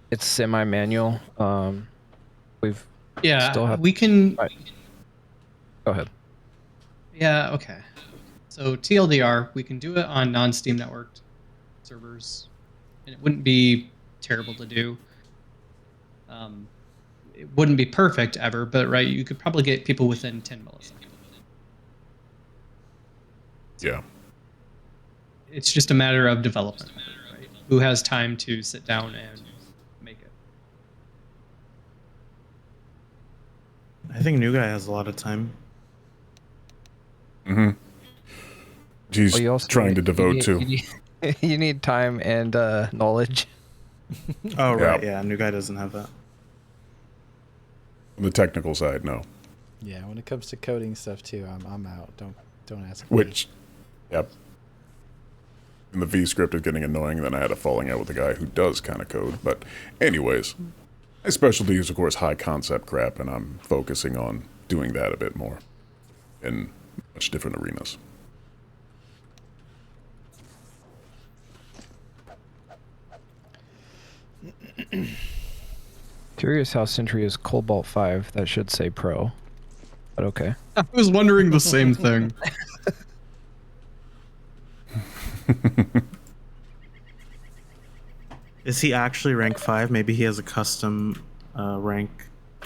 [SPEAKER 8] it's semi-manual. We've still have
[SPEAKER 9] we can.
[SPEAKER 8] Go ahead.
[SPEAKER 9] Yeah, okay. So TLDR, we can do it on non-Steam networked servers, and it wouldn't be terrible to do. It wouldn't be perfect ever, but right, you could probably get people within 10 milliseconds.
[SPEAKER 6] Yeah.
[SPEAKER 9] It's just a matter of development, right? Who has time to sit down and make it?
[SPEAKER 10] I think New Guy has a lot of time.
[SPEAKER 6] Mm-hmm. He's
[SPEAKER 8] Well, you also
[SPEAKER 6] trying to
[SPEAKER 8] need-
[SPEAKER 6] devote
[SPEAKER 8] you
[SPEAKER 6] to.
[SPEAKER 8] need- you need time and knowledge.
[SPEAKER 10] Oh, right,
[SPEAKER 6] Yeah.
[SPEAKER 10] yeah, New Guy doesn't have that.
[SPEAKER 6] On the technical side, no.
[SPEAKER 2] Yeah, when it comes to coding stuff too, I'm out. Don't ask me.
[SPEAKER 6] Which, yep. And the V script is getting annoying, and then I had a falling out with a guy who does kind of code. But anyways, my specialty is, of course, high concept crap, and I'm focusing on doing that a bit more in much different arenas.
[SPEAKER 8] Curious how Sentry is Cobalt 5. That should say Pro. But okay.
[SPEAKER 9] I was wondering the same thing.
[SPEAKER 10] Is he actually rank 5? Maybe he has a custom rank.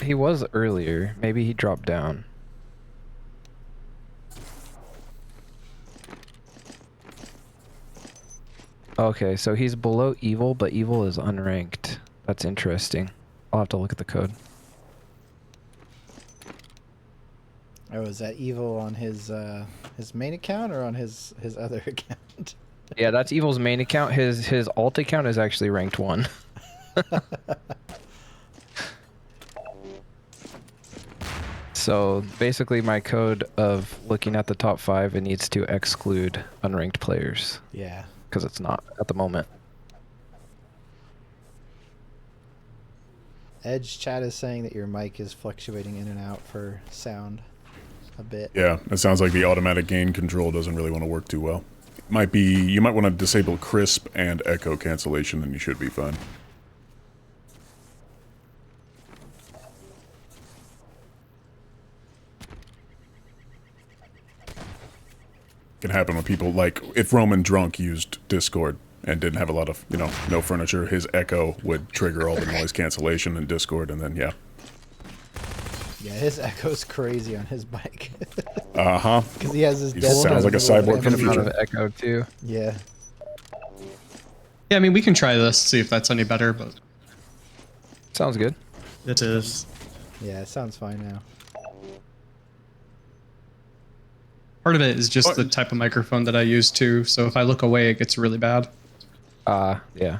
[SPEAKER 8] He was earlier. Maybe he dropped down. Okay, so he's below Evil, but Evil is unranked. That's interesting. I'll have to look at the code.
[SPEAKER 2] Oh, is that Evil on his main account or on his other account?
[SPEAKER 8] Yeah, that's Evil's main account. His alt account is actually ranked 1. So basically my code of looking at the top 5, it needs to exclude unranked players.
[SPEAKER 2] Yeah.
[SPEAKER 8] Because it's not at the moment.
[SPEAKER 2] Edge chat is saying that your mic is fluctuating in and out for sound a bit.
[SPEAKER 6] Yeah, it sounds like the automatic gain control doesn't really want to work too well. You might want to disable crisp and echo cancellation, and you should be fine. Can happen when people, like, if Roman Drunk used Discord and didn't have a lot of, no furniture, his echo would trigger all the noise cancellation in Discord, and then, yeah.
[SPEAKER 2] Yeah, his echo's crazy on his mic.
[SPEAKER 6] Uh-huh.
[SPEAKER 2] Because he has his
[SPEAKER 6] He
[SPEAKER 2] dead
[SPEAKER 6] sounds like a cyborg from the
[SPEAKER 8] Amount
[SPEAKER 6] future.
[SPEAKER 8] of echo too.
[SPEAKER 2] Yeah.
[SPEAKER 9] Yeah, I mean, we can try this, see if that's any better, but
[SPEAKER 8] Sounds good.
[SPEAKER 10] It is.
[SPEAKER 2] Yeah, it sounds fine now.
[SPEAKER 9] part of it is just the type of microphone that I use too. So if I look away, it gets really bad.
[SPEAKER 8] Yeah.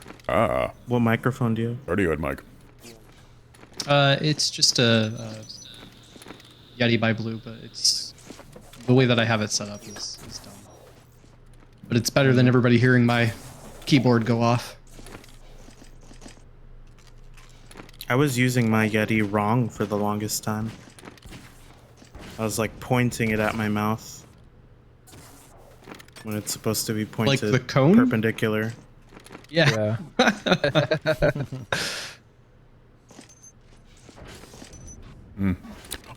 [SPEAKER 10] What microphone do you have?
[SPEAKER 6] Radiohead mic.
[SPEAKER 9] It's just a Yeti by Blue, but it's the way that I have it set up is dumb. But it's better than everybody hearing my keyboard go off.
[SPEAKER 10] I was using my Yeti wrong for the longest time. I was like pointing it at my mouth when it's supposed to be pointed
[SPEAKER 9] Like the cone?
[SPEAKER 10] perpendicular.
[SPEAKER 9] Yeah.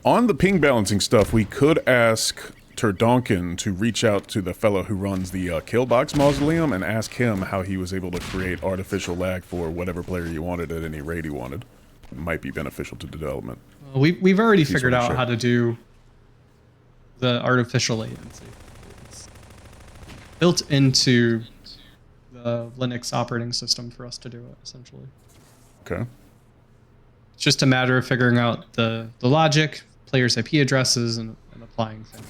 [SPEAKER 6] On the ping balancing stuff, we could ask Turdonkin to reach out to the fellow who runs the Killbox Mausoleum and ask him how he was able to create artificial lag for whatever player you wanted at any rate he wanted. It might be beneficial to development.
[SPEAKER 9] We've already
[SPEAKER 6] Please
[SPEAKER 9] figured
[SPEAKER 6] wanna
[SPEAKER 9] out
[SPEAKER 6] share.
[SPEAKER 9] how to do the artificial latency. It's built into the Linux operating system for us to do it, essentially.
[SPEAKER 6] Okay.
[SPEAKER 9] It's just a matter of figuring out the logic, players' IP addresses, and applying things.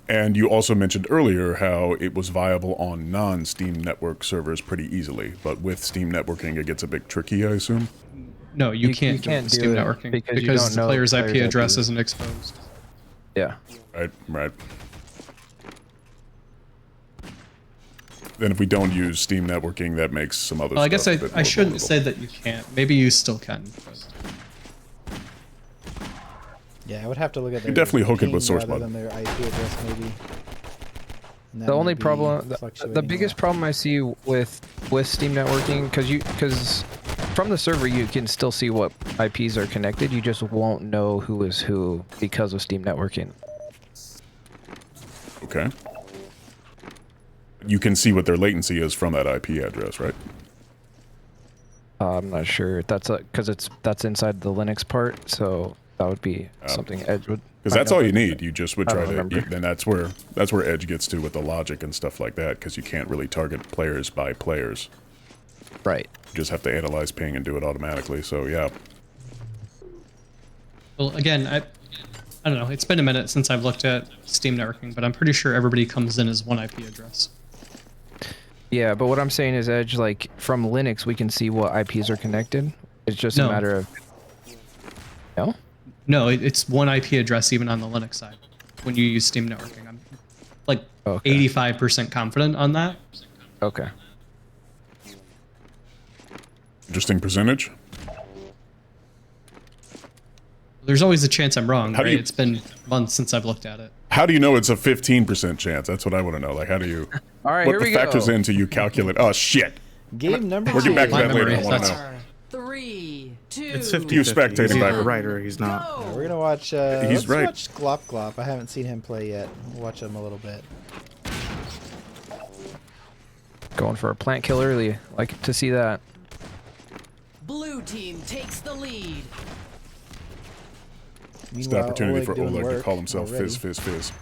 [SPEAKER 6] And you also mentioned earlier how it was viable on non-Steam network servers pretty easily, but with Steam networking it gets a bit tricky, I assume.
[SPEAKER 9] No, you can't do it with Steam networking
[SPEAKER 8] because you don't
[SPEAKER 9] the
[SPEAKER 8] know
[SPEAKER 9] player's IP
[SPEAKER 8] player's
[SPEAKER 9] address
[SPEAKER 8] IP.
[SPEAKER 9] isn't exposed.
[SPEAKER 8] Yeah.
[SPEAKER 6] Right. Then if we don't use Steam networking, that makes some other
[SPEAKER 9] Well, I
[SPEAKER 6] stuff
[SPEAKER 9] guess
[SPEAKER 6] a bit
[SPEAKER 9] I
[SPEAKER 6] more
[SPEAKER 9] shouldn't
[SPEAKER 6] vulnerable.
[SPEAKER 9] say that you can't. Maybe you still can. But
[SPEAKER 2] Yeah, I would have to look at their
[SPEAKER 6] You definitely hook it
[SPEAKER 2] ping
[SPEAKER 6] with source
[SPEAKER 2] rather
[SPEAKER 6] mod.
[SPEAKER 2] than their IP address, maybe. And that
[SPEAKER 8] The only
[SPEAKER 2] might be
[SPEAKER 8] problem, the
[SPEAKER 2] fluctuating a
[SPEAKER 8] biggest
[SPEAKER 2] lot.
[SPEAKER 8] problem I see with Steam networking, because from the server you can still see what IPs are connected. You just won't know who is who because of Steam networking.
[SPEAKER 6] Okay. You can see what their latency is from that IP address, right?
[SPEAKER 8] I'm not sure. That's because that's inside the Linux part, so that would be something Edge would.
[SPEAKER 6] Because
[SPEAKER 8] find
[SPEAKER 6] that's
[SPEAKER 8] out.
[SPEAKER 6] all you need. You just would
[SPEAKER 8] I
[SPEAKER 6] try
[SPEAKER 8] don't
[SPEAKER 6] to,
[SPEAKER 8] remember.
[SPEAKER 6] then that's where Edge gets to with the logic and stuff like that, because you can't really target players by players.
[SPEAKER 8] Right.
[SPEAKER 6] You just have to analyze ping and do it automatically. So yeah,
[SPEAKER 9] well, again, I don't know. It's been a minute since I've looked at Steam networking, but I'm pretty sure everybody comes in as one IP address.
[SPEAKER 8] Yeah, but what I'm saying is, Edge, like from Linux, we can see what IPs are connected. It's just a
[SPEAKER 9] No.
[SPEAKER 8] matter of. No.
[SPEAKER 9] No, it's one IP address even on the Linux side when you use Steam networking. I'm like 85% confident on that.
[SPEAKER 8] Okay.
[SPEAKER 6] interesting percentage.
[SPEAKER 9] There's always a chance I'm wrong,
[SPEAKER 6] How do
[SPEAKER 9] right?
[SPEAKER 6] you-
[SPEAKER 9] It's been months since I've looked at it.
[SPEAKER 6] How do you know it's a 15% chance? That's what I want to know. Like, how do you?
[SPEAKER 8] All right,
[SPEAKER 6] what
[SPEAKER 8] here
[SPEAKER 6] the
[SPEAKER 8] we
[SPEAKER 6] factors
[SPEAKER 8] go.
[SPEAKER 6] into you calculate? Oh shit!
[SPEAKER 2] Game number
[SPEAKER 6] We'll get back to
[SPEAKER 9] My
[SPEAKER 6] that later. I
[SPEAKER 9] memory,
[SPEAKER 6] want to
[SPEAKER 9] that's-
[SPEAKER 6] know.
[SPEAKER 3] 3, 2,
[SPEAKER 10] It's 50.
[SPEAKER 6] You spectating
[SPEAKER 10] He's
[SPEAKER 6] back
[SPEAKER 10] a
[SPEAKER 6] with-
[SPEAKER 10] writer. He's not.
[SPEAKER 2] Yeah, we're gonna watch.
[SPEAKER 6] He's
[SPEAKER 2] Let's
[SPEAKER 6] right.
[SPEAKER 2] watch Glop Glop. I haven't seen him play yet. We'll watch him a little bit.
[SPEAKER 8] Going for a plant kill early. Like to see that.
[SPEAKER 3] Blue team takes the lead.
[SPEAKER 6] It's the opportunity for
[SPEAKER 2] doing
[SPEAKER 6] Oleg to
[SPEAKER 2] work
[SPEAKER 6] call himself
[SPEAKER 2] already.
[SPEAKER 6] Fizz.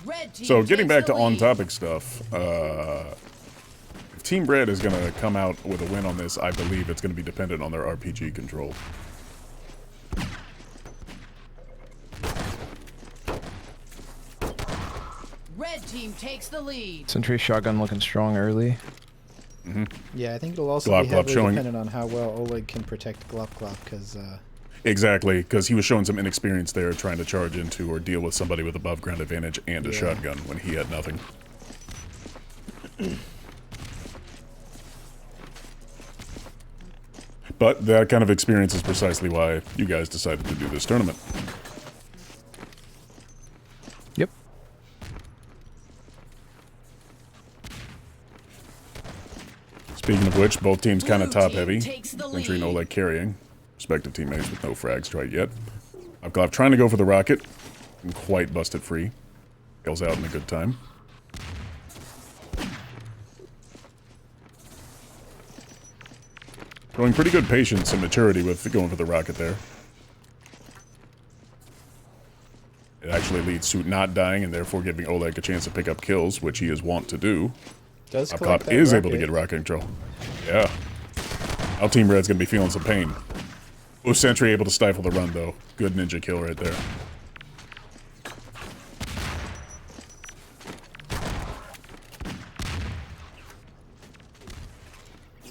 [SPEAKER 3] Red team
[SPEAKER 6] So getting
[SPEAKER 3] takes
[SPEAKER 6] back
[SPEAKER 3] the
[SPEAKER 6] to on
[SPEAKER 3] lead.
[SPEAKER 6] topic stuff, if Team Red is going to come out with a win on this, I believe it's going to be dependent on their RPG control.
[SPEAKER 3] Red team takes the lead.
[SPEAKER 8] Sentry shotgun looking strong early.
[SPEAKER 2] Yeah, I think it'll also
[SPEAKER 6] Glop
[SPEAKER 2] be
[SPEAKER 6] Glop
[SPEAKER 2] heavily
[SPEAKER 6] showing-
[SPEAKER 2] dependent on how well Oleg can protect Glop Glop, because
[SPEAKER 6] Exactly, because he was showing some inexperience there trying to charge into or deal with somebody with above ground advantage and a
[SPEAKER 2] Yeah.
[SPEAKER 6] shotgun when he had nothing. But that kind of experience is precisely why you guys decided to do this tournament.
[SPEAKER 8] Yep.
[SPEAKER 6] Speaking of which, both teams kind of
[SPEAKER 3] Blue
[SPEAKER 6] top
[SPEAKER 3] team
[SPEAKER 6] heavy.
[SPEAKER 3] takes the
[SPEAKER 6] Sentry and
[SPEAKER 3] lead.
[SPEAKER 6] Oleg carrying. Respective teammates with no frags tried yet. I've got trying to go for the rocket. And quite busted free. Kills out in a good time. Showing pretty good patience and maturity with going for the rocket there. It actually leads to not dying and therefore giving Oleg a chance to pick up kills, which he is wont to do.
[SPEAKER 2] does
[SPEAKER 6] Up
[SPEAKER 2] collect
[SPEAKER 6] top
[SPEAKER 2] that
[SPEAKER 6] is able to
[SPEAKER 2] rocket.
[SPEAKER 6] get rocket control. Yeah. Now Team Red's gonna be feeling some pain. Ooh, Sentry able to stifle the run though. Good ninja kill right there.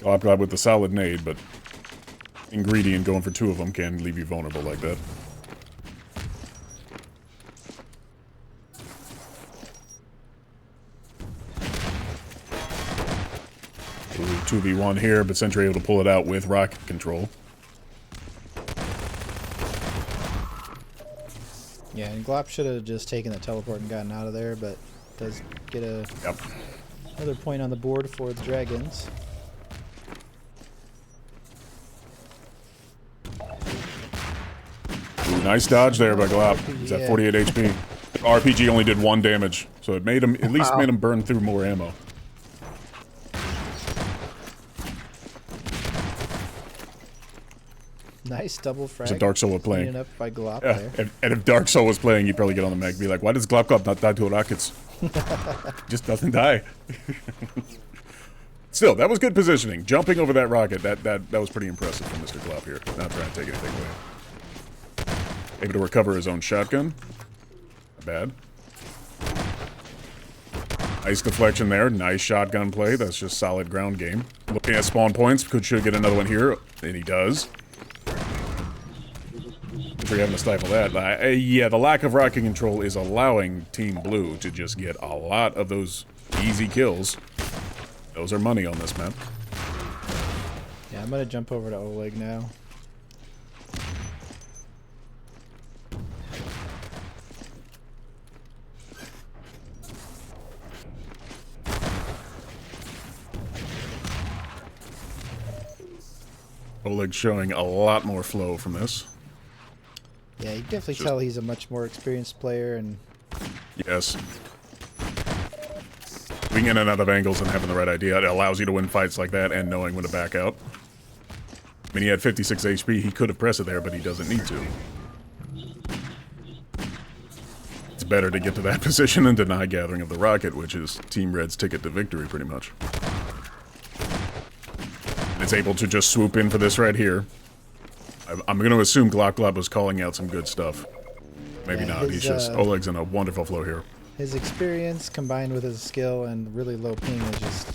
[SPEAKER 6] Glop with the solid nade, but ingredient going for two of them can leave you vulnerable like that. Ooh, 2v1 here, but Sentry able to pull it out with rocket control.
[SPEAKER 2] Yeah, and Glop should have just taken the teleport and gotten out of there, but does get another point on the board for the Dragons.
[SPEAKER 6] Ooh, Nice dodge there by Glop. He's at
[SPEAKER 2] Yeah.
[SPEAKER 6] 48 HP. RPG only did 1 damage, so it made him at least made him burn through more ammo.
[SPEAKER 2] Nice double frag.
[SPEAKER 6] There's a Dark Soul playing.
[SPEAKER 2] Cleaning up by Glop
[SPEAKER 6] Yeah,
[SPEAKER 2] there.
[SPEAKER 6] and if Dark Soul was playing, you'd probably get on the mag and be like, why does Glop not die to rockets? Just doesn't die. Still, that was good positioning. Jumping over that rocket, that was pretty impressive from Mr. Glop here. Not trying to take anything away. Able to recover his own shotgun. Not bad. Nice deflection there. Nice shotgun play. That's just solid ground game. Looking at spawn points. Should get another one here. And he does. If you're having to stifle that. Yeah, the lack of rocket control is allowing Team Blue to just get a lot of those easy kills. Those are money on this map.
[SPEAKER 2] Yeah, I'm gonna jump over to Oleg now.
[SPEAKER 6] Oleg showing a lot more flow from this.
[SPEAKER 2] Yeah, you can definitely tell he's a much more experienced player, and
[SPEAKER 6] Yes. Being in and out of angles and having the right idea, it allows you to win fights like that and knowing when to back out. I mean, he had 56 HP. He could have pressed it there, but he doesn't need to. It's better to get to that position and deny gathering of the rocket, which is Team Red's ticket to victory, pretty much. And it's able to just swoop in for this right here. I'm going to assume Glock was calling out some good stuff. Maybe
[SPEAKER 2] Yeah,
[SPEAKER 6] not. He's just... Oleg's in a wonderful flow here.
[SPEAKER 2] his experience combined with his skill and really low ping is just...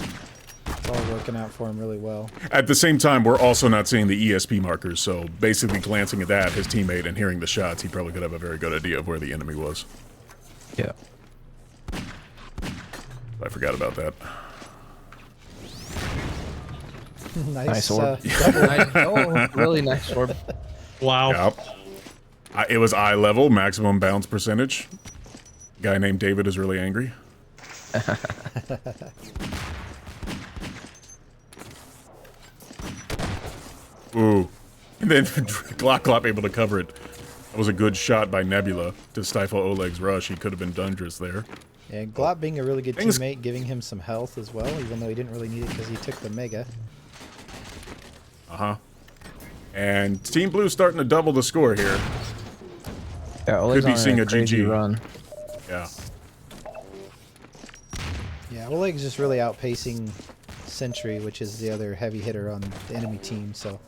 [SPEAKER 2] it's all working out for him really well.
[SPEAKER 6] At the same time, we're also not seeing the ESP markers, so basically glancing at that, his teammate, and hearing the shots, he probably could have a very good idea of where the enemy was.
[SPEAKER 8] Yeah.
[SPEAKER 6] I forgot about that.
[SPEAKER 2] Nice
[SPEAKER 8] orb. Oh, really nice orb.
[SPEAKER 9] Wow.
[SPEAKER 6] Yep. It was eye level, maximum bounce percentage. Guy named David is really angry. Ooh. And then Glock able to cover it. That was a good shot by Nebula to stifle Oleg's rush. He could have been dangerous there.
[SPEAKER 2] Yeah, Glop being a really good teammate, giving him some health as well, even though he didn't really need it because he took the Mega.
[SPEAKER 6] Uh-huh. And Team Blue starting to double the score here.
[SPEAKER 8] Yeah, Oleg's
[SPEAKER 6] could be
[SPEAKER 8] on
[SPEAKER 6] seeing a
[SPEAKER 8] crazy
[SPEAKER 6] GG
[SPEAKER 8] run.
[SPEAKER 6] Yeah.
[SPEAKER 2] Yeah, Oleg's just really outpacing Sentry, which is the other heavy hitter on the enemy team, so...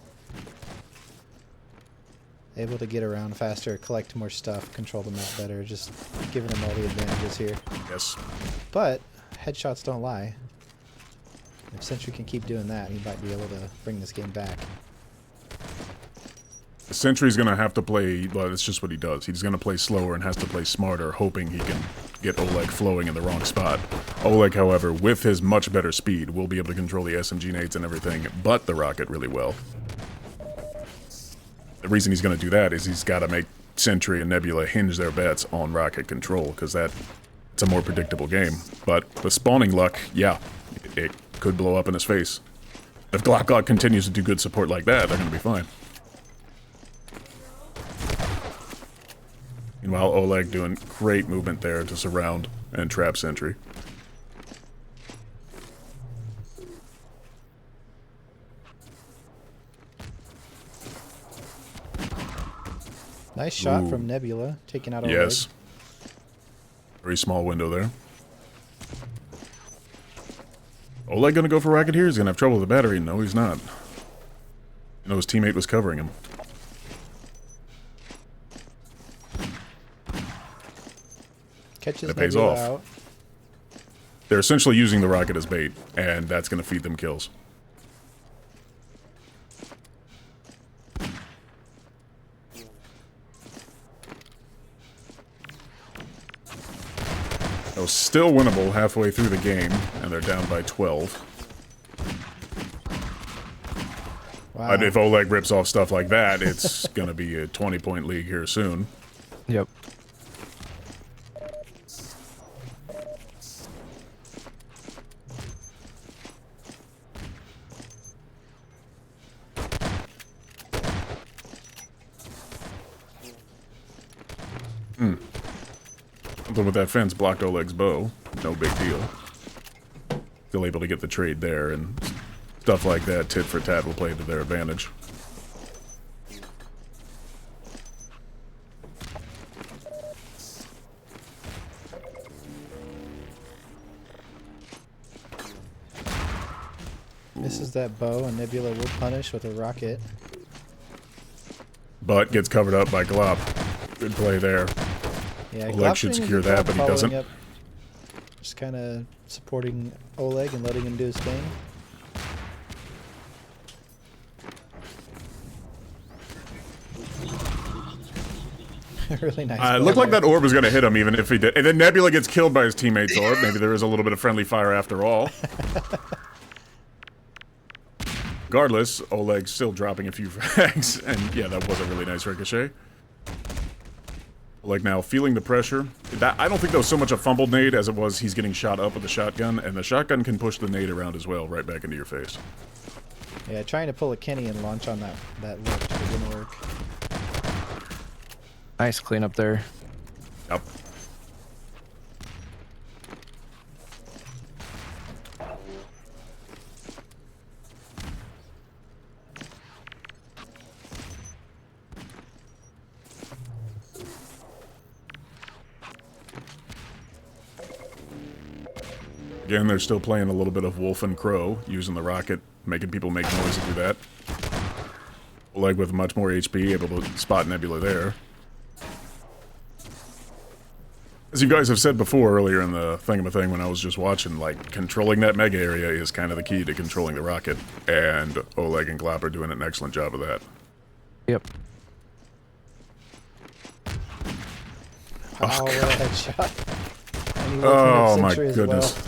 [SPEAKER 2] able to get around faster, collect more stuff, control the map better, just giving him all the advantages here.
[SPEAKER 6] Yes.
[SPEAKER 2] But headshots don't lie. If Sentry can keep doing that, he might be able to bring this game back.
[SPEAKER 6] The Sentry's going to have to play, well, it's just what he does. He's going to play slower and has to play smarter, hoping he can get Oleg flowing in the wrong spot. Oleg, however, with his much better speed, will be able to control the SMG nades and everything, but the rocket really well. The reason he's going to do that is he's got to make Sentry and Nebula hinge their bets on rocket control, because it's a more predictable game. But the spawning luck, yeah, it could blow up in his face. If Glock continues to do good support like that, they're going to be fine. Meanwhile, Oleg doing great movement there to surround and trap Sentry.
[SPEAKER 2] Nice shot
[SPEAKER 6] Ooh.
[SPEAKER 2] from Nebula, taking out Oleg.
[SPEAKER 6] Yes. Very small window there. Oleg gonna go for rocket here? He's gonna have trouble with the battery. No, he's not. You know, his teammate was covering him.
[SPEAKER 2] Catches
[SPEAKER 6] It pays
[SPEAKER 2] Nebula
[SPEAKER 6] off.
[SPEAKER 2] out.
[SPEAKER 6] They're essentially using the rocket as bait, and that's gonna feed them kills. That was still winnable halfway through the game, and they're down by 12.
[SPEAKER 2] Wow.
[SPEAKER 6] But if Oleg rips off stuff like that, it's gonna be a 20-point league here soon.
[SPEAKER 8] Yep.
[SPEAKER 6] Something with that fence blocked Oleg's bow. No big deal. Still able to get the trade there, and stuff like that, tit for tat, will play to their advantage.
[SPEAKER 2] Misses that bow, and Nebula will punish with a rocket.
[SPEAKER 6] But gets covered up by Glop. Good play there.
[SPEAKER 2] Yeah,
[SPEAKER 6] Oleg should secure that, but he doesn't.
[SPEAKER 2] Up, just kind of supporting Oleg and letting him do his thing. Really nice.
[SPEAKER 6] It looked like that orb was going to hit him, even if he did. And then Nebula gets killed by his teammate's orb. Maybe there is a little bit of friendly fire after all. Regardless, Oleg's still dropping a few frags. And yeah, that was a really nice ricochet. Oleg now feeling the pressure. I don't think that was so much a fumbled nade as it was he's getting shot up with the shotgun. And the shotgun can push the nade around as well, right back into your face.
[SPEAKER 2] Yeah, trying to pull a Kenny and launch on that lift didn't work.
[SPEAKER 8] Nice cleanup there.
[SPEAKER 6] Yep. Again, they're still playing a little bit of Wolf and Crow, using the rocket, making people make noise and do that. Oleg with much more HP, able to spot Nebula there. As you guys have said before earlier in the thing when I was just watching, like, controlling that mega area is kind of the key to controlling the rocket, and Oleg and Glop are doing an excellent job of that.
[SPEAKER 8] Yep.
[SPEAKER 2] Oh, what a headshot. And he
[SPEAKER 6] Oh my
[SPEAKER 2] Sentry as
[SPEAKER 6] goodness.
[SPEAKER 2] well.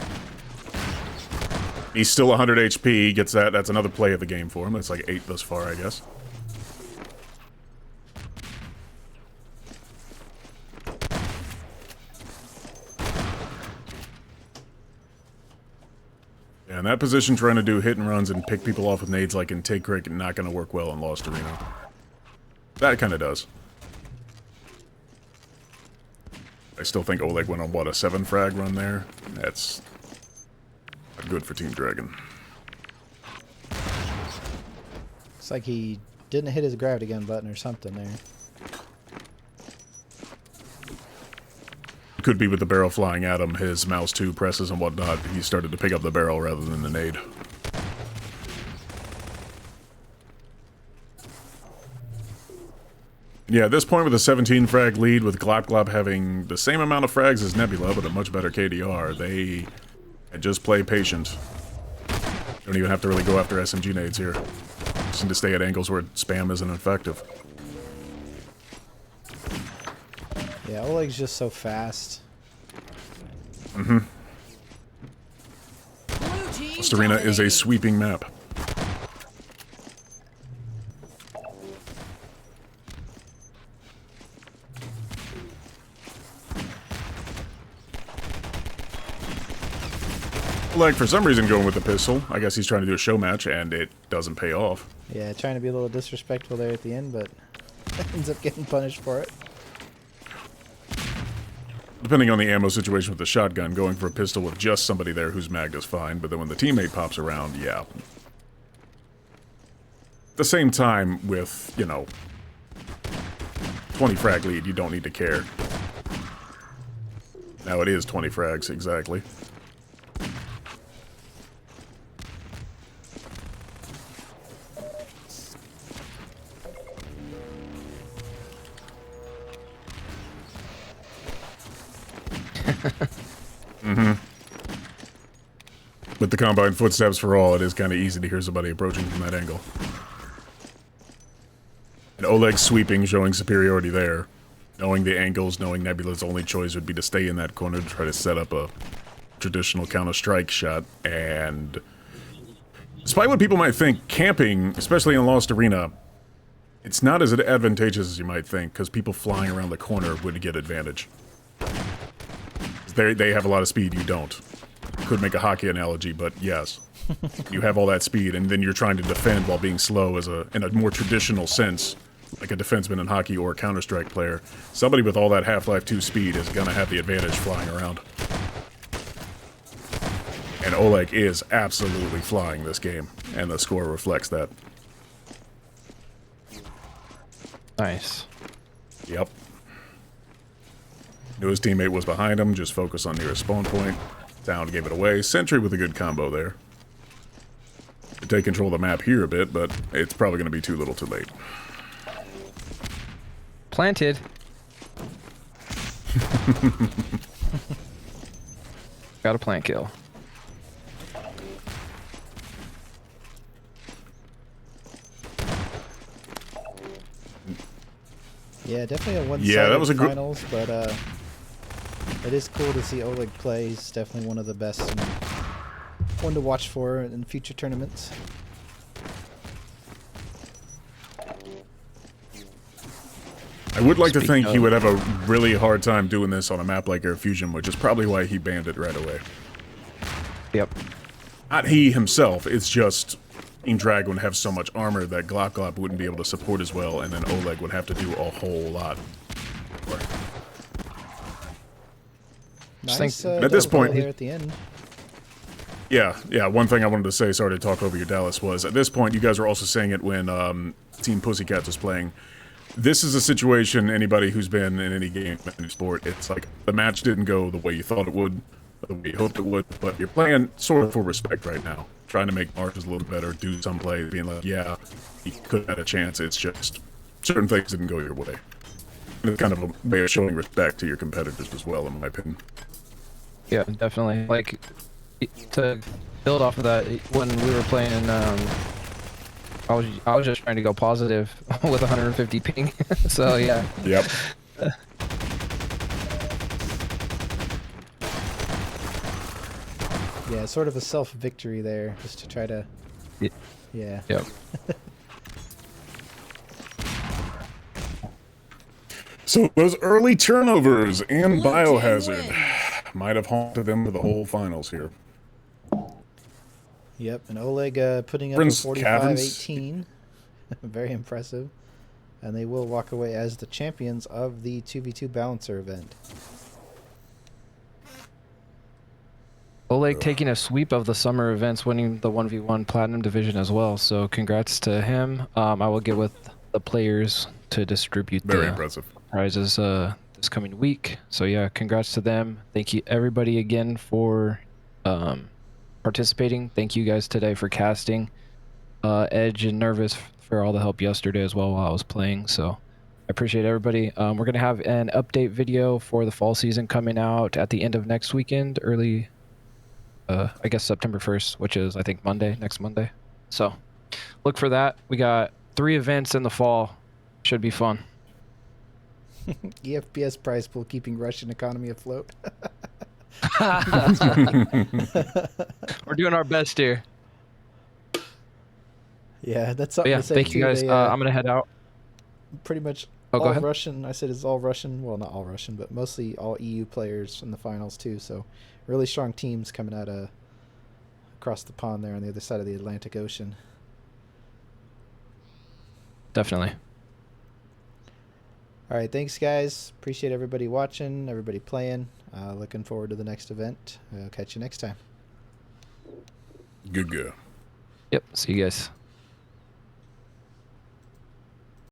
[SPEAKER 6] He's still 100 HP, gets that. That's another play of the game for him. That's like 8 thus far, I guess. Yeah, in that position, trying to do hit and runs and pick people off with nades like in Take Crick, not going to work well in Lost Arena. That kind of does. I still think Oleg went on, what, a 7 frag run there? That's not good for Team Dragon.
[SPEAKER 2] It's like he didn't hit his gravity gun button or something there.
[SPEAKER 6] Could be with the barrel flying at him, his mouse 2 presses and whatnot. He started to pick up the barrel rather than the nade. Yeah, at this point with a 17 frag lead, with Glop having the same amount of frags as Nebula, but a much better KDR, they just play patient. Don't even have to really go after SMG nades here. Just need to stay at angles where spam isn't effective.
[SPEAKER 2] Yeah, Oleg's just so fast.
[SPEAKER 6] Mm-hmm. Lost Arena is a sweeping map. Like, for some reason, going with the pistol. I guess he's trying to do a show match, and it doesn't pay off.
[SPEAKER 2] Yeah, trying to be a little disrespectful there at the end, but ends up getting punished for it.
[SPEAKER 6] Depending on the ammo situation with the shotgun, going for a pistol with just somebody there who's magged is fine, but then when the teammate pops around, yeah. At the same time, with, you know, 20 frag lead, you don't need to care. Now it is 20 frags, exactly. Mm-hmm. With the combined footsteps for all, it is kind of easy to hear somebody approaching from that angle. And Oleg sweeping, showing superiority there. Knowing the angles, knowing Nebula's only choice would be to stay in that corner to try to set up a traditional counter-strike shot. And despite what people might think, camping, especially in Lost Arena, it's not as advantageous as you might think, because people flying around the corner would get advantage. They have a lot of speed, you don't. Could make a hockey analogy, but yes. You have all that speed, and then you're trying to defend while being slow in a more traditional sense. like a defenseman in hockey or a Counter-Strike player, somebody with all that Half-Life 2 speed is going to have the advantage flying around. And Oleg is absolutely flying this game, and the score reflects that.
[SPEAKER 8] Nice.
[SPEAKER 6] Yep. Knew his teammate was behind him, just focus on nearest spawn point. Down gave it away. Sentry with a good combo there. Could take control of the map here a bit, but it's probably going to be too little too late.
[SPEAKER 8] Planted. Got a plant kill.
[SPEAKER 2] Yeah, definitely a one-sided
[SPEAKER 6] that was a
[SPEAKER 2] finals, but it is cool to see Oleg play. He's definitely one of the best and one to watch for in future tournaments.
[SPEAKER 6] I would like to think he would have a really hard time doing this on a map like Air Fusion, which is probably why he banned it right away.
[SPEAKER 8] Yep.
[SPEAKER 6] Not he himself, it's just Team Dragon would have so much armor that Glock wouldn't be able to support as well, and then Oleg would have to do a whole lot more.
[SPEAKER 2] Nice,
[SPEAKER 6] at this point,
[SPEAKER 2] there at the end.
[SPEAKER 6] Yeah, one thing I wanted to say, sorry to talk over your Dallas, was at this point, you guys were also saying it when Team Pussycats was playing. This is a situation, anybody who's been in any game, any sport, it's like the match didn't go the way you thought it would, the way you hoped it would, but you're playing sort of for respect right now. Trying to make marches a little better, do some plays, being like, yeah, he could have had a chance, it's just certain things didn't go your way. And it's kind of a way of showing respect to your competitors as well, in my opinion.
[SPEAKER 8] Yeah, definitely. Like, to build off of that, when we were playing, I was just trying to go positive with 150 ping. So yeah.
[SPEAKER 6] Yep.
[SPEAKER 2] Yeah, sort of a self-victory there, just to try to... Yeah.
[SPEAKER 8] Yep.
[SPEAKER 6] So those early turnovers and Biohazard might have haunted them for the whole finals here.
[SPEAKER 2] Yep, and Oleg putting up a 45-18. Very impressive. And they will walk away as the champions of the 2v2 Balancer event.
[SPEAKER 8] Oleg taking a sweep of the summer events, winning the 1v1 Platinum Division as well. So congrats to him. I will get with the players to distribute the prizes this coming week. So yeah, congrats to them. Thank you everybody again for participating. Thank you guys today for casting. Edge and Nervous for all the help yesterday as well while I was playing. So I appreciate everybody. We're going to have an update video for the fall season coming out at the end of next weekend, early I guess September 1st, which is I think next Monday. So look for that. We got 3 events in the fall. Should be fun.
[SPEAKER 2] eFPS prize pool keeping Russian economy afloat.
[SPEAKER 8] We're doing our best here.
[SPEAKER 2] Yeah, that's something to say.
[SPEAKER 8] Thank you guys. I'm gonna head out.
[SPEAKER 2] Pretty much
[SPEAKER 8] go
[SPEAKER 2] all
[SPEAKER 8] ahead.
[SPEAKER 2] Russian. I said it's all Russian. Well, not all Russian, but mostly all EU players in the finals too. So really strong teams coming out across the pond there on the other side of the Atlantic Ocean.
[SPEAKER 8] Definitely.
[SPEAKER 2] All right, thanks guys. Appreciate everybody watching, everybody playing. Looking forward to the next event. I'll catch you next time.
[SPEAKER 6] Good go.
[SPEAKER 8] Yep. See you guys.